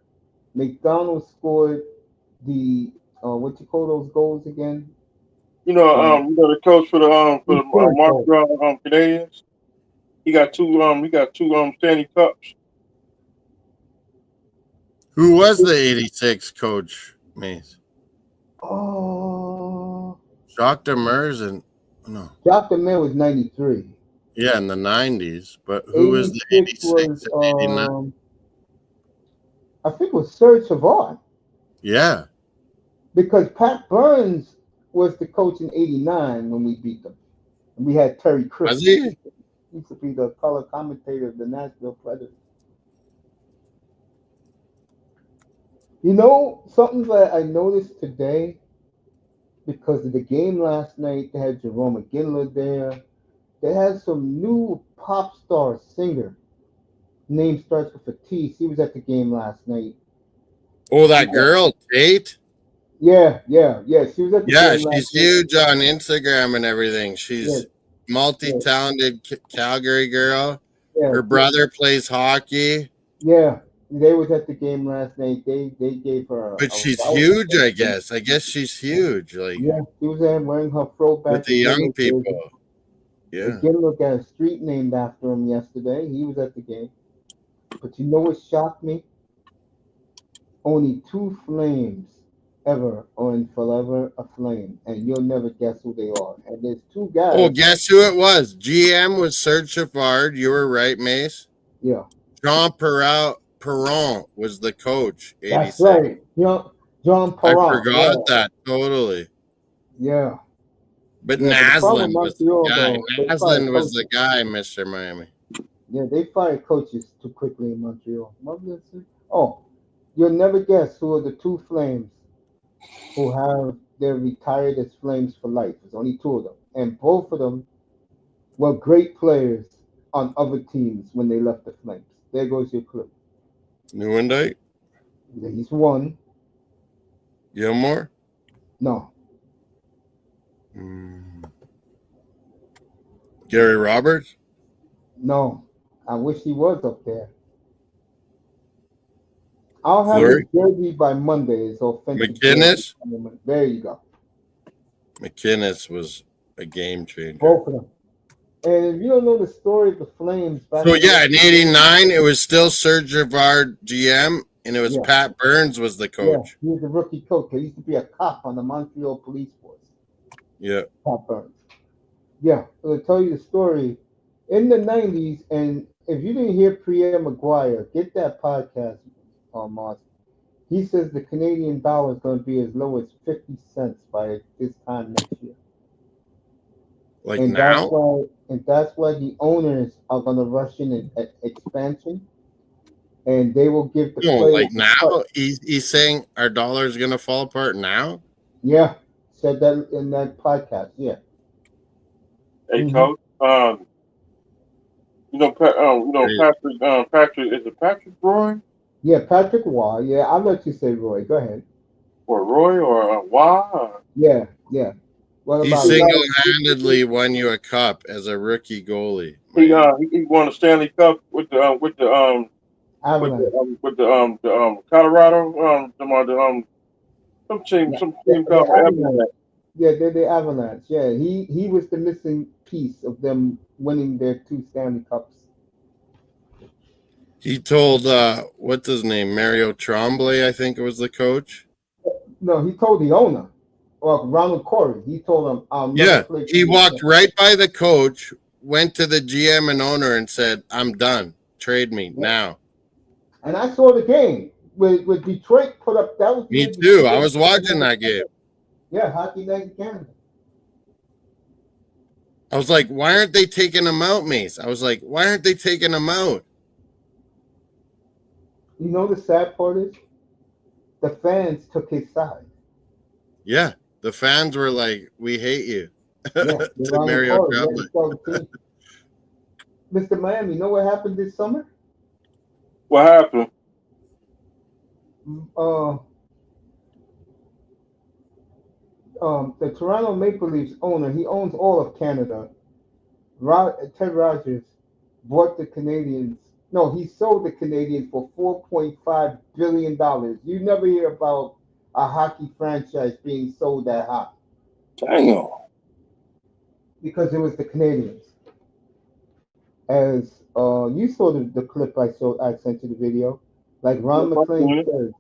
McDonald scored the what you call those goals again? You know the coach for the Montreal Canadiens. He got two Stanley Cups. Who was the 86 coach, Mace? Oh, Jacques Demers and no. Jacques Demers was 93. Yeah, in the 90s. But who was the 86 and 89? I think it was Serge Savard. Yeah. Because Pat Burns was the coach in '89 when we beat them. And we had Terry Crisp. Was he? He used to be the color commentator of the Nashville Predators. You know, something that I noticed today because of the game last night, they had Jerome McGinley there. They had some new pop star singer. Name starts with a T. She was at the game last night. Oh, that girl, Tate? Yeah. She was at the Yeah, game last she's night. huge on Instagram and everything. Yes, She's multi-talented Calgary girl. Her yes. brother plays hockey, Yeah, they was at the game last night. They gave her but a she's route. huge, I guess. I guess she's huge, like Yeah, she was there wearing her with throwback the young McGinley people. jersey. Yeah. McGinley got a street named after him yesterday. He was at the game. But you know what shocked me? Only 2 Flames ever on Forever Aflame, and you'll never guess who they are. And there's 2 guys. Oh, guess who it was? GM was Serge Savard. You were right, Mace. Yeah, Jean Perron was the coach. 86. that's right. John I Perron. forgot that totally. Yeah. But Yeah, but the problem Naslin with was the Montreal, guy. though, they fired Naslin was the coaches. guy, Mr. Miami. Yeah, they fired coaches too quickly in Montreal. What was it? Oh, you'll never guess who are the 2 Flames who have they're retired as Flames for life. There's only 2 of them, and both of them were great players on other teams when they left the Flames. There goes your clue. Newendike? He's one. Gilmore? No, Gary Roberts? no. I wish he was up there. I'll have Fleury? his jersey by Monday. His offensive McInnes? jersey. There you go. McInnes was a game changer. Both of them. And if you don't know the story of the Flames, back So yeah, in '89, it was still Serge Savard GM, and it was Yeah. Pat Burns was the yeah, coach. he was a rookie coach. He used to be a cop on the Montreal Police Force. Yeah. Pat Burns. Yeah, I'll tell you the story. In the '90s, and if you didn't hear Pierre Maguire, get that podcast on Mars. He says the Canadian dollar is going to be as low as 50 cents by this time next year. Like And now? that's why the owners are going to rush in at expansion, and they will give the No, players like a now? cut. He's saying our dollar is gonna fall apart now? Yeah, said that in that podcast. Yeah. Hey, Mhm. coach. Patrick. Is it Patrick Roy Yeah, Patrick Waugh. Yeah, I'll let you say Roy. Go ahead. or Roy or Wah? Yeah. What He about it? single-handedly won you a cup as a rookie goalie. He Miami. he won a Stanley Cup with the Avalanche. Colorado some team The called Avalanche. Avalanche. Yeah, they're the Avalanche. Yeah, he was the missing piece of them winning their 2 Stanley Cups. He told what's his name? Mario Tremblay, I think it was the coach. No, he told the owner, or Ronald Corey. He told him, "I'll never Yeah. play." He walked right by the coach, went to the GM and owner and said, I'm done. Trade me now. And I saw the game with Detroit put up. That was Me too. I was watching that game. Yeah, Hockey Night in Canada. I was like, why aren't they taking him out, Mace? I was like, why aren't they taking him out? You know the sad part is, the fans took his side. Yeah. The fans were like, we hate you. Yeah, To Mario Tremblay. Mr. Miami, you know what happened this summer? What happened? The Toronto Maple Leafs owner, he owns all of Canada. Ted Rogers bought the Canadians. No, he sold the Canadians for $4.5 billion. You never hear about a hockey franchise being sold that high. Damn. Because it was the Canadians. As you saw the clip I sent you the video. Like Ron McLean said,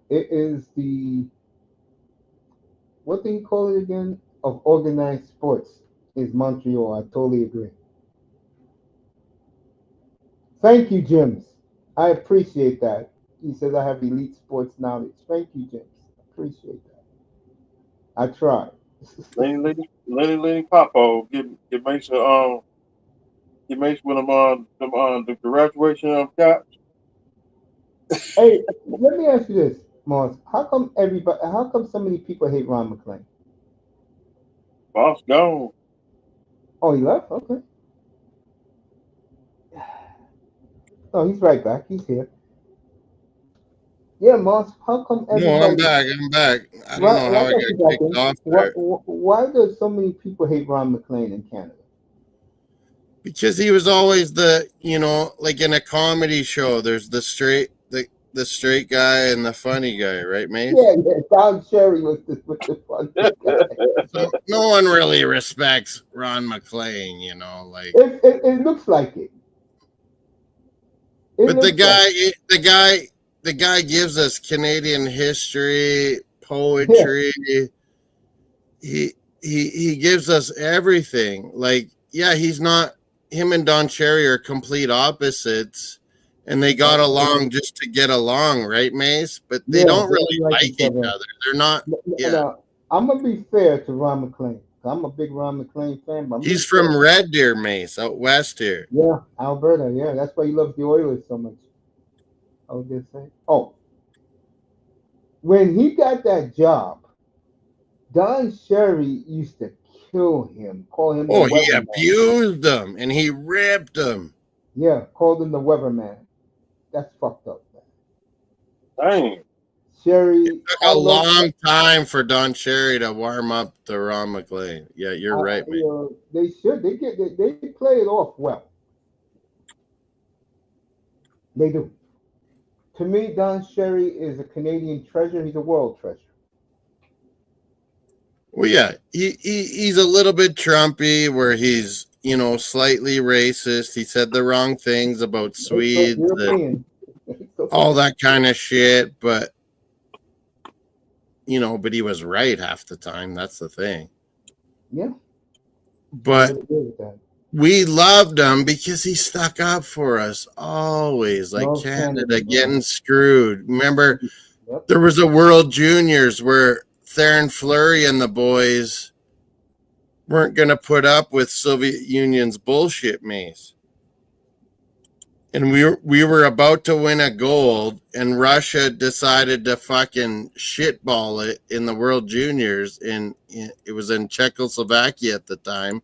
it is the, what do you call it again? Of organized sports is Montreal. I totally agree. Thank you, Jims. I appreciate that. He says I have elite sports knowledge. Thank you, Jims. Appreciate that. I tried. Lenny Popo get Mason get Mason with the graduation cap. Hey, let me ask you this, Mars. How come so many people hate Ron McClain? Boss gone. Oh, he left? Okay. Oh, he's right back. He's here. Yeah, Mars. How come No, I'm everybody? back. I'm back. I don't Why? know how I I got you got back kicked in. off Why? there. Why do so many people hate Ron McClain in Canada? Because he was always the, like in a comedy show, there's the straight guy and the funny guy, right, Mace? Yeah, yeah. Don Cherry was the funny guy. So no one really respects Ron McClain, like. It looks like it. It But the looks like guy, the guy, the guy gives us Canadian history, it. poetry. He gives us everything. Like, yeah, he's not. Him and Don Cherry are complete opposites, and they got along just to get along, right, Mace? But they Yeah, don't they don't really like like each each other. other. They're not. Yeah, Now, I'm gonna be fair to Ron McClain. I'm a big Ron McClain fan, but I'm he's being fair. from Red Deer, Mace, out west here. Yeah, Alberta. Yeah, that's why he loves the Oilers so much. I was gonna say. Oh, when he got that job, Don Cherry used to kill him, call him the Oh, he weatherman. abused them and he ripped them. Yeah, called him the weatherman. That's fucked up, man. Dang. Cherry, Took I a love. long time for Don Cherry to warm up to Ron McClain. Yeah, you're right, man. They should. They play it off well. They do. To me, Don Cherry is a Canadian treasure. He's a world treasure. Well, yeah, he's a little bit Trumpy, where he's slightly racist. He said the wrong things about Swedes, European. all that kind of shit. But but he was right half the time. That's the thing. Yeah. But we loved him because he stuck up for us always, like Canada getting screwed. Remember, there was a World Juniors where Theron Fleury and the boys weren't going to put up with Soviet Union's bullshit, Mace. And we were about to win a gold, and Russia decided to fucking shitball it in the World Juniors. It was in Czechoslovakia at the time.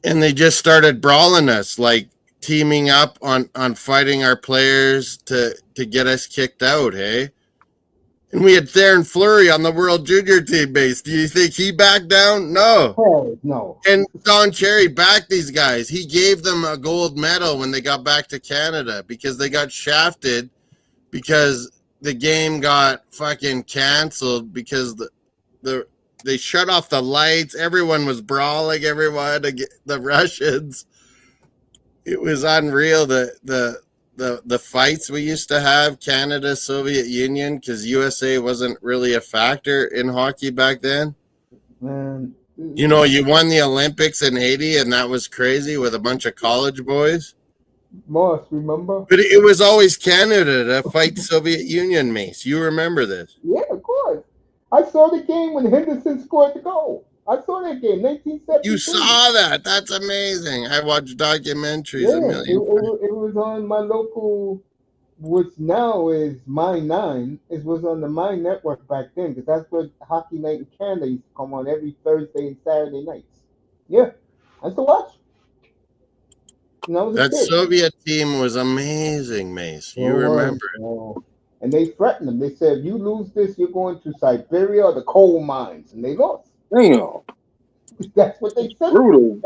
And they just started brawling us, like teaming up on fighting our players to get us kicked out, hey? And we had Theron Fleury on the World Junior team base. Do you think he backed down? No. Oh, no. And Don Cherry backed these guys. He gave them a gold medal when they got back to Canada because they got shafted because the game got fucking canceled because they shut off the lights. Everyone was brawling everyone, the Russians. It was unreal. The fights we used to have, Canada, Soviet Union, because USA wasn't really a factor in hockey back then. Man. You won the Olympics in 80, and that was crazy with a bunch of college boys. Moss, remember? But it was always Canada to fight Soviet Union, Mace. You remember this? Yeah, of course. I saw the game when Henderson scored the goal. I saw that game, 1972. You saw that? That's amazing. I watched documentaries a million times. It was on my local, which now is Mine 9. It was on the Mine Network back then, because that's what Hockey Night in Canada used to come on every Thursday and Saturday nights. Yeah, I used to watch. That Soviet team was amazing, Mace. You remember it. And they threatened them. They said, if you lose this, you're going to Siberia or the coal mines. And they lost. Damn. That's what they said. Brutal.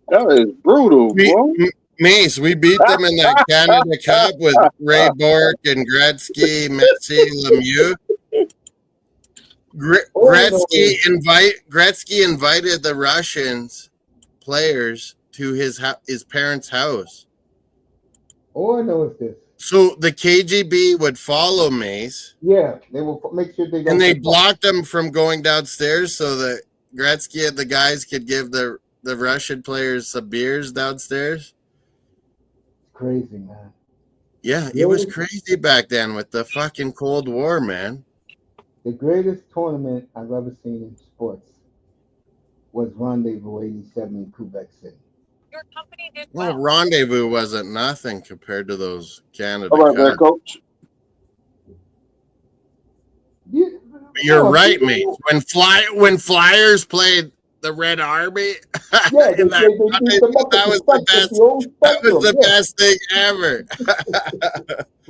That is brutal, bro. Mace, we beat them in the Canada Cup with Ray Bourque and Gretzky, Messi, Lemieux. Gretzky invited the Russians players to his parents' house. Oh, I know it's this. So the KGB would follow Mace. Yeah, they will make sure they don't. And they blocked them from going downstairs so that Gretzky and the guys could give the Russian players some beers downstairs. It's crazy, man. Yeah, it was crazy back then with the fucking Cold War, man. The greatest tournament I've ever seen in sports was Rendezvous '87 in Quebec City. Well, Rendezvous wasn't nothing compared to those Canada All right, man, Cups. coach. You're right, mate. When Flyers played the Red Army, Yeah, they beat them up that at was the the best. old That was Spectrum. the best thing ever.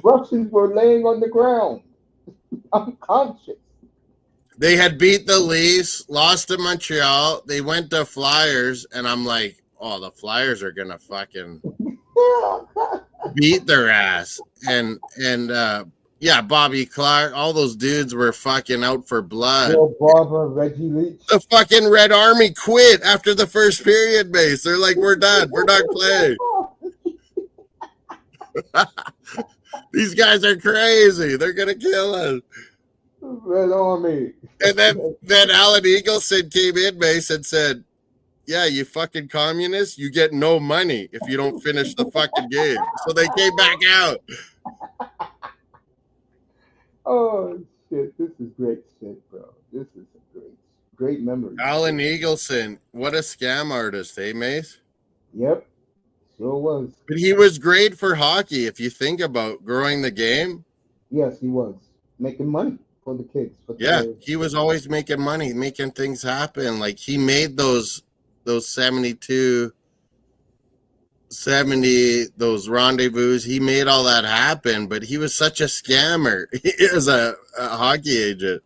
Russians were laying on the ground, unconscious. They had beat the Leafs, lost to Montreal. They went to Flyers, and I'm like, oh, the Flyers are gonna fucking beat their ass. And yeah, Bobby Clark, all those dudes were fucking out for blood. Bill Barber, Reggie Leach. The fucking Red Army quit after the first period, Mace. They're like, we're done. We're not playing. These guys are crazy. They're gonna kill us. Red Army. And then Alan Eagleson came in, Mace, and said, yeah, you fucking communists, you get no money if you don't finish the fucking game. So they came back out. Oh shit, this is great shit, bro. This is a great memory. Alan Eagleson, what a scam artist, eh, Mace? Yep, sure was. But he was great for hockey if you think about growing the game. Yes, he was making money for the kids. He was always making money, making things happen. Like he made those 70 those rendezvous. He made all that happen, but he was such a scammer. He was a hockey agent.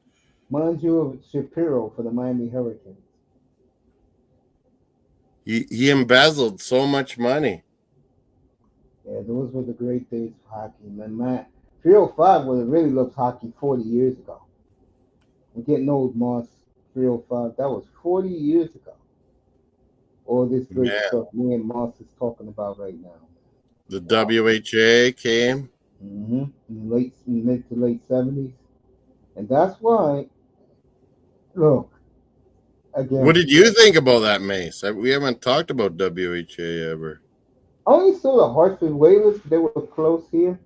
Mind you of Shapiro for the Miami Hurricanes. He embezzled so much money. Yeah, those were the great days for hockey, man. 305 would have really loved hockey 40 years ago. I'm getting old, Moss. 305, that was 40 years ago. All this great stuff me and Moss is talking about right now. The WHA came. In mid to late 70s. And that's why, look, again. What did you think about that, Mace? We haven't talked about WHA ever. I only saw the Hartford Whalers. They were close here.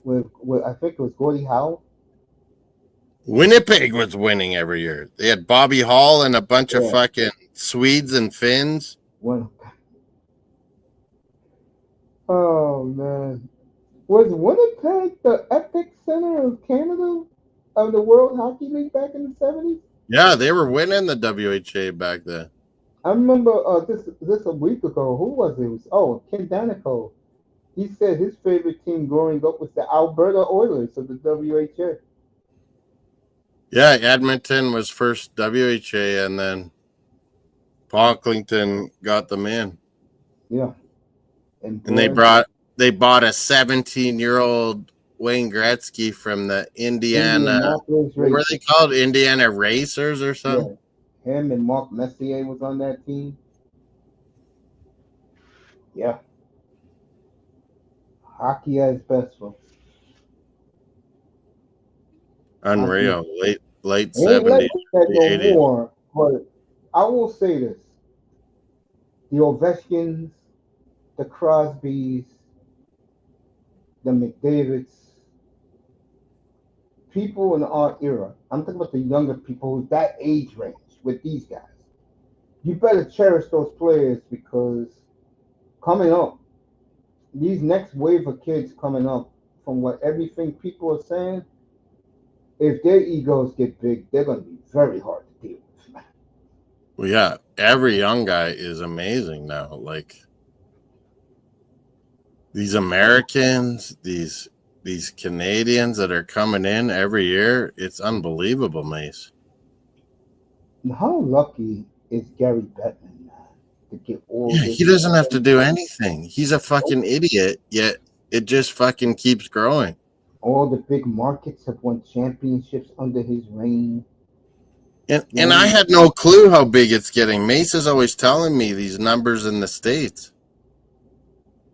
With I think it was Gordie Howe. Winnipeg was winning every year. They had Bobby Hall and a bunch of fucking Swedes and Finns. Oh, man. Was Winnipeg the epic center of Canada, of the World Hockey League back in the 70s? Yeah, they were winning the WHA back then. I remember this a week ago. Who was it? Ken Danico. He said his favorite team growing up was the Alberta Oilers of the WHA. Yeah, Edmonton was first WHA, and then Pocklington got them in. Yeah, and they bought a 17-year-old Wayne Gretzky from the Indiana. What were they called? Indiana Racers or something? Yeah. Him and Mark Messier was on that team. Yeah. Hockey at its best, folks. Unreal. Late 70s. No more, but I will say this. The Ovechkins, the Crosbys, the McDavids, people in our era, I'm talking about the younger people, that age range with these guys. You better cherish those players because coming up, these next wave of kids coming up, from what everything people are saying, if their egos get big, they're going to be very hard to deal with. Well, yeah, every young guy is amazing now. Like these Americans, these Canadians that are coming in every year, it's unbelievable, Mace. How lucky is Gary Bettman to get all this? He doesn't have to do anything. He's a fucking idiot, yet it just fucking keeps growing. All the big markets have won championships under his reign. And I had no clue how big it's getting. Mace is always telling me these numbers in the States.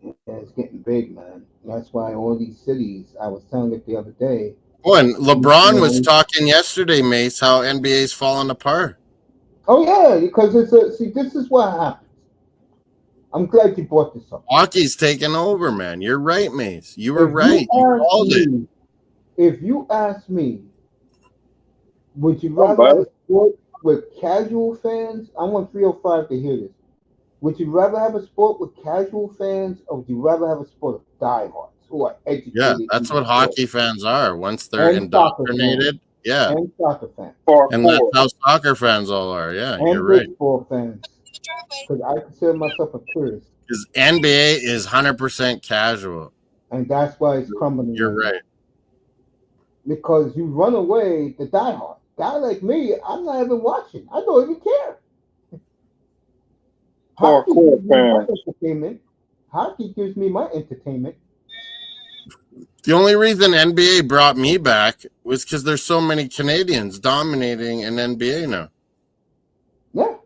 Yeah, it's getting big, man. That's why all these cities, I was telling it the other day. Oh, and LeBron was talking yesterday, Mace, how NBA's falling apart. Oh, yeah, because this is what happens. I'm glad you brought this up. Hockey's taking over, man. You're right, Mace. You were right. You called it. If you ask me, would you Oh, rather have a sport with casual fans? I want 305 to hear this. Would you rather have a sport with casual fans, or would you rather have a sport of diehards who are educated? Yeah, in that's the what sport? hockey fans are. Once they're And soccer fans. indoctrinated, yeah. And soccer fans. And that's how soccer fans all are. Yeah, And you're right. baseball fans. Because I consider myself a purist. Because NBA is 100% casual. And that's why it's crumbling. You're right. Because you run away the diehard. Guy like me, I'm not even watching. I don't even care. Hockey gives me my entertainment. Hockey gives me my entertainment. The only reason NBA brought me back was because there's so many Canadians dominating in NBA now. Yeah,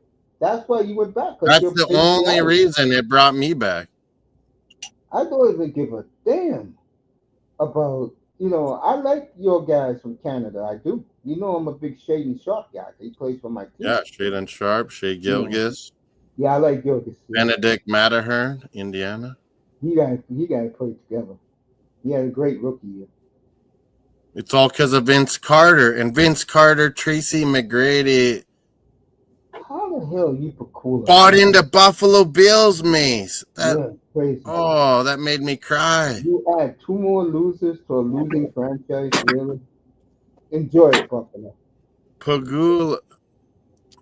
that's why you went back. That's the only reason it brought me back. I don't even give a damn about, I like your guys from Canada. I do. You know I'm a big Shaden Sharp guy. He plays for my team. Yeah, Shaden Sharp, Shea Gilgeous. Yeah, I like Gilgeous. Benedict Matterhorn, Indiana. He got to play together. He had a great rookie year. It's all because of Vince Carter. And Vince Carter, Tracy McGrady. How the hell you Pacula bought into Buffalo Bills, Mace? Crazy. Oh, that made me cry. You add 2 more losers to a losing franchise, really? Enjoy it, Buffalo. Pagula.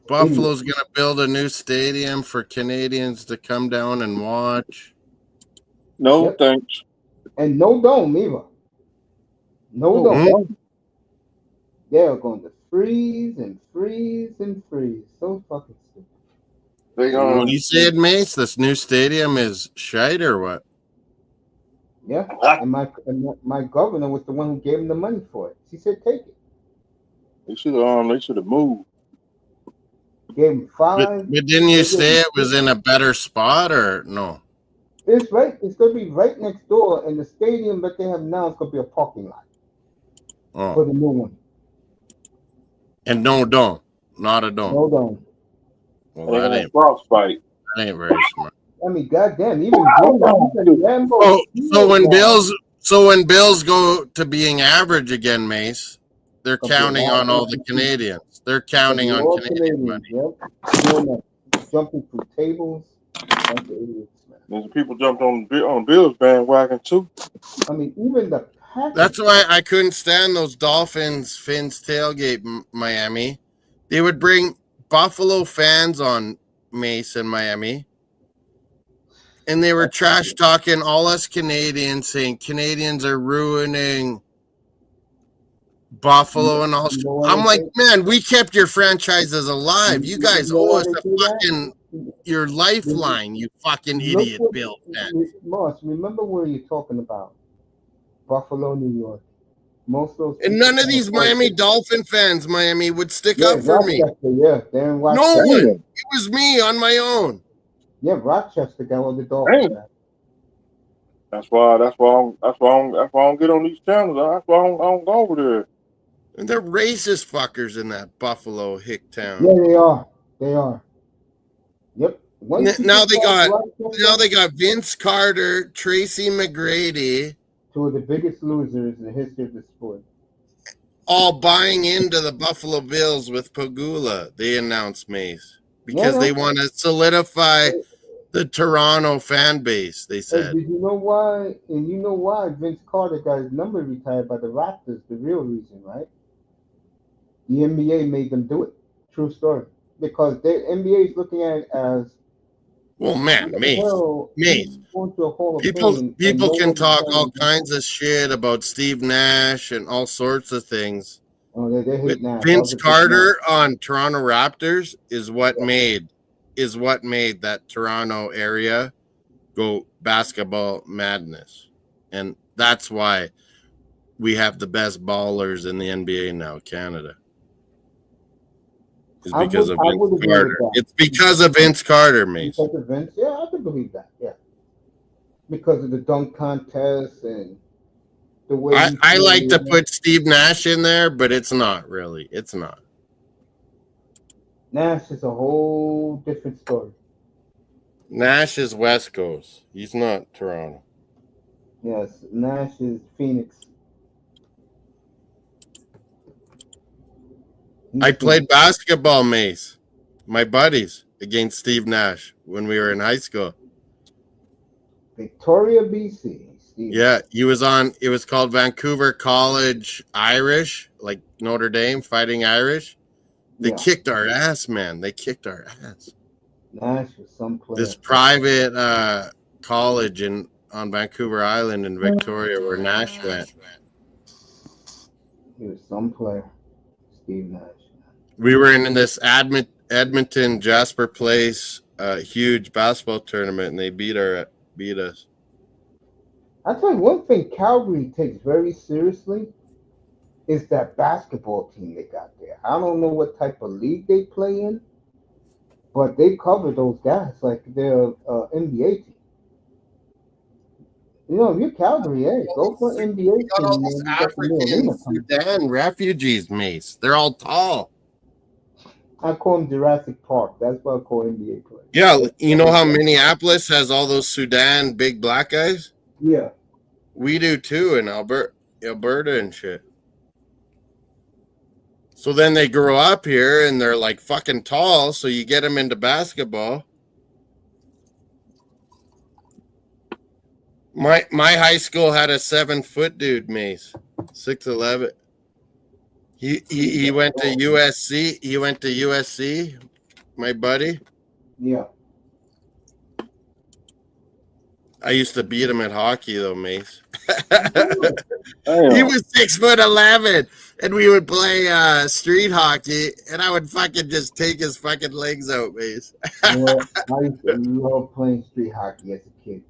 Buffalo's going to build a new stadium for Canadians to come down and watch. No, thanks. And no dome either. No dome. They're going to freeze and freeze and freeze. So fucking stupid. What you said, Mace? This new stadium is shite or what? Yeah. And my governor was the one who gave him the money for it. She said, take it. They should have moved. Gave him 5. But didn't you say it was in a better spot or no? It's right. It's going to be right next door, and the stadium that they have now is going to be a parking lot for the new one. And no dome, not a dome. No dome. Well, that ain't frostbite. That ain't very smart. I mean, goddamn, even so when Bills go to being average again, Mace, they're counting on all the Canadians. They're counting on Canadian money. Yep. Jumping through tables. There's people jumped on Bills bandwagon too. I mean, even the Packers. That's why I couldn't stand those Dolphins Fins tailgate Miami. They would bring Buffalo fans on Mace in Miami. And they were trash talking all us Canadians, saying Canadians are ruining Buffalo and all. I'm like, man, we kept your franchises alive. You guys owe us your lifeline, you fucking idiot, Bill fans. Moss, remember where you're talking about? Buffalo, New York. Most of those. And none of these Miami Dolphin fans, Miami, would stick up for me. Yeah, they're in Rochester. No one. It was me on my own. Yeah, Rochester got all the Dolphins. That's why I don't get on these channels. That's why I don't go over there. And they're racist fuckers in that Buffalo hick town. Yeah, they are. Yep. Now they got Vince Carter, Tracy McGrady. 2 of the biggest losers in the history of the sport. All buying into the Buffalo Bills with Pagula, they announced, Mace. Because they want to solidify the Toronto fan base, they said. Did you know why? And you know why Vince Carter got his number retired by the Raptors, the real reason, right? The NBA made them do it. True story. Because the NBA is looking at it as, well, man, Mace. People can talk all kinds of shit about Steve Nash and all sorts of things. Oh, they hate Nash. Vince Carter on Toronto Raptors is what made that Toronto area go basketball madness. And that's why we have the best ballers in the NBA now, Canada. It's because of Vince Carter. It's because of Vince Carter, Mace. Because of Vince? Yeah, I can believe that. Yeah. Because of the dunk contest and the way I like to put Steve Nash in there, but it's not really. It's not. Nash is a whole different story. Nash is West Coast. He's not Toronto. Yes, Nash is Phoenix. I played basketball, Mace. My buddies against Steve Nash when we were in high school. Victoria, BC. Steve. Yeah, he was on. It was called Vancouver College Irish, like Notre Dame Fighting Irish. They kicked our ass, man. They kicked our ass. Nash was some player. This private college on Vancouver Island in Victoria where Nash went. He was some player. Steve Nash. We were in this Edmonton Jasper Place huge basketball tournament, and they beat us. I tell you one thing Calgary takes very seriously is that basketball team they got there. I don't know what type of league they play in, but they cover those guys like they're NBA team. You know, if you're Calgary, hey, go for NBA team. All those African Sudan refugees, Mace. They're all tall. I call them Jurassic Park. That's what I call NBA players. Yeah, you know how Minneapolis has all those Sudan big black guys? Yeah. We do too in Alberta and shit. So then they grow up here and they're like fucking tall, so you get them into basketball. My high school had a 7-foot dude, Mace, 6'11". He went to USC. He went to USC, my buddy. Yeah. I used to beat him at hockey though, Mace. He was 6'11", and we would play street hockey, and I would fucking just take his fucking legs out, Mace. Yeah, I used to love playing street hockey as a kid.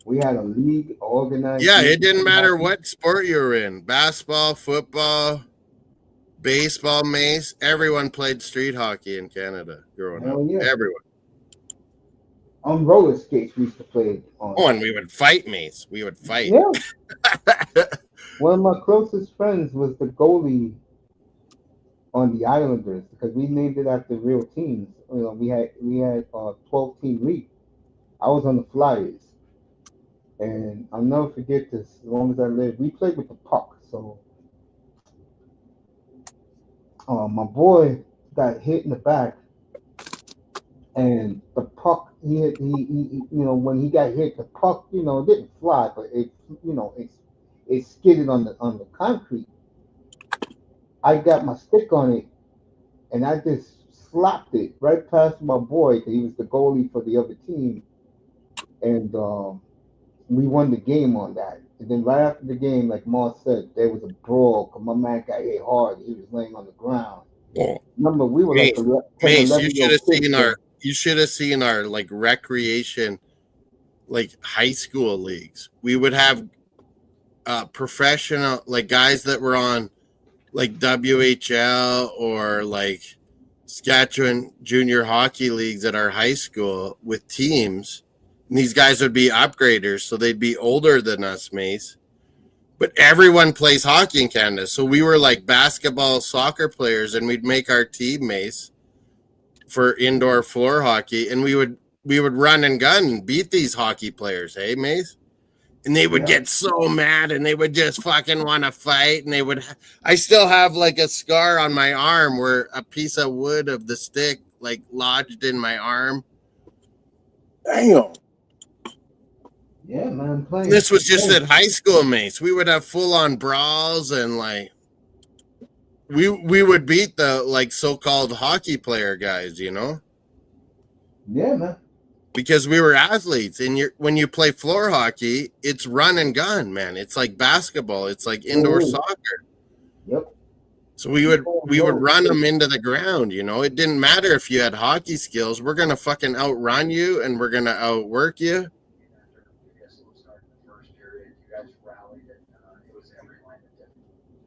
We had a league organized. Yeah, it didn't matter what sport you were in. Basketball, football, baseball, Mace. Everyone played street hockey in Canada growing up. Yeah. Everyone. On roller skates, we used to play on. Oh, and we would fight, Mace. We would fight. Yeah. One of my closest friends was the goalie on the Islanders because we named it after real teams. You know, we had a 12-team league. I was on the Flyers, and I'll never forget this. As long as I live, we played with the puck. So, my boy got hit in the back, and the puck. He you know, when he got hit, the puck, you know, didn't fly, but it, you know, it skidded on the concrete. I got my stick on it, and I just slapped it right past my boy because he was the goalie for the other team, and we won the game on that. And then right after the game, like Moss said, there was a brawl because my man got hit hard. He was laying on the ground. Oh. Remember, we were Mace, like you should have seen our like recreation, like high school leagues. We would have professional, like guys that were on like WHL or like Saskatchewan junior hockey leagues at our high school with teams. And these guys would be upgraders, so they'd be older than us, Mace. But everyone plays hockey in Canada. So we were like basketball, soccer players, and we'd make our team, Mace, for indoor floor hockey. And we would run and gun and beat these hockey players, hey, Mace? And they would get so mad and they would just fucking want to fight. And I still have like a scar on my arm where a piece of wood of the stick like lodged in my arm. Damn. Yeah, man. This was just at high school, Mace. We would have full-on brawls and like we would beat the like so-called hockey player guys, you know? Yeah, man. Because we were athletes, and when you play floor hockey, it's run and gun, man. It's like basketball. It's like indoor soccer. Yep. So we would run them into the ground, you know? It didn't matter if you had hockey skills. We're gonna fucking outrun you, and we're gonna outwork you.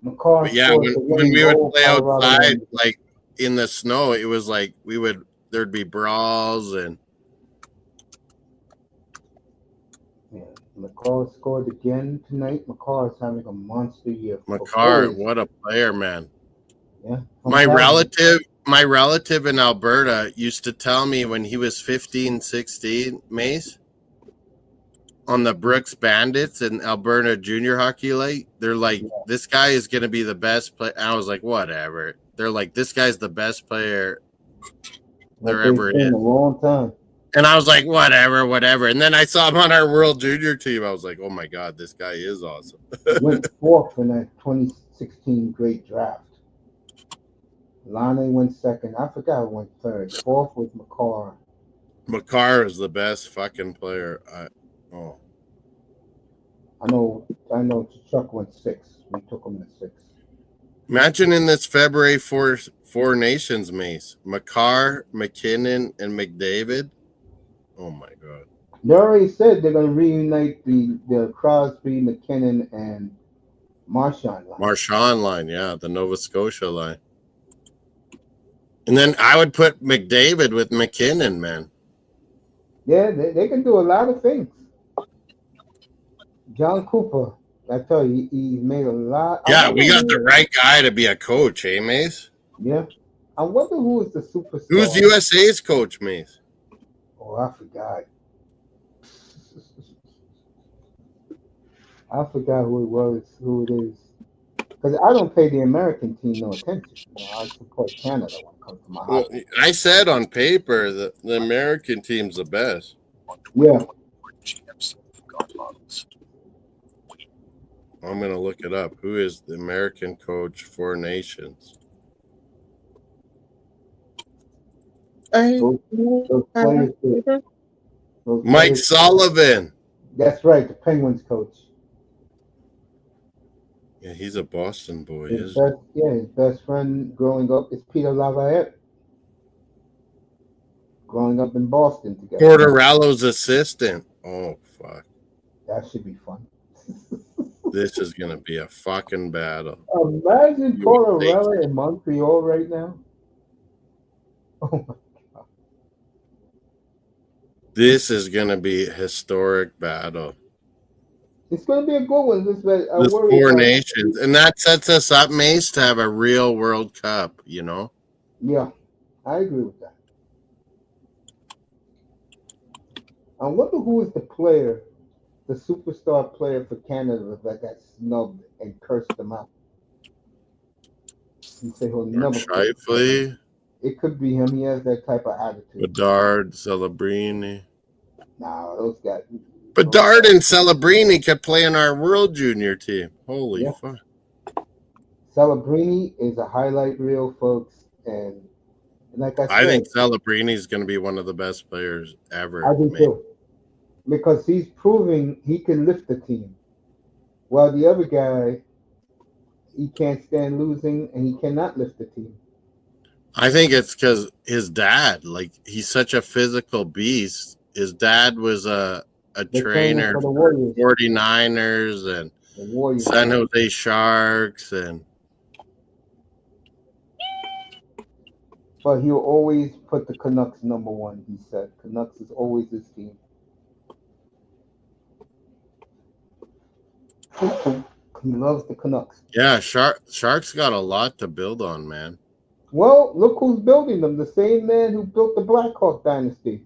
But yeah, when we would play outside, like in the snow, it was like there'd be brawls and. Yeah, McCall scored again tonight. McCall is having a monster year. McCall, what a player, man! Yeah, my relative my relative in Alberta used to tell me when he was 15, 16, Mace, on the Brooks Bandits and Alberta Junior Hockey League, they're like, this guy is going to be the best player. I was like, whatever. They're like, this guy's the best player there ever is. In a long time. And I was like, whatever. And then I saw him on our World Junior team. I was like, oh my God, this guy is awesome. Went fourth in that 2016 great draft. Lonnie went second. I forgot who went third. Fourth was McCarr. McCarr is the best fucking player. I know Chuck went sixth. We took him at sixth. Imagine in this February four nations, Mace. McCarr, McKinnon, and McDavid. Oh my God. They already said they're going to reunite the Crosby, McKinnon, and Marchand line. Marchand line, yeah, the Nova Scotia line. And then I would put McDavid with McKinnon, man. Yeah, they can do a lot of things. John Cooper, I tell you, he made a lot. Yeah, we got the right guy to be a coach, eh, Mace? Yeah. I wonder who is the superstar. Who's USA's coach, Mace? Oh, I forgot. I forgot who it was, who it is. Because I don't pay the American team no attention. You know, I support Canada when it comes to my hockey. I said on paper that the American team's the best. Yeah. I'm going to look it up. Who is the American coach for nations? Those Mike Sullivan. That's right, the Penguins coach. Yeah, he's a Boston boy, His best friend growing up is Peter Laviolette. Growing up in Boston together. Tortorella's assistant. Oh, fuck. That should be fun. This is going to be a fucking battle. Imagine Tortorella in Montreal right now. Oh my God. This is going to be a historic battle. It's going to be a good one. This four nations. And that sets us up, Mace, to have a real World Cup, you know? Yeah, I agree with that. I wonder who is the player, the superstar player for Canada that got snubbed and cursed them out. You say he'll never play. It could be him. He has that type of attitude. Bedard, Celebrini. Nah, those guys. Bedard and Celebrini could play in our World Junior team. Holy fuck. Celebrini is a highlight reel, folks. And like I said, I think Celebrini is going to be one of the best players ever. I do too. Because he's proving he can lift the team. While the other guy, he can't stand losing and he cannot lift the team. I think it's because his dad, like, he's such a physical beast. His dad was a trainer for the 49ers and San Jose Sharks. But he'll always put the Canucks number one, he said. Canucks is always his team. He loves the Canucks. Yeah, Sharks got a lot to build on, man. Well, look who's building them. The same man who built the Blackhawk dynasty.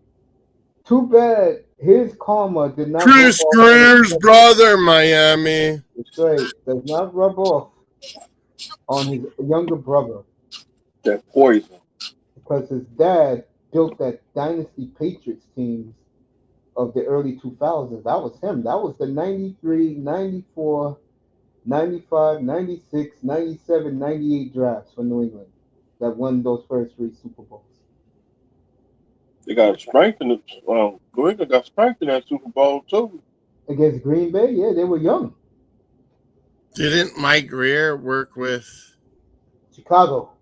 Too bad his karma did not. Chris Greer's brother, Miami. That's right. Does not rub off on his younger brother. That poison. Because his dad built that dynasty Patriots teams of the early 2000s. That was him. That was the 93, 94, 95, 96, 97, 98 drafts for New England that won those first three Super Bowls. They got strengthened. New England got strengthened that Super Bowl too. Against Green Bay, yeah, they were young. Didn't Mike Greer work with Chicago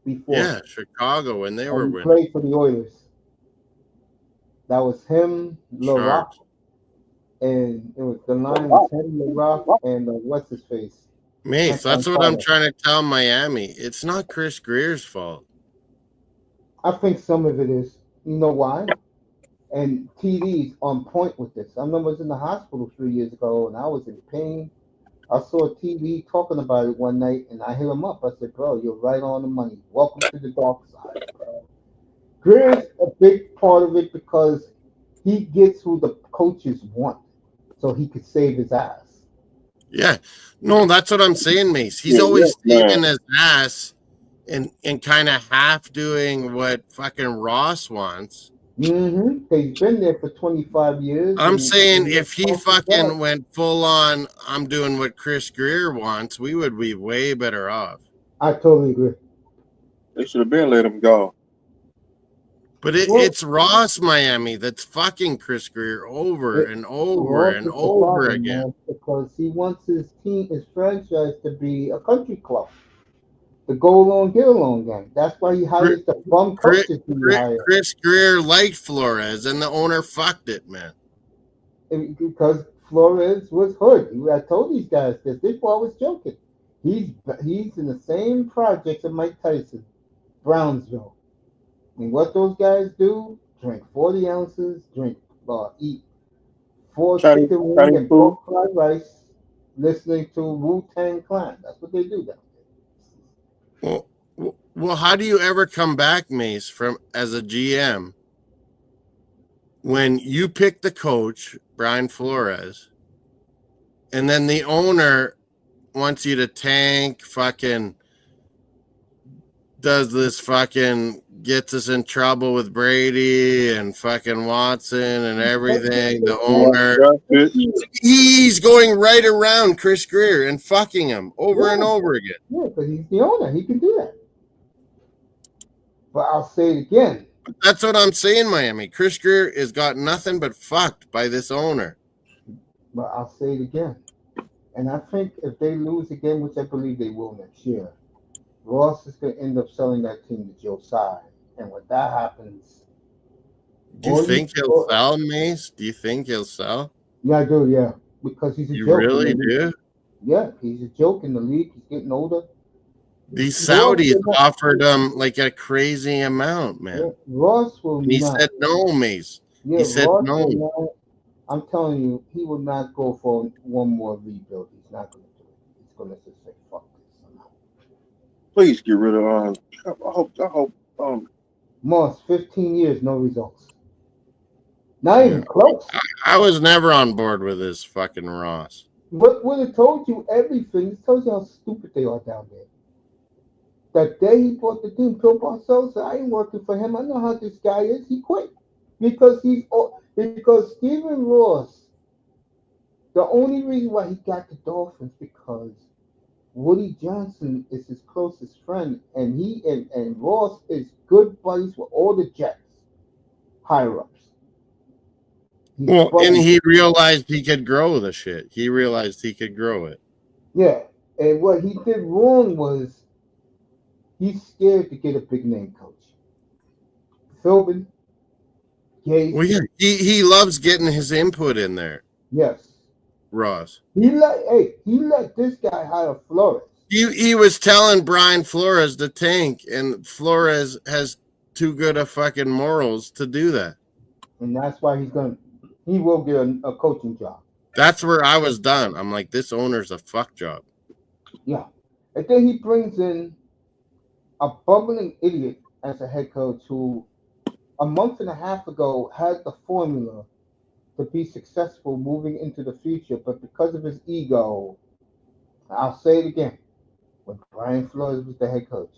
before? Yeah, Chicago when they were winning. Played for the Oilers. That was him, LaRock, and it was the line was him, LaRock, and what's his face? Mace, that's what I'm trying to tell Miami. It's not Chris Greer's fault. I think some of it is. You know why? And TD's on point with this. I remember I was in the hospital 3 years ago, and I was in pain. I saw TV talking about it one night, and I hit him up. I said, "Bro, you're right on the money. Welcome to the dark side, bro." Greer's a big part of it because he gets who the coaches want, so he could save his ass. Yeah. No, that's what I'm saying, Mace. He's Yeah, yes, always man. saving his ass and kind of half doing what fucking Ross wants. He's been there for 25 years, I'm and saying he if he fucking went full on, I'm doing what Chris Greer wants, we would be way better off. I totally agree. They should have been let him go. But Well, it's Ross Miami that's fucking Chris Greer over it, and over Ross and is the over problem, again. man, because he wants his team, his franchise, to be a country club. The go along, get along gang. That's why he hires the bum Chris, coaches he hires. Chris Greer liked Flores, and the owner fucked it, man. Because Flores was hood. I told these guys this. This boy was joking. He's in the same projects as Mike Tyson, Brownsville. And what those guys do? Drink 40 ounces, eat 4 chicken wings Chinese and food. pork fried rice, listening to Wu Tang Clan. That's what they do down there. Well, how do you ever come back, Mace, from as a GM when you pick the coach, Brian Flores, and then the owner wants you to tank, fucking does this, fucking gets us in trouble with Brady and fucking Watson and everything. The owner, he's going right around Chris Greer and fucking him over and over again. Yeah, because he's the owner. He can do that. But I'll say it again. That's what I'm saying, Miami. Chris Greer has got nothing but fucked by this owner. But I'll say it again. And I think if they lose again, which I believe they will next year, Ross is going to end up selling that team to Joe Tsai. And when that happens, do you think he'll sell, Mace? Do you think he'll sell? Yeah, I do. Yeah, because he's a you joke. You really do? Yeah, he's a joke in the league. He's getting older. These Saudis offered him like a crazy amount, man. Yeah, Ross will and he not. said no, Mace. Yeah, he said Ross no. Will not, I'm telling you, he will not go for one more rebuild. He's not going to do it. He's going to just say fuck this. Please get rid of I hope Moss, 15 years, no results. Not even close. I was never on board with this fucking Ross. But would have told you everything. It tells you how stupid they are down there. That day he bought the team, Bill Parcells said, I ain't working for him. I know how this guy is. He quit. Because Stephen Ross, the only reason why he got the Dolphins because Woody Johnson is his closest friend, and he and Ross is good buddies with all the Jets higher ups. And he realized he could grow the shit. He realized he could grow it. Yeah, and what he did wrong was he's scared to get a big name coach. Philbin, Gase. Well, yeah, he loves getting his input in there. Yes. Ross. He let this guy hire Flores. He was telling Brian Flores to tank, and Flores has too good of fucking morals to do that. And that's why he will get a coaching job. That's where I was done. I'm like, this owner's a fuck job. Yeah. And then he brings in a bumbling idiot as a head coach who a month and a half ago had the formula to be successful moving into the future, but because of his ego, I'll say it again, when Brian Flores was the head coach,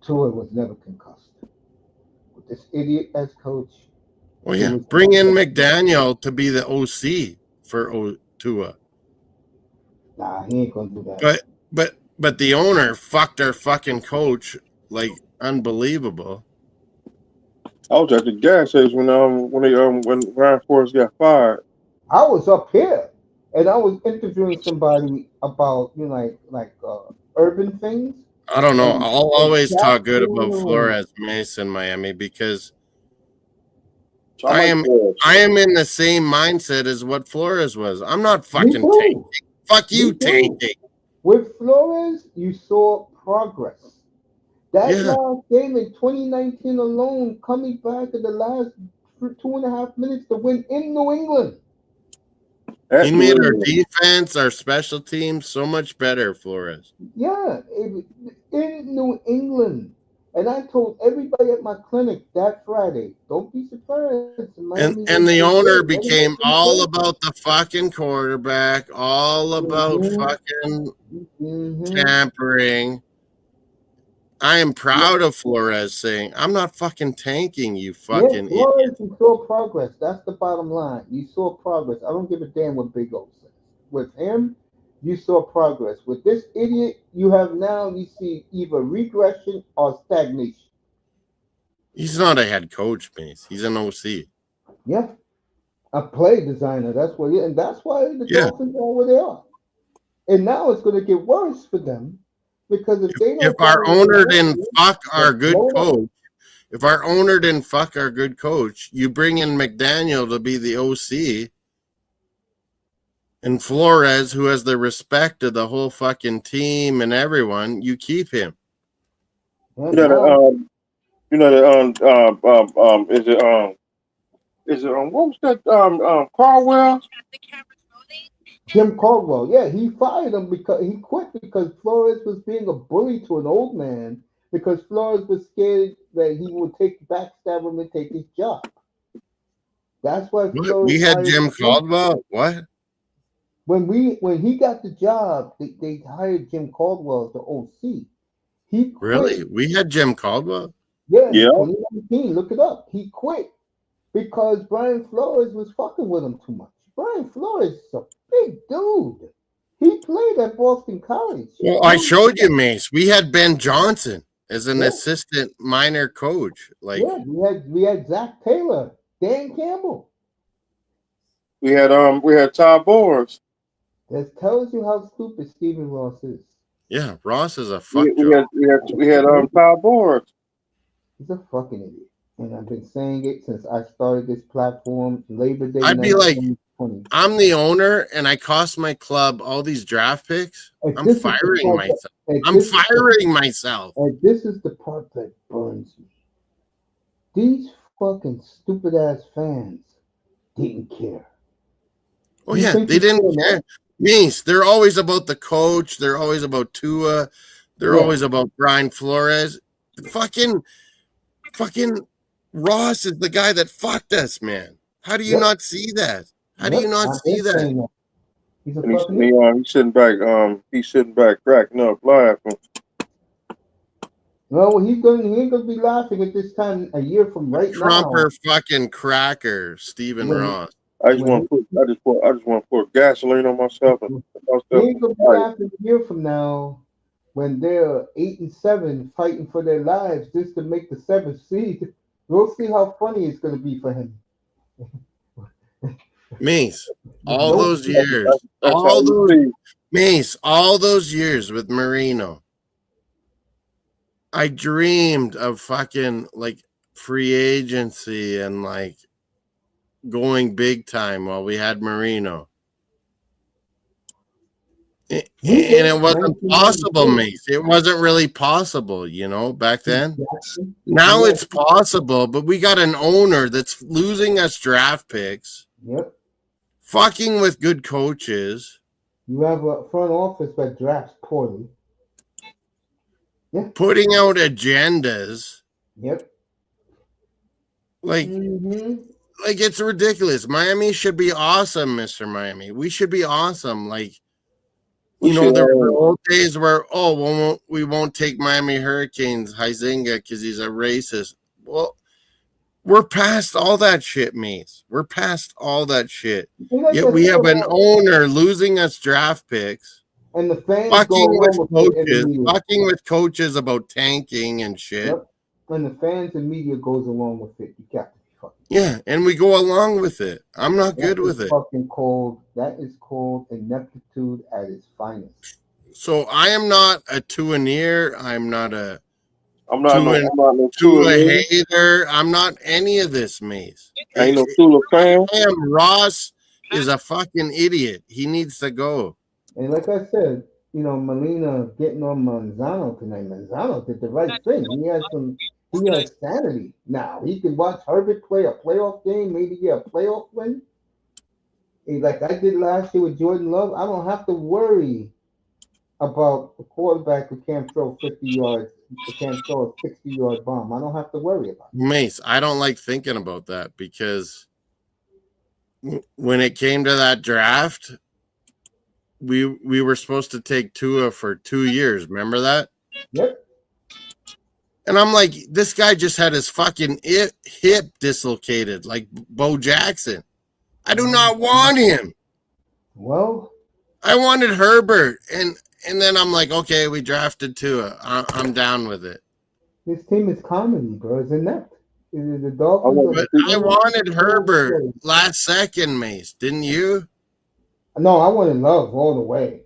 Tua was never concussed. With this idiot as coach. Well, yeah, bring in McDaniel to be the OC for Tua. Nah, he ain't gonna do that. But the owner fucked our fucking coach like unbelievable. I was at the gas station when Brian Flores got fired. I was up here and I was interviewing somebody about urban things. I don't know. I'll always talk good about Flores Mason, Miami, because I am in the same mindset as what Flores was. I'm not fucking tanking. Fuck you, tanking. With Flores, you saw progress. That last game in 2019 alone, coming back in the last 2.5 minutes to win in New England. He made our defense, our special teams so much better, Flores. Yeah, in New England. And I told everybody at my clinic that Friday, don't be surprised. And the owner became all about the fucking quarterback, all about fucking tampering. I am proud of Flores saying, I'm not fucking tanking, you fucking idiot. You saw progress. That's the bottom line. You saw progress. I don't give a damn what Big O says. With him, you saw progress. With this idiot, you see either regression or stagnation. He's not a head coach, Mace. He's an OC. Yeah. A play designer. That's what and that's why the Dolphins are where they are. And now it's going to get worse for them because if our owner didn't fuck our good coach, if our owner didn't fuck our good coach, you bring in McDaniel to be the OC, and Flores, who has the respect of the whole fucking team and everyone, you keep him. Is it what was that Caldwell? Jim Caldwell, yeah, he fired him because he quit because Flores was being a bully to an old man because Flores was scared that he would backstab him and take his job. That's why Flores we had Jim Caldwell. What? When he got the job, they hired Jim Caldwell as the OC. He quit. Really? We had Jim Caldwell? Yeah. 2019, look it up. He quit because Brian Flores was fucking with him too much. Brian Flores is a big dude. He played at Boston College. Well, I showed you, Mace. We had Ben Johnson as an assistant minor coach. We had Zach Taylor, Dan Campbell. We had Todd Bowers. That tells you how stupid Stephen Ross is. Yeah, Ross is a fuck job. We had Todd Bowers. He's a fucking idiot. And I've been saying it since I started this platform, Labor Day. I'd be like, I'm the owner and I cost my club all these draft picks. I'm firing myself. And this is the part that burns me. These fucking stupid ass fans didn't care. Oh, yeah, they didn't care. Means they're always about the coach. They're always about Tua. They're always about Brian Flores. Fucking Ross is the guy that fucked us, man. How do you not see that? How do you not see that? He's sitting back, cracking up, laughing. No, he ain't gonna be laughing at this time a year from right now. Trumper fucking cracker, Stephen Ross. I just want to put gasoline on myself. He ain't gonna be laughing a year from now when they're 8-7 fighting for their lives just to make the 7th seed. We'll see how funny it's gonna be for him. Mace, all those years with Marino, I dreamed of fucking like free agency and like going big time while we had Marino. And it wasn't possible, Mace. It wasn't really possible, back then. Now it's possible, but we got an owner that's losing us draft picks. Yep. Fucking with good coaches. You have a front office that drafts poorly. Yeah. Putting out agendas. Yep. Like it's ridiculous. Miami should be awesome, Mr. Miami. We should be awesome. Like, there were old days where, we won't take Miami Hurricanes, Huizenga, because he's a racist. Well, we're past all that shit, Mace. We're past all that shit. Yet we have an owner losing us draft picks. And the fans fucking with coaches about tanking and shit. Yep. And the fans and media goes along with it. You got to be fucking. Yeah, and we go along with it. I'm not good with it. That is called ineptitude at its finest. So I am not a Tuanier. I'm not a hater. I'm not any of this, Mace. Ain't no Tula fan. Ross is a fucking idiot. He needs to go. And like I said, Molina getting on Manzano tonight. Manzano did the right thing. He has sanity now. He can watch Herbert play a playoff game, maybe get a playoff win. Like I did last year with Jordan Love, I don't have to worry about a quarterback who can't throw 50 yards, who can't throw a 60-yard bomb. I don't have to worry about it. Mace, I don't like thinking about that because when it came to that draft, we were supposed to take Tua for 2 years. Remember that? Yep. And I'm like, this guy just had his fucking hip dislocated, like Bo Jackson. I do not want him. Well, I wanted Herbert, and then I'm like, okay, we drafted Tua. I'm down with it. this team is comedy, bro. It's inept. The Dolphins. But I wanted Herbert last second, Mace. Didn't you? No, I wanted Love all the way.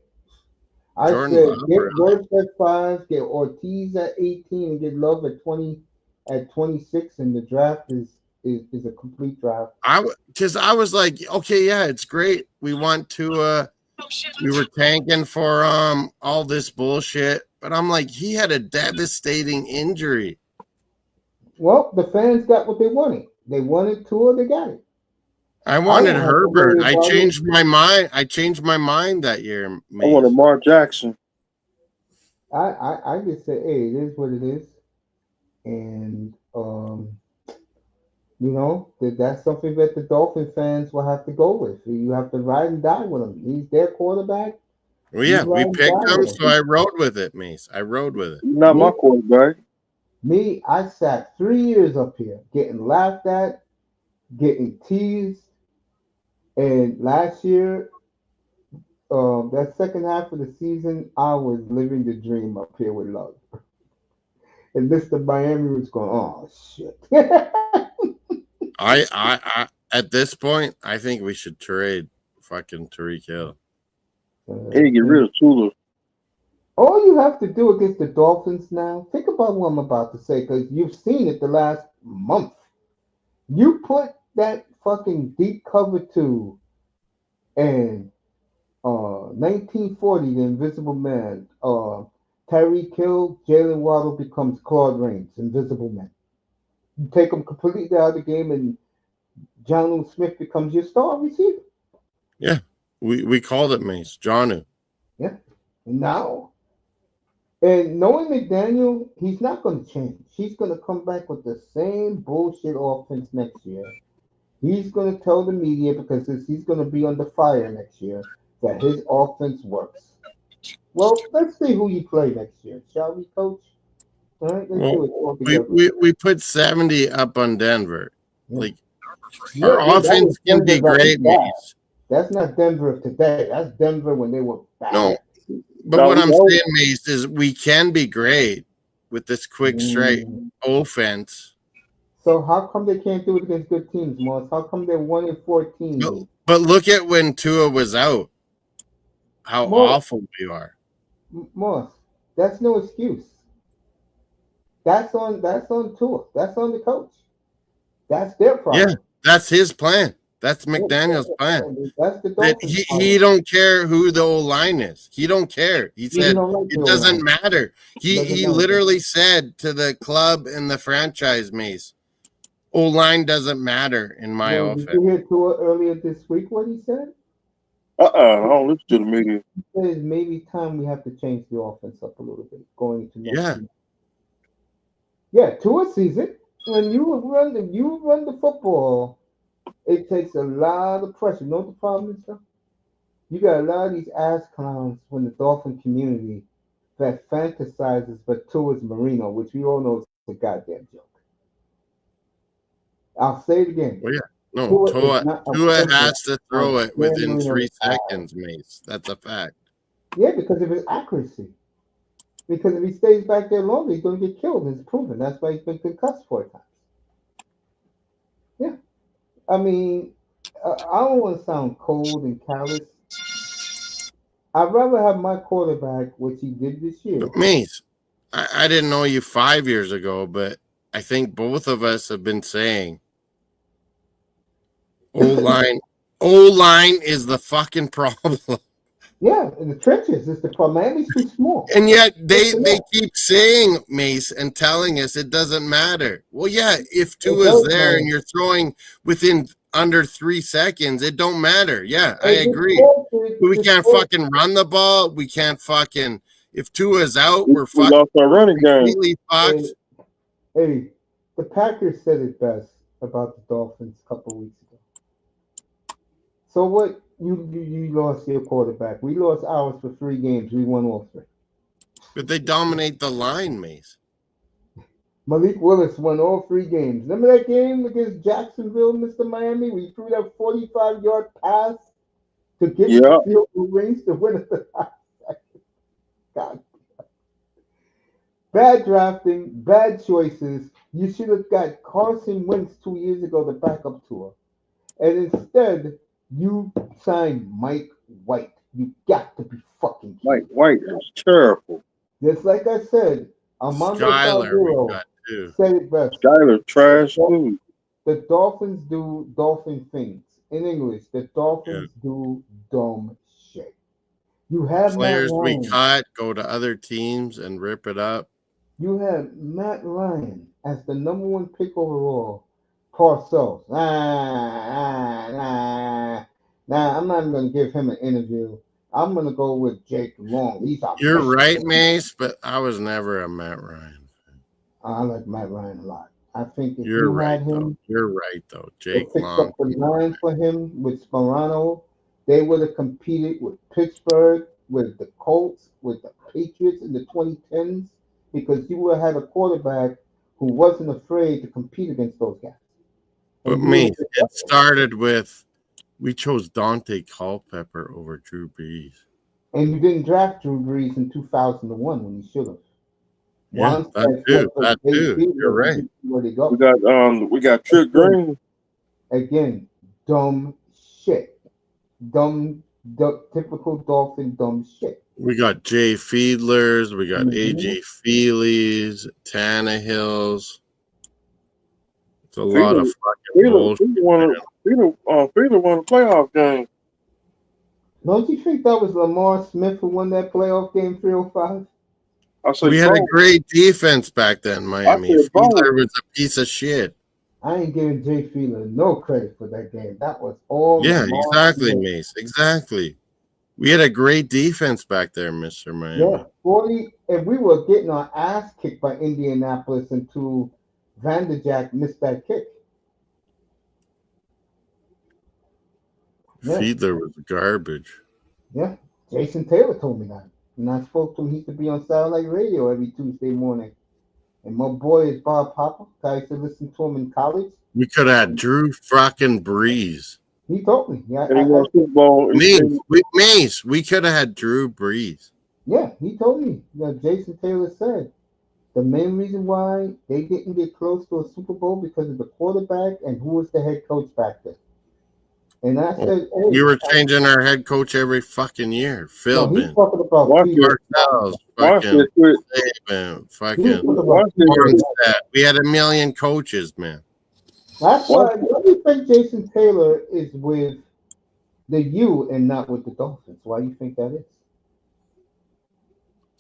I Jordan said Love, get really? Wirtz at 5, get Ortiz at 18, and get Love at 26, and the draft is a complete draft. Because I was like, okay, yeah, it's great. We want to. We were tanking for all this bullshit, but I'm like, he had a devastating injury. Well, the fans got what they wanted. They wanted Tua, they got it. I wanted Herbert. I changed my mind. I changed my mind that year. I want Lamar Jackson. I just said, hey, it is what it is, and you know that's something that the Dolphin fans will have to go with. You have to ride and die with him. He's their quarterback. Well, yeah, we picked him, so I rode with it, Mace. I rode with it. He's not my quarterback. Me, I sat 3 years up here getting laughed at, getting teased, and last year, that second half of the season, I was living the dream up here with Love. And Mr. Miami was going, oh shit. I at this point, I think we should trade fucking Tyreek Hill. Hey, get rid of Tula. All you have to do against the Dolphins now, think about what I'm about to say, because you've seen it the last month. You put that fucking deep cover 2 and 1940, the Invisible Man, Tyreek Hill, Jalen Waddle becomes Claude Rains, Invisible Man. You take them completely out of the game, and Jonnu Smith becomes your star receiver. Yeah, we called it, Mace. Jonnu. Yeah. Now, and knowing McDaniel, he's not going to change. He's going to come back with the same bullshit offense next year. He's going to tell the media, because he's going to be under fire next year, that his offense works. Well, let's see who you play next year, shall we, Coach? All right, let's do it all together. We put 70 up on Denver. Like, our offense can be great, Mace. That's not Denver of today. That's Denver when they were bad. No, but what I'm saying, Mace, is we can be great with this quick, straight offense. So how come they can't do it against good teams, Moss? How come they're 1-14? But look at when Tua was out. How awful we are. Moss, that's no excuse. That's on Tua. That's on the coach. That's their problem. Yeah, that's his plan. That's McDaniel's plan. That's the Dolphins' he don't care who the O-line is. He don't care. He said it doesn't matter. He literally said to the club and the franchise, Mace, O-line doesn't matter in my offense. Did you hear Tua earlier this week what he said? I don't listen to the media. He says maybe time we have to change the offense up a little bit going into next year. Yeah, Tua sees it. When you run the football, it takes a lot of pressure. You know what the problem is, though? You got a lot of these ass clowns from the Dolphin community that fantasizes but Tua's Marino, which we all know is a goddamn joke. I'll say it again. Well, yeah. No, Tua has to throw it within 3 seconds, Mace. That's a fact. Yeah, because of his accuracy. Because if he stays back there longer, he's going to get killed. It's proven. That's why he's been concussed 4 times. Yeah. I mean, I don't want to sound cold and callous. I'd rather have my quarterback, which he did this year. But Mace, I didn't know you 5 years ago, but I think both of us have been saying O-line is the fucking problem. Yeah, in the trenches, it's the problem. Miami's too small. And yet they keep saying, Mace, and telling us it doesn't matter. Well, yeah, if Tua's there and you're throwing within under 3 seconds, it don't matter. Yeah, I agree. We can't fucking run the ball. We can't fucking. If Tua's out, we're We fucking lost our running game. completely fucked. Hey, the Packers said it best about the Dolphins a couple of weeks ago. So what? You lost your quarterback. We lost ours for 3 games. We won all 3. But they dominate the line, Mace. Malik Willis won all 3 games. Remember that game against Jacksonville, Mr. Miami? We threw that 45-yard pass to get the field goal range to win at the last second. God. Bad drafting, bad choices. You should have got Carson Wentz 2 years ago to back up Tua. And instead, you signed Mike White. You got to be fucking kidding. Mike White is terrible. Just like I said, Armando Salguero said it best. Skyler trash too. The Dolphins do dolphin things. In English, the Dolphins do dumb shit. You have players Matt Ryan. We cut go to other teams and rip it up. You have Matt Ryan as the number 1 pick overall. Parcells. Nah, I'm not even going to give him an interview. I'm going to go with Jake Long. You're right, Mace, but I was never a Matt Ryan fan. I like Matt Ryan a lot. I think if You're you right, had him, You're right, though. Jake picked Long. up the line for him with Sperano, they would have competed with Pittsburgh, with the Colts, with the Patriots in the 2010s, because you would have had a quarterback who wasn't afraid to compete against those guys. But me, it started with we chose Dante Culpepper over Drew Brees. And you didn't draft Drew Brees in 2001 when you should have. Yeah, that too. You're right. We got Trick Green. Again, dumb shit. Dumb, typical Dolphin dumb shit. We got Jay Fiedlers, we got AJ Feeley's, Tannehills. It's a lot of fucking bullshit. Fiedler won a playoff game. Don't you think that was Lamar Smith who won that playoff game 305? We had a great defense back then, Miami. Fiedler was a piece of shit. I ain't giving Jay Fiedler no credit for that game. That was all. Yeah, Lamar exactly, Smith. Mace. Exactly. We had a great defense back there, Mr. Miami. Yeah, 40, and we were getting our ass kicked by Indianapolis until Vanderjack missed that kick. Yeah. Fiedler was garbage. Yeah, Jason Taylor told me that. And I spoke to him. He used to be on Satellite Radio every Tuesday morning. And my boy is Bob Popper. I used to listen to him in college. We could have had Drew fucking Brees. He told me. Yeah, Mace, we could have had Drew Brees. Yeah, he told me. Jason Taylor said the main reason why they didn't get close to a Super Bowl because of the quarterback and who was the head coach back then. And I said, hey, we were changing our head coach every fucking year. Phil he's talking about Marcel's, fucking we had a million coaches, man. That's why you think Jason Taylor is with the U and not with the Dolphins. Why do you think that is?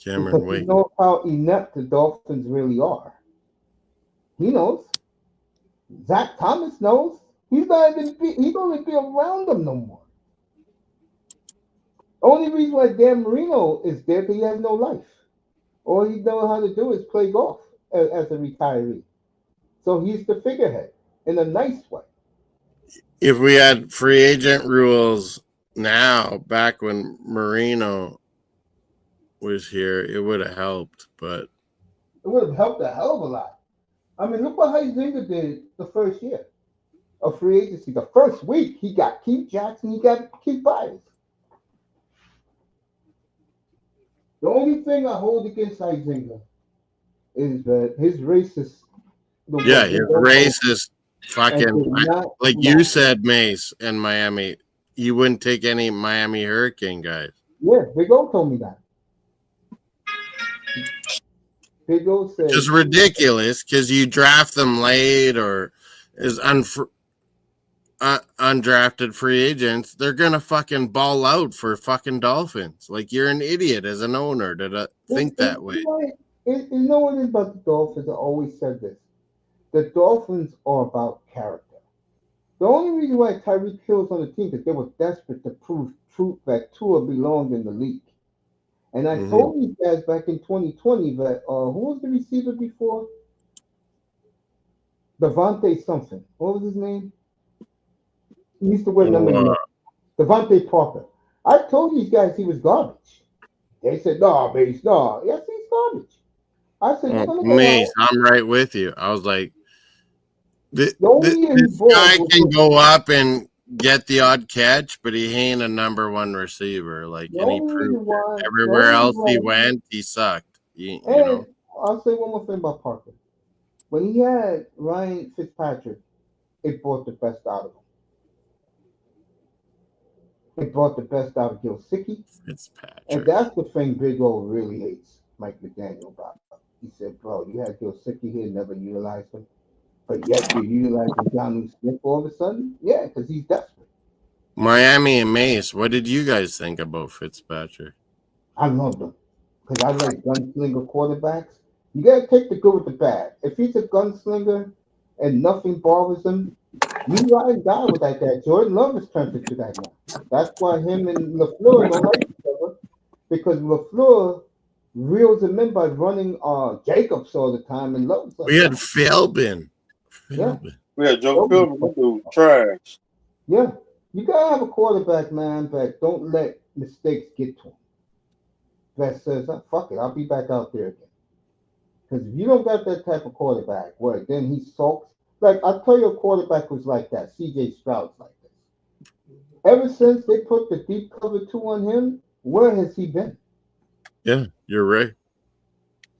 Cameron, because he knows how inept the Dolphins really are. He knows. Zach Thomas knows. He don't even be around them no more. Only reason why Dan Marino is there because he has no life. All he knows how to do is play golf as a retiree. So he's the figurehead in a nice way. If we had free agent rules now, back when Marino was here, it would have helped, but it would have helped a hell of a lot. I mean, look what Heisinger did the first year of free agency. The first week, he got Keith Jackson, he got Keith Byers. The only thing I hold against Heisinger is that his racist. His racist fucking, like you said, Mace and Miami, you wouldn't take any Miami Hurricane guys. Yeah, Big O told me that. Big O said just ridiculous because you draft them late or is undrafted free agents. They're gonna fucking ball out for fucking Dolphins. Like you're an idiot as an owner to think that way. You know what it is about the Dolphins? I always said this. The Dolphins are about character. The only reason why Tyreek Hill was on the team because they were desperate to prove truth that Tua belonged in the league. And I told you guys back in 2020 that who was the receiver before? Devontae something. What was his name? He used to wear number 9. Devontae Parker. I told these guys he was garbage. They said, no, Mace, no. Yes, he's garbage. I said, you're going to go Mace, out. I'm right with you. I was like, this The only year he guy balled can go up and get the odd catch, but he ain't a number one receiver. Like, the and he only proved reason why, it. Everywhere else he went, he sucked. You know. and I'll say one more thing about Parker. When he had Ryan Fitzpatrick, it brought the best out of him. It brought the best out of Gilsicki. Fitzpatrick. And that's the thing Big O really hates Mike McDaniel about. He said, bro, you had Gilsicki here, never utilized him. But yet you're utilizing John Smith all of a sudden? Yeah, because he's desperate. Miami and Mace, what did you guys think about Fitzpatrick? I love them. Because I like gunslinger quarterbacks. You got to take the good with the bad. If he's a gunslinger and nothing bothers him, you ride and die with that guy. Jordan Love is turned into that now. That's why him and LaFleur don't like each other. Because LaFleur reels him in by running Jacobs all the time and Love's like We had Philbin. Yeah. We had Joe Philbin. That dude trash. Yeah. You got to have a quarterback, man, that don't let mistakes get to him. That says, fuck it, I'll be back out there again. Because if you don't got that type of quarterback, where then he sulks. Like, I'll tell you a quarterback was like that. C.J. Stroud's like this. Ever since they put the deep cover 2 on him, where has he been? Yeah, you're right.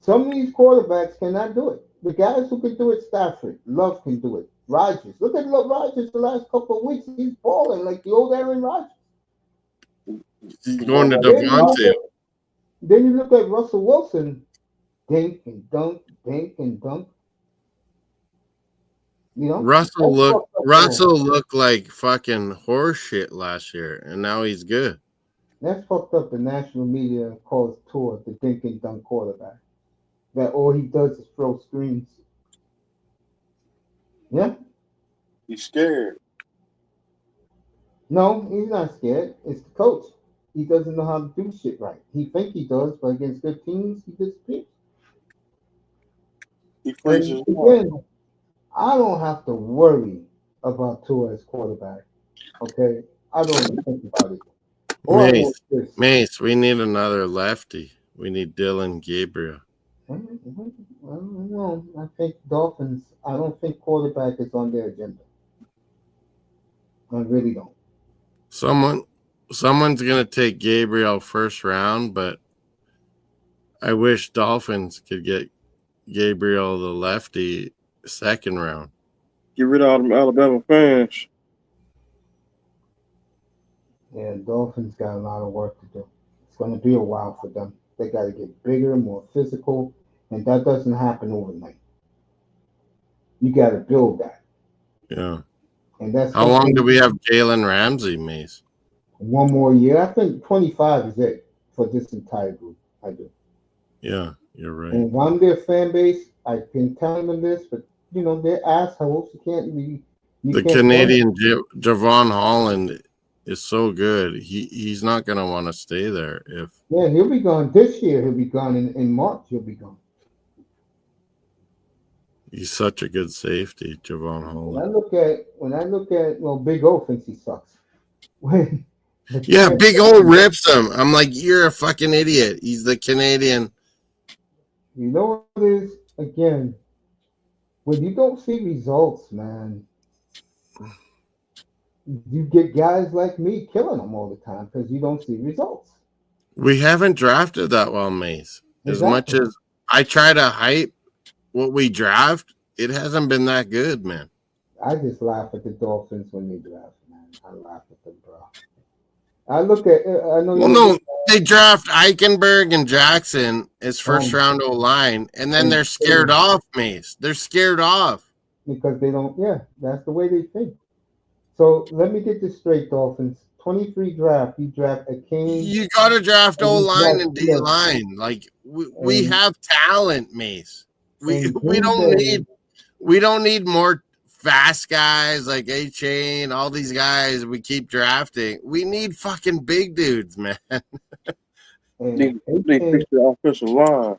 Some of these quarterbacks cannot do it. The guys who can do it, Stafford, Love can do it. Rodgers. Look at Rodgers the last couple of weeks. He's balling like the old Aaron Rodgers. He's going to Devontae. Then you look at Russell Wilson. Dink and dunk, dink and dunk. You know, Russell looked like fucking horse shit last year, and now he's good. That's fucked up. The national media calls Tua the dink and dunk quarterback. That all he does is throw screens. Yeah. He's scared. No, he's not scared. It's the coach. He doesn't know how to do shit right. He think he does, but against good teams, he disappears. He freezes. Again, I don't have to worry about Tua as quarterback. Okay, I don't even think about it. Mace, we need another lefty. We need Dylan Gabriel. Well, I think Dolphins. I don't think quarterback is on their agenda. I really don't. Someone's gonna take Gabriel first round, but I wish Dolphins could get Gabriel the lefty second round. Get rid of all them Alabama fans. Yeah, Dolphins got a lot of work to do. It's going to be a while for them. They got to get bigger, more physical, and that doesn't happen overnight. You got to build that. Yeah. And that's how long do we have Jalen Ramsey, Mace? One more year. I think 25 is it for this entire group. I do. Yeah, you're right. And if I'm their fan base, I've been telling them this, but you know they're assholes. You can't be. The Canadian Javon Holland is so good. He's not gonna want to stay there if. Yeah, he'll be gone this year. He'll be gone in March. He'll be gone. He's such a good safety, Javon Holland. When I look at well, Big O thinks he sucks. Yeah, Big O rips him. I'm like, you're a fucking idiot. He's the Canadian. You know what it is? Again, when you don't see results, man, you get guys like me killing them all the time because you don't see results. We haven't drafted that well, Mace. As much as I try to hype what we draft, it hasn't been that good, man. I just laugh at the Dolphins when they draft, man. I laugh at them, bro. I look at. I know. Well, no, they draft Eichenberg and Jackson as first round O-line, and then they're scared off, Mace. They're scared off because they don't. Yeah, that's the way they think. So let me get this straight, Dolphins. 23 draft. You draft a king. You got to draft O-line and D-line. Like we have talent, Mace. We don't need more fast guys like A-Chain, all these guys we keep drafting. We need fucking big dudes, man. They fix the offensive line.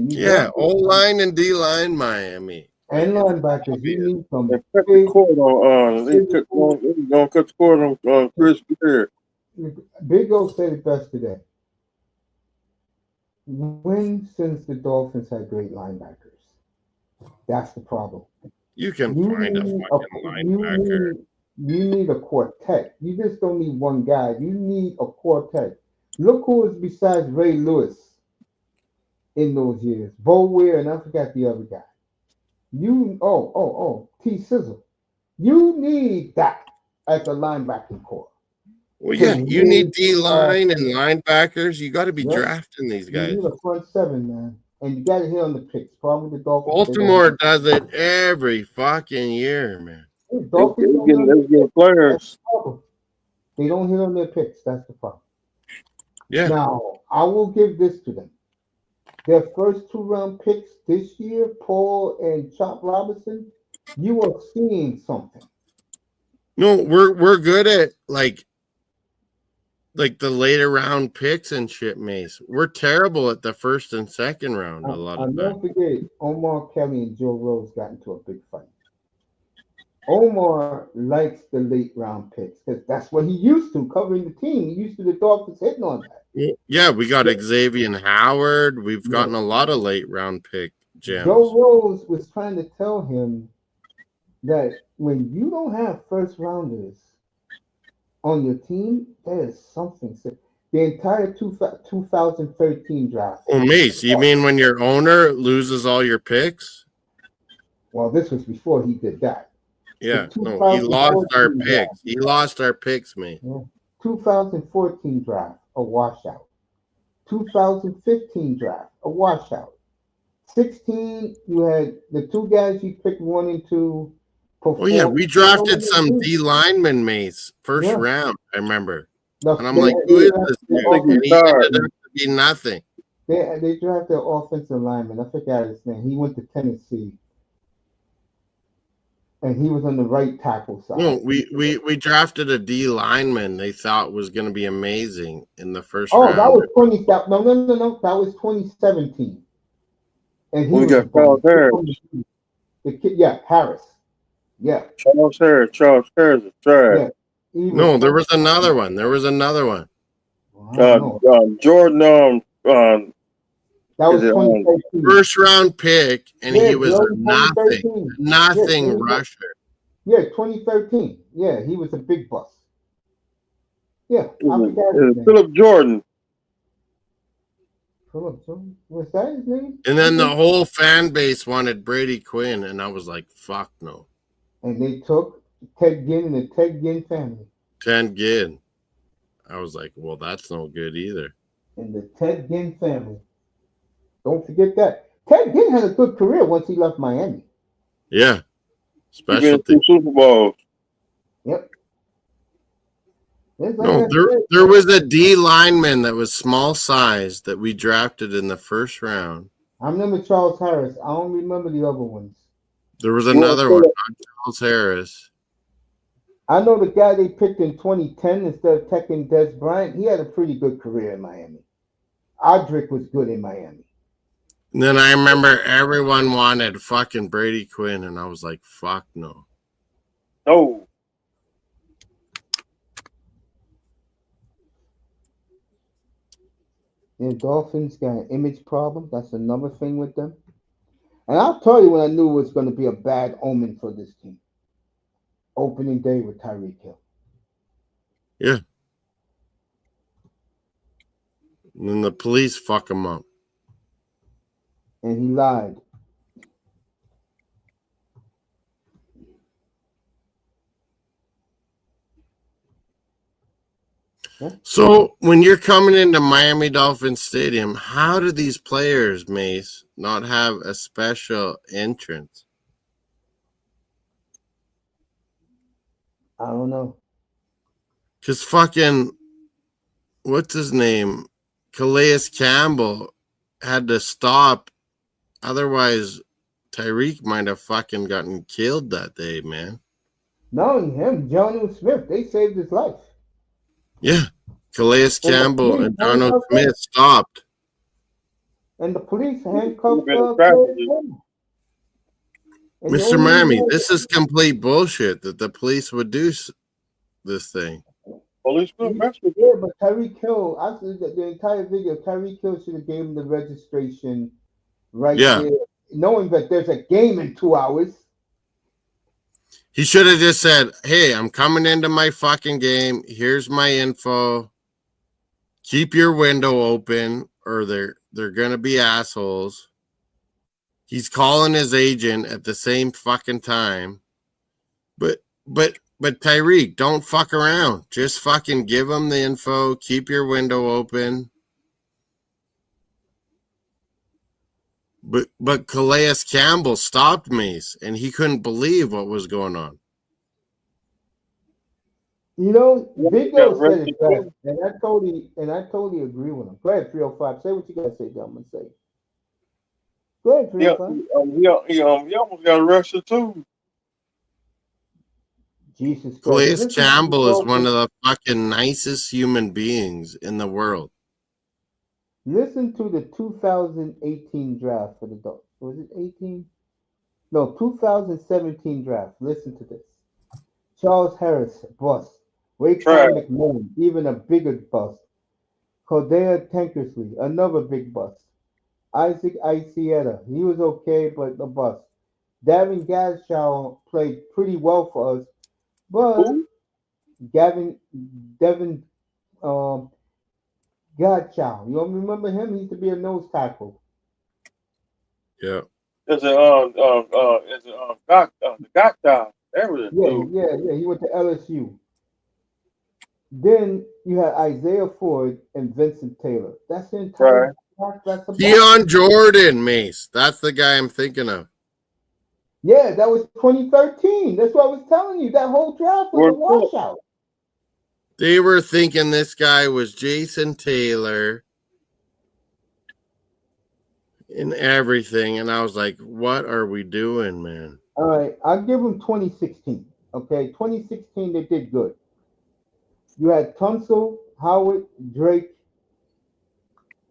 Yeah, O-line and D-line, Miami. And linebackers, you need some They cut the cord on. They gonna cut the cord on Chris Beard. Big O said it best today. When since the Dolphins had great linebackers? That's the problem. You can find a fucking linebacker. You need a quartet. You just don't need one guy. You need a quartet. Look who is besides Ray Lewis in those years. Bo Ware, and I forgot the other guy. T Sizzle. You need that as a linebacking core. Well, yeah, you need D-line and linebackers. You got to be drafting these guys. You need a front seven, man. And you got to hit on the picks. Problem with the Dolphins. Baltimore does it every fucking year, man. Dolphins getting players. They don't hit on their picks. That's the problem. Yeah. Now, I will give this to them. Their first 2-round picks this year, Paul and Chop Robinson, you are seeing something. No, we're good at like the later round picks and shit, Mace. We're terrible at the first and second round a lot of times. Don't forget, Omar Kelly and Joe Rose got into a big fight. Omar likes the late round picks because that's what he used to covering the team. He used to the Dolphins hitting on that. Yeah, we got Xavier Howard. We've gotten a lot of late round pick gems. Joe Rose was trying to tell him that when you don't have first rounders on your team, there is something. The entire 2013 draft. Oh, Mace, you mean when your owner loses all your picks? Well, this was before he did that. Yeah, no, he lost our picks. He lost our picks, mate. Yeah. 2014 draft, a washout. 2015 draft, a washout. 16, you had the two guys you picked 1 and 2. Oh yeah, we drafted some D lineman, Mace, first round. I remember, and I'm like, who is this dude? And he ended up to be nothing. They drafted an offensive lineman. I forgot his name. He went to Tennessee. And he was on the right tackle side. No, we drafted a D lineman they thought was going to be amazing in the first round. That was 20. No. That was 2017. And he got Charles Harris. The kid, Harris. Yeah. Charles Harris is trash. Yeah. No, there was another one. Jordan. That was 2013. First round pick, and he was nothing rusher. Yeah, 2013. Yeah, he was a big bust. Yeah, Philip Jordan. Philip Jordan? Was that his name? And then the whole fan base wanted Brady Quinn, and I was like, fuck no. And they took Ted Ginn and the Ted Ginn family. Ted Ginn. I was like, well, that's no good either. And the Ted Ginn family. Don't forget that. Ted Ginn had a good career once he left Miami. Yeah. Specialty. Super Bowl. Yep. No, there was a D lineman that was small size that we drafted in the first round. I remember Charles Harris. I don't remember the other ones. There was another one, Charles Harris. I know the guy they picked in 2010 instead of taking Des Bryant. He had a pretty good career in Miami. Odrick was good in Miami. And then I remember everyone wanted fucking Brady Quinn, and I was like, fuck no. No. The Dolphins got an image problem. That's another thing with them. And I'll tell you when I knew it was going to be a bad omen for this team. Opening day with Tyreek Hill. Yeah. And then the police fuck him up. And he lied. So when you're coming into Miami Dolphins Stadium, how do these players, Mace, not have a special entrance? I don't know. Because fucking, what's his name? Calais Campbell had to stop. Otherwise, Tyreek might have fucking gotten killed that day, man. Not only him, John Smith, they saved his life. Yeah. Calais And the Campbell police and Donald handcuffed Smith him. stopped. And the police It would have handcuffed been a Calais tragedy. Campbell. And the Mr. only Miami, reason this is complete bullshit that the police would do this thing. Policeman messed with yeah, but Tyreek Hill, after the entire video, Tyreek Hill should have gave him the registration right Yeah. there, knowing that there's a game in 2 hours. He should have just said, hey, I'm coming into my fucking game. Here's my info. Keep your window open or they're going to be assholes. He's calling his agent at the same fucking time. But Tyreek, don't fuck around. Just fucking give him the info. Keep your window open. But Calais Campbell stopped Mace, and he couldn't believe what was going on. You know, Big O got said it best, and I totally agree with him. Go ahead, 305. Say what you gotta say, Gentlemen. Say. Go ahead, Yeah, 305. he almost got arrested too. Jesus Christ. Calais Listen to Campbell is one the of the fucking nicest human beings in the world. Listen to the 2018 draft for the Dolphins. Was it 18? No, 2017 draft. Listen to this. Charles Harris, bust. Trash. Raekwon McMillan, even a bigger bust. Cordea Tankersley, another big bust. Isaac Isieta, he was okay, but a bust. Davin Gadshaw played pretty well for us, but Who? Devin Gadshaw, you don't remember him? He used to be a nose tackle. Yeah. Is it the Gotcha? That was a dude. Yeah. He went to LSU. Then you had Isaiah Ford and Vincent Taylor. That's the entire draft. That's a Deion Jordan, Mace. That's the guy I'm thinking of. Yeah, that was 2013. That's what I was telling you. That whole draft was a washout. They were thinking this guy was Jason Taylor and everything. And I was like, what are we doing, man? All right, I'll give them 2016. Okay, 2016, they did good. You had Tunsil, Howard, Drake,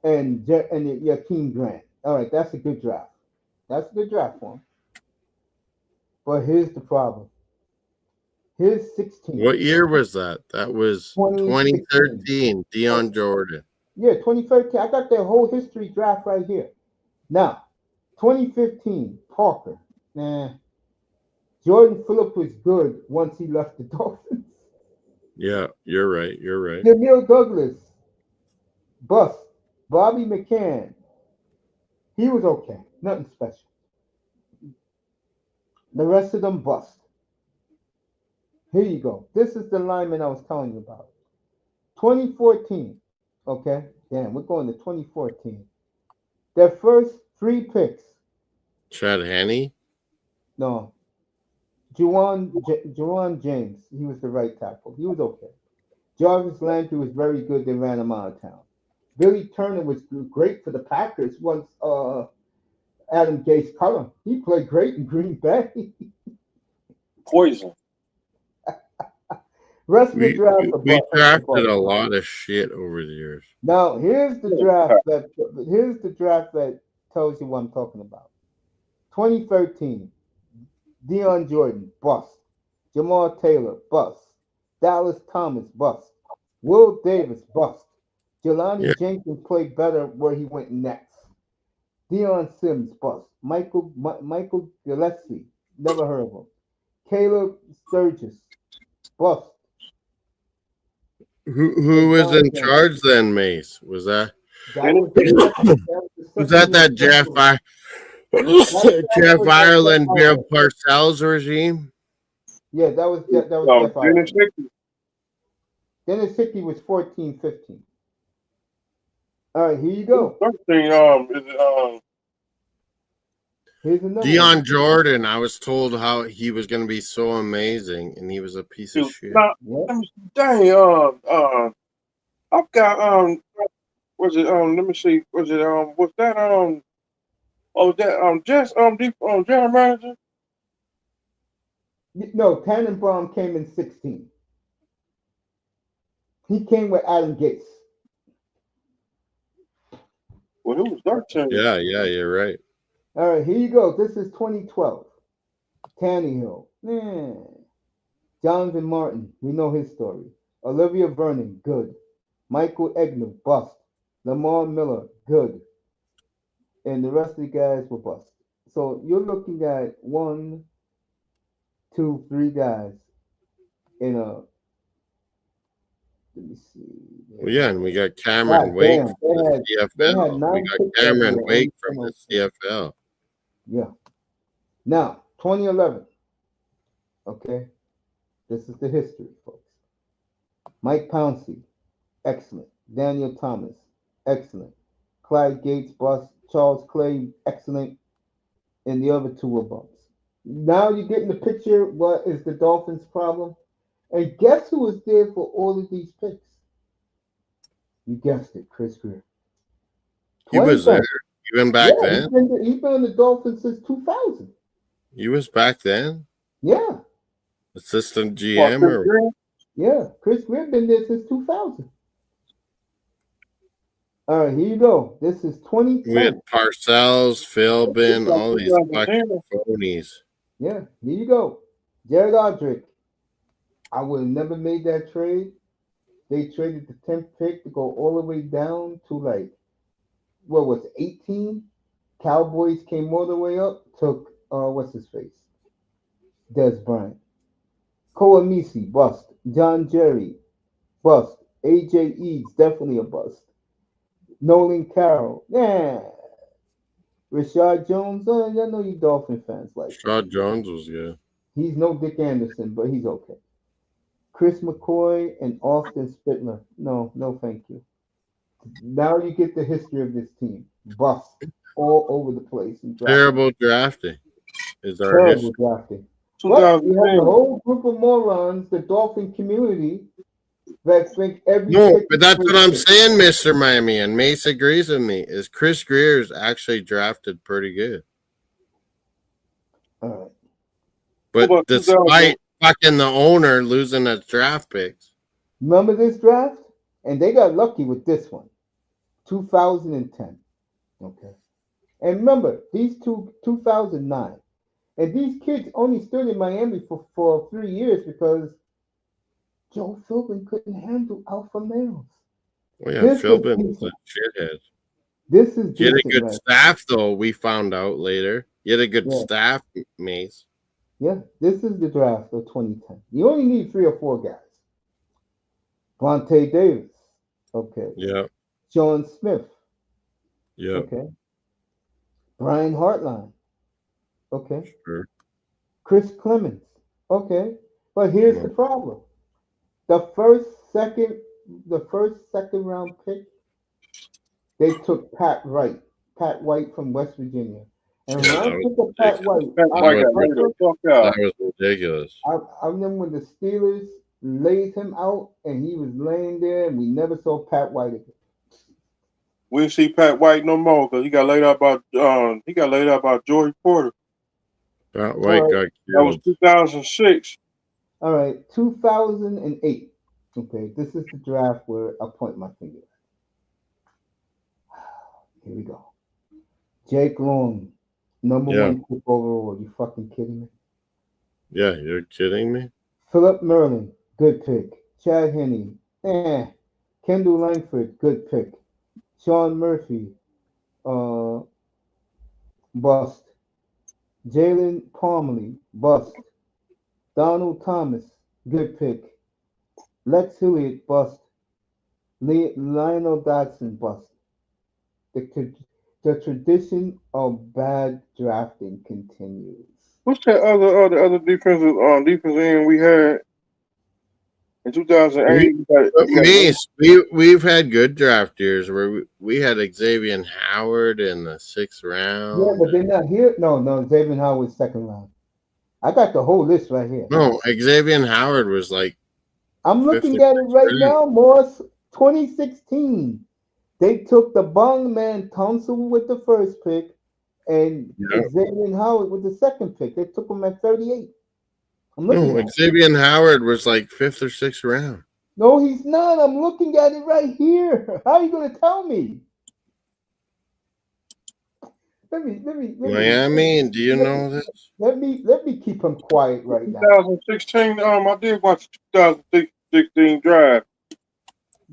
and Jakeem Grant. All right, that's a good draft. That's a good draft for him. But here's the problem. Here's 16. What year was that? That was 2013, Deion Jordan. Yeah, 2013. I got their whole history draft right here. Now, 2015, Parker. Nah. Jordan Phillips was good once he left the Dolphins. Yeah, you're right. You're right. Jamil Douglas, bust. Bobby McCann, he was okay. Nothing special. The rest of them bust. Here you go. This is the lineman I was telling you about. 2014. Okay. Damn, we're going to 2014. Their first 3 picks. Chad Henne? No. Juwan James. He was the right tackle. He was okay. Jarvis Landry was very good. They ran him out of town. Billy Turner was great for the Packers once Adam Gase cut him. He played great in Green Bay. Poison. Rest of the draft. We drafted a lot of shit over the years. Now here's the draft that tells you what I'm talking about. 2013, Deion Jordan, bust. Jamal Taylor, bust. Dallas Thomas, bust. Will Davis, bust. Jelani Jenkins played better where he went next. Deion Sims, bust. Michael Gillespie, never heard of him. Caleb Sturgis, bust. Who was in charge then, Mace? Was that that Jeff Ireland, Bill Parcells regime? Yeah, that was Jeff Ireland. Dennis Hickey was 14-15. All right, here you go. Here's another Deion one. Jordan, I was told how he was going to be so amazing, and he was a piece of shit. Dang, I've got was it let me see, was it was that Oh, that general manager. No, Tannenbaum came in 16. He came with Adam Gates. Well, it was 13. Yeah, you're right. All right, here you go. This is 2012. Tannehill. Jonathan Martin, we know his story. Olivia Vernon, good. Michael Egner, bust. Lamar Miller, good. And the rest of the guys were bust. So you're looking at 1, 2, 3 guys in a. Let me see. Well, yeah, and we got Cameron God Wake damn, from the they had CFL. We 9 got picks Cameron everywhere. Wake from the CFL. Yeah. Now, 2011. Okay. This is the history, folks. Mike Pouncey, excellent. Daniel Thomas, excellent. Clyde Gates, bust. Charles Clay, excellent. And the other two were bumps. Now you're getting the picture. What is the Dolphins' problem? And guess who was there for all of these picks? You guessed it, Chris Greer. He was there even back then. He's been on the Dolphins since 2000. He was back then. Yeah. Assistant GM or yeah, Chris Greer been there since 2000. All right, here you go. This is 2010. We had Parcells, Philbin, all these fucking phonies. Yeah, here you go. Jared Odrick. I would have never made that trade. They traded the 10th pick to go all the way down to like, what was it, 18? Cowboys came all the way up, took, what's his face? Des Bryant. Koamisi, bust. John Jerry, bust. AJ Eads, definitely a bust. Nolan Carroll, Rashad Jones, I know you Dolphin fans like Rashad Jones was good. He's no Dick Anderson, but he's okay. Chris McCoy and Austin Spittler. No, thank you. Now you get the history of this team. Bust all over the place. Terrible drafting is our Terrible history. drafting. But you have a whole group of morons, the Dolphin community, that think every. No, but that's what I'm saying, Mr. Miami, and Mace agrees with me, is Chris Greer's actually drafted pretty good. All right. But despite fucking the owner losing his draft picks. Remember this draft? And they got lucky with this one. 2010. Okay. And remember, these 2009. And these kids only stood in Miami for 3 years because Joe Philbin couldn't handle alpha males. Well, yeah, Philbin was a shithead. This is he had a good staff, though, we found out later. He had a good staff, Mace. Yeah, this is the draft of 2010. You only need 3 or 4 guys. Vontae Davis. Okay. Yeah. Sean Smith. Yeah. Okay. Brian Hartline. Okay. Sure. Chris Clemens. Okay. But here's the problem. The first second round pick, they took Pat White from West Virginia. And when I took a Pat White, that was ridiculous. I remember when the Steelers laid him out and he was laying there and we never saw Pat White again. We didn't see Pat White no more because he got laid out by George Porter. Pat White got killed. That was 2006. All right, 2008. Okay, this is the draft where I point my finger. Here we go. Jake Long, number 1 pick overall. You fucking kidding me? Yeah, you're kidding me? Philip Merlin, good pick. Chad Henne, Kendall Langford, good pick. Sean Murphy, bust. Jalen Parmalee, bust. Donald Thomas, good pick. Lex Hilliard, bust. Lionel Dodson, bust. The tradition of bad drafting continues. What's that other defensive end we had in 2008? We've had good draft years where we had Xavier Howard in the 6th round. Yeah, but they're not here. No, Xavier Howard's 2nd round. I got the whole list right here. No, Xavier Howard was like. I'm looking at it right now, Morris. 2016. They took the Bong Man Thompson with the first pick, And Yeah. Xavier Howard was the second pick. They took him at 38. I'm looking No, at it. Xavier Howard was like 5th or 6th round. No, he's not. I'm looking at it right here. How are you going to tell me? Let Miami, do you know this? me keep him quiet right now. 2016. I did watch the 2016 draft.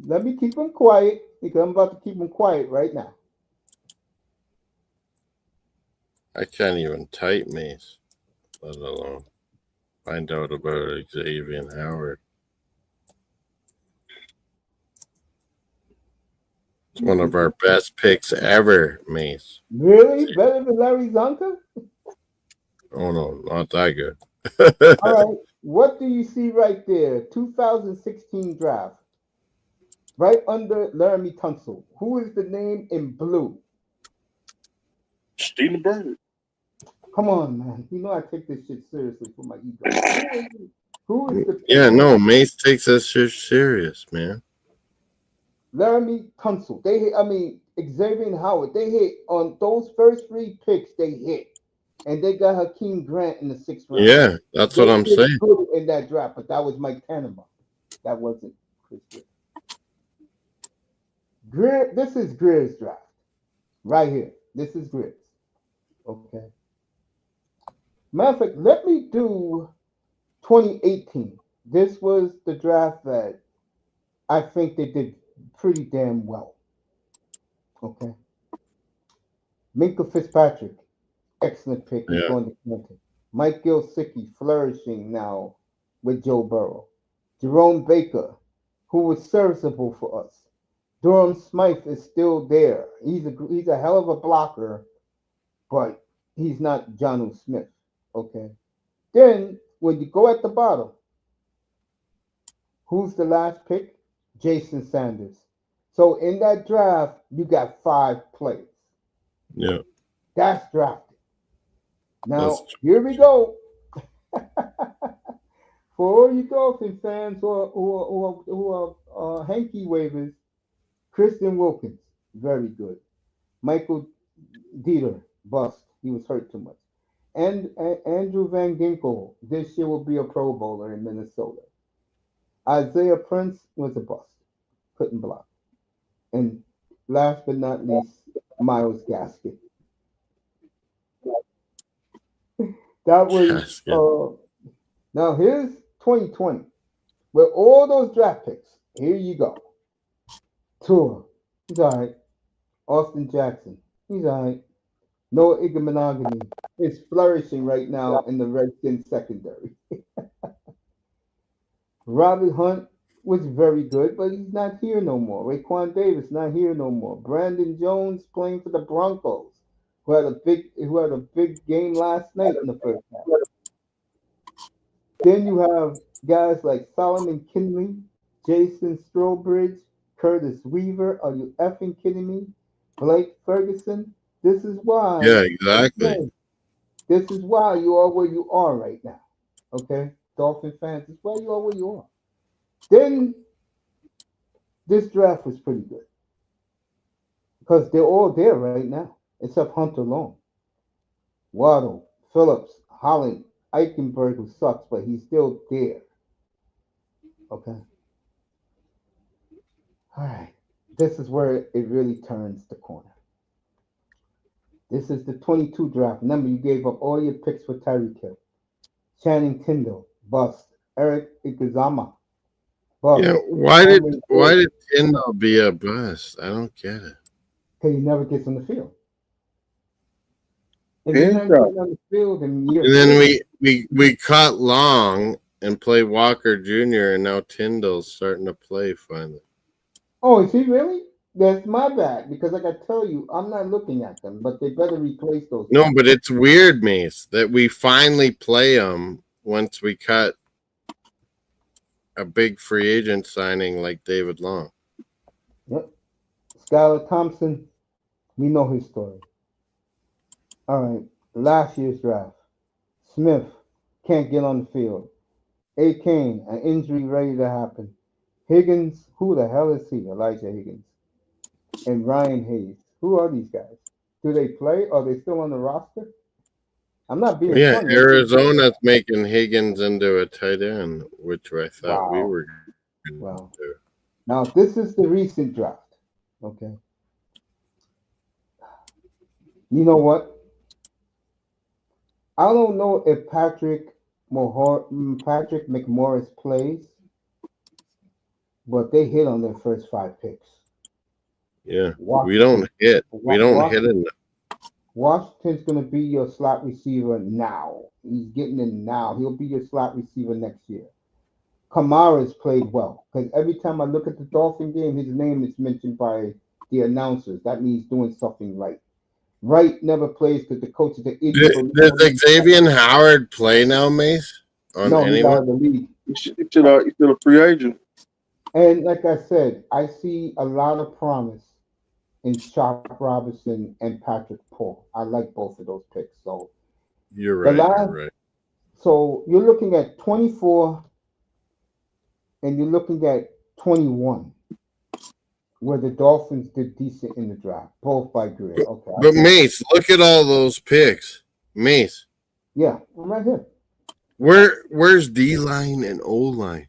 Let me keep him quiet because I'm about to keep him quiet right now. I can't even type Mace, let alone find out about Xavier Howard. It's one of our best picks ever, Mace. Really? Better than Larry Zonka? Oh no, not that good. All right. What do you see right there? 2016 draft. Right under Laramie Tunsil. Who is the name in blue? Steven Bird. Come on, man. You know I take this shit seriously for my ego. Who is the Yeah, no, Mace takes that shit serious, man. Laramie Tunsil. They hit, Xavier Howard. They hit on those first 3 picks, they hit. And they got Hakeem Grant in the 6th round. Yeah, that's what I'm saying. Good in that draft, but that was Mike Tannenbaum. That wasn't Chris Greer. This is Greer's draft. Right here. This is Greer's. Okay. Matter of fact, let me do 2018. This was the draft that I think they did pretty damn well. Okay. Minka Fitzpatrick, excellent pick. He's going to Clinton. Mike Gesicki, flourishing now with Joe Burrow. Jerome Baker, who was serviceable for us. Durham Smythe is still there. He's a hell of a blocker, but he's not Jonnu Smith. Okay. Then when you go at the bottom, who's the last pick? Jason Sanders. So in that draft, you got 5 players. Yeah. That's drafted. Now, here we go. For all you Dolphin fans who are hanky wavers, Christian Wilkins, very good. Michael Dieter, bust. He was hurt too much. And Andrew Van Ginkel, this year will be a Pro Bowler in Minnesota. Isaiah Prince was a bust. Couldn't block. And last but not least, Miles Gaskin. That was now here's 2020. With all those draft picks, here you go. Tua, he's all right. Austin Jackson, he's all right. Noah Iguodala is flourishing right now in the Redskins secondary. Robert Hunt was very good, but he's not here no more. Raekwon Davis not here no more. Brandon Jones playing for the Broncos, who had a big game last night in the first half. Then you have guys like Solomon Kinley, Jason Strobridge, Curtis Weaver. Are you effing kidding me? Blake Ferguson. This is why. Yeah, exactly. Again, this is why you are where you are right now. Okay? Dolphin fans, this is why you are where you are. Then this draft was pretty good. Because they're all there right now, except Hunter Long. Waddle, Phillips, Holland, Eichenberg, who sucks, but he's still there. Okay. All right. This is where it really turns the corner. This is the 22 draft. Remember, you gave up all your picks for Tyreek Hill. Channing Tindall, bust. Eric Ikuzama, bust. Yeah, why did Tindall be a bust? I don't get it. Because he never gets on the field. If he's not getting on the field, and then we cut Long and play Walker Jr. and now Tyndall's starting to play finally. Oh, is he really? That's my bad, because like I tell you, I'm not looking at them, but they better replace those. No, but it's weird, Mace, that we finally play them once we cut a big free agent signing like David Long. Yep. Skylar Thompson, we know his story. All right. Last year's draft. Smith can't get on the field. A. Kane, an injury ready to happen. Higgins, who the hell is he? Elijah Higgins. And Ryan Hayes. Who are these guys? Do they play? Are they still on the roster? I'm not being Yeah, funny. Arizona's making Higgins into a tight end, which I thought we Wow. were going Wow. to do. Now this is the recent draft. Okay. You know what? I don't know if Patrick McMorris plays, but they hit on their first 5 picks. Yeah, we Washington, don't hit. We don't hit Washington, enough. Washington's going to be your slot receiver now. He's getting in now. He'll be your slot receiver next year. Kamara's played well because every time I look at the Dolphin game, his name is mentioned by the announcers. That means doing something right. Wright never plays because the coach is an idiot. Does Xavier Howard play now, Mace? On No, he's anyone? out of the league. He's still a free agent. And like I said, I see a lot of promise in Chop Robinson and Patrick Paul. I like both of those picks. So You're the right. last, You're right. so you're looking at 24 and you're looking at 21, where the Dolphins did decent in the draft, both by Greer. Okay. But Mace, look at all those picks. Mace. Yeah, I'm right here. Where's D line and O line?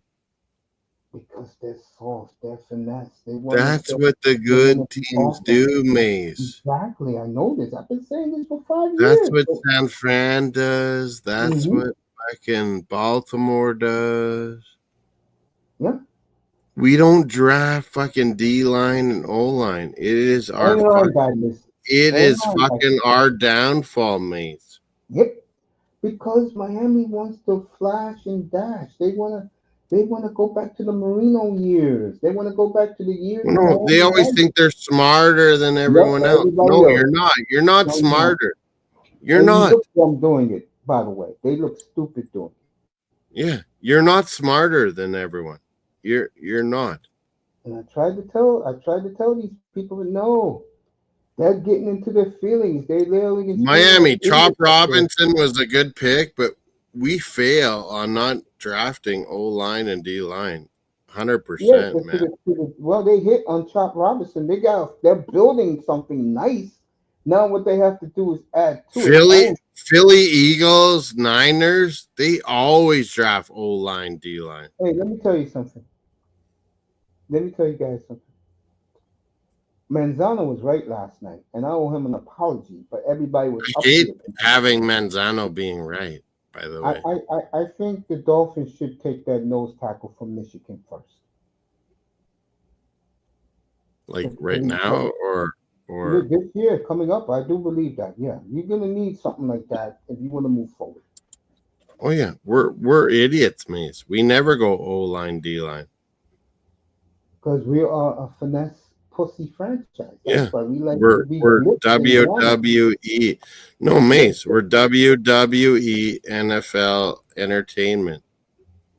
Because they're soft, they're finesse. That's what the good teams do, Mace. Exactly. I know this. I've been saying this for 5 years. That's what San Fran does. That's what fucking Baltimore does. Yeah. We don't draft fucking D line and O line. It is our fucking our downfall, Mace. Yep. Because Miami wants to flash and dash. They wanna go back to the Marino years. They want to go back to the years. No, they always think they're smarter than everyone else. No, you're not. You're not smarter. You're not. Look at them doing it, by the way. They look stupid doing it. Yeah, you're not smarter than everyone. You're not. And I tried to tell these people, but no, they're getting into their feelings. They literally Miami. Chop Robinson was a good pick, but we fail on not drafting O line and D line. 100%, man. Well, they hit on Chop Robinson. They're building something nice. Now what they have to do is add to it. Philly Eagles, Niners, they always draft O line, D line. Hey, let me tell you something. Let me tell you guys something. Manzano was right last night, and I owe him an apology. But everybody was. I hate having Manzano being right. By the way, I think the Dolphins should take that nose tackle from Michigan first. Like right now, or this year coming up, I do believe that. Yeah, you're gonna need something like that if you want to move forward. Oh yeah, we're idiots, Mace. We never go O line, D line. Because we are a finesse pussy franchise. That's why we like we're to be WWE. No, Mace, we're WWE NFL entertainment.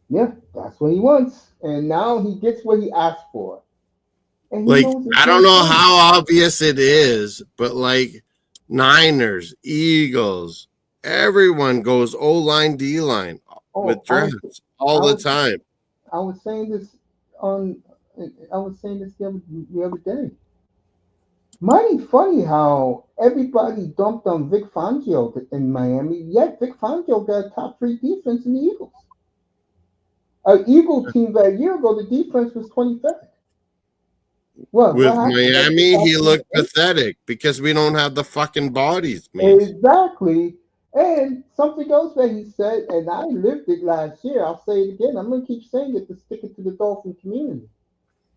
Yeah, that's what he wants. And now he gets what he asked for. Like, I don't know how obvious it is, but like Niners, Eagles, everyone goes O-line, D-line with drafts all the time. I was saying this the other day. Mighty funny how everybody dumped on Vic Fangio in Miami, yet Vic Fangio got a top 3 defense in the Eagles. An Eagle team that a year ago, the defense was 23rd. Well, with Miami, he looked pathetic because we don't have the fucking bodies, man. Exactly. And something else that he said, and I lived it last year, I'll say it again. I'm going to keep saying it to stick it to the Dolphin community.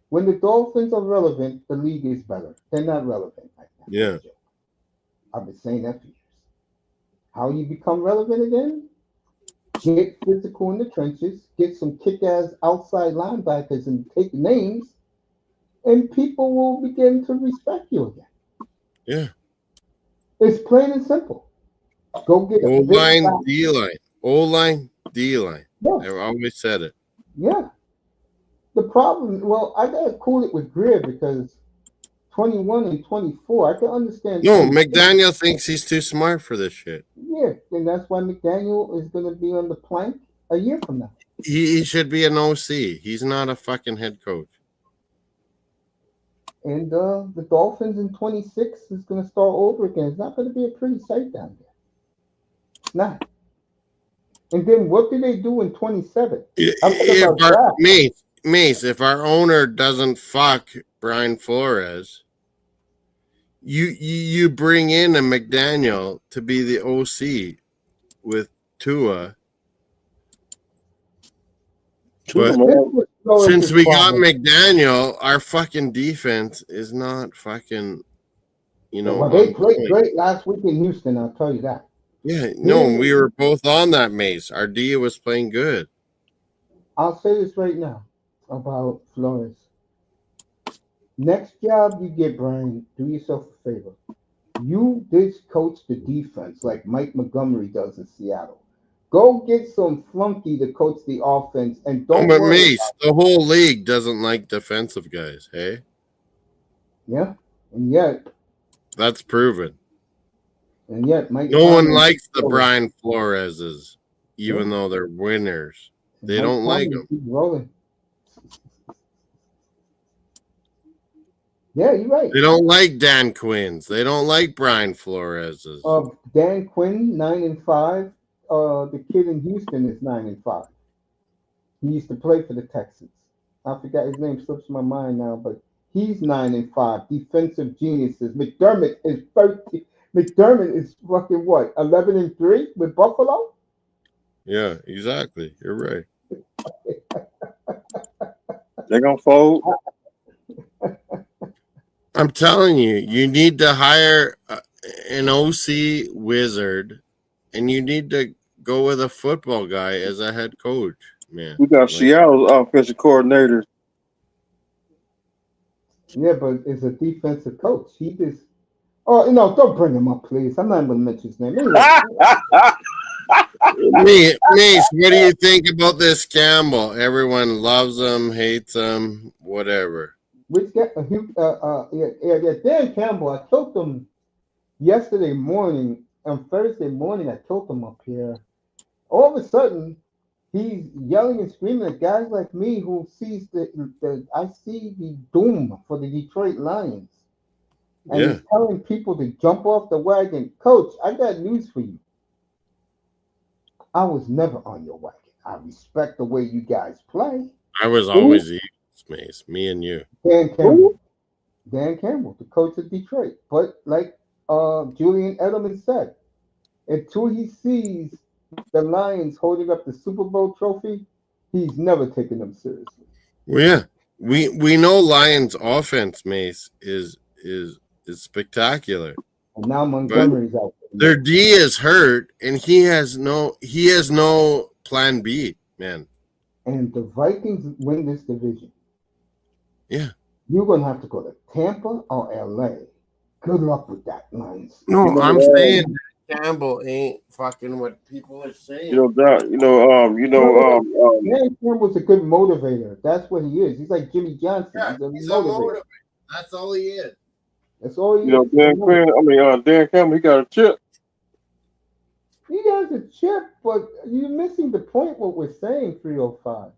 When the Dolphins are relevant, the league is better. They're not relevant right now. Yeah. I've been saying that for years. How you become relevant again? Get physical in the trenches, get some kick-ass outside linebackers and take names, and people will begin to respect you again. Yeah. It's plain and simple. Go get O-line, D-line. O-line, D-line. Yes. I've always said it. Yeah. The problem, well, I got to cool it with Greer because 21 and 24, I can understand. No, McDaniel thinks he's too smart for this shit. Yeah, and that's why McDaniel is going to be on the plank a year from now. He should be an OC. He's not a fucking head coach. And the Dolphins in 26 is going to start over again. It's not going to be a pretty sight down there. It's not. And then what do they do in 27? I'm talking If about our draft. Mace, if our owner doesn't fuck Brian Flores, you bring in a McDaniel to be the OC with Tua. But This is what Flores' since we got problem. McDaniel, our fucking defense is not fucking, Well, they on played point. great last week in Houston. I'll tell you that. Yeah, no, Here, we were both on that, Mace. Our D was playing good. I'll say this right now about Flores. Next job you get, Brian, do yourself a favor. You just coach the defense like Mike Montgomery does in Seattle. Go get some flunky to coach the offense, and Oh, don't but worry Mace, about the whole league doesn't like defensive guys, hey? yeah. And yet, That's proven. Mike No one Tomlin keeps likes the rolling. Brian Floreses, Yeah, even though they're winners. and They Mike don't like Tomlin them. keeps rolling. Yeah, you're right. They don't like Dan Quinn's. They don't like Brian Flores's. Dan Quinn 9-5. The kid in Houston is 9-5. He used to play for the Texans. I forgot his name, slips my mind now, but he's 9-5. Defensive geniuses. McDermott is 13. McDermott is fucking what? 11-3 with Buffalo. Yeah, exactly. You're right. They're gonna fold. I'm telling you, you need to hire an OC wizard, and you need to go with a football guy as a head coach, man. We got Like, Seattle's offensive coordinator. Yeah, but as a defensive coach, he just. Oh no! Don't bring him up, please. I'm not going to mention his name. Anyway, Mace, what do you think about this Campbell? Everyone loves him, hates him, whatever. which guy? Yeah, Dan Campbell. I told him yesterday morning. On Thursday morning, I told him up here. All of a sudden, he's yelling and screaming at guys like me who sees the I see the doom for the Detroit Lions. And Yeah, he's telling people to jump off the wagon. Coach, I got news for you. I was never on your wagon. I respect the way you guys play. I was Who? always the Eagles, Mace. Me and you. Dan Who? Campbell. Dan Campbell, the coach of Detroit. But like Julian Edelman said, until he sees the Lions holding up the Super Bowl trophy, he's never taken them seriously. Well, yeah, we know Lions' offense, Mace, is spectacular, And now but Montgomery's out their there. D is hurt, and he has no plan B, man. And the Vikings win this division. Yeah. You're going to have to go to Tampa or LA. Good luck with that, Lions. No, You I'm know, saying Campbell ain't fucking what people are saying. Dan Campbell's a good motivator. That's what he is. He's like Jimmy Johnson. Yeah, He's a he's a motivator. motivator. That's all he is. That's all he you know, is. He's a Dan Quinn. motivator. Dan Campbell. He got a chip. He has a chip, but you're missing the point what we're saying, 305.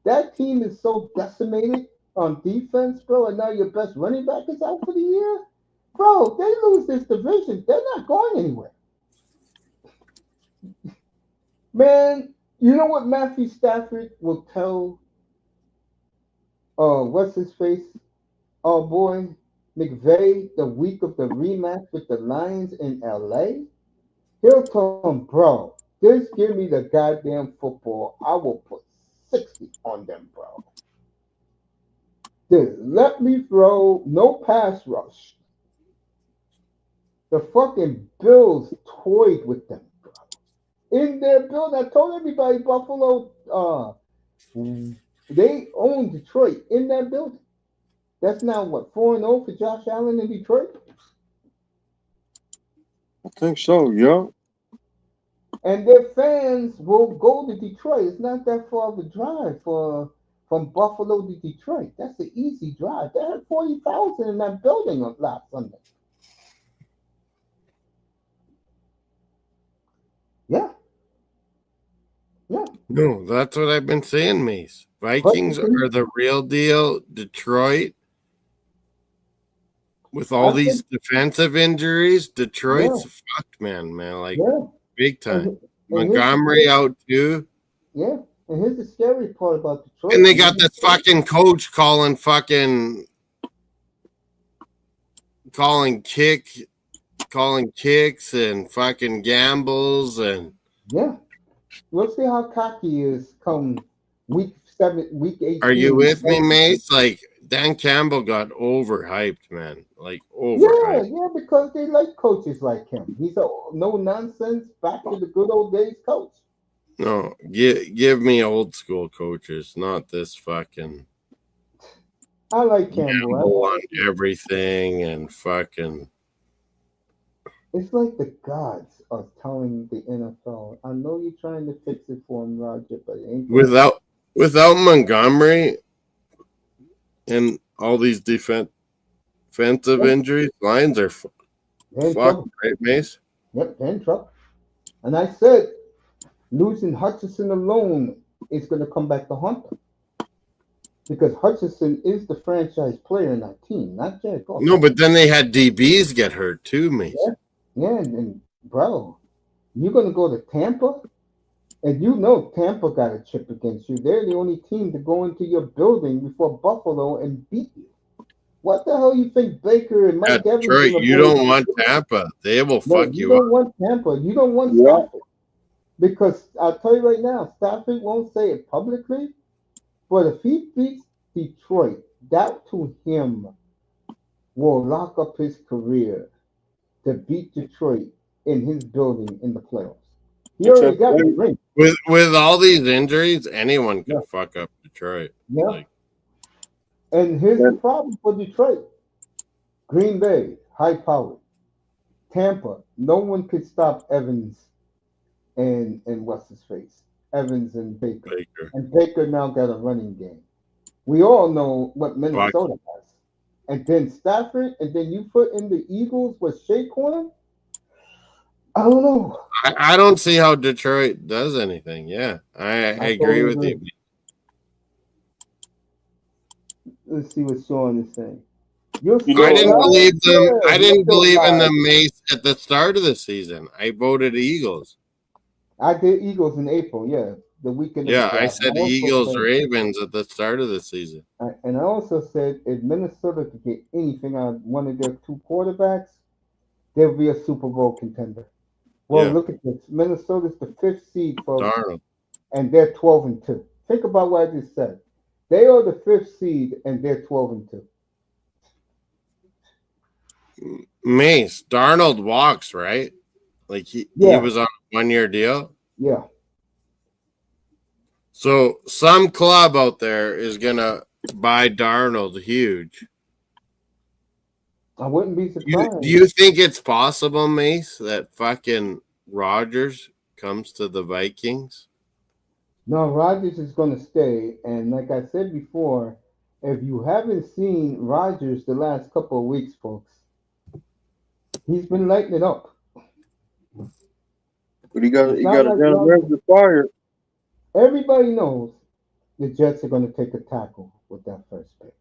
That team is so decimated on defense, bro, and now your best running back is out for the year. Bro, they lose this division. They're not going anywhere. Man, you know what Matthew Stafford will tell what's his face? Oh boy, McVay the week of the rematch with the Lions in LA? He'll tell him, bro, just give me the goddamn football. I will put 60 on them, bro. Just let me throw, no pass rush. The fucking Bills toyed with them, bro. In their build, I told everybody Buffalo, they own Detroit in that building. That's now what, 4-0 for Josh Allen in Detroit? I think so. Yeah. And their fans will go to Detroit. It's not that far of a drive from Buffalo to Detroit. That's an easy drive. They had 40,000 in that building last Sunday. Yeah. Yeah. No, that's what I've been saying, Mace. Vikings are the real deal. Detroit With all these defensive injuries, Detroit's fucked, man. Like big time. Montgomery out too. Yeah, and here's the scary part about Detroit. And they got this fucking coach calling kicks and fucking gambles and we'll see how cocky he is come week 18. Are you with me, Mace? Like Dan Campbell got overhyped, man. Like overhyped. Yeah, because they like coaches like him. He's a no nonsense, back to the good old days coach. No, give me old school coaches, not this fucking. I like Campbell. On everything and fucking. It's like the gods are telling the NFL, I know you're trying to fix it for him, Roger, but it ain't without Montgomery and all these defensive injuries, Lions are fucked, right, Mace? Yep, they're in trouble. And I said, losing Hutchinson alone is going to come back to haunt them. Because Hutchinson is the franchise player in that team, not Jared Goff. No, but then they had DBs get hurt too, Mace. Yeah, and bro, you're going to go to Tampa? And you know Tampa got a chip against you. They're the only team to go into your building before Buffalo and beat you. What the hell you think Baker and Mike Evans? Detroit, you don't want Tampa. They will fuck you up. You don't want Tampa. You don't want Stafford. Because I'll tell you right now, Stafford won't say it publicly, but if he beats Detroit, that to him will lock up his career to beat Detroit in his building in the playoffs. He already got the ring. With all these injuries, anyone can fuck up Detroit. Yeah. And here's the problem for Detroit. Green Bay, high powered. Tampa, no one could stop Evans and what's his face? Evans and Baker. And Baker now got a running game. We all know what Minnesota has. And then Stafford, and then you put in the Eagles with Saquon. I don't know. I don't see how Detroit does anything. Yeah, I agree with you. Let's see what Sean is saying. I didn't believe them. I didn't believe in the Mace at the start of the season. I voted Eagles. I did Eagles in April. Yeah, the weekend. Yeah, I said Eagles Ravens at the start of the season. And I also said if Minnesota could get anything out of one of their two quarterbacks, they'll be a Super Bowl contender. Well, look at this. Minnesota's the 5th seed, folks, and they're 12-2. Think about what I just said. They are the 5th seed, and they're 12-2. Mace, Darnold walks, right? Like he was on a 1-year deal. Yeah. So some club out there is gonna buy Darnold huge. I wouldn't be surprised. Do you think it's possible, Mace, that fucking Rodgers comes to the Vikings? No, Rodgers is going to stay. And like I said before, if you haven't seen Rodgers the last couple of weeks, folks, he's been lighting it up. But he got a damn record fired. Everybody knows the Jets are going to take a tackle with that first pick.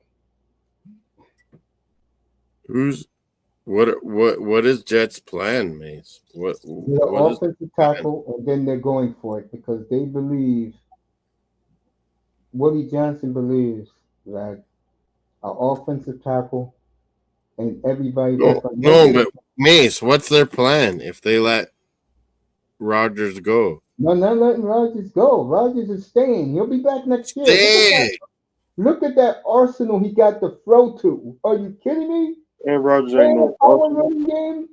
What is Jets' plan, Mace? What offensive tackle, and then they're going for it because they believe Willie Johnson believes that an offensive tackle and everybody. But Mace, what's their plan if they let Rodgers go? No, not letting Rodgers go. Rodgers is staying. He'll be back next year. Look at that arsenal he got to throw to. Are you kidding me? And Rodgers ain't no running game.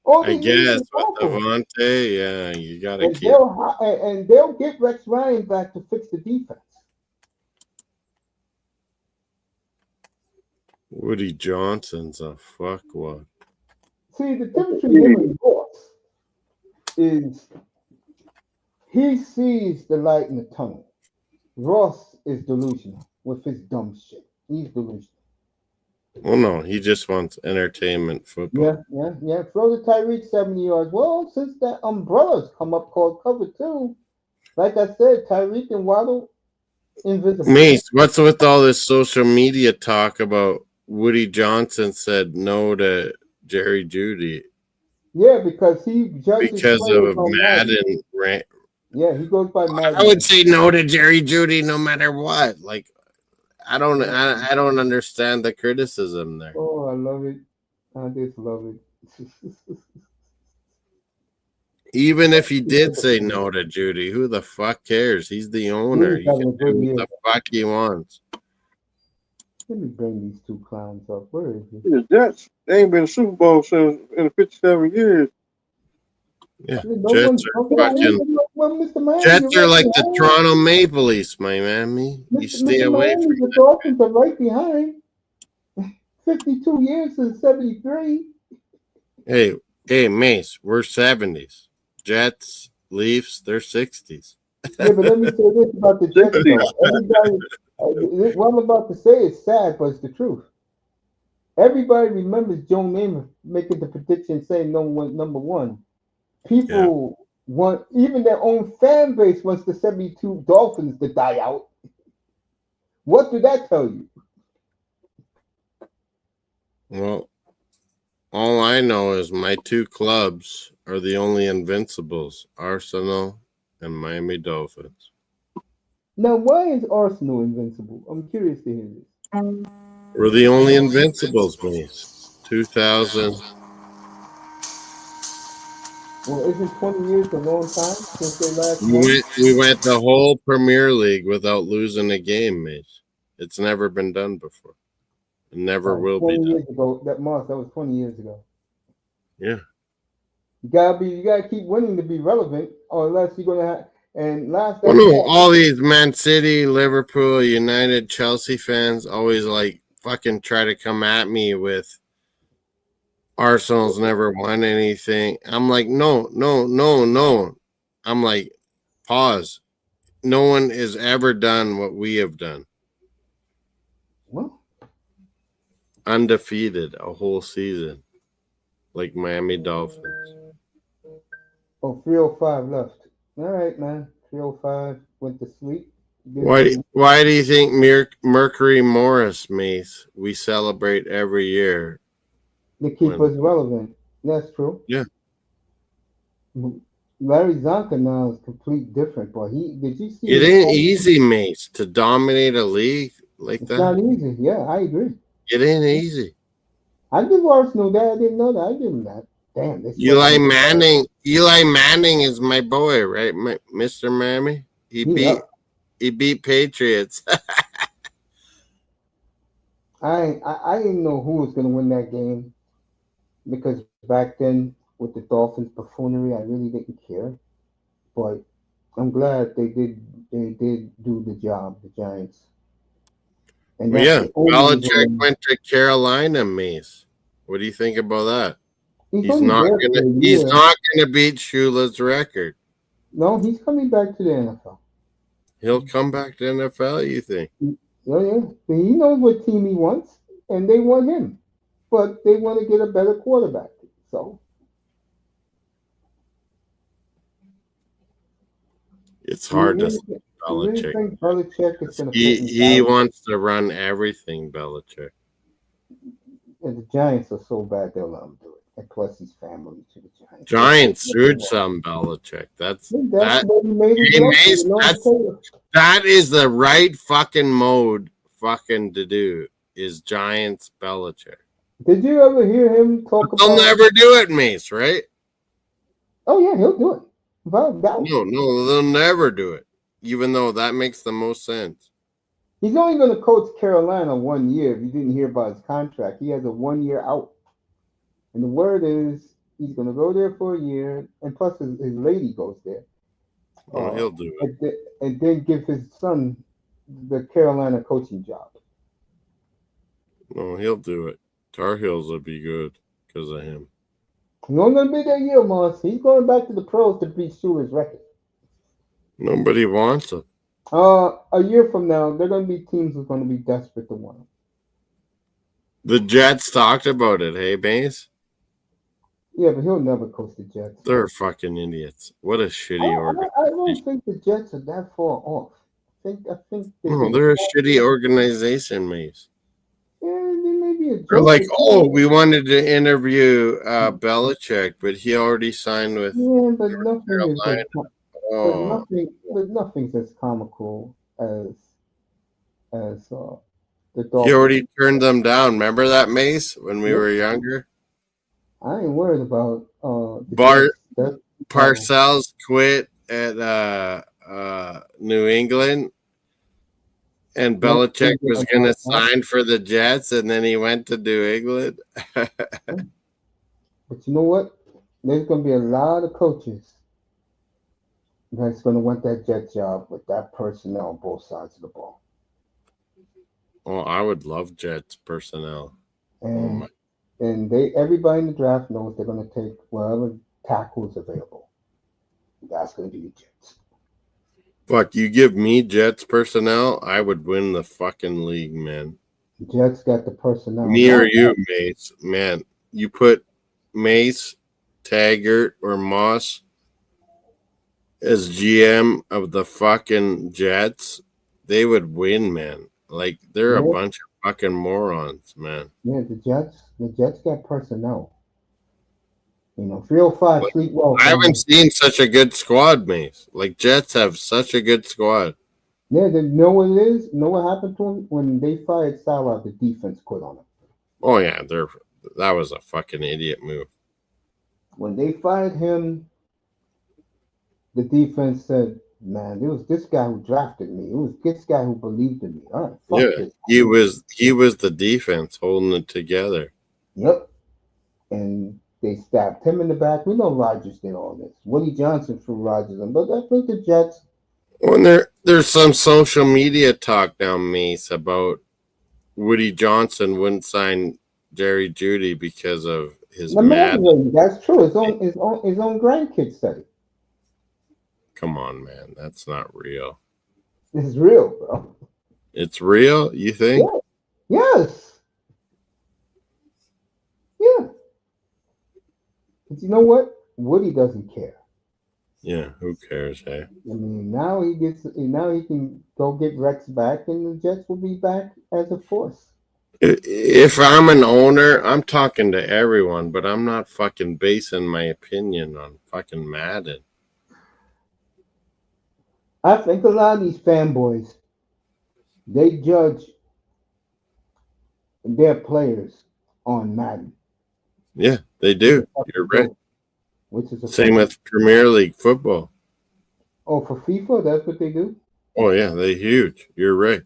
I guess with Devontae, yeah, you gotta keep. And they'll get Rex Ryan back to fix the defense. Woody Johnson's a fuckwad. See, the difference between him and Ross is he sees the light in the tunnel. Ross is delusional with his dumb shit. He's delusional. Well, no, he just wants entertainment football. Yeah. Throw the Tyreek 70 yards. Well, since that umbrella's come up called cover 2, like I said, Tyreek and Waddle, invisible. Mace, what's with all this social media talk about Woody Johnson said no to Jerry Judy Yeah, because he judges because players of on Madden. Madden. Yeah, he goes by Madden. I would say no to Jerry Judy no matter what. Like I don't understand the criticism there. Oh, I love it. I just love it. Even if he did say no to Judy, who the fuck cares? He's the owner. He can do what the fuck he wants. Let me bring these two clowns up. Where is he? The Jets, they ain't been to Super Bowl since in 57 years. Yeah, No Jets are fucking. Jets are like the Toronto Maple Leafs, my man. You stay away from the Dolphins are right behind. 52 years since 73. Hey, Mace, we're 70s. Jets, Leafs, they're 60s. Yeah, but let me say this about the Jets, though. Everybody, what I'm about to say is sad, but it's the truth. Everybody remembers Joe Namath making the prediction saying number one. People want, even their own fan base wants the 72 Dolphins to die out. What did that tell you? Well, all I know is my two clubs are the only invincibles, Arsenal and Miami Dolphins. Now, why is Arsenal invincible? I'm curious to hear this. We're the only invincibles, Mace. 2000. Well, isn't 20 years a long time since they last won? We went the whole Premier League without losing a game, Mace. It's never been done before. It never will be done. 20 years ago, that was 20 years ago. Yeah. You gotta keep winning to be relevant, or unless you're gonna have. And last. Well, no, all these Man City, Liverpool, United, Chelsea fans always like fucking try to come at me with Arsenal's never won anything. I'm like, no. I'm like, pause. No one has ever done what we have done. What? Undefeated a whole season, like Miami Dolphins. Oh, 305 left. All right, man. 305 went to sleep. Why do you think Mercury Morris, Mace, we celebrate every year? To keep us relevant. That's true. Yeah. Larry Zonka now is complete different, but did you see? It ain't easy, Mace, to dominate a league like that. It's not easy. Yeah, I agree. It ain't easy. I give Arsenal that. I didn't know that. I give him that. Damn. Eli Manning is my boy, right, Mr. Miami? He beat Patriots. I didn't know who was going to win that game because back then with the Dolphins buffoonery, I really didn't care. But I'm glad they did do the job, the Giants. And Belichick went to Carolina, Mace. What do you think about that? He's not gonna beat Shula's record. No, he's coming back to the NFL. He'll come back to the NFL, you think? Yeah. He knows what team he wants, and they want him. But they want to get a better quarterback. So it's hard to say Belichick. Think Belichick is going to he wants to run everything, Belichick. And the Giants are so bad they'll let him do it. And plus his family to the Giants. Giants sued some Belichick. That is the right fucking mode fucking to do is Giants Belichick. Did you ever hear him talk about? They'll never do it, Mace, right? Oh yeah, he'll do it. No, they'll never do it. Even though that makes the most sense. He's only going to coach Carolina 1 year. If you didn't hear about his contract, he has a 1 year out. And the word is he's going to go there for a year, and plus his lady goes there. Oh, he'll do it. And then give his son the Carolina coaching job. No, he'll do it. Tar Heels will be good because of him. He's not going to be that year, Moss. He's going back to the pros to beat Shula's record. Nobody wants him. A year from now, there are going to be teams who are going to be desperate to want him. The Jets talked about it, hey, Bass? Yeah, but he'll never coach the Jets. They're fucking idiots. What a shitty organization. I don't think the Jets are that far off. I think they're a shitty organization, Mace. Yeah, they may be be a joke. Or like, oh, we wanted to interview Belichick, but he already signed with but nothing is Carolina. Oh, but nothing's as comical as the he Dolphins. already turned them down. Remember that, Mace, when we were younger? I ain't worried about the Parcells quit at New England, and Belichick was going to sign for the Jets, and then he went to New England. But you know what? There's going to be a lot of coaches that's going to want that Jet job with that personnel on both sides of the ball. Oh, I would love Jets personnel. And everybody in the draft knows they're going to take whatever tackles available. That's going to be the Jets. Fuck, you give me Jets personnel, I would win the fucking league, man. Jets got the personnel. Me or you, Mace. Man, you put Mace, Taggart, or Moss as GM of the fucking Jets, they would win, man. Like, they're a bunch of fucking morons, man. Yeah, the Jets got personnel. 305 sleep well. I haven't seen such a good squad, Mace. Like, Jets have such a good squad. Yeah, you know what it is? You know what happened to them? When they fired Salah, the defense quit on them. Oh, yeah, that was a fucking idiot move. When they fired him, the defense said, man, it was this guy who drafted me. It was this guy who believed in me. All right, fuck this. He was the defense holding it together. Yep. And they stabbed him in the back. We know Rodgers did all this. Woody Johnson threw Rodgers in, but I think the Jets. Well, there's some social media talk now, Mace, about Woody Johnson wouldn't sign Jerry Jeudy because of his mad. That's true. His own grandkids said it. Come on, man. That's not real. It's real, bro. It's real? You think? Yeah. Yes. Yeah. But you know what? Woody doesn't care. Yeah, who cares, hey? I mean, now he can go get Rex back, and the Jets will be back as a force. If I'm an owner, I'm talking to everyone, but I'm not fucking basing my opinion on fucking Madden. I think a lot of these fanboys, they judge their players on Madden. Yeah, they do. You're right. Which is same with Premier League football. Oh, for FIFA, that's what they do? Oh, yeah, they're huge. You're right.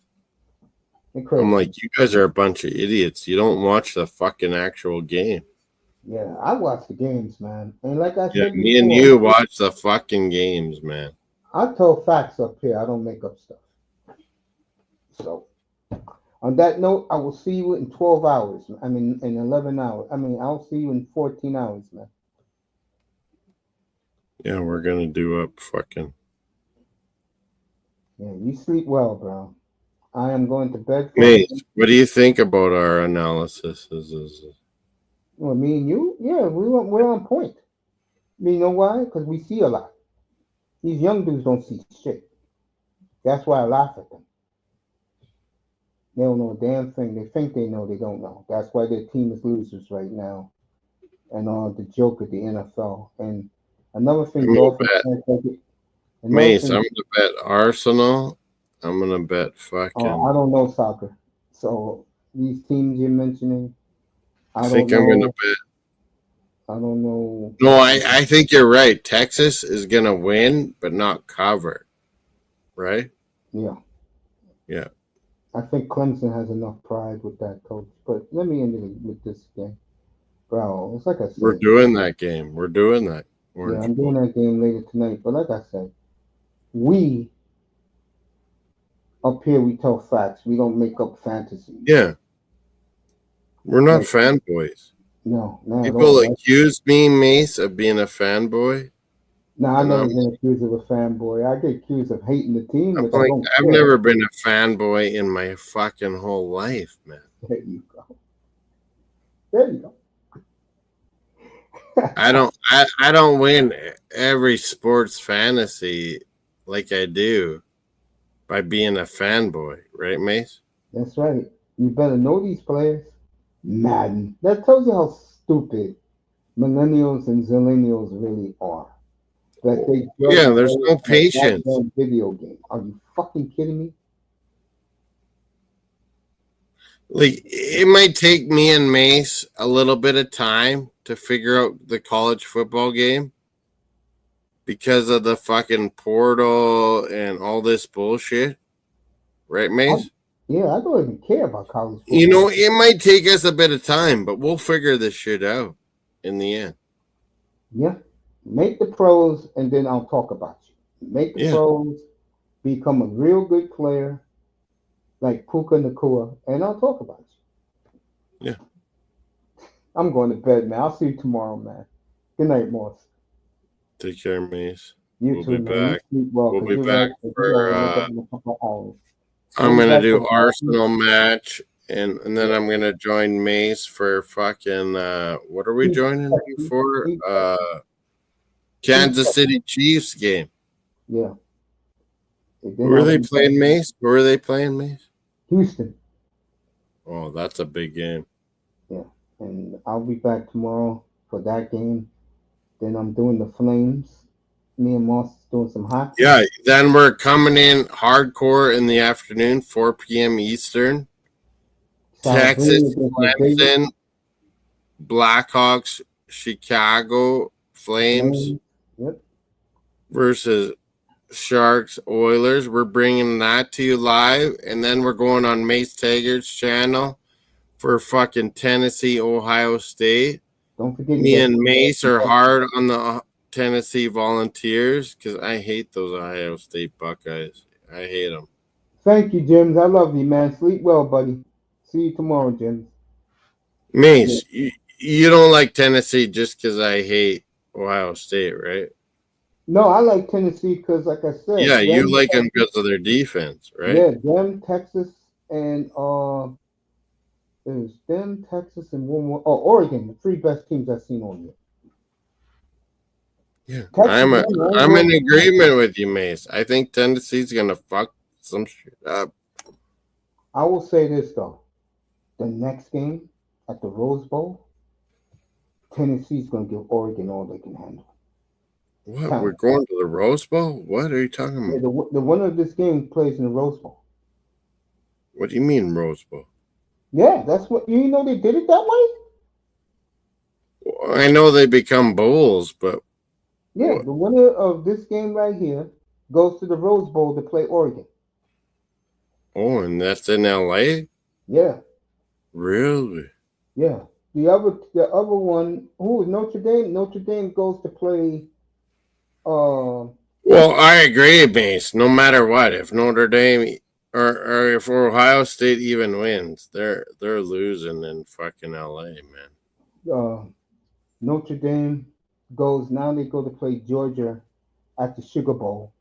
I'm like, you guys are a bunch of idiots. You don't watch the fucking actual game. Yeah, I watch the games, man. And like I said me and you watch the fucking games, man. I tell facts up here. I don't make up stuff. So, on that note, I will see you in 12 hours. I mean, in 11 hours. I mean, I'll see you in 14 hours, man. Yeah, we're going to do up fucking. Yeah, you sleep well, bro. I am going to bed. Mace, what do you think about our analysis? Well, me and you? Yeah, we're on point. You know why? Because we see a lot. These young dudes don't see shit. That's why I laugh at them. They don't know a damn thing. They think they know, they don't know. That's why their team is losers right now. And the joke at the NFL. And another thing, Mace, I'm going to bet Arsenal. I'm going to bet fucking. I don't know soccer. So these teams you're mentioning, I think I'm going to bet. I don't know. No, I think you're right. Texas is going to win, but not cover. Right? Yeah. Yeah. I think Clemson has enough pride with that coach. But let me end it with this game. Bro, it's like I said. We're doing that game. We're doing that. Yeah, I'm doing that game later tonight. But like I said, we up here, we tell facts. We don't make up fantasy. Yeah. We're not fanboys. No. People accuse me, Mace, of being a fanboy. No, I've never been accused of a fanboy. I get accused of hating the team. I've never been a fanboy in my fucking whole life, man. There you go. I don't win every sports fantasy like I do by being a fanboy, right, Mace? That's right. You better know these players. Madden. That tells you how stupid millennials and zillennials really are. That they judge Yeah, there's players no on a patience. goddamn video game. Are you fucking kidding me? Like it might take me and Mace a little bit of time to figure out the college football game because of the fucking portal and all this bullshit. Right, I, Mace? yeah, I don't even care about college You know, football. it might take us a bit of time, but we'll figure this shit out in the end. Yeah. Make the pros and then I'll talk about you. Make the Yeah. pros, become a real good player like Puka Nakua, and I'll talk about you. Yeah. I'm going to bed, man. I'll see you tomorrow, man. Good night, Morse. Take care, Mace. You We'll too, be man. You back. sleep well We'll because be you back gotta for wake up in a couple hours. I'm We'll be gonna back do for Arsenal match and then I'm gonna join Mace for fucking what are we joining him for? Kansas City Chiefs game. Yeah. Who are they playing, Mace? Who are they playing, Mace? Houston. Oh, that's a big game. Yeah. And I'll be back tomorrow for that game. Then I'm doing the Flames. Me and Moss is doing some hot. Yeah, then we're coming in hardcore in the afternoon, 4 p.m. Eastern. Texas, Clemson, Blackhawks, Chicago Flames Yep. versus Sharks Oilers. We're bringing that to you live, and then we're going on Mace Taggart's channel for fucking Tennessee, Ohio State. Don't forget Me and Mace are hard on the Tennessee Volunteers because I hate those Ohio State Buckeyes. I hate them. Thank you, James. I love you, man. Sleep well, buddy. See you tomorrow, James. Mace, you don't like Tennessee just because I hate Ohio State, right? No, I like Tennessee because, like I said, Yeah, you like them because of their defense, right? Yeah, them, Texas, and it was them, Texas, and one more. Oh, Oregon, the three best teams I've seen all year. Yeah, I'm in agreement with you, Mace. I think Tennessee's gonna fuck some shit up. I will say this though: the next game at the Rose Bowl, Tennessee's gonna give Oregon all they can handle. What? We're going to the Rose Bowl? What are you talking about? Yeah, the winner of this game plays in the Rose Bowl. What do you mean Rose Bowl? Yeah, that's what you know. They did it that way. Well, I know they become bowls, but yeah, the winner of this game right here goes to the Rose Bowl to play Oregon. Oh, and that's in LA? Yeah. Really? Yeah. The other one, who is Notre Dame? Notre Dame goes to play. Well, I agree, Mace. No matter what, if Notre Dame or if Ohio State even wins, they're losing in fucking LA, man. Notre Dame goes now. They go to play Georgia at the Sugar Bowl.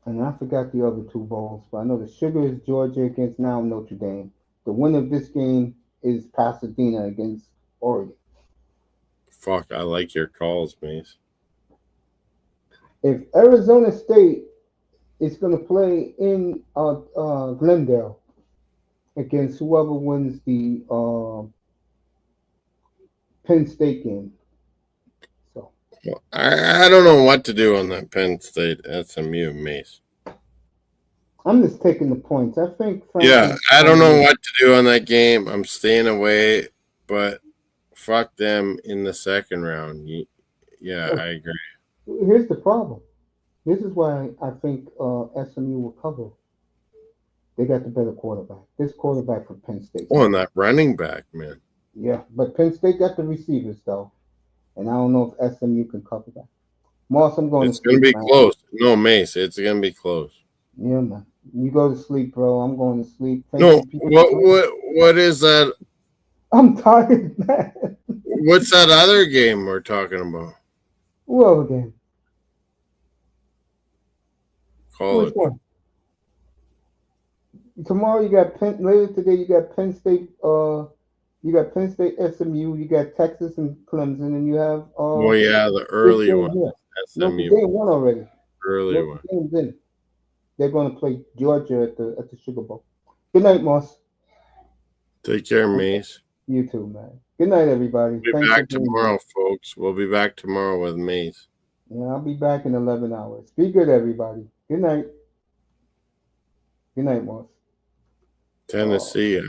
And I forgot the other two bowls, but I know the Sugar is Georgia against now Notre Dame. The winner of this game is Pasadena against Oregon. Fuck, I like your calls, Mace. If Arizona State is going to play in Glendale against whoever wins the Penn State game. So I don't know what to do on that Penn State SMU, Mace. I'm just taking the points. I think. Yeah, I don't know what to do on that game. I'm staying away, but fuck them in the second round. Yeah, I agree. Here's the problem. This is why I think SMU will cover. They got the better quarterback. This quarterback for Penn State. Oh, and that running back, man. Yeah, but Penn State got the receivers though, and I don't know if SMU can cover that. Moss, I'm going. It's going to be close. No, Mace, it's going to be close. Yeah, man. You go to sleep, bro. I'm going to sleep. No, what is that? I'm tired, man. What's that other game we're talking about? What other game? College. Which one? Tomorrow you got later today you got Penn State. You got Penn State, SMU. You got Texas and Clemson, and you have. Oh yeah, the early one. SMU. No, they won already. Early one. They're going to play Georgia at the Sugar Bowl. Good night, Moss. Take care, Mace. You too, man. Good night, everybody. We'll be Thanks back for being tomorrow, here. folks. We'll be back tomorrow with Mace. Yeah, I'll be back in 11 hours. Be good, everybody. Good night. Good night, Moss. Tennessee.